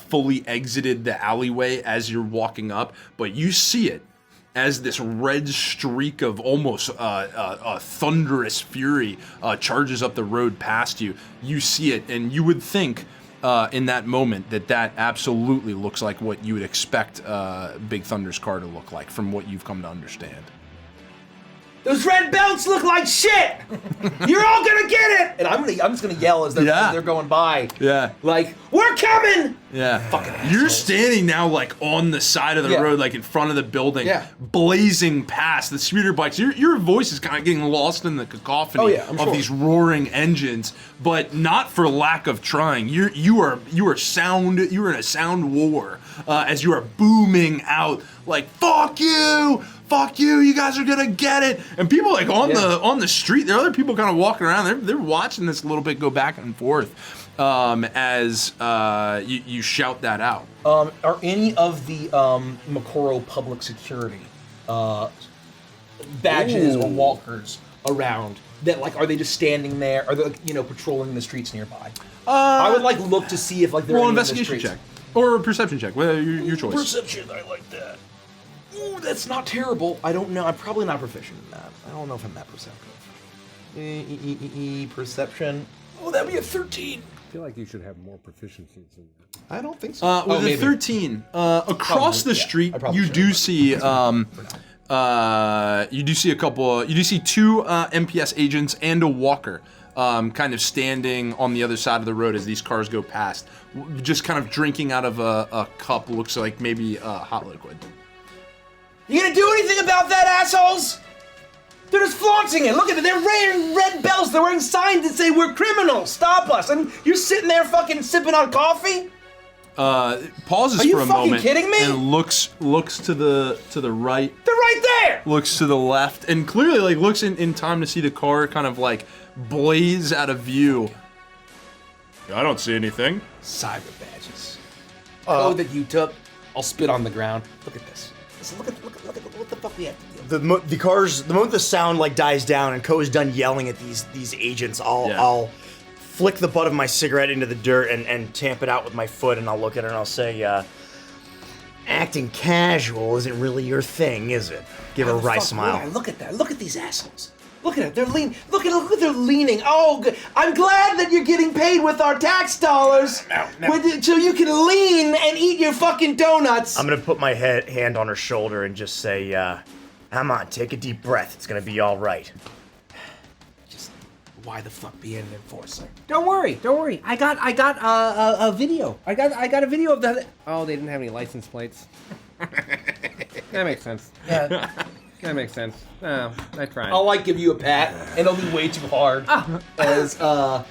S4: fully exited the alleyway as you're walking up, but you see it as this red streak of almost a thunderous fury charges up the road past you. You see it, and you would think in that moment that absolutely looks like what you would expect Big Thunder's car to look like from what you've come to understand.
S7: Those red belts look like shit! You're all gonna get it! And I'm just gonna yell as they're going by.
S4: Yeah.
S7: Like, we're coming!
S4: Yeah.
S7: Fucking
S4: You're
S7: assholes.
S4: standing now like on the side of the road, like in front of the building, blazing past the speeder bikes. Your voice is kind of getting lost in the cacophony of these roaring engines, but not for lack of trying. You are in a sound war as you are booming out like fuck you, you guys are gonna get it. And people like on the street, there are other people kind of walking around. They're watching this a little bit go back and forth as you shout that out.
S7: Are any of the Makoro public security badges or walkers around? That like, are they just standing there? Are they like, patrolling the streets nearby? I would like look to see if like they're
S4: investigation check or a perception check. Well, your choice.
S7: Perception, I like that. Ooh, that's not terrible. I don't know. I'm probably not proficient in that. I don't know if I'm that perceptive. Perception. Oh, that'd be a 13.
S3: I feel like you should have more proficiencies in that.
S7: I don't think so.
S4: With a 13, across the street, you do see two MPS agents and a walker kind of standing on the other side of the road as these cars go past, just kind of drinking out of a cup, looks like maybe hot liquid.
S7: You gonna do anything about that, assholes? They're just flaunting it. Look at it. They're wearing red belts. They're wearing signs that say we're criminals. Stop us. And you're sitting there fucking sipping on coffee?
S4: Pauses for a moment. Are you fucking
S7: kidding me?
S4: And looks to the right.
S7: They're right there.
S4: Looks to the left and clearly like looks in time to see the car kind of like blaze out of view.
S9: I don't see anything.
S7: Cyber badges. Code that you took. I'll spit on the ground. Look at this. Look at what the fuck we have to do.
S1: The moment the sound like dies down and Ko's done yelling at these agents, I'll flick the butt of my cigarette into the dirt and tamp it out with my foot, and I'll look at her and I'll say, acting casual isn't really your thing, is it? Give her a wry smile.
S7: Look at that. Look at these assholes. Look at it. They're leaning. Look at they're leaning. Oh, good. I'm glad that you're getting paid with our tax dollars. So you can lean and eat your fucking donuts.
S1: I'm gonna put my hand on her shoulder and just say, come on, take a deep breath. It's gonna be all right.
S7: Just why the fuck be an enforcer?
S3: Don't worry. I got a video. I got a video of that. Oh, they didn't have any license plates. That makes sense. That makes sense. Oh, I tried.
S7: I'll like give you a pat, and it'll be way too hard. As
S3: I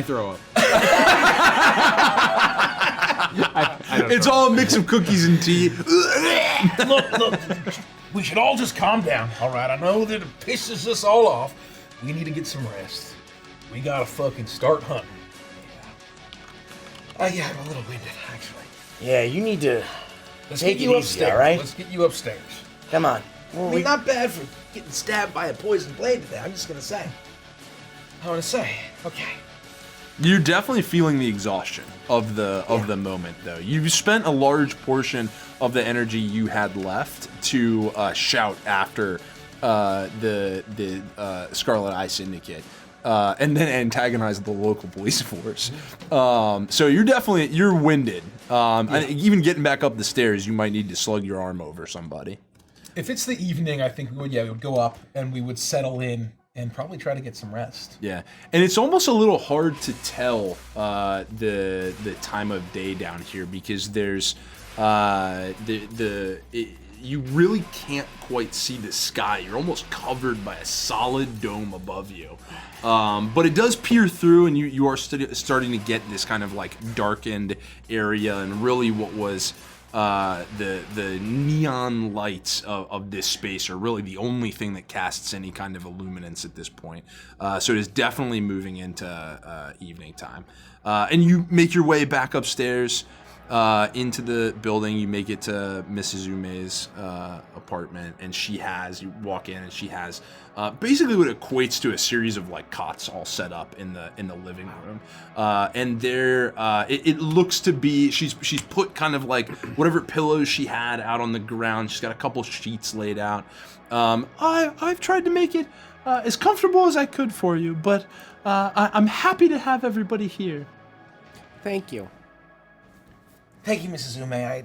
S3: throw up.
S4: It's all a mix of cookies and tea.
S2: Look, we should all just calm down, all right? I know that it pisses us all off. We need to get some rest. We gotta fucking start hunting.
S6: Yeah, I'm a little winded, actually.
S1: Yeah, you need to
S6: Let's
S1: take
S6: get
S1: it
S6: you
S1: easy,
S6: upstairs.
S1: all right?
S6: Let's get you upstairs.
S1: Come on.
S7: I mean, not bad for getting stabbed by a poison blade today. I'm just gonna say.
S6: I want to say, okay.
S4: You're definitely feeling the exhaustion of the moment, though. You've spent a large portion of the energy you had left to shout after the Scarlet Eye Syndicate, and then antagonize the local police force. So you're winded. And even getting back up the stairs, you might need to slug your arm over somebody.
S6: If it's the evening, I think we would go up and we would settle in and probably try to get some rest.
S4: Yeah, and it's almost a little hard to tell the time of day down here because there's you really can't quite see the sky. You're almost covered by a solid dome above you, but it does peer through, and you are starting to get this kind of like darkened area, and really what was the neon lights of this space are really the only thing that casts any kind of illuminance at this point. So it is definitely moving into evening time. And you make your way back upstairs into the building. You make it to Mrs. Ume's apartment, and you walk in, and she has basically what equates to a series of like cots all set up in the living room. And there, it looks to be she's put kind of like whatever pillows she had out on the ground. She's got a couple sheets laid out.
S8: I've tried to make it as comfortable as I could for you, but I'm happy to have everybody here.
S3: Thank you.
S7: Thank you, Mrs. Ume.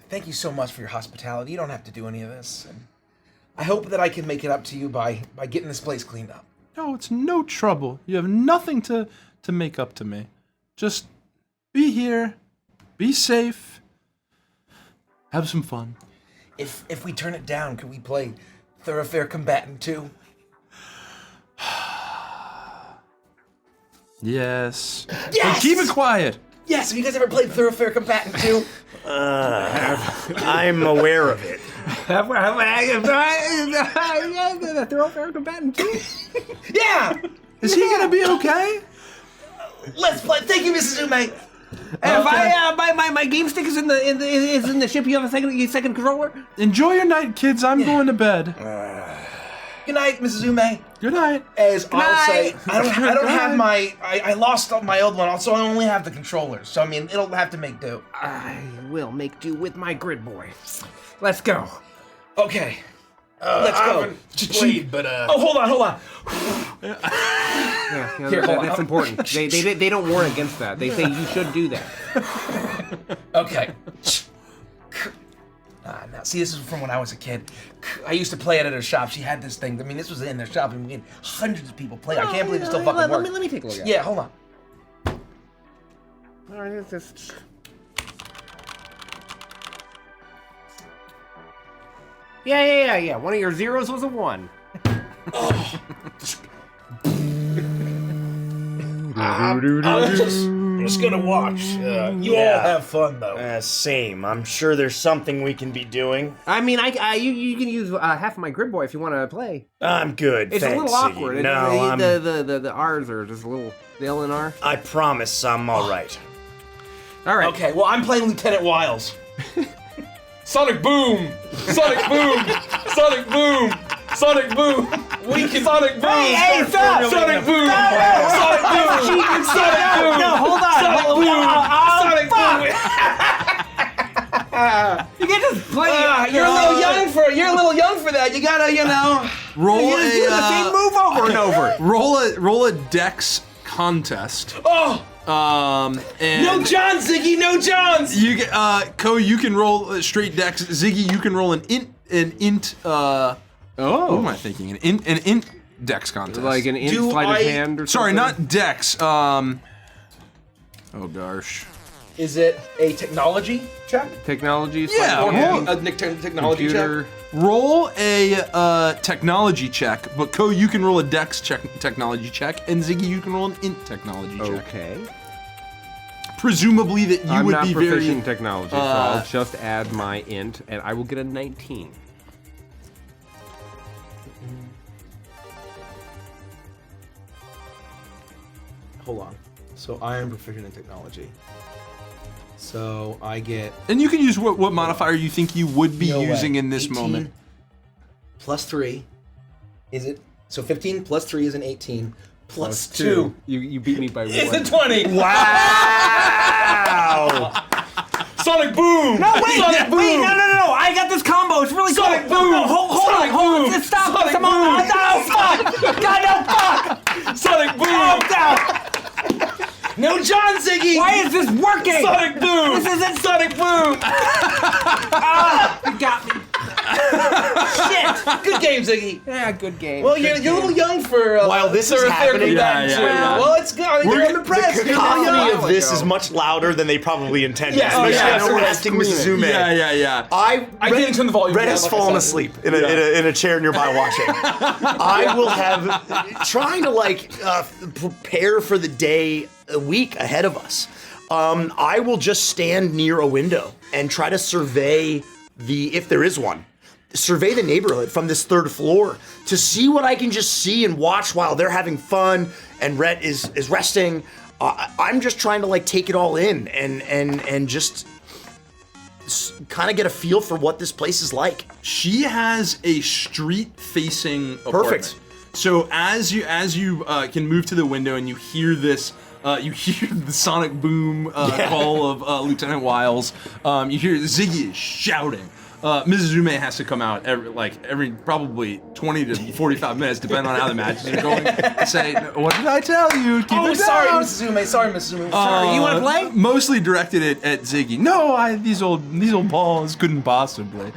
S7: Thank you so much for your hospitality. You don't have to do any of this. And I hope that I can make it up to you by getting this place cleaned up.
S8: No, it's no trouble. You have nothing to make up to me. Just be here, be safe, have some fun.
S7: If we turn it down, could we play Thoroughfare Combatant 2?
S8: Yes.
S7: Yes!
S8: But keep it quiet.
S7: Yes, have you guys ever played Thoroughfare Combatant 2?
S1: I'm aware of it.
S3: The Thoroughfare Combatant too?
S7: Yeah!
S8: Is he gonna be okay?
S7: Let's play. Thank you, Mrs. Ume.
S3: And if my game stick is in the ship, you have a second controller?
S8: Enjoy your night, kids. I'm going to bed.
S7: Good night, Mrs. Ume.
S8: Good night.
S7: As I'll say, I don't
S8: Good
S7: have
S8: night.
S7: I lost my old one, so I only have the controller. So I mean, it'll have to make do.
S3: I will make do with my grid boy. Let's go.
S7: Okay. Let's go.
S1: Played, but
S7: Oh, hold on.
S3: Yeah,
S7: Here, hold on.
S3: that's important. They don't warn against that. They say you should do that.
S7: Okay. Now, see, this is from when I was a kid. I used to play it at her shop. She had this thing. I mean, this was in their shop, and we had hundreds of people play. I can't believe it still fucking works.
S3: Let me take a look at it.
S7: Yeah, hold on.
S3: All right, it's just... Yeah. One of your zeros was a 1.
S6: I'm just gonna watch. You all have fun, though.
S1: Same. I'm sure there's something we can be doing.
S3: I mean, you can use half of my grid boy if you want to play.
S1: I'm good.
S3: It's
S1: Thanks,
S3: a little awkward.
S1: Ziggy. No,
S3: the R's are just a little. The L and R.
S1: I promise I'm all right.
S3: All right.
S7: Okay, well, I'm playing Lieutenant Wiles.
S2: Sonic boom! Sonic boom! Sonic boom! Sonic boom! We can Sonic boom!
S3: Hey, stop!
S2: Sonic boom!
S3: No!
S2: Sonic boom! Sonic boom!
S3: No, hold on!
S2: Sonic boom!
S3: You can't just play it.
S7: You're a little young for that. You gotta,
S4: Roll
S3: You just do the same move over and over.
S4: roll a dex contest.
S7: Oh!
S4: And
S7: No Johns, Ziggy, no Johns!
S4: you get Ko, you can roll straight dex. Ziggy, you can roll an int what am I thinking? An int dex contest.
S3: Like an
S7: Do
S3: sleight of
S7: I-
S3: hand or something.
S4: Sorry, not dex. Oh gosh.
S7: Is it a technology check?
S3: Technology.
S4: Yeah,
S3: sleight of hand,
S7: A technology
S3: computer.
S7: check?
S4: Roll a technology check, but Ko, you can roll a dex technology check, and Ziggy, you can roll an int technology check.
S3: Okay.
S4: Presumably that you
S3: I'm
S4: would
S3: not
S4: be
S3: proficient
S4: very
S3: in technology, so I'll just add my int, and I will get a 19.
S7: Hold on. So I am proficient in technology. So I get.
S4: And you can use what modifier you think you would be
S7: No
S4: using
S7: way.
S4: in this
S7: 18
S4: moment.
S7: Plus 3. Is it? So 15 plus 3 is an 18. Plus 2
S3: You beat me by 1.
S7: is a 20.
S1: Wow!
S7: Sonic boom!
S3: No, wait!
S7: Sonic boom!
S3: Wait, no! I got this combo. It's really
S7: Sonic
S3: cool.
S7: boom!
S3: No, hold on. Just stop.
S7: Sonic
S3: Come on.
S7: boom!
S3: No, fuck! God, no, fuck!
S7: Sonic boom! No John Ziggy!
S3: Why is this working?
S7: Sonic boom!
S3: This isn't
S7: Sonic boom!
S3: You got me.
S7: Shit! Good game, Ziggy.
S3: Yeah, good game.
S7: Well, you're a little young for
S1: While this is
S7: for a fair
S1: happening-
S7: combatant,
S4: Yeah,
S7: too.
S4: yeah.
S7: Well, it's good. I mean, you're impressed.
S1: The
S7: You're really
S1: cacophony
S7: young.
S1: of this is much louder than they probably intended.
S7: Yes,
S1: especially
S7: yeah,
S1: after
S7: so we're
S1: asking Mrs. Zume.
S4: Yeah.
S7: I didn't turn the volume
S1: Red
S7: down,
S1: has
S7: like I
S1: fallen
S7: said.
S1: asleep in a chair nearby watching. I will have trying to prepare for the day a week ahead of us. I will just stand near a window and try to survey if there is one. Survey the neighborhood from this 3rd floor to see what I can just see and watch while they're having fun and Rett is resting. I'm just trying to take it all in and just kind of get a feel for what this place is like.
S4: She has a street-facing apartment.
S1: Perfect.
S4: So as you can move to the window and you hear this, you hear the sonic boom call of Lieutenant Wiles. You hear Ziggy is shouting. Mrs. Zume has to come out every probably 20 to 45 minutes, depending on how the matches are going, and say, "What did I tell you? Keep it
S7: Sorry,
S4: down."
S7: Mrs. Zume. Sorry, Mrs. Zume.
S3: Sorry, you want to play?
S4: Mostly directed at Ziggy. No, these old balls couldn't possibly.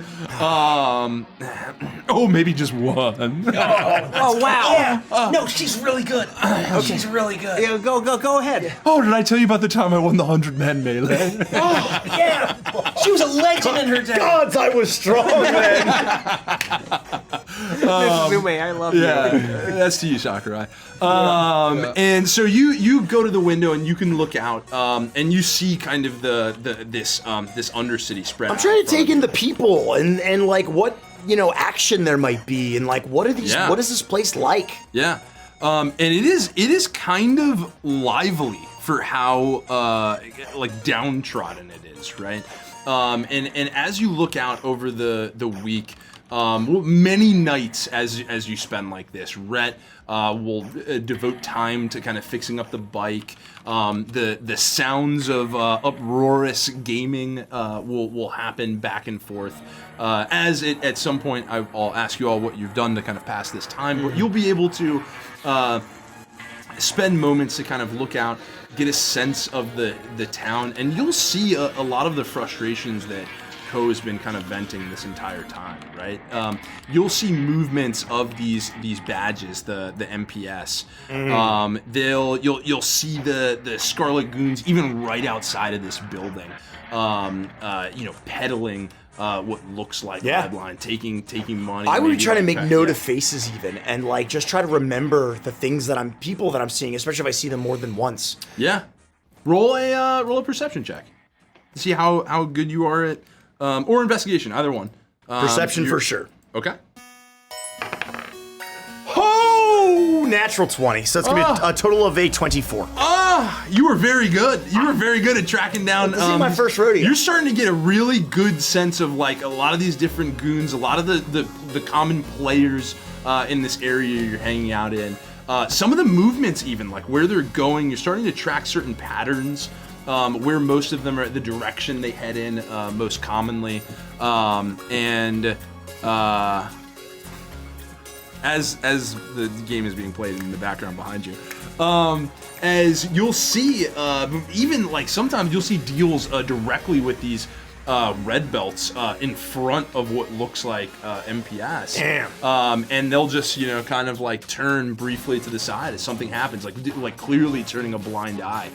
S4: Maybe just one.
S3: Oh, wow.
S7: Yeah. No, she's really good. She's really good.
S3: Yeah, go ahead.
S4: Oh, did I tell you about the time I won the 100-man melee?
S7: Oh, yeah. She was a legend in her day.
S1: Gods, I was strong then.
S3: Mrs. Zume, I love you.
S4: That's to you, Sakurai. And so you go to the window and you can look out, and you see kind of this undercity spread.
S1: I'm trying to take in the people and what action there might be and what are these?
S4: Yeah.
S1: What is this place like?
S4: Yeah, and it is kind of lively for how downtrodden it is, right? And as you look out over the week, many nights as you spend like this, Rett will devote time to kind of fixing up the bike. The sounds of uproarious gaming will happen back and forth. As it at some point I'll ask you all what you've done to kind of pass this time, but you'll be able to spend moments to kind of look out, get a sense of the town, and you'll see a lot of the frustrations that Ko has been kind of venting this entire time, right? You'll see movements of these badges, the MPS. You'll see the Scarlet Goons even right outside of this building, peddling what looks like Redline, taking money.
S1: I would
S4: maybe
S1: try to make
S4: back-
S1: note of faces even and just try to remember the things people that I'm seeing, especially if I see them more than once.
S4: Yeah. Roll a perception check. See how good you are at or investigation, either one.
S1: Perception for sure.
S4: Okay.
S1: Oh, natural 20. So it's gonna be a total of a 24.
S4: You were very good. You were very good at tracking down.
S1: This is my first rodeo.
S4: You're starting to get a really good sense of a lot of these different goons, a lot of the common players in this area you're hanging out in. Some of the movements even, where they're going, you're starting to track certain patterns. Where most of them are, the direction they head in most commonly, and as the game is being played in the background behind you, as you'll see, even sometimes you'll see deals directly with these red belts in front of what looks like MPS.
S1: Damn.
S4: And they'll just kind of turn briefly to the side as something happens, clearly turning a blind eye.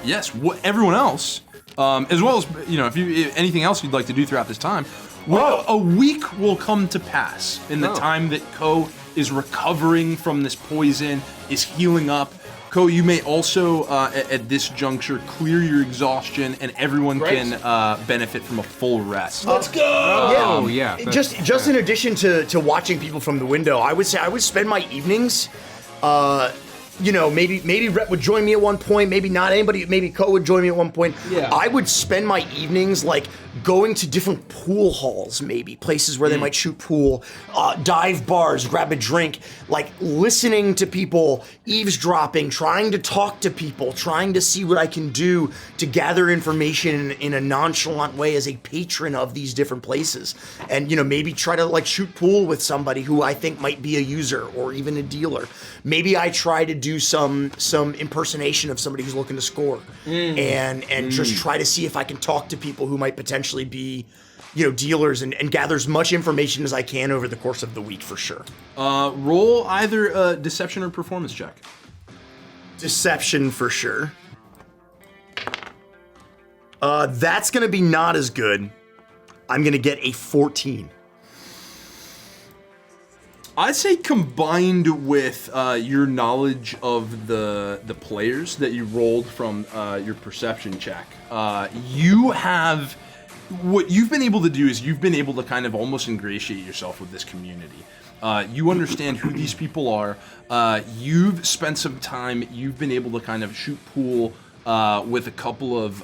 S4: Yes, everyone else, as well as if anything else you'd like to do throughout this time, a week will come to pass in the time that Ko is recovering from this poison, is healing up. Ko, you may also at this juncture clear your exhaustion, and everyone can benefit from a full rest.
S7: Let's go!
S3: Oh, yeah.
S1: Just in addition to watching people from the window, I would say I would spend my evenings maybe Rett would join me at one point, maybe not anybody, maybe Co would join me at one point.
S7: Yeah.
S1: I would spend my evenings like going to different pool halls, maybe places where they might shoot pool, dive bars, grab a drink, like listening to people, eavesdropping, trying to talk to people, trying to see what I can do to gather information in a nonchalant way as a patron of these different places. And, maybe try to like shoot pool with somebody who I think might be a user or even a dealer. Maybe I try to do some impersonation of somebody who's looking to score and just try to see if I can talk to people who might potentially be, dealers and gather as much information as I can over the course of the week for sure.
S4: Roll either a deception or performance check.
S1: Deception for sure. That's gonna be not as good. I'm gonna get a 14.
S4: I'd say combined with your knowledge of the players that you rolled from your perception check, what you've been able to do is you've been able to kind of almost ingratiate yourself with this community. You understand who these people are. You've spent some time, you've been able to kind of shoot pool with a couple of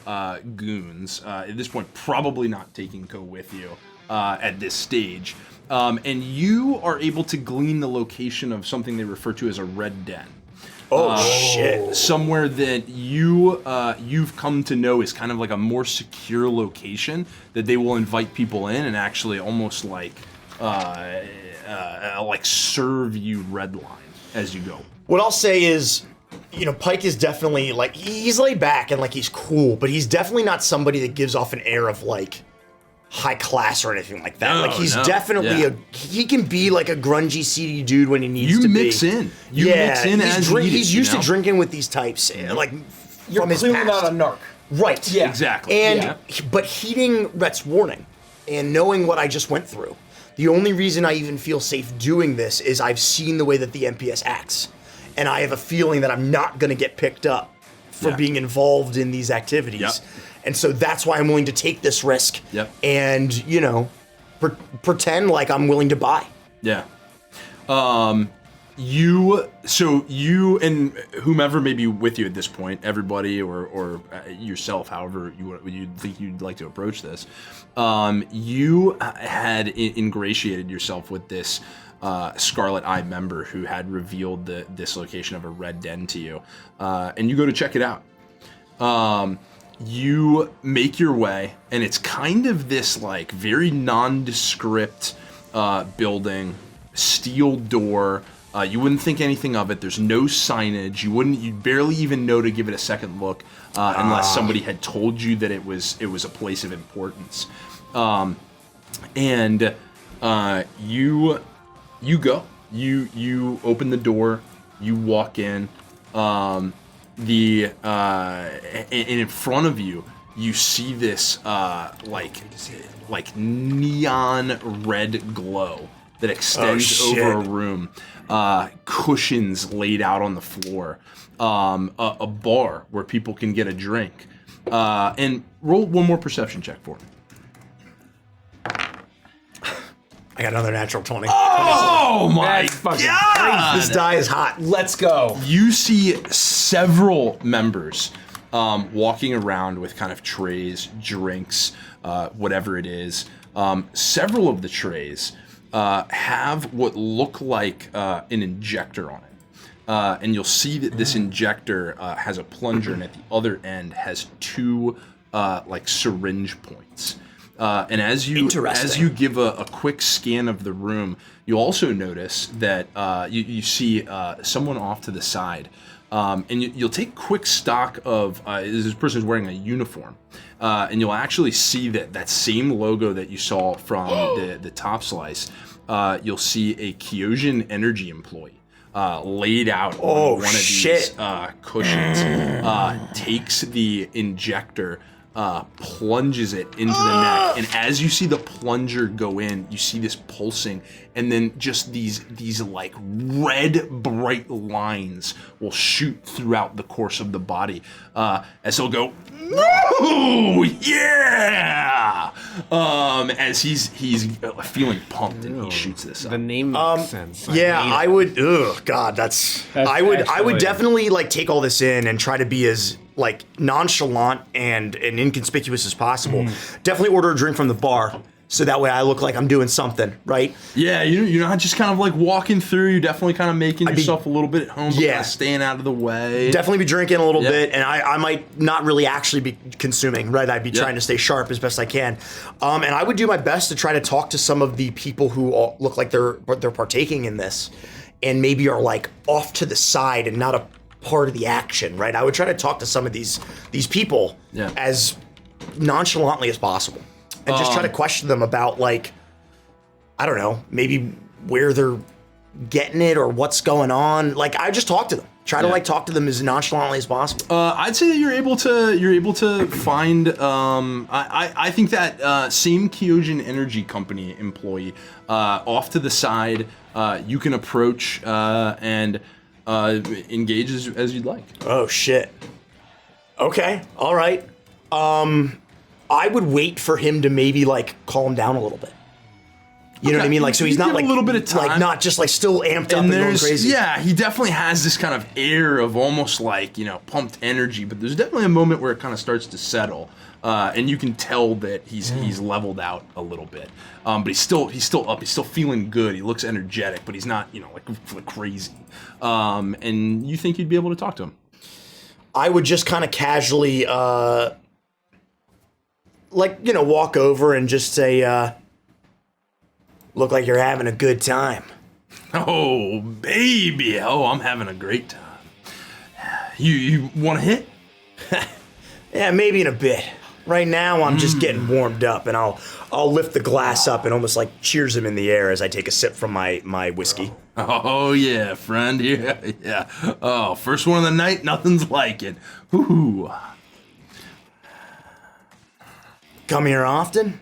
S4: goons. At this point, probably not taking Co with you at this stage. And you are able to glean the location of something they refer to as a red den.
S1: Shit.
S4: Somewhere that you've come to know is kind of like a more secure location that they will invite people in and actually almost like serve you red line as you go.
S1: What I'll say is, Pyke is definitely like, he's laid back and like he's cool, but he's definitely not somebody that gives off an air of like high class or anything like that. He's definitely he can be like a grungy, seedy dude when he needs to be.
S4: Mix in. You mix in as needed,
S1: he's used to drinking with these types, like
S7: You're
S1: from his
S7: clearly
S1: past.
S7: not a narc.
S1: Right.
S7: Yeah.
S4: Exactly.
S1: And but heeding Rhett's warning and knowing what I just went through, the only reason I even feel safe doing this is I've seen the way that the NPS acts, and I have a feeling that I'm not going to get picked up for being involved in these activities.
S4: Yep.
S1: And so that's why I'm willing to take this risk and, pretend like I'm willing to buy.
S4: Yeah. You and whomever may be with you at this point, everybody or yourself, however you think you'd like to approach this, you had ingratiated yourself with this Scarlet Eye member who had revealed this location of a red den to you, and you go to check it out. You make your way, and it's kind of this like very nondescript building, steel door. You wouldn't think anything of it. There's no signage. You'd barely even know to give it a second look unless somebody had told you that it was a place of importance. And you go. You open the door. You walk in. And in front of you, you see this like neon red glow that extends over a room. Cushions laid out on the floor. A bar where people can get a drink. And roll one more perception check for me.
S1: I got another natural 20.
S4: Oh my god!
S1: This die is hot.
S7: Let's go.
S4: You see several members walking around with kind of trays, drinks, whatever it is. Several of the trays have what look like an injector on it. And you'll see that this injector has a plunger, and at the other end has two like syringe points. And as you give a quick scan of the room, you'll also notice that you see someone off to the side. And you'll take quick stock of this person is wearing a uniform. And you'll actually see that same logo that you saw from the top slice. You'll see a Kyojin Energy employee laid out on one of these cushions, takes the injector, plunges it into the neck, and as you see the plunger go in, you see this pulsing, and then just these like red bright lines will shoot throughout the course of the body as he'll go, "Ooh, yeah!" As he's feeling pumped and he shoots this up.
S3: The name makes sense.
S1: Yeah, I would. Ugh, God, I would
S3: actually-
S1: definitely like take all this in and try to be as like nonchalant and inconspicuous as possible. Definitely order a drink from the bar, so that way I look like I'm doing something, right?
S4: Yeah, you're not just kind of like walking through. You're definitely kind of making yourself a little bit at home, but
S1: Yeah.
S4: kind of staying out of the way.
S1: Definitely be drinking a little
S4: Yeah.
S1: bit, and I might not really actually be consuming, right? I'd be trying to stay sharp as best I can. And I would do my best to try to talk to some of the people who all look like they're partaking in this, and maybe are like off to the side and not a part of the action, right? I would try to talk to some of these people as nonchalantly as possible, and just try to question them about, like, I don't know, maybe where they're getting it or what's going on. Like, I just talk to them. Try to like talk to them as nonchalantly as possible.
S4: I'd say that you're able to find. I think that same Kyojin Energy Company employee off to the side. You can approach and engage as you'd like.
S1: Oh shit. Okay. All right. I would wait for him to maybe like calm down a little bit. You know what I mean? Like, so he's
S4: You
S1: not
S4: give
S1: like
S4: a little bit of time.
S1: like not just like still amped up and going crazy.
S4: Yeah, he definitely has this kind of air of almost like, pumped energy, but there's definitely a moment where it kind of starts to settle. And you can tell that he's leveled out a little bit. But he's still up, he's still feeling good. He looks energetic, but he's not, like crazy. And you think you'd be able to talk to him?
S1: I would just kind of casually walk over and just say, look like you're having a good time.
S4: Oh, baby. Oh, I'm having a great time. You want to hit?
S1: Yeah, maybe in a bit. Right now, I'm just getting warmed up, and I'll lift the glass up and almost like cheers him in the air as I take a sip from my whiskey.
S4: Oh, yeah, friend. Yeah. Oh, first one of the night, nothing's like it. Ooh.
S1: Come here often?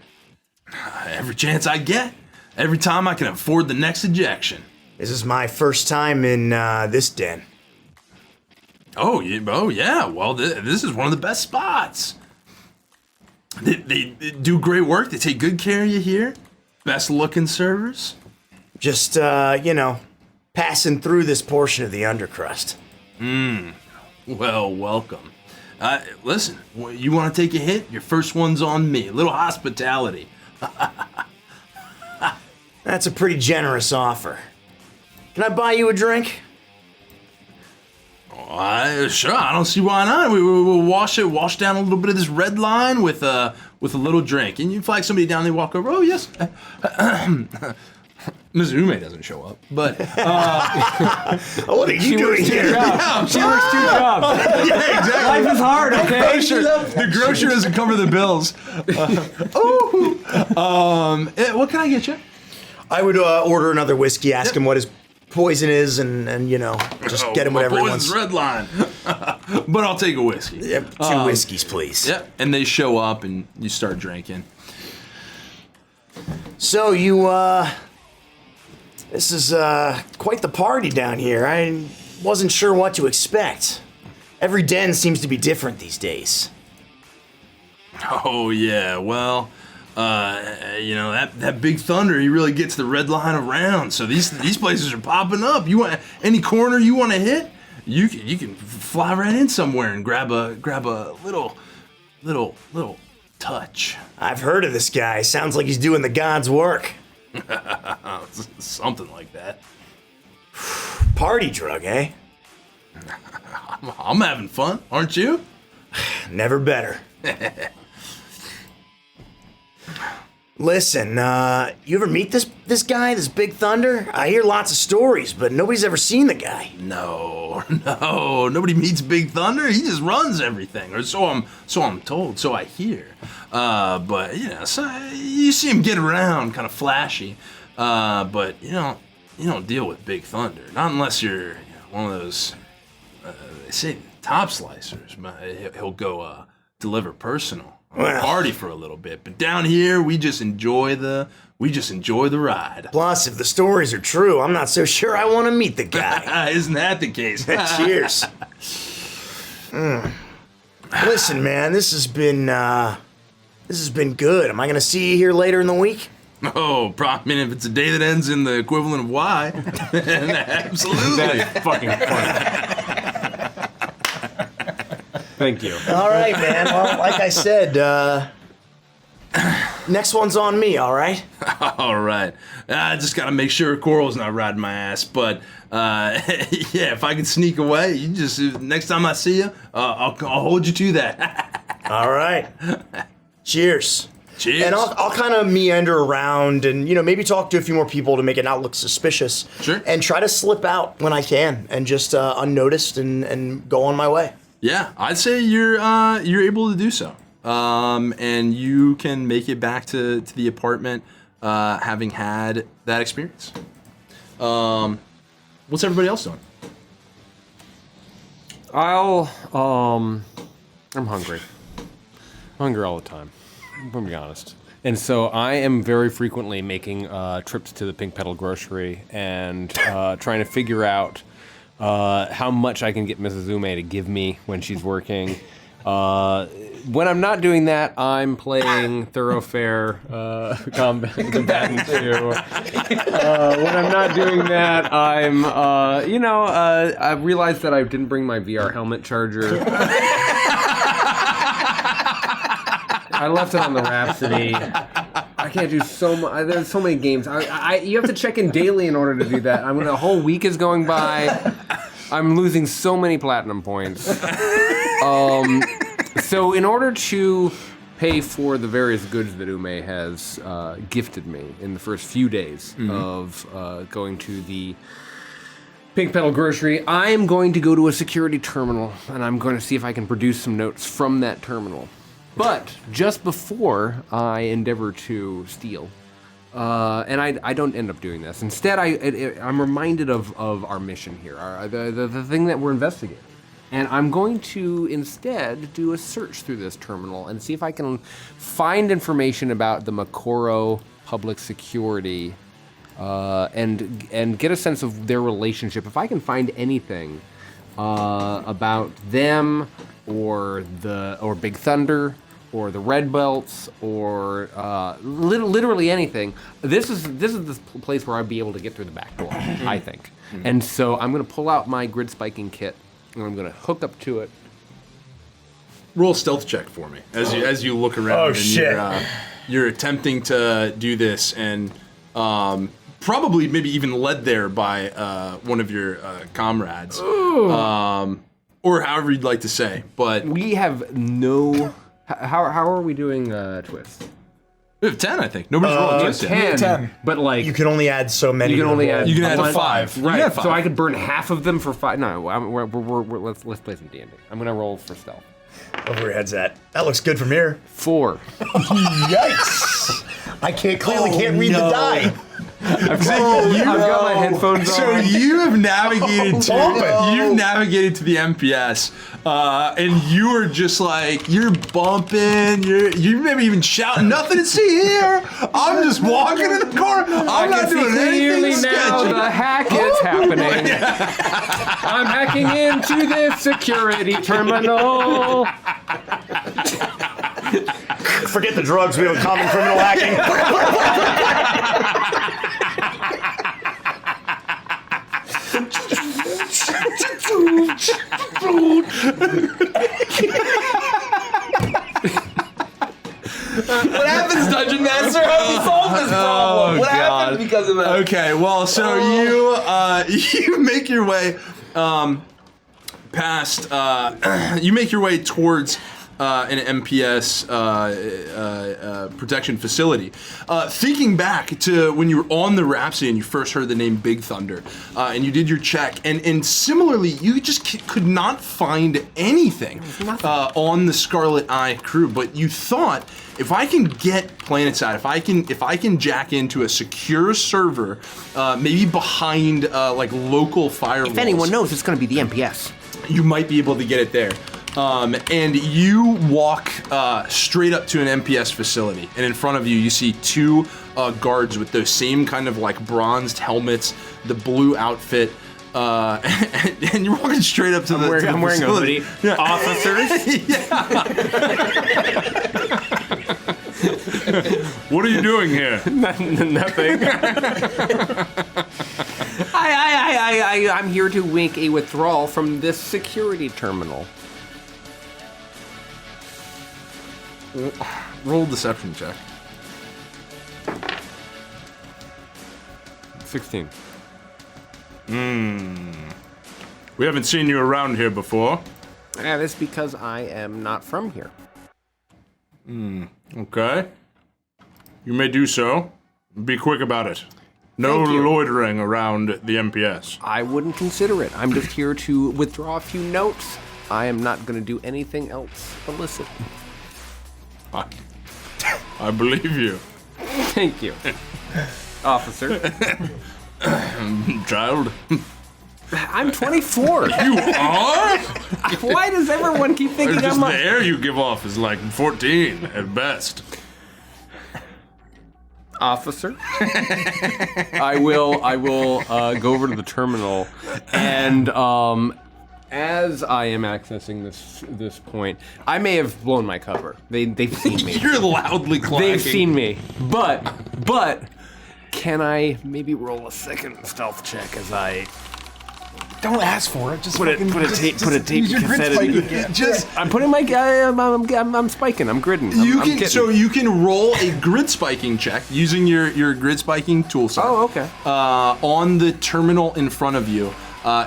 S4: Every chance I get. Every time I can afford the next ejection.
S1: This is my first time in this den.
S4: Oh yeah. Well, this is one of the best spots. They do great work. They take good care of you here. Best looking servers.
S1: Just, passing through this portion of the undercrust.
S4: Well, welcome. Listen, you want to take a hit? Your first one's on me. A little hospitality.
S1: That's a pretty generous offer. Can I buy you a drink?
S4: Sure, I don't see why not. We'll wash down a little bit of this red line with a little drink. And you flag somebody down, they walk over. Oh, yes. Ms. Ume doesn't show up, but...
S1: What are you doing here?
S3: She works 2 jobs.
S4: Yeah, exactly.
S3: Life is hard, okay?
S4: The grocer doesn't cover the bills. What can I get you?
S1: I would order another whiskey, ask him what his poison is, and just get him whatever he wants.
S4: Red line. But I'll take a whiskey.
S1: Yep, 2 whiskeys, please.
S4: Yep, and they show up and you start drinking.
S1: So you, this is quite the party down here. I wasn't sure what to expect. Every den seems to be different these days.
S4: Oh yeah, well, that Big Thunder, he really gets the red line around. So these places are popping up. You want any corner you want to hit, you can fly right in somewhere and grab a little touch.
S1: I've heard of this guy. Sounds like he's doing the God's work.
S4: Something like that.
S1: Party drug, eh?
S4: I'm having fun, aren't you?
S1: Never better. Listen, you ever meet this guy, this Big Thunder? I hear lots of stories, but nobody's ever seen the guy.
S4: No, nobody meets Big Thunder. He just runs everything, or so I'm told, so I hear. But so you see him get around, kind of flashy. But you don't deal with Big Thunder, not unless you're one of those. They say top slicers, but he'll go deliver personal. Party for a little bit, but down here we just enjoy the ride.
S1: Plus, if the stories are true, I'm not so sure I want to meet the guy.
S4: Isn't that the case?
S1: Cheers. Listen, man, this has been good. Am I gonna see you here later in the week?
S4: Oh, I mean, if it's a day that ends in the equivalent of Y, then absolutely.
S3: That's fucking funny. Thank you.
S1: All right, man. Well, like I said, next one's on me, all right?
S4: All right. I just gotta make sure Coral's not riding my ass, but yeah, if I can sneak away, you just, next time I see you, I'll hold you to that.
S1: All right. Cheers.
S4: Cheers.
S1: And I'll kind of meander around and, maybe talk to a few more people to make it not look suspicious.
S4: Sure.
S1: And try to slip out when I can and just unnoticed and go on my way.
S4: Yeah, I'd say you're able to do so. And you can make it back to the apartment having had that experience. What's everybody else doing?
S3: I'm hungry. I'm hungry all the time. I'm gonna be honest. And so I am very frequently making trips to the Pink Petal Grocery and trying to figure out how much I can get Mrs. Ume to give me when she's working. When I'm not doing that, I'm playing Thoroughfare Combatant 2. When I'm not doing that, I realized that I didn't bring my VR helmet charger. I left it on the Rhapsody. I can't do so much. There's so many games. You have to check in daily in order to do that. A whole week is going by. I'm losing so many platinum points. So in order to pay for the various goods that Ume has gifted me in the first few days of going to the Pink Petal Grocery, I am going to go to a security terminal, and I'm going to see if I can produce some notes from that terminal. But just before I endeavor to steal, and I don't end up doing this. Instead, I'm reminded of our mission here, the thing that we're investigating. And I'm going to instead do a search through this terminal and see if I can find information about the Makoro Public Security and get a sense of their relationship. If I can find anything about them or Big Thunder or the Red Belts or literally anything, this is the place where I'd be able to get through the back door, I think. And so I'm going to pull out my grid spiking kit and I'm going to hook up to it.
S4: Roll a stealth check for me as you look around.
S1: Oh,
S4: and
S1: shit.
S4: You're attempting to do this and probably maybe even led there by one of your comrades. Or however you'd like to say. But
S3: we have no... How are we doing twists?
S4: We have 10, I think. Nobody's rolling twists yet.
S3: 10, but like...
S1: You can only add so many.
S3: You can only add...
S4: You can add 5.
S3: Right,
S4: Add 5.
S3: so I could burn half of them for 5. No, let's play some D&D. I'm going to roll for stealth.
S1: Over your head's at. That looks good from here.
S3: 4.
S1: Yikes! I clearly can't read the die.
S3: I've got my headphones on.
S4: So you have navigated to the MPS, and you are just like you're bumping. You're maybe even shouting. Nothing to see here. I'm just walking in the corner. I'm not doing
S3: clearly
S4: anything
S3: now
S4: sketchy.
S3: the hack is happening. I'm hacking into this security terminal.
S1: Forget the drugs. We have common criminal hacking.
S7: What happens, Dungeon Master? How do we solve this problem? What happened because of that?
S4: Okay, well, so you make your way past. You make your way towards an MPS protection facility. Thinking back to when you were on the Rhapsody and you first heard the name Big Thunder, and you did your check, and similarly, you just could not find anything on the Scarlet Eye crew. But you thought, if I can get PlanetSide, if I can jack into a secure server, maybe behind like local firewalls.
S3: If anyone knows, it's going to be the MPS.
S4: You might be able to get it there. And you walk straight up to an MPS facility, and in front of you, you see two guards with those same kind of like bronzed helmets, the blue outfit, and you're walking straight up to the facility.
S3: I'm wearing a hoodie.
S4: Yeah.
S3: Officers?
S9: What are you doing here?
S3: Nothing. I'm here to wink a withdrawal from this security terminal.
S4: Roll a deception check.
S3: 16.
S9: We haven't seen you around here before.
S3: That's because I am not from here.
S9: Okay. You may do so. Be quick about it. No
S3: Thank you.
S9: loitering around the MPS.
S3: I wouldn't consider it. I'm just here to withdraw a few notes. I am not going to do anything else illicit.
S9: I believe you.
S3: Thank you. Officer.
S9: Child.
S3: I'm 24.
S9: You are?
S3: Why does everyone keep thinking
S9: Just
S3: I'm
S9: the air you give off is like 14 at best.
S3: Officer? I will go over to the terminal, and as I am accessing this point, I may have blown my cover. They've seen me.
S4: You're loudly clacking.
S3: They've seen me. But can I maybe roll a second stealth check as I
S6: Don't ask for it. Just
S3: put a tape
S6: use your grid
S3: cassette in?
S6: spiking. Just
S3: I'm putting my I'm spiking. I'm gridding. I'm
S4: So you can roll a grid spiking check using your grid spiking tool set.
S3: Oh, okay.
S4: On the terminal in front of you,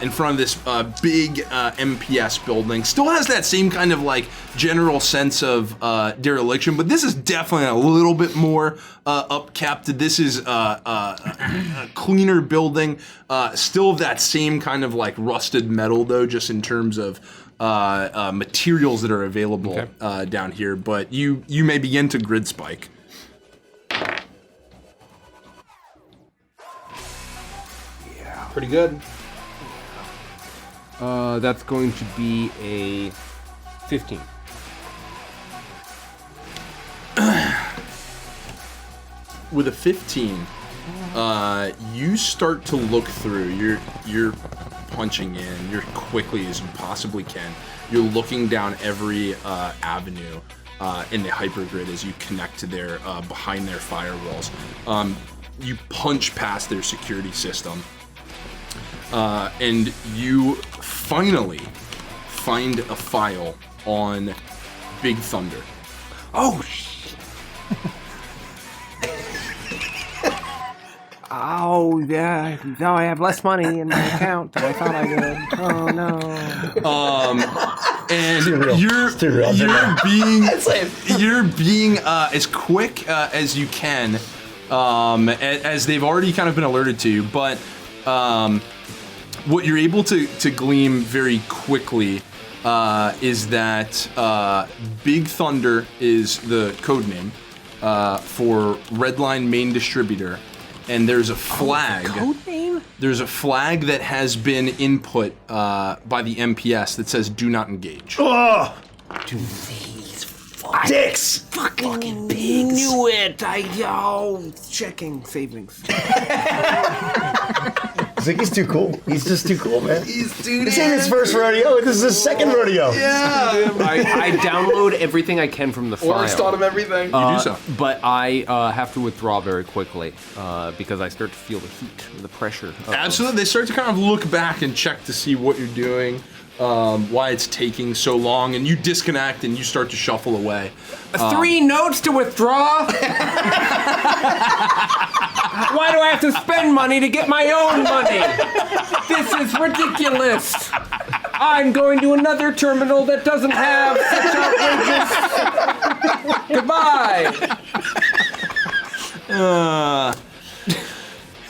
S4: in front of this big MPS building. Still has that same kind of like general sense of dereliction, but this is definitely a little bit more upkept. This is a cleaner building. Still that same kind of like rusted metal though, just in terms of materials that are available down here. But you may begin to grid spike.
S7: Pretty good.
S3: That's going to be a 15.
S4: With a 15, you start to look through. You're punching in. You're quickly as you possibly can. You're looking down every avenue in the hypergrid as you connect to their behind their firewalls. You punch past their security system, and you finally find a file on Big Thunder.
S3: Oh, shit. Oh, yeah. Now I have less money in my account than I thought I did. Oh, no.
S4: And you're being as quick as you can, as they've already kind of been alerted to, but what you're able to glean very quickly is that Big Thunder is the code name for Redline Main Distributor, and there's a flag.
S3: Code name?
S4: There's a flag that has been input by the MPS that says "Do not engage."
S1: Oh,
S3: Do these fucking
S1: dicks!
S3: fucking pigs. Knew it. Checking savings.
S1: Ziggy's too cool. He's just too cool, man.
S4: He's too
S1: This ain't his first rodeo. This is his second rodeo.
S3: I download everything I can from the file.
S7: Or taught him everything.
S4: You do so.
S3: But I have to withdraw very quickly because I start to feel the heat, the pressure.
S4: Absolutely. They start to kind of look back and check to see what you're doing, why it's taking so long, and you disconnect and you start to shuffle away.
S3: 3 notes to withdraw? Why do I have to spend money to get my own money? This is ridiculous. I'm going to another terminal that doesn't have such outrageous... Goodbye.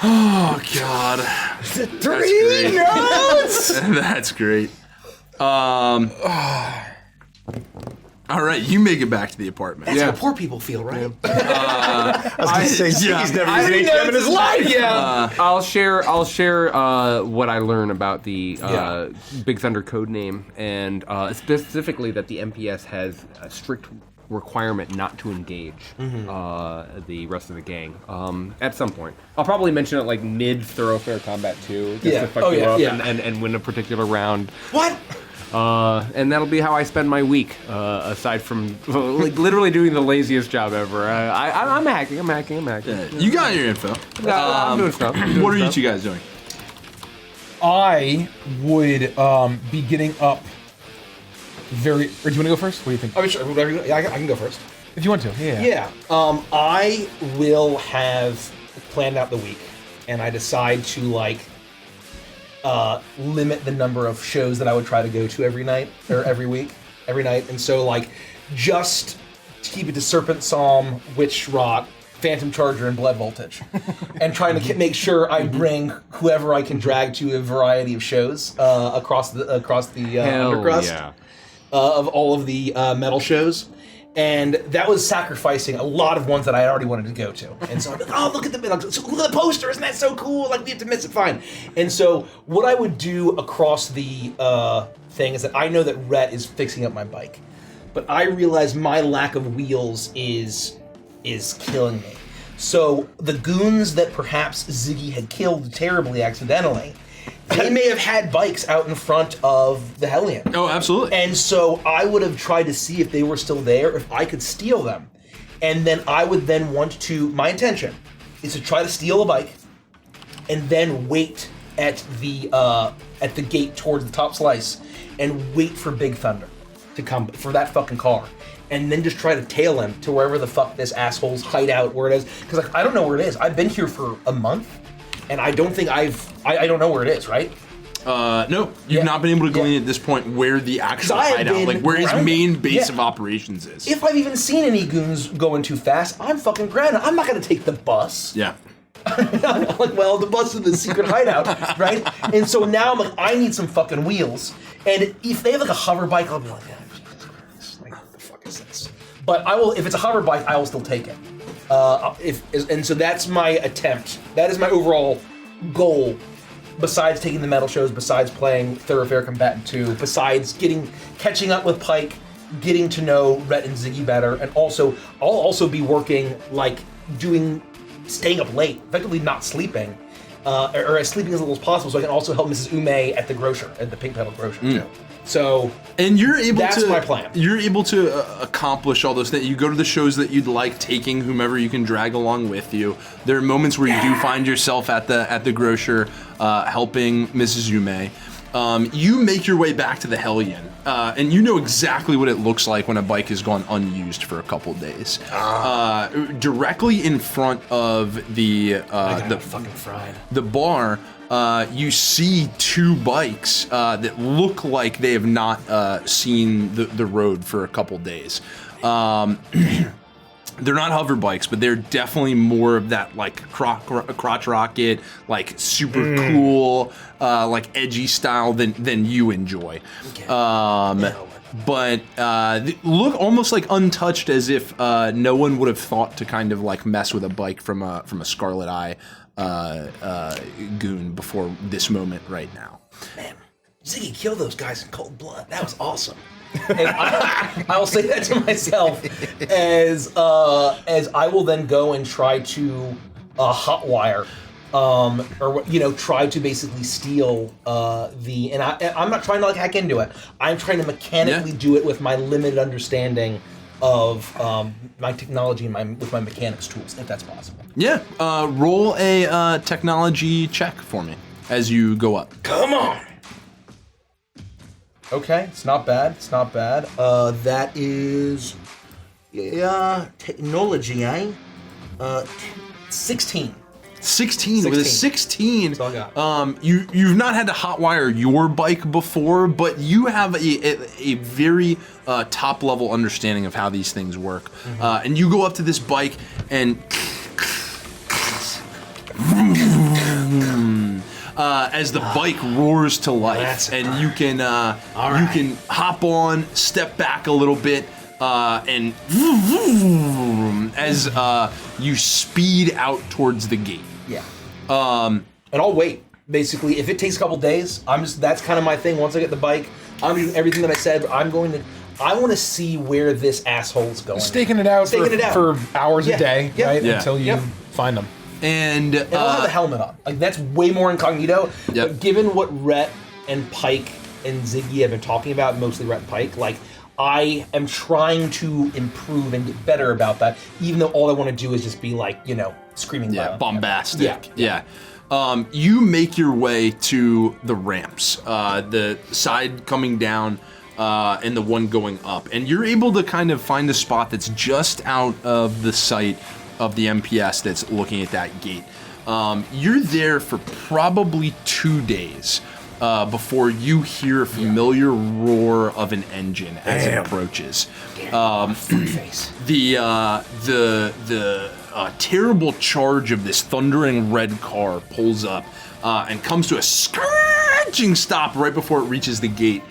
S4: Oh, God.
S1: 3 notes!
S4: That's great. All right, you make it back to the apartment.
S7: That's how poor people feel, right?
S1: I was going to say, Ziggy's never used HM in his life.
S7: Yeah.
S3: I'll share what I learn about the Big Thunder code name, and specifically that the MPS has a strict requirement not to engage the rest of the gang at some point. I'll probably mention it like mid thoroughfare combat too, just to fuck you up and win a particular round.
S7: What?
S3: And that'll be how I spend my week, aside from like literally doing the laziest job ever. I'm hacking.
S4: You got your info.
S3: I'm doing stuff.
S4: What are you two guys doing?
S6: I would be getting up very... Or do you want to go first? What do you think?
S7: I mean, sure, whatever you, I can go first.
S6: If you want to, yeah.
S7: Yeah. I will have planned out the week, and I decide to, like, limit the number of shows that I would try to go to every night, or every week, every night. And so, like, just to keep it to Serpent Psalm, Witch Rot, Phantom Charger, and Blood Voltage. And trying to make sure I bring whoever I can drag to a variety of shows across the undercrust.
S3: Yeah.
S7: Of all of the metal shows. And that was sacrificing a lot of ones that I already wanted to go to. And so I'm like, oh, look at the poster, isn't that so cool? Like, we have to miss it, fine. And so what I would do across the thing is that I know that Rett is fixing up my bike. But I realize my lack of wheels is killing me. So the goons that perhaps Ziggy had killed terribly accidentally, they may have had bikes out in front of the Helion.
S4: Oh, absolutely.
S7: And so I would have tried to see if they were still there, if I could steal them. And then I would then want to, my intention is to try to steal a bike and then wait at the gate towards the top slice and wait for Big Thunder to come, for that fucking car. And then just try to tail him to wherever the fuck this asshole's hideout, where it is. Because, like, I don't know where it is. I've been here for a month. And I don't think I don't know where it is, right?
S4: No, you've not been able to glean at this point where the actual hideout, like where his main base of operations is.
S7: If I've even seen any goons going too fast, I'm fucking granted. I'm not gonna take the bus.
S4: Yeah.
S7: I'm like, well, the bus is the secret hideout, right? And so now I'm like, I need some fucking wheels. And if they have like a hover bike, I'll be like, Jesus Christ, like, what the fuck is this? But I will, if it's a hover bike, I will still take it. And so that's my attempt. That is my overall goal. Besides taking the metal shows, besides playing Thoroughfare Combatant 2, besides catching up with Pyke, getting to know Rett and Ziggy better, and also I'll also be working, like, staying up late, effectively not sleeping, or as sleeping as little as possible, so I can also help Mrs. Ume at the Pink Pedal Grocer too. So,
S4: and that's
S7: my plan.
S4: You're able to accomplish all those things. You go to the shows that you'd like, taking whomever you can drag along with you. There are moments where you do find yourself at the grocer, helping Mrs. Ume. You make your way back to the Helion, and you know exactly what it looks like when a bike has gone unused for a couple days. Directly in front of the bar. You see two bikes that look like they have not seen the road for a couple days. They're not hover bikes, but they're definitely more of that, like, crotch rocket, like, super cool, like, edgy style than you enjoy. But look almost like untouched, as if no one would have thought to kind of, like, mess with a bike from a Scarlet Eye goon before this moment right now.
S7: Man, Ziggy killed those guys in cold blood. That was awesome. And I'll say that to myself as I will then go and try to hotwire, or try to basically steal I'm not trying to, like, hack into it. I'm trying to mechanically do it with my limited understanding of my technology and with my mechanics tools, if that's possible.
S4: Yeah, roll a technology check for me as you go up.
S7: Come on. Okay, it's not bad. That is technology, 16.
S4: 16. With a 16,
S7: that's all I got.
S4: You've not had to hotwire your bike before, but you have a very top level understanding of how these things work. And you go up to this bike and as the bike roars to life, and you can hop on, step back a little bit, and as you speed out towards the gate.
S7: Yeah. And I'll wait. Basically, if it takes a couple days, that's kind of my thing. Once I get the bike, I'm doing everything that I said. I want to see where this asshole's going.
S6: Staking it out for hours a day, right?
S4: Yeah.
S6: Until you find them.
S4: And
S7: I'll have a helmet on. Like, that's way more incognito.
S4: Yep.
S7: But given what Rett and Pyke and Ziggy have been talking about, mostly Rett and Pyke, like, I am trying to improve and get better about that, even though all I want to do is just be like, screaming loud.
S4: Bombastic. Yeah. You make your way to the ramps, the side coming down and the one going up, and you're able to kind of find a spot that's just out of the sight of the MPS that's looking at that gate. You're there for probably 2 days before you hear a familiar roar of an engine as it approaches. The terrible charge of this thundering red car pulls up and comes to a screeching stop right before it reaches the gate.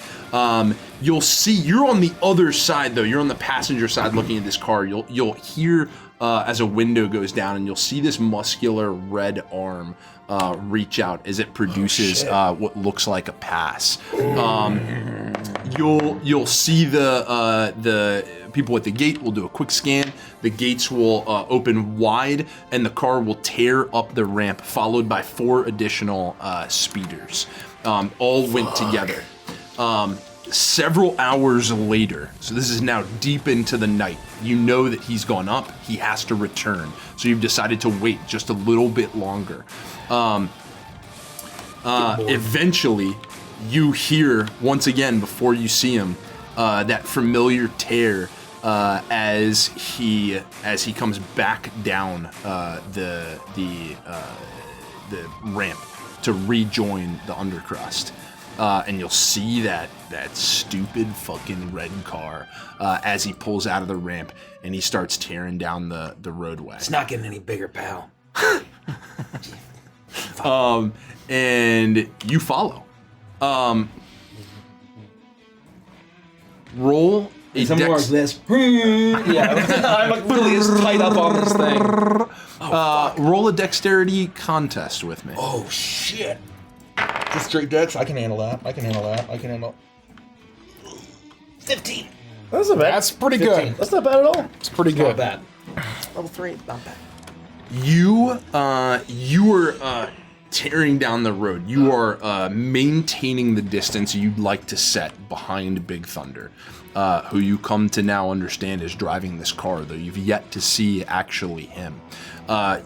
S4: You'll see, you're on the other side though, you're on the passenger side looking at this car. You'll hear as a window goes down, and you'll see this muscular red arm reach out as it produces what looks like a pass. You'll see the people at the gate will do a quick scan. The gates will open wide, and the car will tear up the ramp, followed by 4 additional speeders. All went together. Several hours later, so this is now deep into the night, you know that he's gone up, he has to return. So you've decided to wait just a little bit longer. Eventually, you hear, once again, before you see him, that familiar tear as he comes back down the ramp to rejoin the undercrust. And you'll see that stupid fucking red car as he pulls out of the ramp and he starts tearing down the roadway.
S7: It's not getting any bigger, pal.
S4: And you follow. Roll a
S7: Some more of this. I'm like literally as tight up on this thing.
S4: Roll a dexterity contest with me.
S7: Oh shit. Just straight dex, I can handle that. 15.
S1: That's not bad.
S6: That's pretty
S7: 15.
S6: good.
S1: That's not bad at all.
S6: It's pretty
S7: Not
S6: good.
S7: bad. Level 3, not bad.
S4: You are tearing down the road. You are maintaining the distance you'd like to set behind Big Thunder, who you come to now understand is driving this car, though you've yet to see actually him.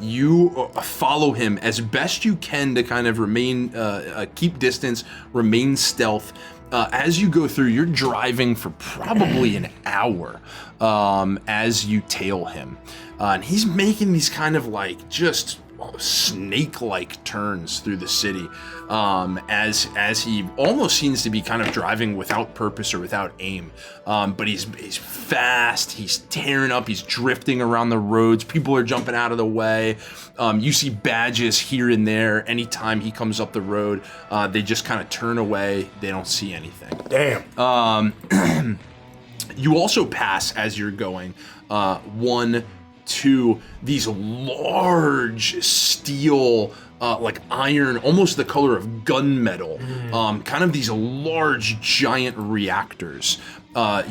S4: You follow him as best you can to kind of remain, keep distance, remain stealth. As you go through, you're driving for probably an hour as you tail him. And he's making these kind of like just snake-like turns through the city as he almost seems to be kind of driving without purpose or without aim. But he's fast, he's tearing up, he's drifting around the roads, people are jumping out of the way. You see badges here and there. Anytime he comes up the road, they just kind of turn away, they don't see anything.
S1: Damn.
S4: You also pass, as you're going, 1, 2, these large steel, like iron, almost the color of gunmetal, kind of these large giant reactors.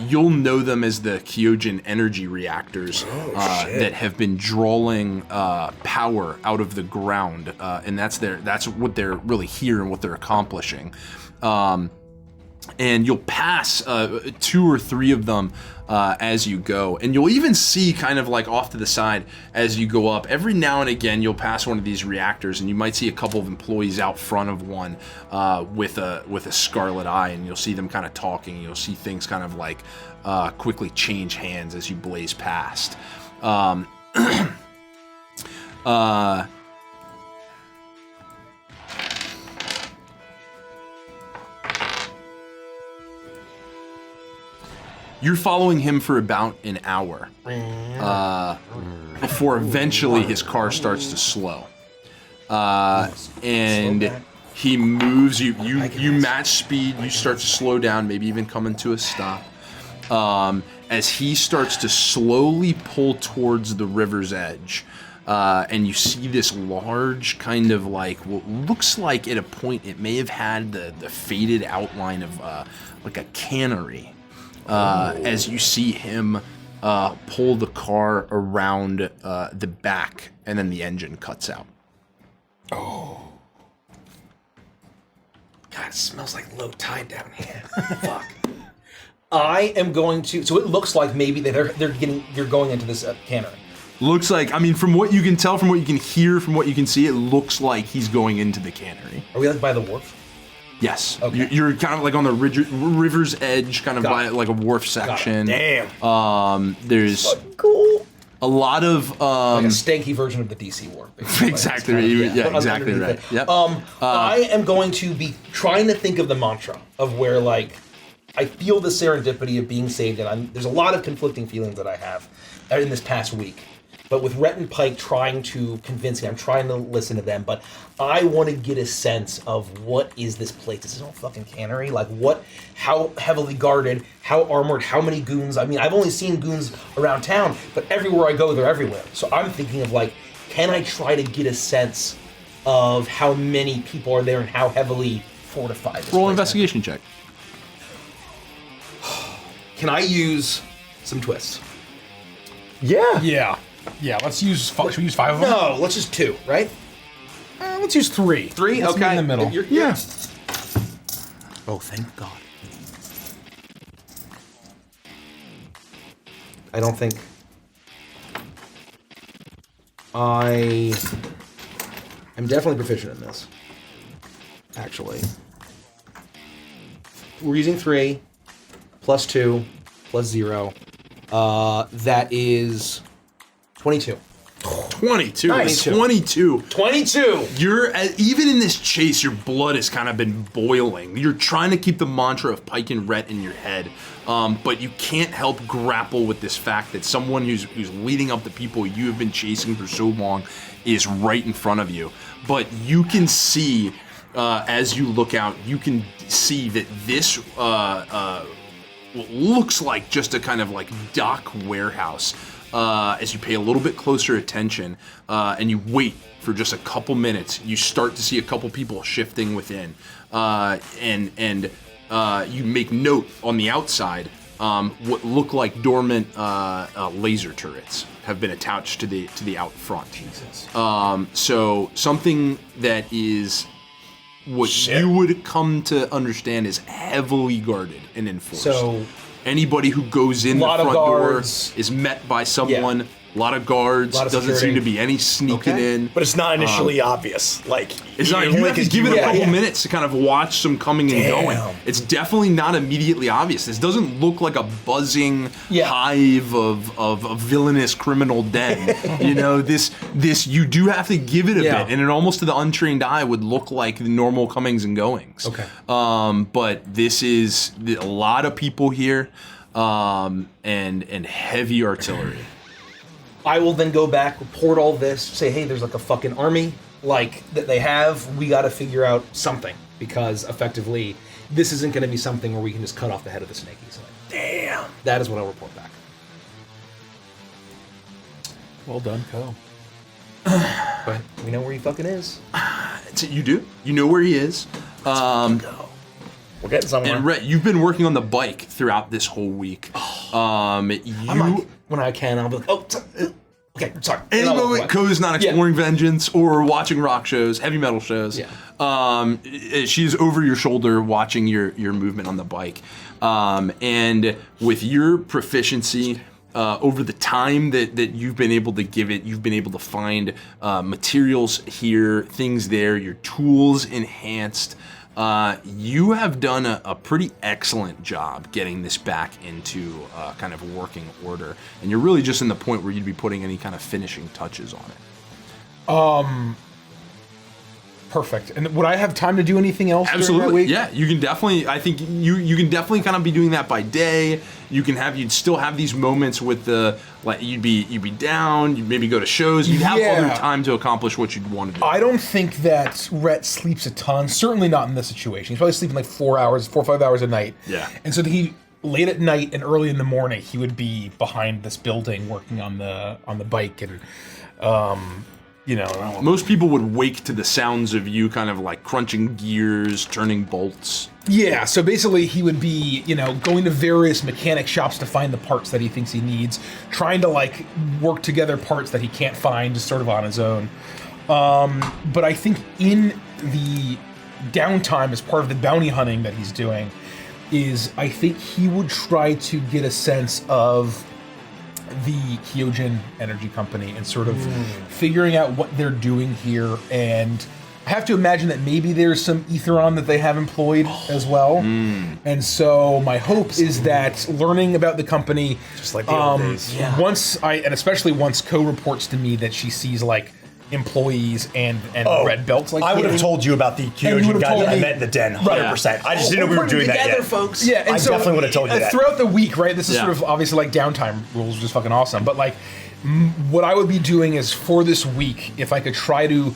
S4: You'll know them as the Kyojin energy reactors that have been drawing power out of the ground, and that's what they're really here and what they're accomplishing. And you'll pass 2 or 3 of them as you go. And you'll even see kind of like off to the side as you go up. Every now and again, you'll pass one of these reactors and you might see a couple of employees out front of one with a Scarlet Eye, and you'll see them kind of talking. You'll see things kind of like quickly change hands as you blaze past. You're following him for about an hour before eventually his car starts to slow. And he moves, you match speed, you start to slow down, maybe even come into a stop. as he starts to slowly pull towards the river's edge. And you see this large kind of like what looks like at a point it may have had the faded outline of like a cannery. As you see him pull the car around the back, and then the engine cuts out.
S7: Oh. God, it smells like low tide down here. Fuck. I am going to. So it looks like maybe you're going into this cannery.
S4: Looks like, I mean, from what you can tell, from what you can hear, from what you can see, it looks like he's going into the cannery.
S7: Are we like by the wharf?
S4: Yes.
S7: Okay.
S4: You're kind of like on the river's edge, kind of by like a wharf section.
S1: Damn.
S4: There's
S7: Cool.
S4: a lot of
S7: Like a stanky version of the DC wharf. basically.
S4: exactly,
S7: It's kind of-
S4: yeah, exactly
S7: underneath
S4: right.
S7: it.
S4: Yep.
S7: I am going to be trying to think of the mantra of where, like, I feel the serendipity of being saved, and there's a lot of conflicting feelings that I have in this past week. But with Rett and Pyke trying to convince me, I'm trying to listen to them, but I want to get a sense of what is this place? Is this no fucking cannery? Like what, how heavily guarded, how armored, how many goons? I mean, I've only seen goons around town, but everywhere I go, they're everywhere. So I'm thinking of like, can I try to get a sense of how many people are there and how heavily fortified this
S4: Roll
S7: place
S4: an investigation check.
S7: Can I use some twists?
S6: Yeah. Let's use. Should we use 5 of them?
S7: No, let's just 2, right?
S6: Let's use 3.
S7: 3?
S6: Let's
S7: Okay.
S6: meet in the middle.
S7: Yeah. Oh, thank God. I don't think I'm definitely proficient in this. Actually. We're using 3 plus 2 plus 0. That is 22.
S4: 22.
S7: Nice.
S4: 22.
S7: 22!
S4: You're even in this chase, your blood has kind of been boiling. You're trying to keep the mantra of Pyke and Rett in your head, but you can't help grapple with this fact that someone who's leading up the people you have been chasing for so long is right in front of you. But you can see, as you look out, you can see that this looks like just a kind of like dock warehouse. As you pay a little bit closer attention and you wait for just a couple minutes, you start to see a couple people shifting within, and you make note on the outside. What look like dormant laser turrets have been attached to the out front.
S7: Jesus.
S4: So something that is what you would come to understand is heavily guarded and enforced.
S7: So
S4: anybody who goes in the
S7: lot of
S4: front door
S7: guards.
S4: is met by someone.
S7: Yeah.
S4: A lot of guards.
S7: Lot of
S4: Doesn't seem
S7: security.
S4: to be any sneaking in.
S1: But it's not initially obvious. Like
S4: It's not. You have to give it a couple minutes to kind of watch some coming and going. It's definitely not immediately obvious. This doesn't look like a buzzing hive of villainous criminal den. You know, this you do have to give it a bit, and it almost to the untrained eye would look like the normal comings and goings.
S7: Okay.
S4: But this is a lot of people here, and heavy artillery.
S7: I will then go back, report all this, say, hey, there's like a fucking army, like, that they have. We got to figure out something, because effectively, this isn't going to be something where we can just cut off the head of the snake easily.
S1: Damn.
S7: That is what I'll report back.
S6: Well done, Co.
S7: But we know where he fucking is.
S4: You do. You know where he is.
S1: We're getting somewhere.
S4: And Rett, you've been working on the bike throughout this whole week.
S7: I'm like, when I can, I'll be like, okay, sorry.
S4: Any moment Co's not exploring vengeance or watching rock shows, heavy metal shows.
S7: Yeah.
S4: She's over your shoulder watching your movement on the bike. And with your proficiency, over the time that you've been able to give it, you've been able to find materials here, things there, your tools enhanced. You have done a pretty excellent job getting this back into kind of working order, and you're really just in the point where you'd be putting any kind of finishing touches on it.
S6: Perfect. And would I have time to do anything else during that
S4: Absolutely,
S6: week?
S4: yeah. You can definitely. I think you can definitely kind of be doing that by day. You'd still have these moments with the like you'd be down. You'd maybe go to shows. You'd have other time to accomplish what you'd want to do.
S6: I don't think that Rett sleeps a ton. Certainly not in this situation. He's probably sleeping like 4 or 5 hours a night.
S4: Yeah.
S6: And so he late at night and early in the morning, he would be behind this building working on the bike, and
S4: Most people would wake to the sounds of you kind of like crunching gears, turning bolts.
S6: Yeah, so basically he would be, going to various mechanic shops to find the parts that he thinks he needs, trying to like work together parts that he can't find just sort of on his own. But I think in the downtime as part of the bounty hunting that he's doing I think he would try to get a sense of the Kyojin Energy Company and sort of figuring out what they're doing here. And I have to imagine that maybe there's some Aetheron that they have employed as well. And so my hope is that learning about the company,
S1: just like the old days,
S6: especially once Ko reports to me that she sees like employees and red belts like
S1: I would have told you about the Kyojin guy that I met in the den, 100%. I just didn't know we were doing that yet.
S7: Folks.
S6: Yeah, and
S1: I definitely would have told you that.
S6: Throughout the week, right? This is sort of obviously like downtime rules, which is fucking awesome. But like, what I would be doing is for this week, if I could try to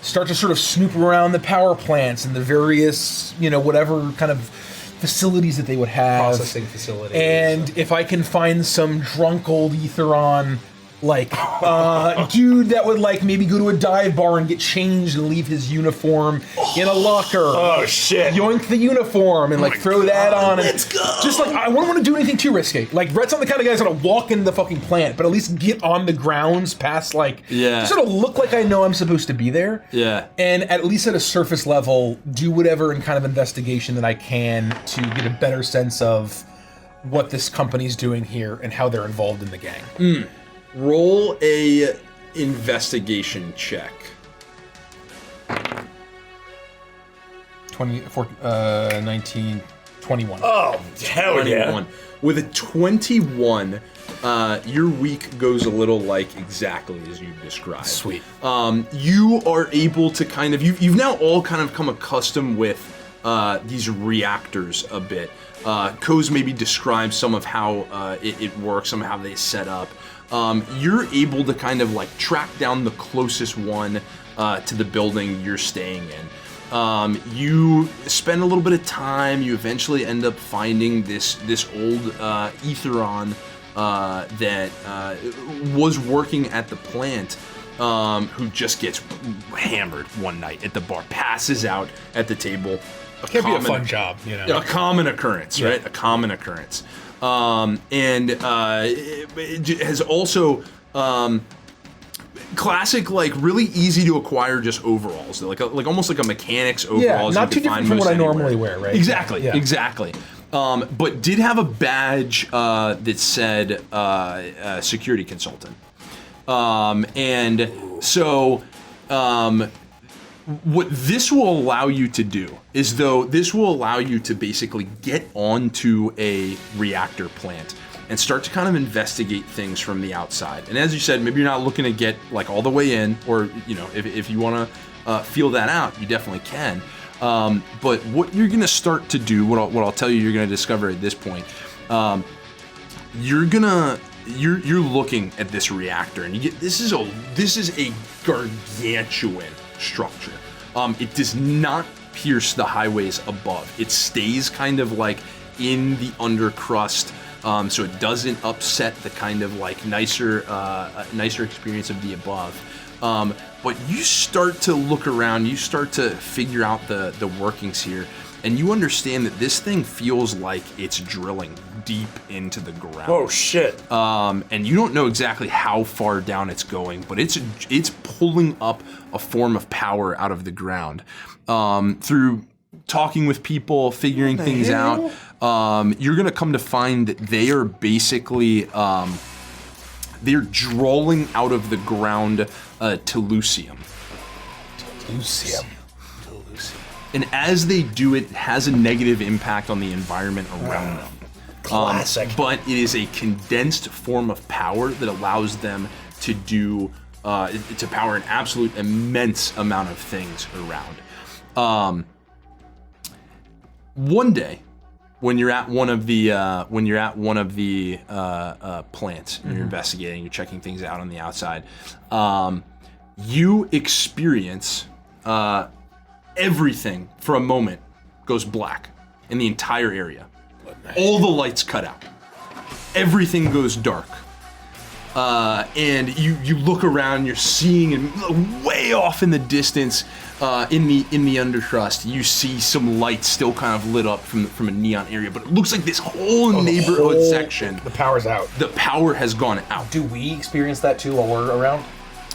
S6: start to sort of snoop around the power plants and the various, whatever kind of facilities that they would have.
S7: Processing facilities.
S6: And if I can find some drunk old Aetheron, like, dude that would like maybe go to a dive bar and get changed and leave his uniform in a locker.
S1: Oh shit!
S6: Yoink the uniform and like throw that on. And let's go. Just like I wouldn't want to do anything too risky. Like Rett's not the kind of guy that's gonna walk into the fucking plant, but at least get on the grounds past like just sort of look like I know I'm supposed to be there.
S4: Yeah.
S6: And at least at a surface level, do whatever in kind of investigation that I can to get a better sense of what this company's doing here and how they're involved in the gang.
S4: Roll a investigation check.
S6: 19, 21.
S1: Oh, hell
S4: 21.
S1: yeah.
S4: With a 21, your week goes a little like exactly as you described.
S6: Sweet.
S4: You are able to kind of, you've now all kind of come accustomed with these reactors a bit. Ko's maybe described some of how it works, some of how they set up. You're able to kind of like track down the closest one to the building you're staying in. You spend a little bit of time. You eventually end up finding this old Aetheron that was working at the plant, who just gets hammered one night at the bar, passes out at the table.
S6: Can't be a fun job,
S4: A common occurrence, right? A common occurrence. And it has also classic, like really easy to acquire just overalls, like almost like a mechanic's overalls.
S6: Yeah, not too different from what I normally wear, right?
S4: Exactly, exactly. But did have a badge that said security consultant, and so. What this will allow you to do is, this will allow you to basically get onto a reactor plant and start to kind of investigate things from the outside. And as you said, maybe you're not looking to get like all the way in, or if you want to feel that out, you definitely can. But what you're gonna start to do, what I'll tell you, you're gonna discover at this point, you're looking at this reactor, and this is a gargantuan structure. It does not pierce the highways above. It stays kind of like in the undercrust, so it doesn't upset the kind of like nicer experience of the above. But you start to look around, you start to figure out the workings here, and you understand that this thing feels like it's drilling deep into the ground.
S1: Oh shit.
S4: And you don't know exactly how far down it's going, but it's pulling up a form of power out of the ground. Through talking with people, figuring things out, you're gonna come to find that they are basically they're drawing out of the ground Tellucium. And as they do it has a negative impact on the environment around them.
S1: Classic.
S4: But it is a condensed form of power that allows them to do to power an absolute immense amount of things around. One day, when you're at one of the plants, and you're investigating, you're checking things out on the outside, you experience everything for a moment goes black in the entire area. all the lights cut out. Everything goes dark. And you look around, you're seeing, and way off in the distance, in the undercrust, you see some lights still kind of lit up from a neon area, but it looks like this whole neighborhood section,
S6: The power's out.
S4: the power has gone out.
S7: Do we experience that too while we're around?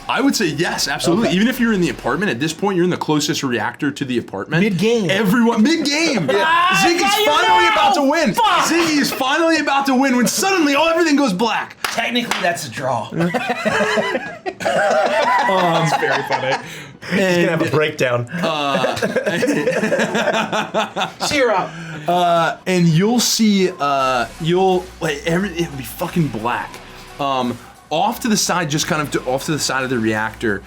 S4: I would say yes, absolutely.
S7: Okay.
S4: Even if you're in the apartment, at this point, you're in the closest reactor to the apartment.
S6: Mid-game.
S4: Everyone, mid-game. Ziggy's finally about to win. Ziggy is finally about to win when suddenly everything goes black.
S7: Technically, that's a draw.
S6: It's very funny.
S1: He's gonna have a breakdown.
S7: Cheer up.
S4: And you'll see, it'll be fucking black. Off to the side, just kind of off to the side of the reactor,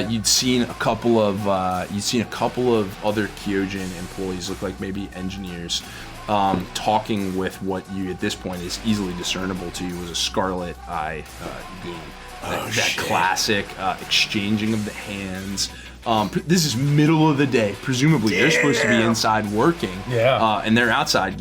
S4: you'd seen a couple of other Kyojin employees, look like maybe engineers, talking with what you at this point is easily discernible to you as a Scarlet Eye goon. That classic exchanging of the hands. This is middle of the day. Presumably, they're supposed to be inside working.
S6: Yeah.
S4: And they're outside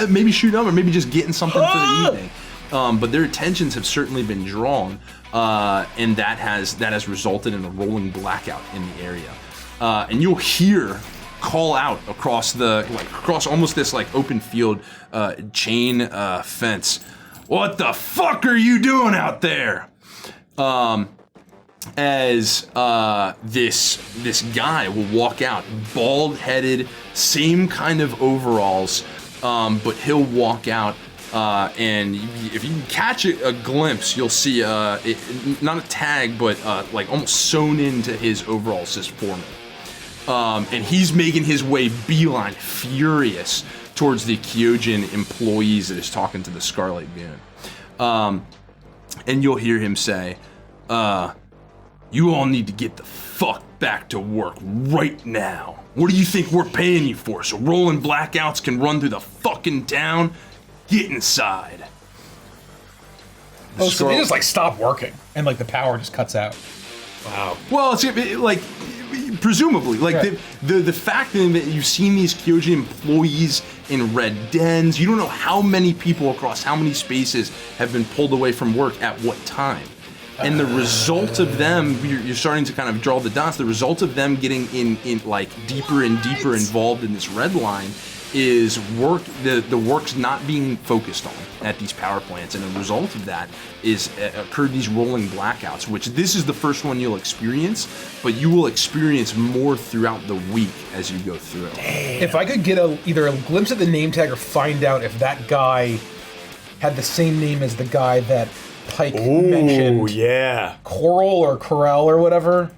S4: maybe shooting up or maybe just getting something for the evening. But their attentions have certainly been drawn, and that has resulted in a rolling blackout in the area. And you'll hear call out across almost this like open field chain fence. What the fuck are you doing out there? As this guy will walk out, bald-headed, same kind of overalls, but he'll walk out. And if you can catch a glimpse, you'll see not a tag, but like almost sewn into his overalls says Foreman. And he's making his way beeline, furious, towards the Kyojin employees that is talking to the Scarlet Goon. And you'll hear him say, you all need to get the fuck back to work right now. What do you think we're paying you for? So rolling blackouts can run through the fucking town? Get inside.
S6: So they just like stop working and like the power just cuts out.
S1: Wow.
S4: Well, it's like presumably, like
S6: Right.
S4: the fact that you've seen these Kyojin employees in red dens, you don't know how many people across how many spaces have been pulled away from work at what time. And the result of them, you're starting to kind of draw the dots, the result of them getting in like deeper and deeper involved in this red line is the work's not being focused on at these power plants, and the result of that is occurred these rolling blackouts, which this is the first one you'll experience, but you will experience more throughout the week as you go through.
S6: If I could get either a glimpse at the name tag or find out if that guy had the same name as the guy that Pyke mentioned.
S1: Oh, yeah.
S6: Coral or Corral or whatever.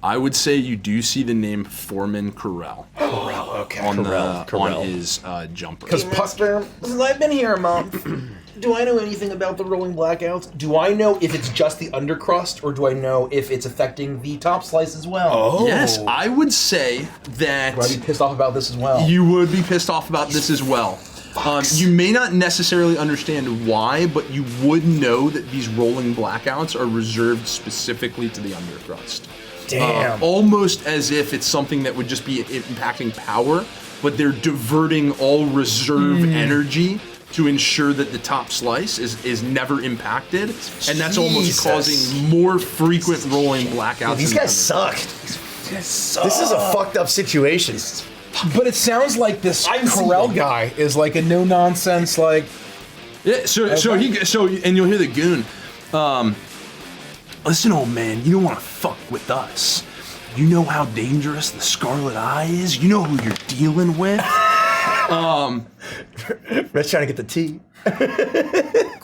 S4: I would say you do see the name Foreman Corral
S1: Corral, okay.
S4: on
S1: Corral.
S4: his jumper.
S6: Because
S7: Since I've been here a month, do I know anything about the rolling blackouts? Do I know if it's just the undercrust, or do I know if it's affecting the top slice as well?
S1: Oh.
S4: Yes, I would say that
S7: Would I be pissed off about this as well?
S4: you would be pissed off about this as well. You may not necessarily understand why, but you would know that these rolling blackouts are reserved specifically to the undercrust.
S1: Damn.
S4: Almost as if it's something that would just be impacting power, but they're diverting all reserve energy to ensure that the top slice is never impacted, and that's almost causing more frequent rolling blackouts.
S1: These
S4: in the
S1: guys suck. This is a fucked up situation.
S6: But it sounds like this Corral guy is like a no nonsense like.
S4: Yeah, so and you'll hear the goon. Listen, old man, you don't want to fuck with us. You know how dangerous the Scarlet Eye is. You know who you're dealing with.
S1: Rett's trying to get the tea.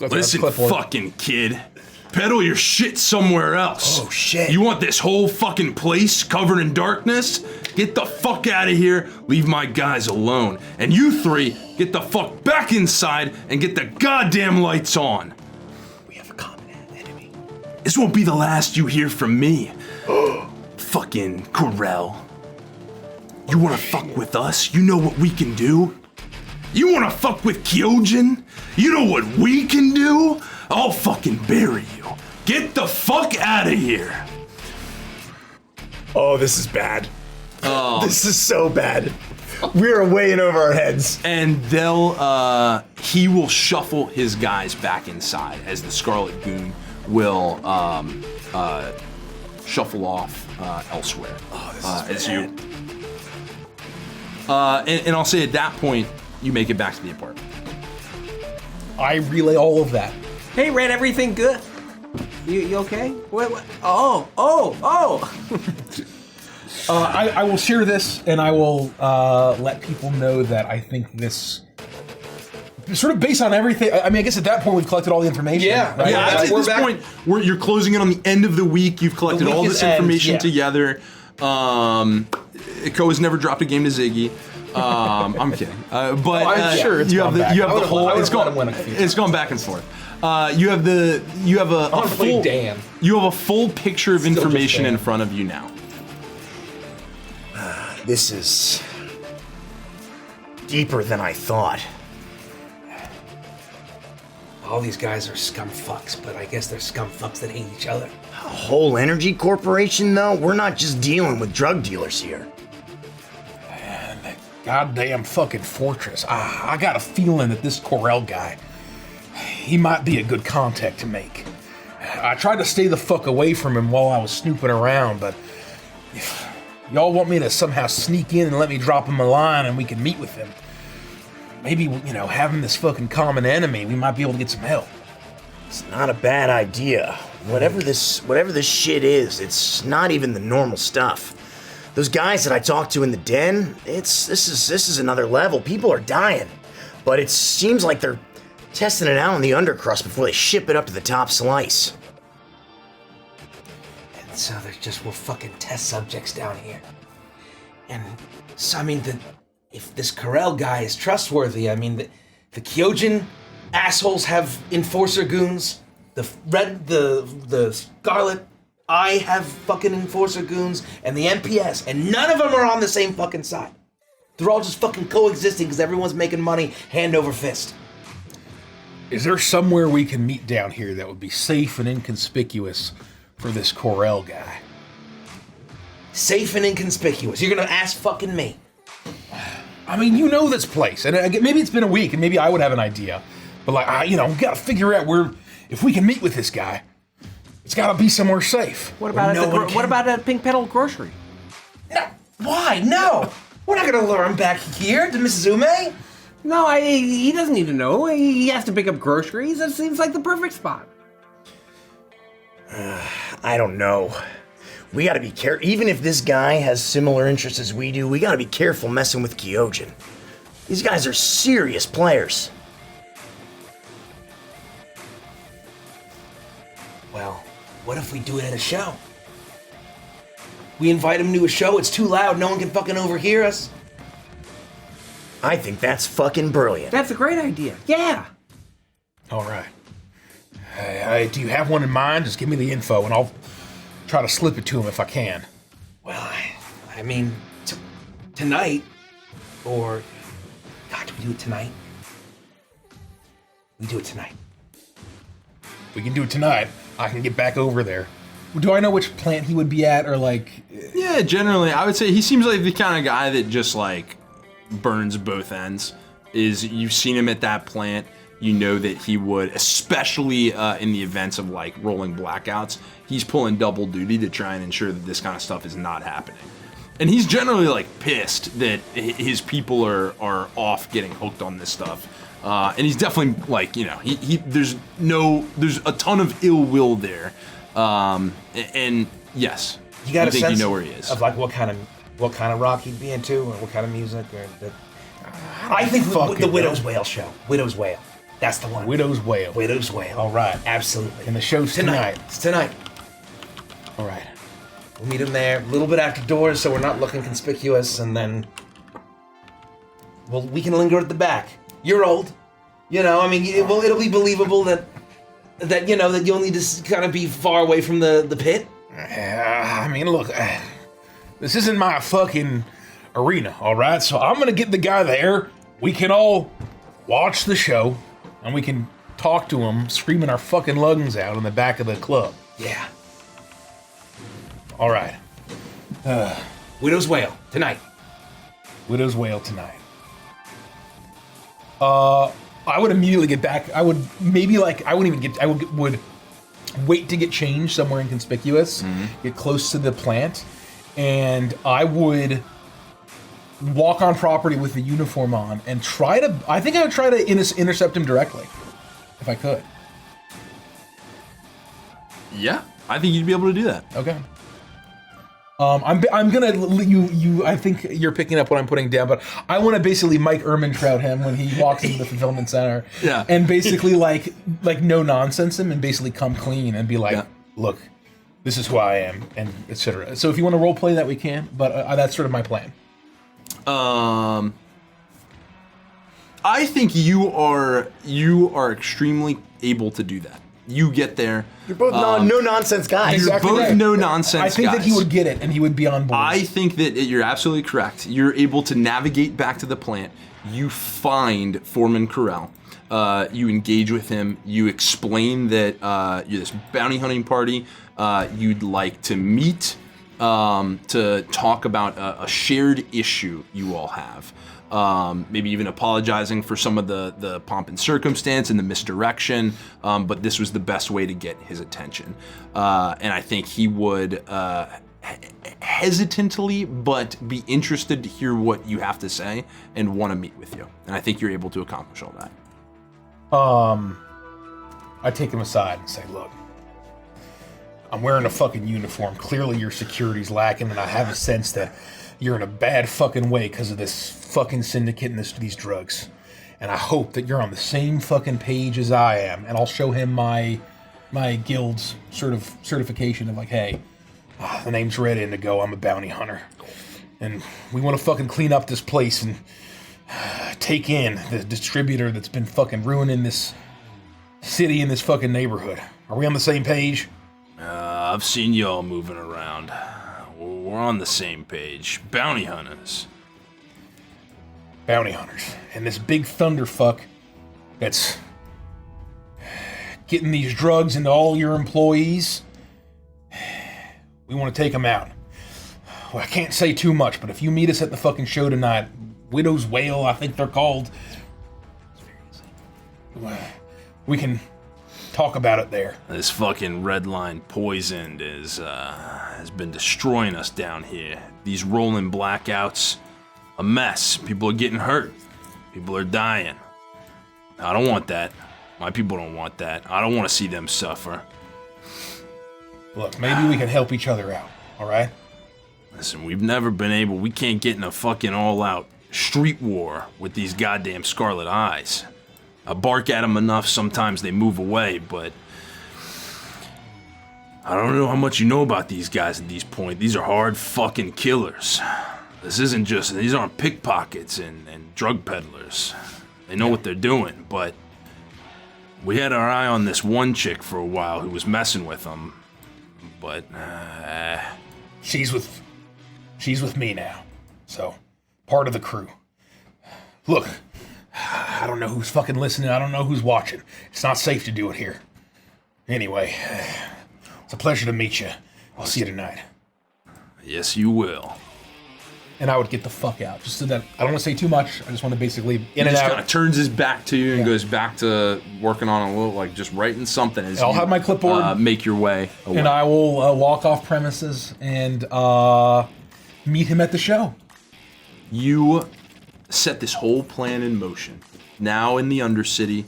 S4: Listen, fucking kid. Peddle your shit somewhere else.
S1: Oh, shit.
S4: You want this whole fucking place covered in darkness? Get the fuck out of here. Leave my guys alone. And you three, get the fuck back inside and get the goddamn lights on.
S1: We have a common enemy.
S4: This won't be the last you hear from me. Fucking Corral. You wanna fuck with us? You know what we can do? You wanna fuck with Kyojin? You know what we can do? I'll fucking bury you. Get the fuck out of here.
S1: Oh, this is bad. This is so bad. We're way in over our heads.
S4: And he will shuffle his guys back inside as the Scarlet Goon will shuffle off elsewhere. As you. And I'll say at that point, you make it back to the apartment.
S6: I relay all of that.
S3: Hey, Rett, everything good? You okay? What? Oh.
S6: I will share this, and I will let people know that I think this, sort of based on everything. I mean, I guess at that point we've collected all the information.
S7: Yeah,
S6: right?
S4: Yeah, at this point, you're closing it on the end of the week. You've collected all this information together. Ko has never dropped a game to Ziggy. I'm kidding, but
S6: I'm sure it's
S4: you
S6: gone
S4: have the
S6: back.
S4: you have
S6: I
S4: the
S6: would've
S4: whole.
S6: let
S4: It's gone.
S6: him win a few
S4: It's gone back and forth. You have a
S6: wanna play
S4: full.
S6: Dan.
S4: You have a full picture of
S6: Still just
S4: information
S6: Dan.
S4: in front of you now.
S1: This is deeper than I thought.
S7: All these guys are scum fucks, but I guess they're scum fucks that hate each other.
S1: A whole energy corporation, though? We're not just dealing with drug dealers here.
S6: Goddamn fucking fortress. I got a feeling that this Corel guy, he might be a good contact to make. I tried to stay the fuck away from him while I was snooping around, but if y'all want me to somehow sneak in and let me drop him a line and we can meet with him, maybe, having this fucking common enemy, we might be able to get some help.
S1: It's not a bad idea. Whatever this shit is, it's not even the normal stuff. Those guys that I talked to in the den, this is another level. People are dying. But it seems like they're testing it out on the undercrust before they ship it up to the top slice.
S7: And so they're just fucking test subjects down here. And so, I mean, if this Corel guy is trustworthy, I mean, the Kyojin assholes have enforcer goons. The Scarlet Eye have fucking enforcer goons, and the MPS, and none of them are on the same fucking side. They're all just fucking coexisting because everyone's making money hand over fist.
S6: Is there somewhere we can meet down here that would be safe and inconspicuous for this Corel guy?
S7: Safe and inconspicuous. You're gonna ask fucking me.
S6: I mean, you know this place, and maybe it's been a week, and maybe I would have an idea. But we gotta figure out if we can meet with this guy, it's gotta be somewhere safe.
S3: What about what about at Pink Petal Grocery?
S7: No, why? No! We're not gonna lure him back here to Mrs. Ume.
S3: No, he doesn't need to know. He has to pick up groceries. That seems like the perfect spot.
S1: I don't know. We gotta be careful. Even if this guy has similar interests as we do, we gotta be careful messing with Kyojin. These guys are serious players.
S7: Well, what if we do it at a show? We invite him to a show, it's too loud, no one can fucking overhear us.
S1: I think that's fucking brilliant.
S3: That's a great idea. Yeah.
S6: All right. Do you have one in mind? Just give me the info, and I'll try to slip it to him if I can.
S7: Well, I mean, tonight, or... God, do we do it tonight? We do it tonight.
S6: We can do it tonight. I can get back over there. Do I know which plant he would be at, or
S4: Yeah, generally, I would say he seems like the kind of guy that just burns both ends. You've seen him at that plant. You know that he would, especially in the events of rolling blackouts, he's pulling double duty to try and ensure that this kind of stuff is not happening. And he's generally pissed that his people are off getting hooked on this stuff. And he's definitely there's a ton of ill will there. And yes,
S7: You got a
S4: think
S7: sense
S4: you know where he is.
S7: of what kind of rock he'd be into, or what kind of music, or I think the Widow's Wail show. Widow's Wail. That's the one.
S6: Widow's Wail?
S7: Widow's Wail.
S6: All right.
S7: Absolutely.
S6: And the show's tonight.
S7: It's tonight.
S6: All right.
S7: We'll meet him there a little bit after doors, so we're not looking conspicuous, and then we can linger at the back. You're old, I mean, it'll be believable that you'll need to kind of be far away from the pit.
S6: I mean, look, this isn't my fucking arena, all right? So I'm gonna get the guy there. We can all watch the show, and we can talk to him, screaming our fucking lungs out in the back of the club.
S7: Yeah.
S6: All right.
S7: Widow's Wail tonight.
S6: Widow's Wail tonight. I would immediately get back. I would maybe like I wouldn't even get. Would wait to get changed somewhere inconspicuous, get close to the plant, and I would walk on property with the uniform on and try to. I think I would try to intercept him directly, if I could.
S4: Yeah, I think you'd be able to do that.
S6: Okay. I'm gonna you. I think you're picking up what I'm putting down, but I want to basically Mike Ehrmantraut him when he walks into the fulfillment center.
S4: Yeah.
S6: And basically like no nonsense him and basically come clean and be like, look, this is who I am, and etc. So if you want to role play that, we can. But that's sort of my plan.
S4: I think you are extremely able to do that. You get there.
S1: You're both no-nonsense guys.
S4: You're both no-nonsense guys.
S6: I think that he would get it, and he would be on board.
S4: I think that you're absolutely correct. You're able to navigate back to the plant. You find Foreman Corral. You engage with him. You explain that you're this bounty hunting party. You'd like to meet to talk about a shared issue you all have. Maybe even apologizing for some of the pomp and circumstance and the misdirection, but this was the best way to get his attention. And I think he would hesitantly, but be interested to hear what you have to say and want to meet with you. And I think you're able to accomplish all that.
S6: I take him aside and say, look, I'm wearing a fucking uniform. Clearly your security's lacking, and I have a sense that you're in a bad fucking way because of this fucking syndicate and these drugs. And I hope that you're on the same fucking page as I am. And I'll show him my guild's sort of certification of like, hey, the name's Red Indigo, I'm a bounty hunter. And we want to fucking clean up this place and take in the distributor that's been fucking ruining this city and this fucking neighborhood. Are we on the same page?
S9: I've seen y'all moving around. We're on the same page. Bounty hunters.
S6: Bounty hunters. And this big thunderfuck that's getting these drugs into all your employees, we want to take them out. Well, I can't say too much, but if you meet us at the fucking show tonight, Widow's Wail, I think they're called, we can talk about it there.
S9: This fucking red line poisoned has been destroying us down here. These rolling blackouts, a mess. People are getting hurt. People are dying. I don't want that. My people don't want that. I don't want to see them suffer.
S6: Look, maybe we can help each other out, all right?
S9: Listen, we can't get in a fucking all-out street war with these goddamn Scarlet Eyes. I bark at them enough, sometimes they move away, but I don't know how much you know about these guys at this point. These are hard fucking killers. These aren't pickpockets and drug peddlers. They know what they're doing, but we had our eye on this one chick for a while who was messing with them, but
S6: She's with me now, so part of the crew. Look, I don't know who's fucking listening. I don't know who's watching. It's not safe to do it here. Anyway, it's a pleasure to meet you. I'll see you tonight.
S9: Yes, you will.
S6: And I would get the fuck out. Just so that I don't want to say too much. I just want to basically
S4: He
S6: in and
S4: just
S6: out.
S4: kind of turns his back to you and goes back to working on a little, like just writing something. As
S6: I'll
S4: you,
S6: have my clipboard.
S4: Make your way away.
S6: And I will walk off premises and meet him at the show.
S4: You set this whole plan in motion. Now in the Undercity,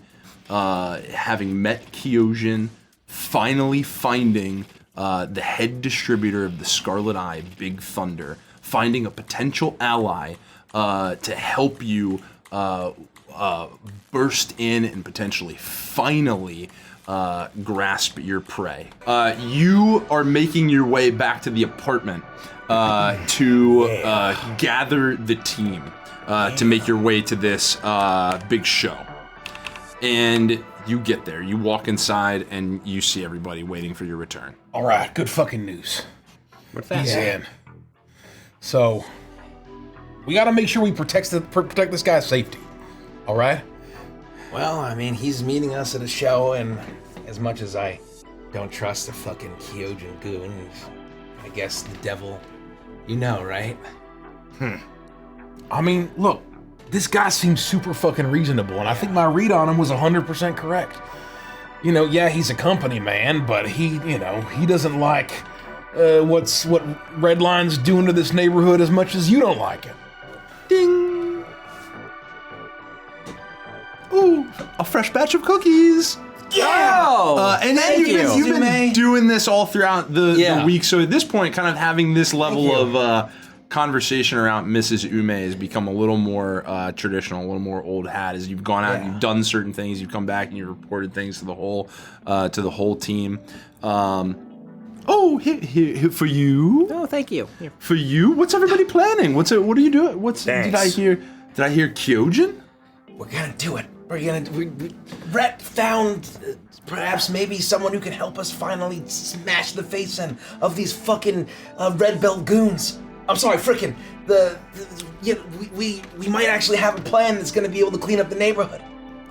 S4: having met Kyojin, finally finding the head distributor of the Scarlet Eye, Big Thunder, finding a potential ally to help you burst in and potentially finally grasp your prey. You are making your way back to the apartment to gather the team to make your way to this big show. And you get there, you walk inside, and you see everybody waiting for your return.
S6: All right, good fucking news.
S3: What's that?
S6: He's in. So, we gotta make sure we protect this guy's safety. All right?
S7: Well, I mean, he's meeting us at a show, and as much as I don't trust the fucking Kyojin goon, I guess the devil, you know, right?
S6: I mean, look, this guy seems super fucking reasonable, and I think my read on him was 100% correct. You know, yeah, he's a company man, but he doesn't like what Redline's doing to this neighborhood as much as you don't like it.
S8: Ding! Ooh, a fresh batch of cookies.
S3: Oh,
S8: And
S3: thank
S8: you've been doing this all throughout the week, so at this point, kind of having this level of conversation around Mrs. Ume has become a little more traditional, a little more old hat. As you've gone out and you've done certain things, you've come back and you've reported things to the whole team. Here for you.
S3: Oh, thank you. Here.
S8: For you, what's everybody planning? What are you doing? Did I hear Kyojin?
S7: We're gonna do it. Rett found perhaps maybe someone who can help us finally smash the face in of these fucking red belt goons. I'm sorry, frickin'. We might actually have a plan that's gonna be able to clean up the neighborhood.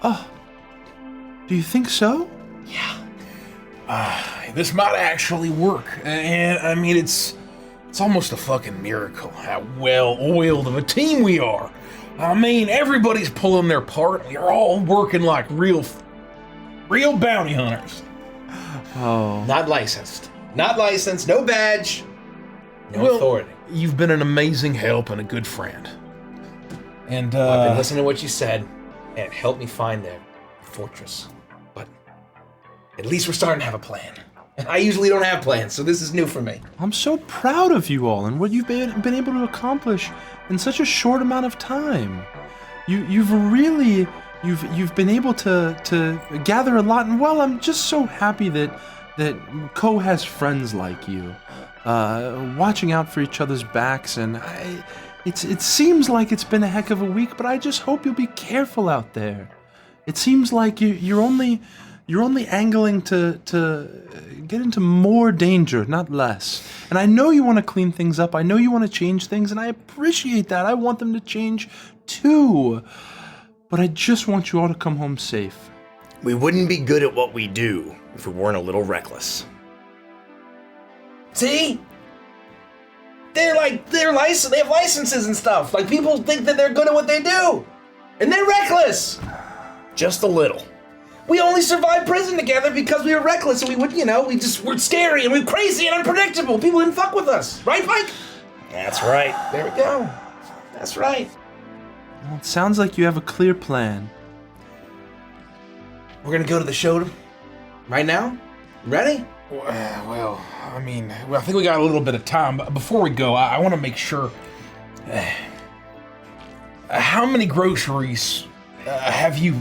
S8: Oh, do you think so?
S6: Yeah. This might actually work, and I mean it's almost a fucking miracle how well oiled of a team we are. I mean, everybody's pulling their part. We're all working like real bounty hunters.
S8: Oh.
S7: Not licensed, no badge, no authority.
S6: You've been an amazing help and a good friend. And
S7: I've been listening to what you said, and it helped me find their fortress. But at least we're starting to have a plan. I usually don't have plans, so this is new for me.
S8: I'm so proud of you all and what you've been able to accomplish in such a short amount of time. You've been able to gather a lot, and well, I'm just so happy that Ko has friends like you, watching out for each other's backs, and it seems like it's been a heck of a week, but I just hope you'll be careful out there. It seems like you're only angling to get into more danger, not less. And I know you want to clean things up. I know you want to change things, and I appreciate that. I want them to change too. But I just want you all to come home safe.
S1: We wouldn't be good at what we do if we weren't a little reckless.
S7: See? They're licensed. They have licenses and stuff. Like, people think that they're good at what they do, and they're reckless.
S1: Just a little.
S7: We only survived prison together because we were reckless, and we're scary and we're crazy and unpredictable. People didn't fuck with us, right, Pyke?
S1: That's right.
S7: There we go. That's right.
S8: Well, it sounds like you have a clear plan.
S7: We're gonna go to the show right now. Ready?
S6: Well, I mean, I think we got a little bit of time, but before we go, I want to make sure. How many groceries have you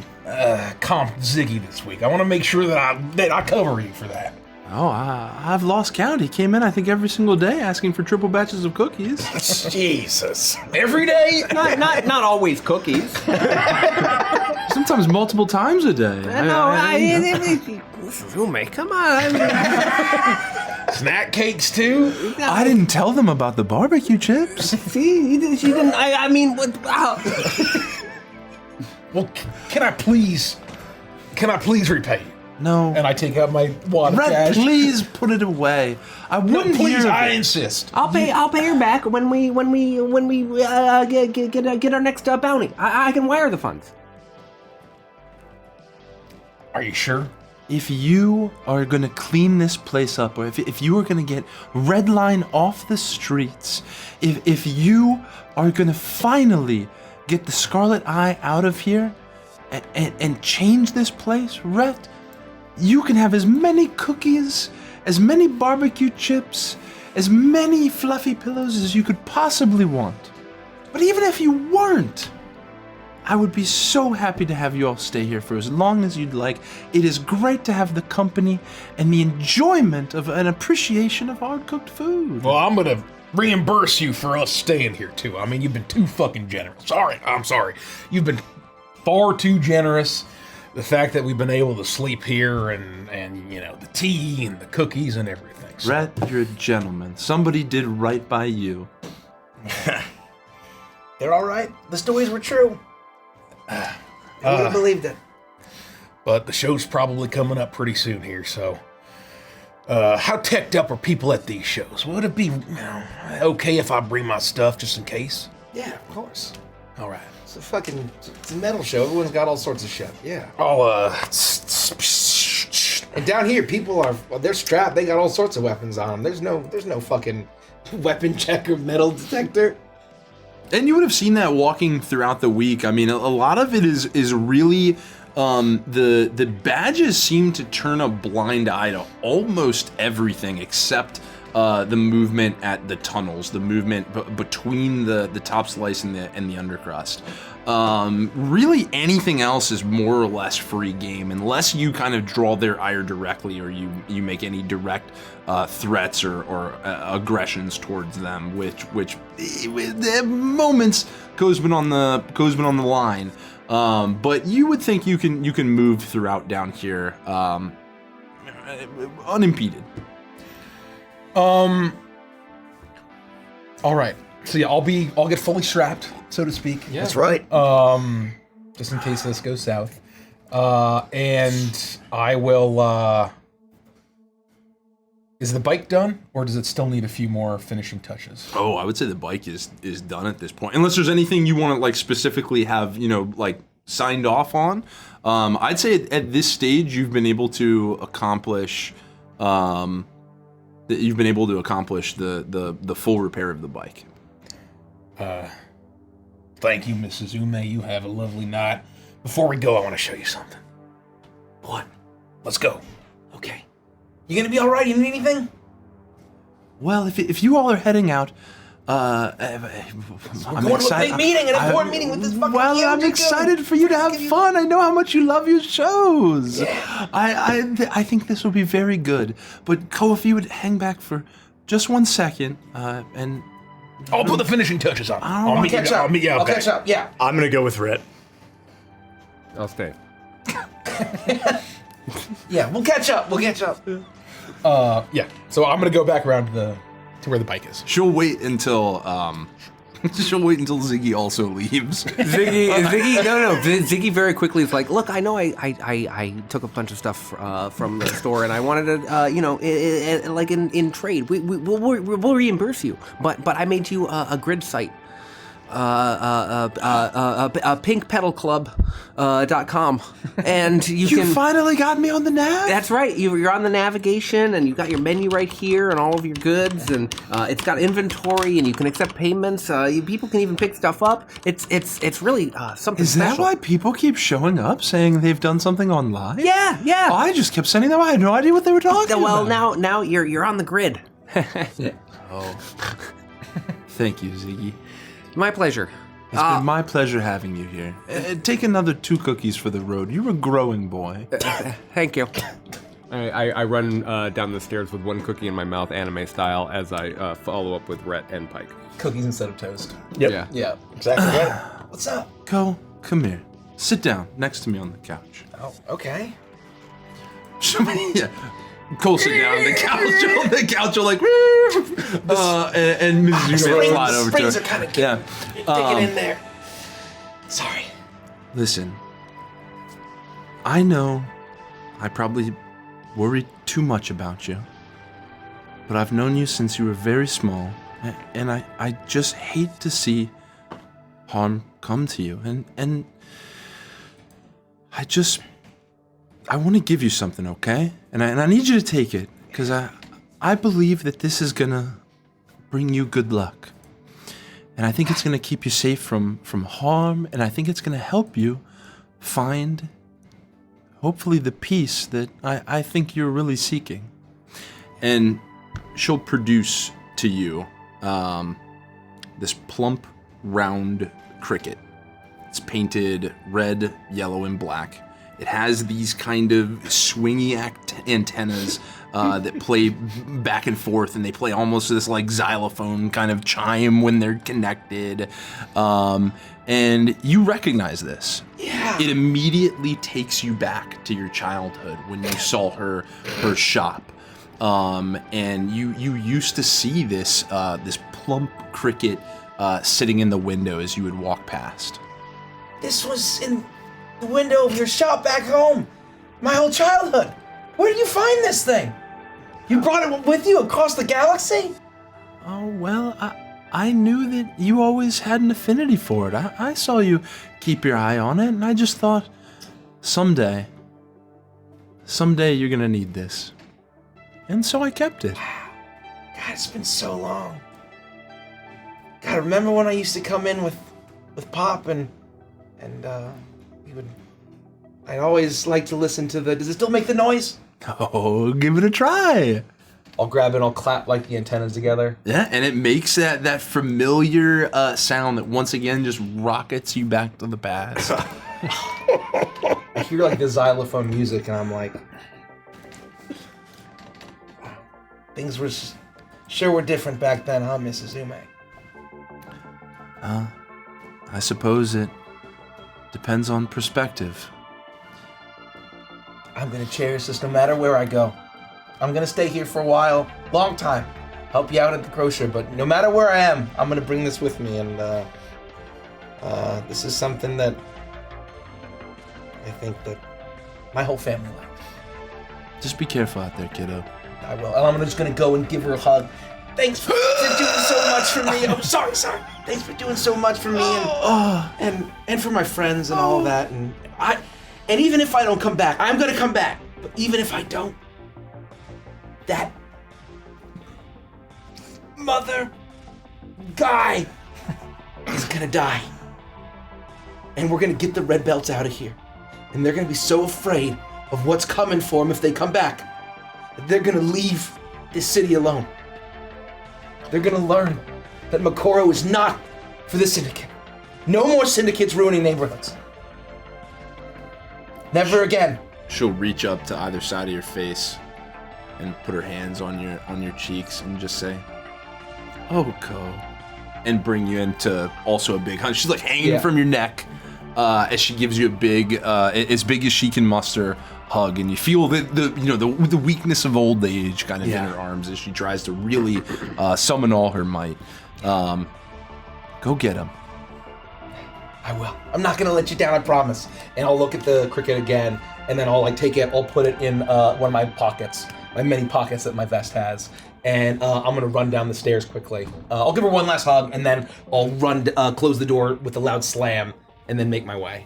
S6: comped Ziggy this week? I want to make sure that I cover you for that.
S8: Oh, I've lost count. He came in, I think, every single day asking for triple batches of cookies.
S1: Jesus.
S6: Every day?
S3: Not always cookies.
S8: Sometimes multiple times a day.
S3: Roommate, come on.
S6: Snack cakes too?
S8: I didn't tell them about the barbecue chips.
S3: See, she didn't. I mean, what?
S6: Well, can I please repay you?
S8: No.
S6: And I take out my wad of
S8: Rett,
S6: cash.
S8: please put it away. I wouldn't
S6: Please,
S8: hear of
S6: I
S8: it.
S6: insist.
S3: I'll pay her back when we get our next bounty. I can wire the funds.
S6: Are you sure?
S8: If you are going to clean this place up, or if you are going to get Redline off the streets, if you are going to finally get the Scarlet Eye out of here and change this place, Rett, you can have as many cookies, as many barbecue chips, as many fluffy pillows as you could possibly want. But even if you weren't, I would be so happy to have you all stay here for as long as you'd like. It is great to have the company and the enjoyment of an appreciation of hard-cooked food.
S6: Well, I'm gonna reimburse you for us staying here too. I mean, you've been too fucking generous. I'm sorry. You've been far too generous. The fact that we've been able to sleep here and you know, the tea and the cookies and everything. So.
S8: Rett, you're a gentleman. Somebody did right by you.
S7: They're all right. The stories were true. I would have believed it.
S6: But the show's probably coming up pretty soon here, so... how teched up are people at these shows? Would it be okay if I bring my stuff just in case?
S7: Yeah, of course.
S6: All right.
S7: It's a metal show. Everyone's got all sorts of shit. Yeah. And down here, people they're strapped. They got all sorts of weapons on them. There's no fucking weapon check or metal detector.
S4: And you would have seen that walking throughout the week. I mean, a lot of it is really the badges seem to turn a blind eye to almost everything except the movement at the tunnels, the movement between the top slice and the undercrust. Really anything else is more or less free game unless you kind of draw their ire directly or you make any direct threats or aggressions towards them, which at moments goes been on the line. But you would think you can move throughout down here unimpeded.
S6: All right. So yeah, I'll get fully strapped, so to speak.
S7: Yeah.
S1: That's right.
S6: Just in case this goes south. And I will. Is the bike done, or does it still need a few more finishing touches?
S4: Oh, I would say the bike is done at this point. Unless there's anything you want to like specifically have, like signed off on. I'd say at this stage you've been able to accomplish the full repair of the bike.
S6: Thank you, Mrs. Ume. You have a lovely night. Before we go, I want to show you something.
S7: What?
S6: Let's go.
S7: Okay. You gonna be all right? You need anything?
S8: Well, if you all are heading out, I'm
S7: going to a big meeting, an important meeting with this fucking
S8: Well, I'm excited for you to have fun. I know how much you love your shows.
S7: Yeah.
S8: I think this will be very good. But Ko, if you would hang back for just 1 second, and
S6: I'll put the finishing touches on.
S7: I'll catch up. I'll catch up. Yeah.
S1: I'm gonna go with Rett.
S3: I'll stay.
S7: Yeah. We'll catch up.
S6: Yeah. So I'm gonna go back around to where the bike is.
S4: She'll wait until Ziggy also leaves.
S3: Ziggy very quickly is like, look, I know I took a bunch of stuff from the store, and I wanted to, like in trade, we'll reimburse you, but I made you a grid site. pinkpedalclub.com, and you
S8: finally got me on the nav.
S3: That's right. You're on the navigation, and you've got your menu right here, and all of your goods, and it's got inventory, and you can accept payments. People can even pick stuff up. It's really something.
S8: Is that
S3: special.
S8: why people keep showing up saying they've done something online?
S3: Yeah.
S8: I just kept sending them. I had no idea what they were talking about.
S3: Well, now you're on the grid.
S4: Oh, thank you, Ziggy.
S3: My pleasure.
S8: It's been my pleasure having you here. Take another 2 cookies for the road. You're a growing boy.
S3: Thank you. I run down the stairs with 1 cookie in my mouth, anime style, as I follow up with Rett and Pyke.
S7: Cookies instead of toast.
S3: Yep.
S7: Yeah. Exactly right. What's up?
S8: Ko, come here. Sit down next to me on the couch.
S7: Oh, okay.
S4: Yeah. Cole sitting down on the couch, like, and Mrs. Ume slide over to
S7: Springs
S4: her.
S7: are kind of
S4: Yeah.
S7: digging in there. Sorry.
S8: Listen, I know I probably worry too much about you, but I've known you since you were very small, and I just hate to see harm come to you, and I want to give you something, okay? And I need you to take it, because I believe that this is gonna bring you good luck. And I think it's gonna keep you safe from harm, and I think it's gonna help you find, hopefully, the peace that I think you're really seeking.
S4: And she'll produce to you this plump, round cricket. It's painted red, yellow, and black. It has these kind of swingy antennas that play back and forth, and they play almost this like xylophone kind of chime when they're connected. And you recognize this.
S7: Yeah.
S4: It immediately takes you back to your childhood when you saw her shop. And you used to see this plump cricket sitting in the window as you would walk past.
S7: This was in the window of your shop back home. My whole childhood. Where did you find this thing? You brought it with you across the galaxy?
S8: Oh, well, I knew that you always had an affinity for it. I saw you keep your eye on it, and I just thought, someday you're gonna need this. And so I kept it.
S7: God, it's been so long. God, remember when I used to come in with Pop and I'd always like to listen to does it still make the noise?
S8: Oh, give it a try.
S7: I'll grab it and I'll clap like the antennas together.
S4: Yeah, and it makes that familiar sound that once again just rockets you back to the past.
S7: I hear like the xylophone music and I'm like, things were sure were different back then, huh, Mrs. Ume?
S8: I suppose it depends on perspective.
S7: I'm gonna cherish this no matter where I go. I'm gonna stay here for a while, long time. Help you out at the grocer, but no matter where I am, I'm gonna bring this with me, and this is something that I think that my whole family likes.
S8: Just be careful out there, kiddo.
S7: I will, and I'm just gonna go and give her a hug. Thanks for doing so much for me. Oh, sorry. Thanks for doing so much for me, and for my friends and all that. And even if I don't come back, I'm gonna come back. But even if I don't, that mother guy is gonna die. And we're gonna get the red belts out of here. And they're gonna be so afraid of what's coming for them if they come back that they're gonna leave this city alone. They're gonna learn that Makoro is not for the syndicate. No more syndicates ruining neighborhoods. Never again.
S4: She'll reach up to either side of your face and put her hands on your cheeks and just say, "Oko," and bring you into also a big hug. She's like hanging from your neck as she gives you a big, as big as she can muster, hug, and you feel the weakness of old age kind of in her arms as she tries to really summon all her might. Go get him.
S7: I will. I'm not gonna let you down, I promise. And I'll look at the cricket again, and then I'll take it, I'll put it in one of my pockets, my many pockets that my vest has, and I'm gonna run down the stairs quickly. I'll give her one last hug, and then I'll run, close the door with a loud slam, and then make my way.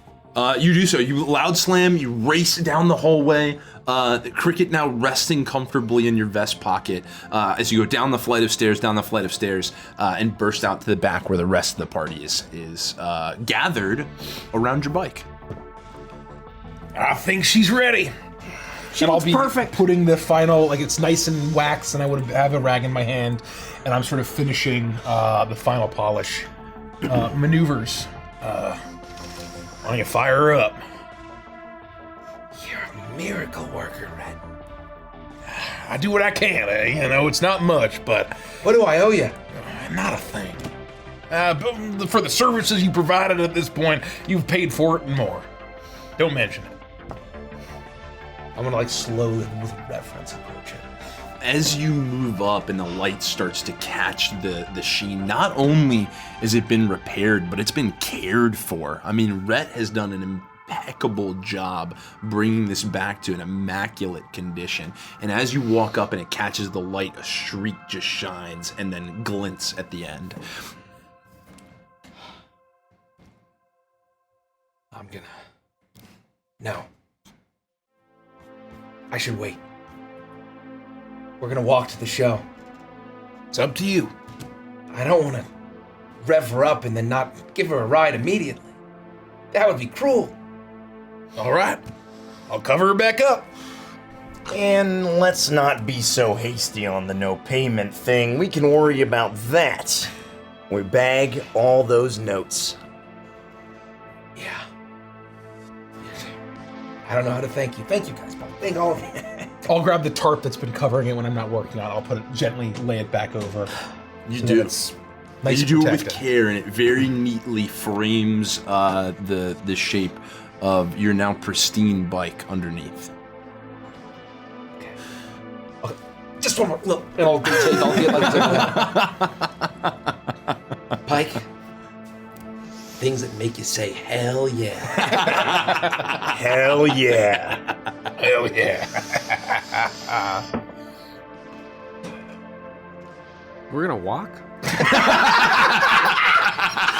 S4: You do so. You loud slam, you race down the hallway, the cricket now resting comfortably in your vest pocket as you go down the flight of stairs, and burst out to the back where the rest of the party is gathered around your bike.
S6: I think she's ready. And I'll be perfect. Putting the final, it's nice and waxed, and I would have a rag in my hand, and I'm sort of finishing the final polish maneuvers. Why don't you fire her up?
S7: You're a miracle worker, Rett.
S6: I do what I can. It's not much, but...
S7: What do I owe you?
S6: Not a thing. But for the services you provided at this point, you've paid for it and more. Don't mention it.
S7: I'm gonna slowly, with reference, approach it.
S4: As you move up and the light starts to catch the sheen, not only has it been repaired, but it's been cared for. I mean, Rett has done an impeccable job bringing this back to an immaculate condition. And as you walk up and it catches the light, a streak just shines and then glints at the end.
S7: No. I should wait. We're gonna walk to the show.
S6: It's up to you.
S7: I don't want to rev her up and then not give her a ride immediately. That would be cruel.
S6: All right. I'll cover her back up.
S1: And let's not be so hasty on the no payment thing. We can worry about that. We bag all those notes.
S7: Yeah. I don't know how to thank you. Thank you guys, Bob. Thank all of you.
S6: I'll grab the tarp that's been covering it when I'm not working on it. I'll put it gently, lay it back over.
S4: You do.
S6: Nice
S4: you do it with
S6: protected.
S4: care, and it very neatly frames the shape of your now pristine bike underneath.
S7: Okay. Just one more look, and I'll get Pyke. Things that make you say, hell yeah.
S1: Hell yeah.
S6: Hell yeah.
S3: We're gonna walk?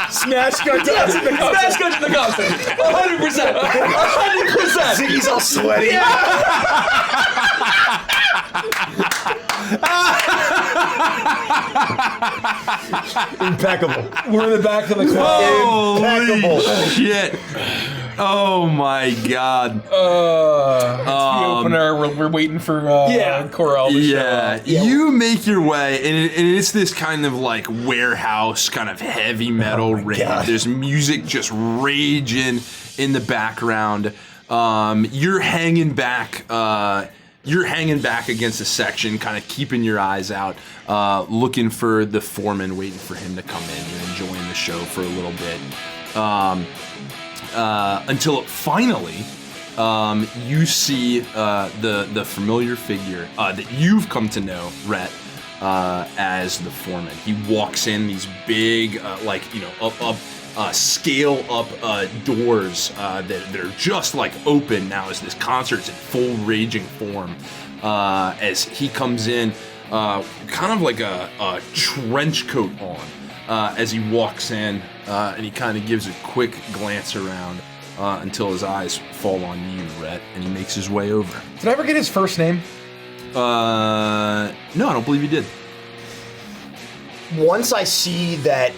S6: Smash guns in the costume.
S7: Smash guns in the costume. 100%. 100%.
S1: Ziggy's all sweaty. Impeccable.
S6: We're in the back of the club.
S1: Impeccable.
S9: Shit. Oh my god.
S6: It's the opener. We're waiting for Corel to show up.
S9: You make your way, and it's this kind of like warehouse, kind of heavy metal rig. There's music just raging in the background. You're hanging back. You're hanging back against a section, kind of keeping your eyes out, looking for the foreman, waiting for him to come in. You're enjoying the show for a little bit. Until finally, you see the familiar figure that you've come to know, Rett, as the foreman. He walks in these big, scale up doors that are just like open now as this concert's in full raging form. As he comes in, kind of like a trench coat on. As he walks in, and he kind of gives a quick glance around until his eyes fall on you, Rett, and he makes his way over.
S6: Did I ever get his first name?
S9: No, I don't believe you did.
S1: Once I see that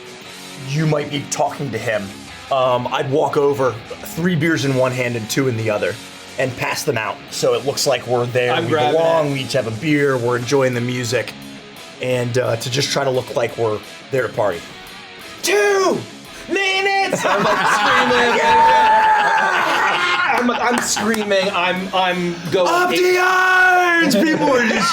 S1: you might be talking to him, I'd walk over, 3 beers in one hand and 2 in the other, and pass them out. So it looks like we're there, we belong, we each have a beer, we're enjoying the music, and to just try to look like we're there to party. 2 minutes!
S7: I'm like screaming. I'm screaming. I'm going
S9: Up the irons! People are just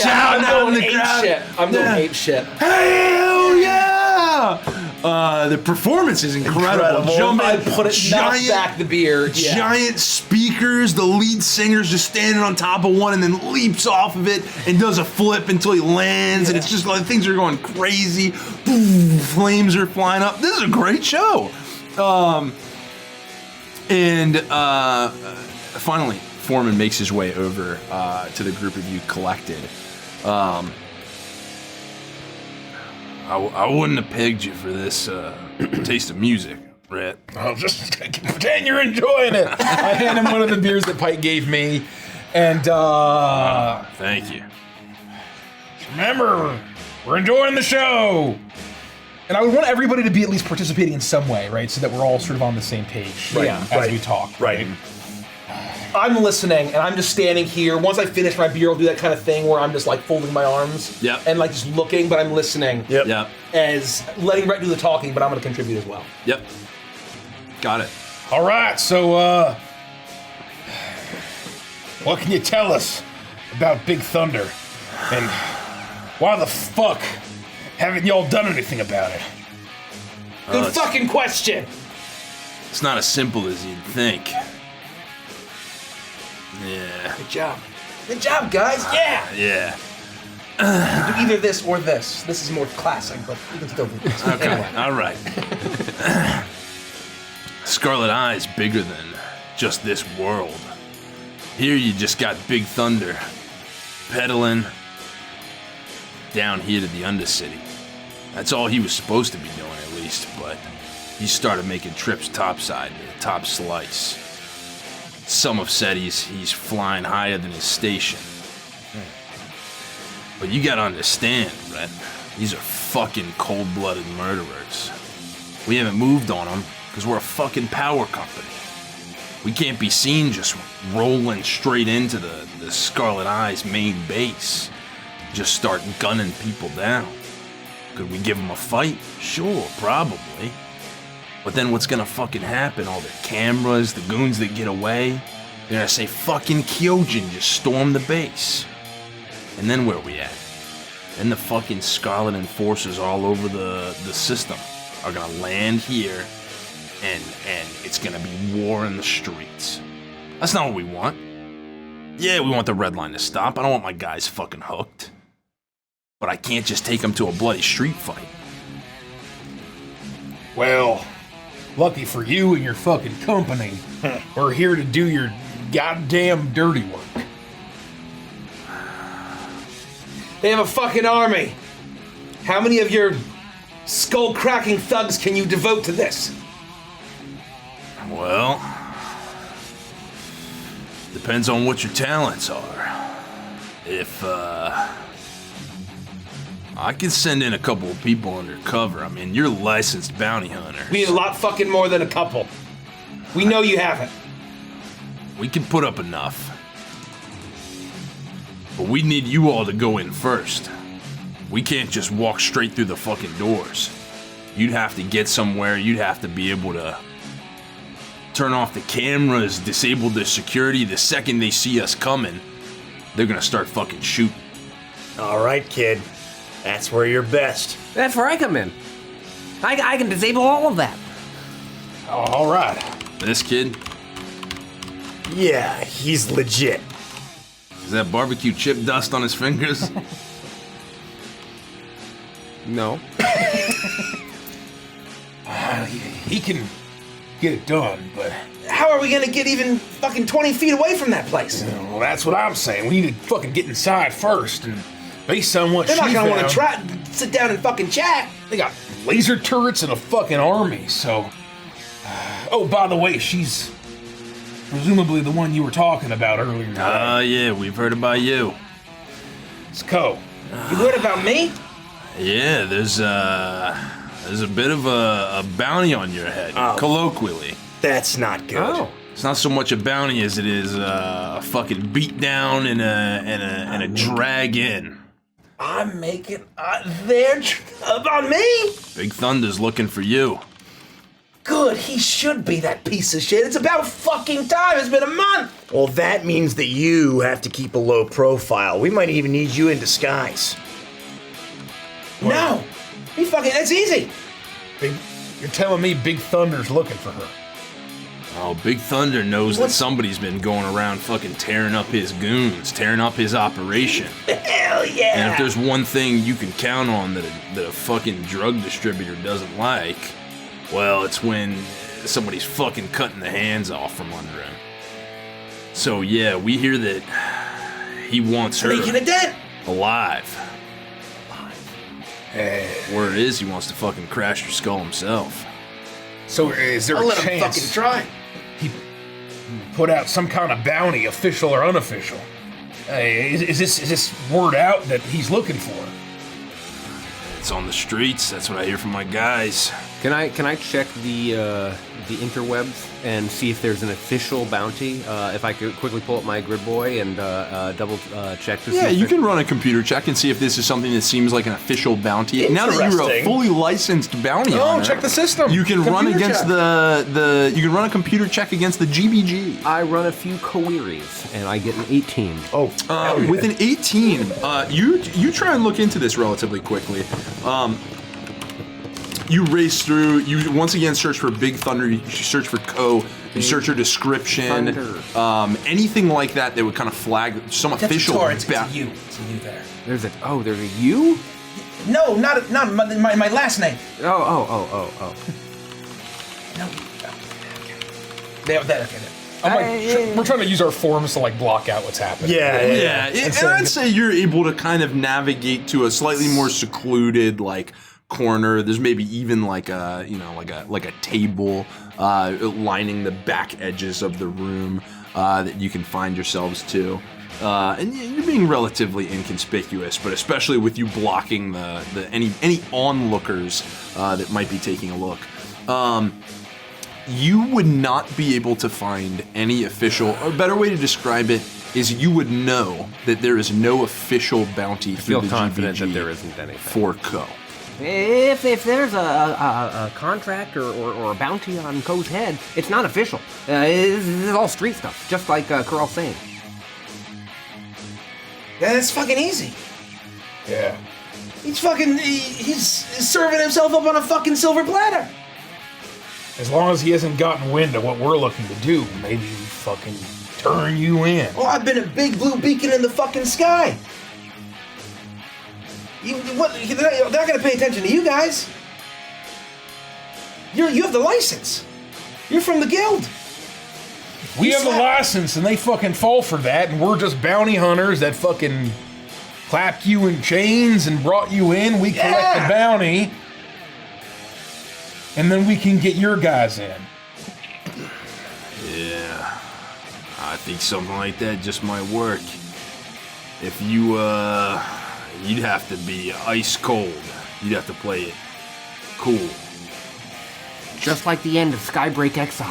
S9: shouting out in the crowd.
S7: I'm going ape shit.
S9: Hell yeah! The performance is incredible. Jumping,
S7: I put it, knock back the beer.
S9: Giant speakers. The lead singer's just standing on top of one and then leaps off of it and does a flip until he lands. And it's just like things are going crazy. Boom, flames are flying up. This is a great show. Finally, Foreman makes his way over to the group of you collected. I wouldn't have pegged you for this taste of music, Rett.
S6: I'll just pretend you're enjoying it. I hand him one of the beers that Pyke gave me, and
S9: thank you.
S6: Remember, we're enjoying the show. And I would want everybody to be at least participating in some way, right? So that we're all sort of on the same page as we talk.
S1: Right.
S7: I'm listening, and I'm just standing here. Once I finish my beer, I'll do that kind of thing where I'm just like folding my arms and like just looking, but I'm listening.
S9: Yep.
S7: As letting Rett do the talking, but I'm going to contribute as well.
S9: Yep. Got it.
S6: All right, so what can you tell us about Big Thunder? And why the fuck haven't y'all done anything about it?
S7: Good fucking question.
S9: It's not as simple as you'd think. Yeah.
S7: Good job. Good job, guys.
S9: Yeah.
S7: Do either this or this. This is more classic, but you can still do this.
S9: Okay.
S7: Anyway.
S9: All right. Scarlet Eye is bigger than just this world. Here you just got Big Thunder pedaling down here to the Undercity. That's all he was supposed to be doing, at least, but he started making trips topside to the top slice. Some have said he's flying higher than his station. But you gotta understand, Rett, these are fucking cold-blooded murderers. We haven't moved on them because we're a fucking power company. We can't be seen just rolling straight into the Scarlet Eye's main base. Just start gunning people down. Could we give them a fight? Sure, probably. But then what's gonna fucking happen? All the cameras, the goons that get away, they're gonna say fucking Kyojin just stormed the base. And then where are we at? Then the fucking Scarlet Enforcers all over the system are gonna land here, and it's gonna be war in the streets. That's not what we want. Yeah, we want the Red Line to stop. I don't want my guys fucking hooked. But I can't just take them to a bloody street fight.
S6: Well, lucky for you and your fucking company, we're here to do your goddamn dirty work.
S7: They have a fucking army. How many of your skull-cracking thugs can you devote to this?
S9: Well, depends on what your talents are. If, I could send in a couple of people undercover. I mean, you're licensed bounty hunters.
S7: We need a lot fucking more than a couple. We know you haven't.
S9: We can put up enough. But we need you all to go in first. We can't just walk straight through the fucking doors. You'd have to get somewhere, you'd have to be able to turn off the cameras, disable the security. The second they see us coming, they're gonna start fucking shooting.
S1: All right, kid. That's where you're best.
S3: That's where I come in. I can disable all of that.
S6: All right.
S9: This kid,
S1: Yeah, he's legit.
S9: is that barbecue chip dust on his fingers?
S3: No.
S6: He can get it done, but
S7: How are we gonna get even fucking 20 feet away from that place?
S6: well, that's what I'm saying. We need to fucking get inside first, and based on what
S7: They're not
S6: she
S7: gonna want to
S6: found,
S7: sit down and fucking chat.
S6: they got laser turrets and a fucking army. So, oh, by the way, she's presumably the one you were talking about earlier.
S9: Yeah, we've heard about you.
S6: It's Co.
S7: You heard about me?
S9: Yeah, there's a bit of a bounty on your head, colloquially.
S1: That's not good.
S3: Oh.
S9: It's not so much a bounty as it is a fucking beat down and a drag in.
S7: I'm making they're about me.
S9: Big Thunder's looking for you.
S7: Good, he should be that piece of shit. It's about fucking time. It's been a month.
S1: Well, that means that you have to keep a low profile. We might even need you in disguise.
S7: No, he fucking. That's easy.
S6: You're telling me Big Thunder's looking for her?
S9: Oh, Big Thunder knows that somebody's been going around fucking tearing up his goons, tearing up his operation.
S7: Hell yeah.
S9: And if there's one thing you can count on that a fucking drug distributor doesn't like, well, it's when somebody's fucking cutting the hands off from under him. So yeah, we hear that he wants her
S7: Making a dent.
S9: alive. Word is he wants to fucking crash your skull himself.
S6: So is there
S7: I'll
S6: a
S7: let him
S6: chance
S7: fucking try.
S6: he put out some kind of bounty, official or unofficial? Is this word out that he's looking for?
S9: It's on the streets. That's what I hear from my guys.
S3: Can I check the interwebs and see if there's an official bounty? If I could quickly pull up my grid boy and double check to see.
S9: Yeah,
S3: if
S9: you can run a computer check and see if this is something that seems like an official bounty. Now that you're a
S1: Interesting.
S9: fully licensed bounty hunter,
S6: check the system.
S9: You can run
S6: Computer
S9: against
S6: check.
S9: you can run a computer check against the GBG.
S3: I run a few queries and I get an 18.
S9: With an 18, you try and look into this relatively quickly. You race through. You once again search for Big Thunder. You search for Co. You search her description. Anything like that would kind of flag some official.
S7: It's you. It's you there.
S3: There's a U?
S7: No, not my last name.
S3: Oh.
S7: No. Okay.
S6: I'm we're trying to use our forms to like block out what's happening.
S1: Yeah.
S9: And I'd say you're able to kind of navigate to a slightly more secluded like corner. There's maybe even like a like a table lining the back edges of the room that you can find yourselves to. And you're being relatively inconspicuous, but especially with you blocking the any onlookers that might be taking a look. You would not be able to find any official, or a better way to describe it is you would know that there is no official bounty through
S3: Feel
S9: the
S3: confident
S9: GBG
S3: that there isn't anything.
S9: for Co.
S3: If there's a contract or a bounty on Co's head, it's not official. This is all street stuff, just like Carl's saying.
S7: That's fucking easy.
S6: Yeah.
S7: He's serving himself up on a fucking silver platter.
S6: As long as he hasn't gotten wind of what we're looking to do, maybe we fucking turn you in.
S7: Oh, I've been a big blue beacon in the fucking sky. They're not gonna pay attention to you guys. You have the license. You're from the guild.
S6: We have the license and they fucking fall for that, and we're just bounty hunters that fucking clapped you in chains and brought you in. We collect the bounty, and then we can get your guys in.
S9: Yeah, I think something like that just might work. If you, you'd have to be ice cold. You'd have to play it cool.
S3: Just like the end of Skybreak Exile.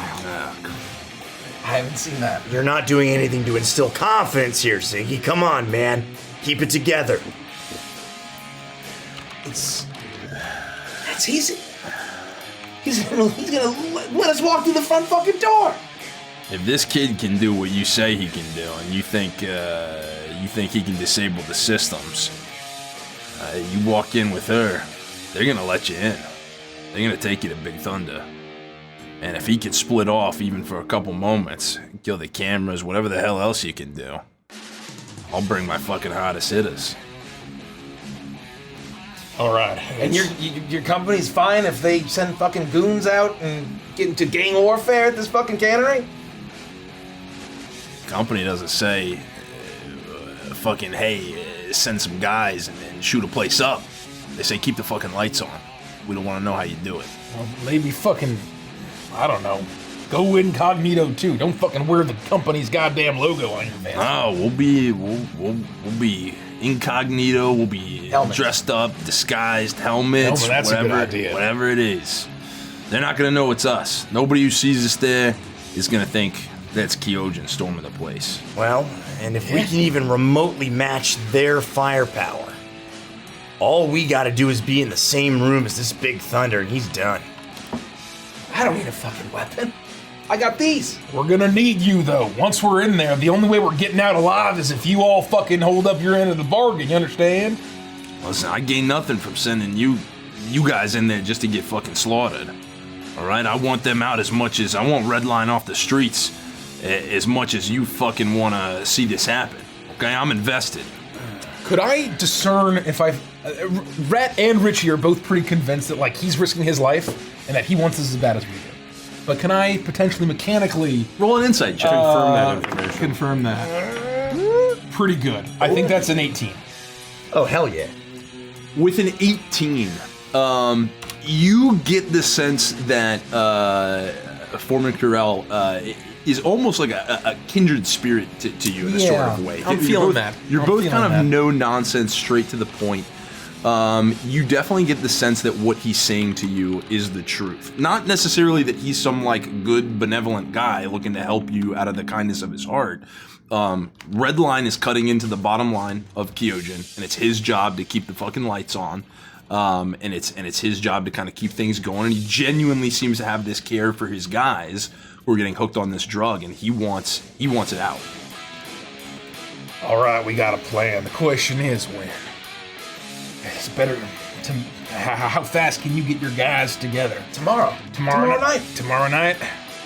S7: I haven't seen that.
S1: You're not doing anything to instill confidence here, Ziggy. Come on, man. Keep it together.
S7: It's easy. He's gonna let us walk through the front fucking door.
S9: If this kid can do what you say he can do, and you think he can disable the systems, you walk in with her, they're gonna let you in. They're gonna take you to Big Thunder. And if he could split off even for a couple moments, kill the cameras, whatever the hell else you can do, I'll bring my fucking hottest hitters.
S6: All right.
S7: And your company's fine if they send fucking goons out and get into gang warfare at this fucking cannery?
S9: Company doesn't say, fucking, hey, send some guys and shoot a place up. They say keep the fucking lights on. We don't want to know how you do it.
S6: Well, maybe fucking, I don't know. Go incognito too. Don't fucking wear the company's goddamn logo on your vest.
S9: Oh, we'll be incognito. We'll be
S7: Helmets.
S9: dressed up, disguised, helmets,
S6: that's a good
S9: whatever,
S6: idea.
S9: whatever it is. They're not gonna know it's us. Nobody who sees us there is gonna think that's Kyojin storming the place.
S1: Well, and if we can even remotely match their firepower, all we gotta do is be in the same room as this Big Thunder, and he's done.
S7: I don't need a fucking weapon. I got these.
S6: We're gonna need you though. Once we're in there, the only way we're getting out alive is if you all fucking hold up your end of the bargain, you understand?
S9: Listen, I gain nothing from sending you guys in there just to get fucking slaughtered. All right, I want them out as much as I want Redline off the streets, as much as you fucking want to see this happen. Okay, I'm invested.
S6: Could I discern if Rett and Richie are both pretty convinced that like he's risking his life and that he wants this as bad as we do. But can I potentially mechanically
S4: Roll an insight check. Confirm that information.
S8: Confirm that.
S6: pretty good? I think that's an 18.
S1: Oh, hell yeah.
S4: With an 18, you get the sense that Formulating is almost like a kindred spirit to you in a sort of way.
S6: I'm feeling that.
S4: You're
S6: I'm
S4: both
S6: feeling
S4: kind of
S6: that.
S4: no nonsense, straight to the point. You definitely get the sense that what he's saying to you is the truth. Not necessarily that he's some like good, benevolent guy looking to help you out of the kindness of his heart. Redline is cutting into the bottom line of Kyojin, and it's his job to keep the fucking lights on. And it's his job to kind of keep things going. And he genuinely seems to have this care for his guys who are getting hooked on this drug, and he wants it out.
S6: All right, we got a plan. The question is when. It's better to. How fast can you get your guys together?
S7: Tomorrow night.
S6: Tomorrow night.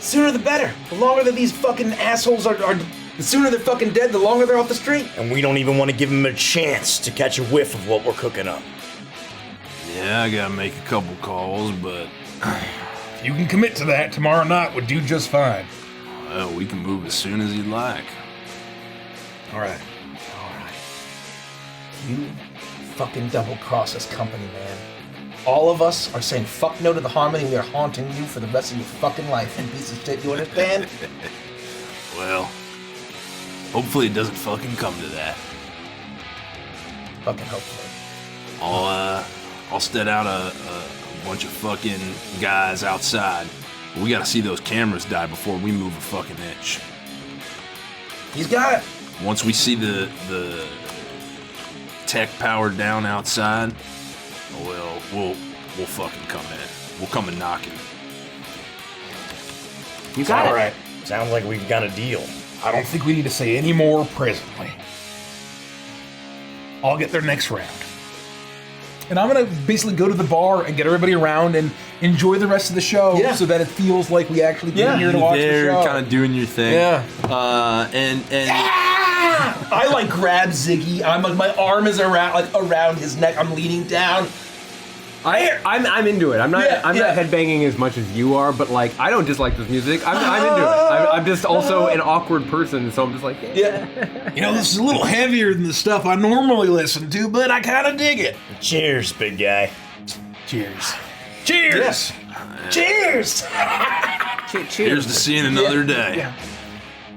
S7: Sooner the better. The longer that these fucking assholes are the sooner they're fucking dead, the longer they're off the street.
S1: And we don't even want to give him a chance to catch a whiff of what we're cooking up.
S9: Yeah, I gotta make a couple calls, but
S6: If you can commit to that, tomorrow night would do just fine.
S9: well, we can move as soon as you'd like.
S6: All right.
S7: You fucking double-cross this company, man. All of us are saying fuck no to the Harmony. We are haunting you for the rest of your fucking life, you piece of shit. You understand?
S9: Well, hopefully it doesn't fucking come to that.
S7: Fucking hopefully.
S9: I'll set out a bunch of fucking guys outside. But we gotta see those cameras die before we move a fucking inch.
S7: He's got it.
S9: Once we see the tech powered down outside, well, we'll fucking come in. We'll come and knock it.
S3: You got
S1: All
S3: it.
S1: right. Sounds like we've got a deal.
S6: I don't think we need to say any more presently. I'll get there next round. And I'm gonna basically go to the bar and get everybody around and enjoy the rest of the show,
S7: Yeah.
S6: so that it feels like we actually came here to
S4: You're
S6: watch the
S4: there,
S6: show.
S4: kind of doing your thing.
S6: Yeah.
S4: And
S7: I like grab Ziggy. I'm like my arm is around his neck. I'm leaning down.
S3: I'm into it. I'm not
S7: Yeah,
S3: I'm
S7: yeah.
S3: not headbanging as much as you are, but like I don't dislike this music. I'm into it. I'm just also an awkward person, so I'm just like
S7: Yeah.
S6: You know, this is a little heavier than the stuff I normally listen to, but I kind of dig it.
S1: Cheers, big guy.
S6: Cheers. Cheers!
S7: Cheers!
S9: Here's to seeing another day.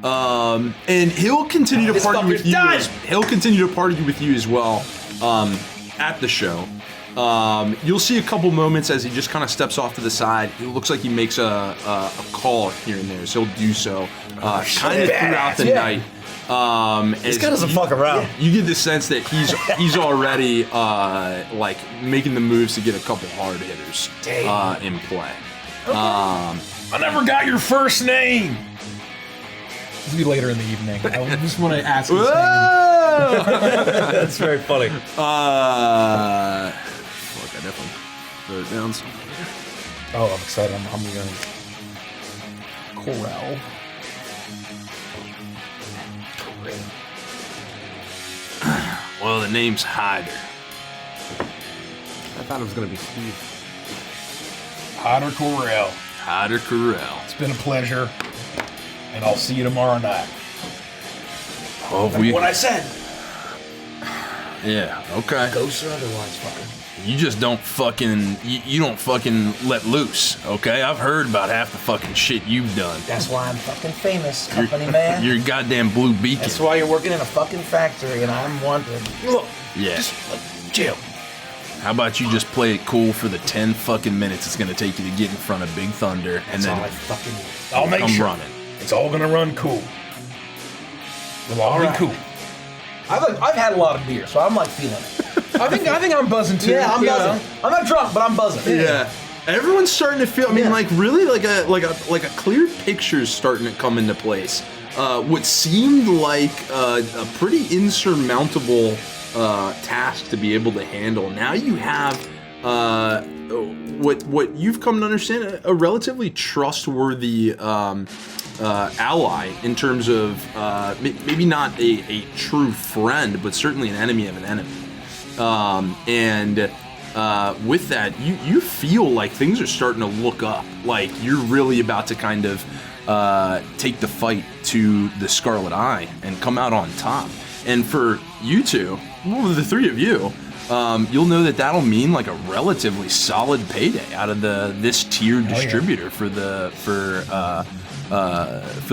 S9: And he'll continue to party with you. He'll continue to party with you as well at the show. You'll see a couple moments as he just kind of steps off to the side. It looks like he makes a call here and there, so he'll do so kind of throughout the night.
S1: This guy doesn't fuck around.
S9: You get the sense that he's already like making the moves to get a couple hard hitters in play.
S6: I never got your first name. This will be later in the evening. I just want to ask his name.
S1: That's very funny.
S9: Fuck, I definitely wrote it down somewhere.
S6: Oh, I'm excited. I'm going Corral.
S9: Well, the name's Hyder.
S3: I thought it was gonna be Steve.
S6: Hyder Corral.
S9: Hyder Corral.
S6: It's been a pleasure, and I'll see you tomorrow night.
S9: Oh,
S7: What I said.
S9: Yeah, okay.
S7: Ghosts or otherwise, fucker.
S9: You just don't fucking, you don't fucking let loose, okay? I've heard about half the fucking shit you've done.
S7: That's why I'm fucking famous, company man.
S9: You're a goddamn blue beacon.
S7: That's why you're working in a fucking factory, and I'm wanted. Look,
S9: Yeah.
S7: just chill.
S9: How about you just play it cool for the 10 fucking minutes it's gonna take you to get in front of Big Thunder and
S7: That's all I
S9: then
S7: fucking need.
S6: I'll make
S9: come
S6: sure
S9: running.
S6: it's all gonna run cool. It'll all be
S7: right.
S6: cool.
S7: I've had a lot of beer, so I'm like feeling it.
S6: I think I'm buzzing too.
S7: Yeah, I'm
S6: you
S7: buzzing.
S6: know?
S7: I'm not drunk, but I'm buzzing.
S9: Yeah. Everyone's starting to feel. I mean, like really, like a clear picture's starting to come into place. What seemed like a pretty insurmountable task to be able to handle. Now you have what you've come to understand a relatively trustworthy ally in terms of maybe not a true friend, but certainly an enemy of an enemy. With that, you feel like things are starting to look up. Like you're really about to kind of take the fight to the Scarlet Eye and come out on top. And for you two, well, the three of you, you'll know that that'll mean like a relatively solid payday out of this tier distributor for the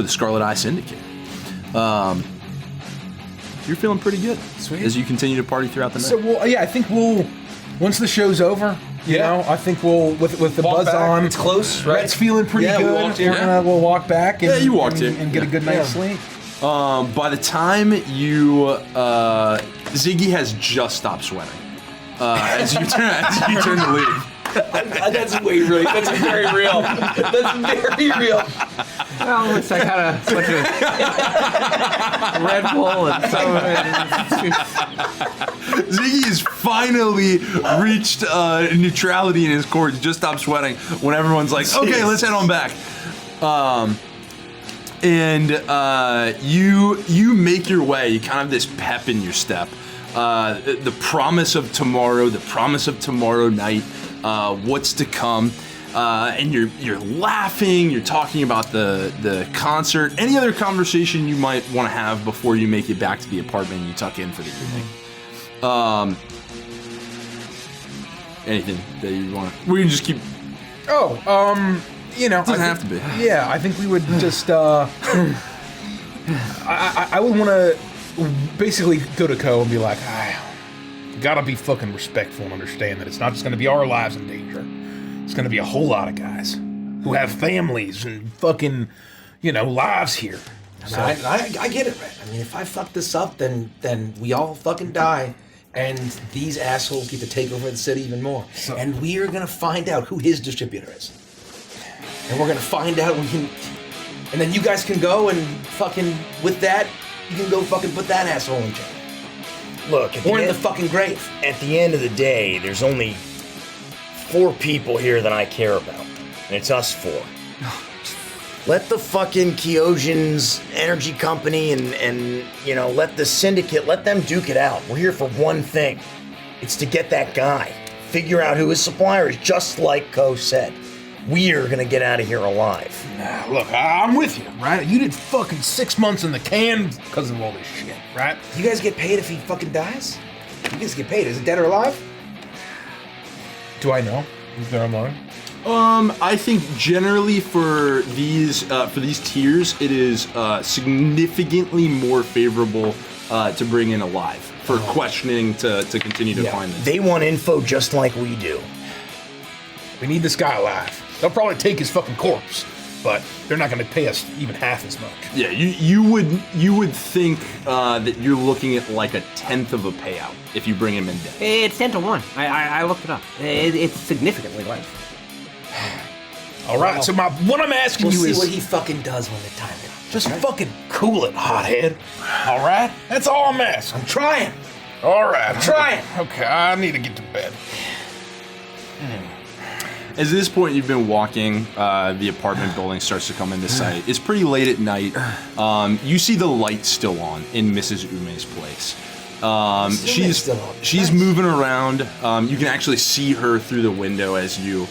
S9: Scarlet Eye Syndicate. You're feeling pretty good.
S6: Sweet.
S9: As you continue to party throughout the night.
S6: So I think we'll once the show's over. You know, I think we'll with the buzz
S7: back.
S6: on.
S7: It's close, right?
S6: Rett's feeling pretty
S7: Yeah, we
S6: good.
S7: walked here.
S6: We'll walk back. And,
S9: you walked here.
S6: and get a good night's sleep.
S9: By the time you, Ziggy has just stopped sweating. As you turn to leave.
S7: That's way real. That's very real. That's very real.
S3: Well, at least I got a bunch of Red Bull and some of it.
S9: Ziggy's finally reached neutrality in his core. He just stopped sweating when everyone's like, okay, let's head on back. You make your way. You kind of have this pep in your step. The promise of tomorrow night, what's to come. And you're laughing, you're talking about the concert, any other conversation you might want to have before you make it back to the apartment and you tuck in for the evening. Anything that you want to... We can just keep...
S6: You know...
S9: It doesn't have to be.
S6: Yeah, I think we would just, I would want to basically go to Co and be like, gotta be fucking respectful and understand that it's not just gonna be our lives in danger. It's gonna be a whole lot of guys who have families and fucking, lives here.
S7: So. I get it, Rett. I mean, if I fuck this up, then we all fucking die, and these assholes get to take over the city even more. And we are gonna find out who his distributor is, and we're gonna find out. And then you guys can go and fucking with that, you can go fucking put that asshole in jail.
S5: Look,
S7: Or in the fucking grave.
S5: At the end of the day, there's only 4 people here that I care about, and it's us 4. Let the fucking Kyojin's energy company and let the syndicate, let them duke it out. We're here for one thing. It's to get that guy. Figure out who his supplier is, just like Ko said. We're gonna get out of here alive.
S6: Nah, look, I'm with you, right? You did fucking 6 months in the can because of all this shit, right?
S7: You guys get paid if he fucking dies? You guys get paid. Is it dead or alive?
S6: Do I know? Is there a line?
S4: I think generally for these tiers, it is significantly more favorable to bring in alive for questioning to continue to find this.
S1: They want info just like we do.
S6: We need this guy alive. They'll probably take his fucking corpse, but they're not going to pay us even half as much.
S4: Yeah, you would think that you're looking at like a 1/10 of a payout if you bring him in dead.
S3: It's 10 to 1. I looked it up. It's significantly less.
S6: All right, so what I'm asking
S7: We'll
S6: you
S7: see
S6: is
S7: what he fucking does when the time comes.
S6: just fucking cool it, hothead. All right, that's all I'm asking.
S7: I'm trying.
S6: All right,
S7: I'm trying.
S6: Okay, I need to get to bed.
S4: As this point you've been walking, the apartment building starts to come into sight. It's pretty late at night. You see the light still on in Mrs. Ume's place. She's moving around. You can actually see her through the window as you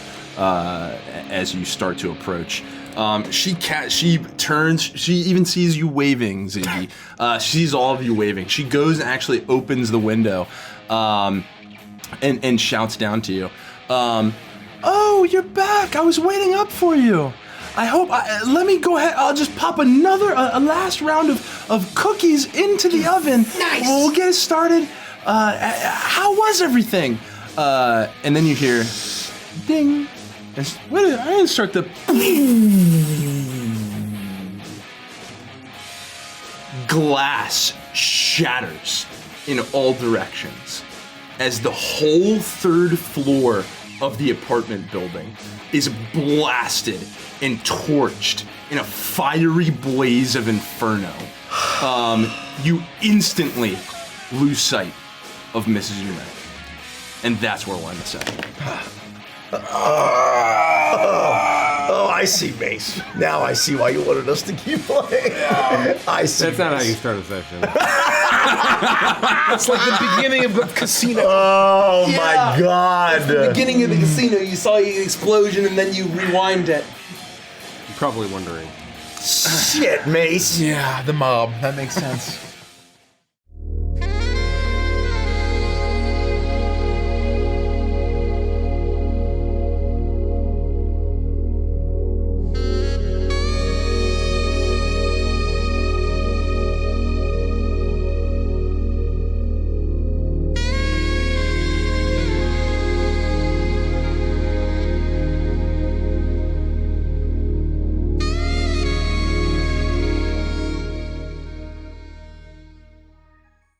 S4: start to approach. She turns. She even sees you waving, Ziggy. She sees all of you waving. She goes and actually opens the window, and shouts down to you.
S8: Oh, you're back. I was waiting up for you. Let me go ahead. I'll just pop a last round of cookies into the oven.
S7: Nice.
S8: We'll get started. How was everything?
S4: And then you hear,
S8: Ding. Wait, I didn't start the...
S4: glass shatters in all directions as the whole 3rd floor of the apartment building is blasted and torched in a fiery blaze of inferno. You instantly lose sight of Mrs. Ume. And that's where we'll end the session.
S1: Oh, I see, Mace. Now I see why you wanted us to keep playing. I see.
S3: That's not how
S1: Mace.
S3: you start a session.
S6: It's like the beginning of the casino.
S1: Oh my God!
S7: The beginning of the casino, you saw the explosion and then you rewind it.
S3: You're probably wondering.
S1: Shit, Mace.
S6: Yeah, the mob. That makes sense.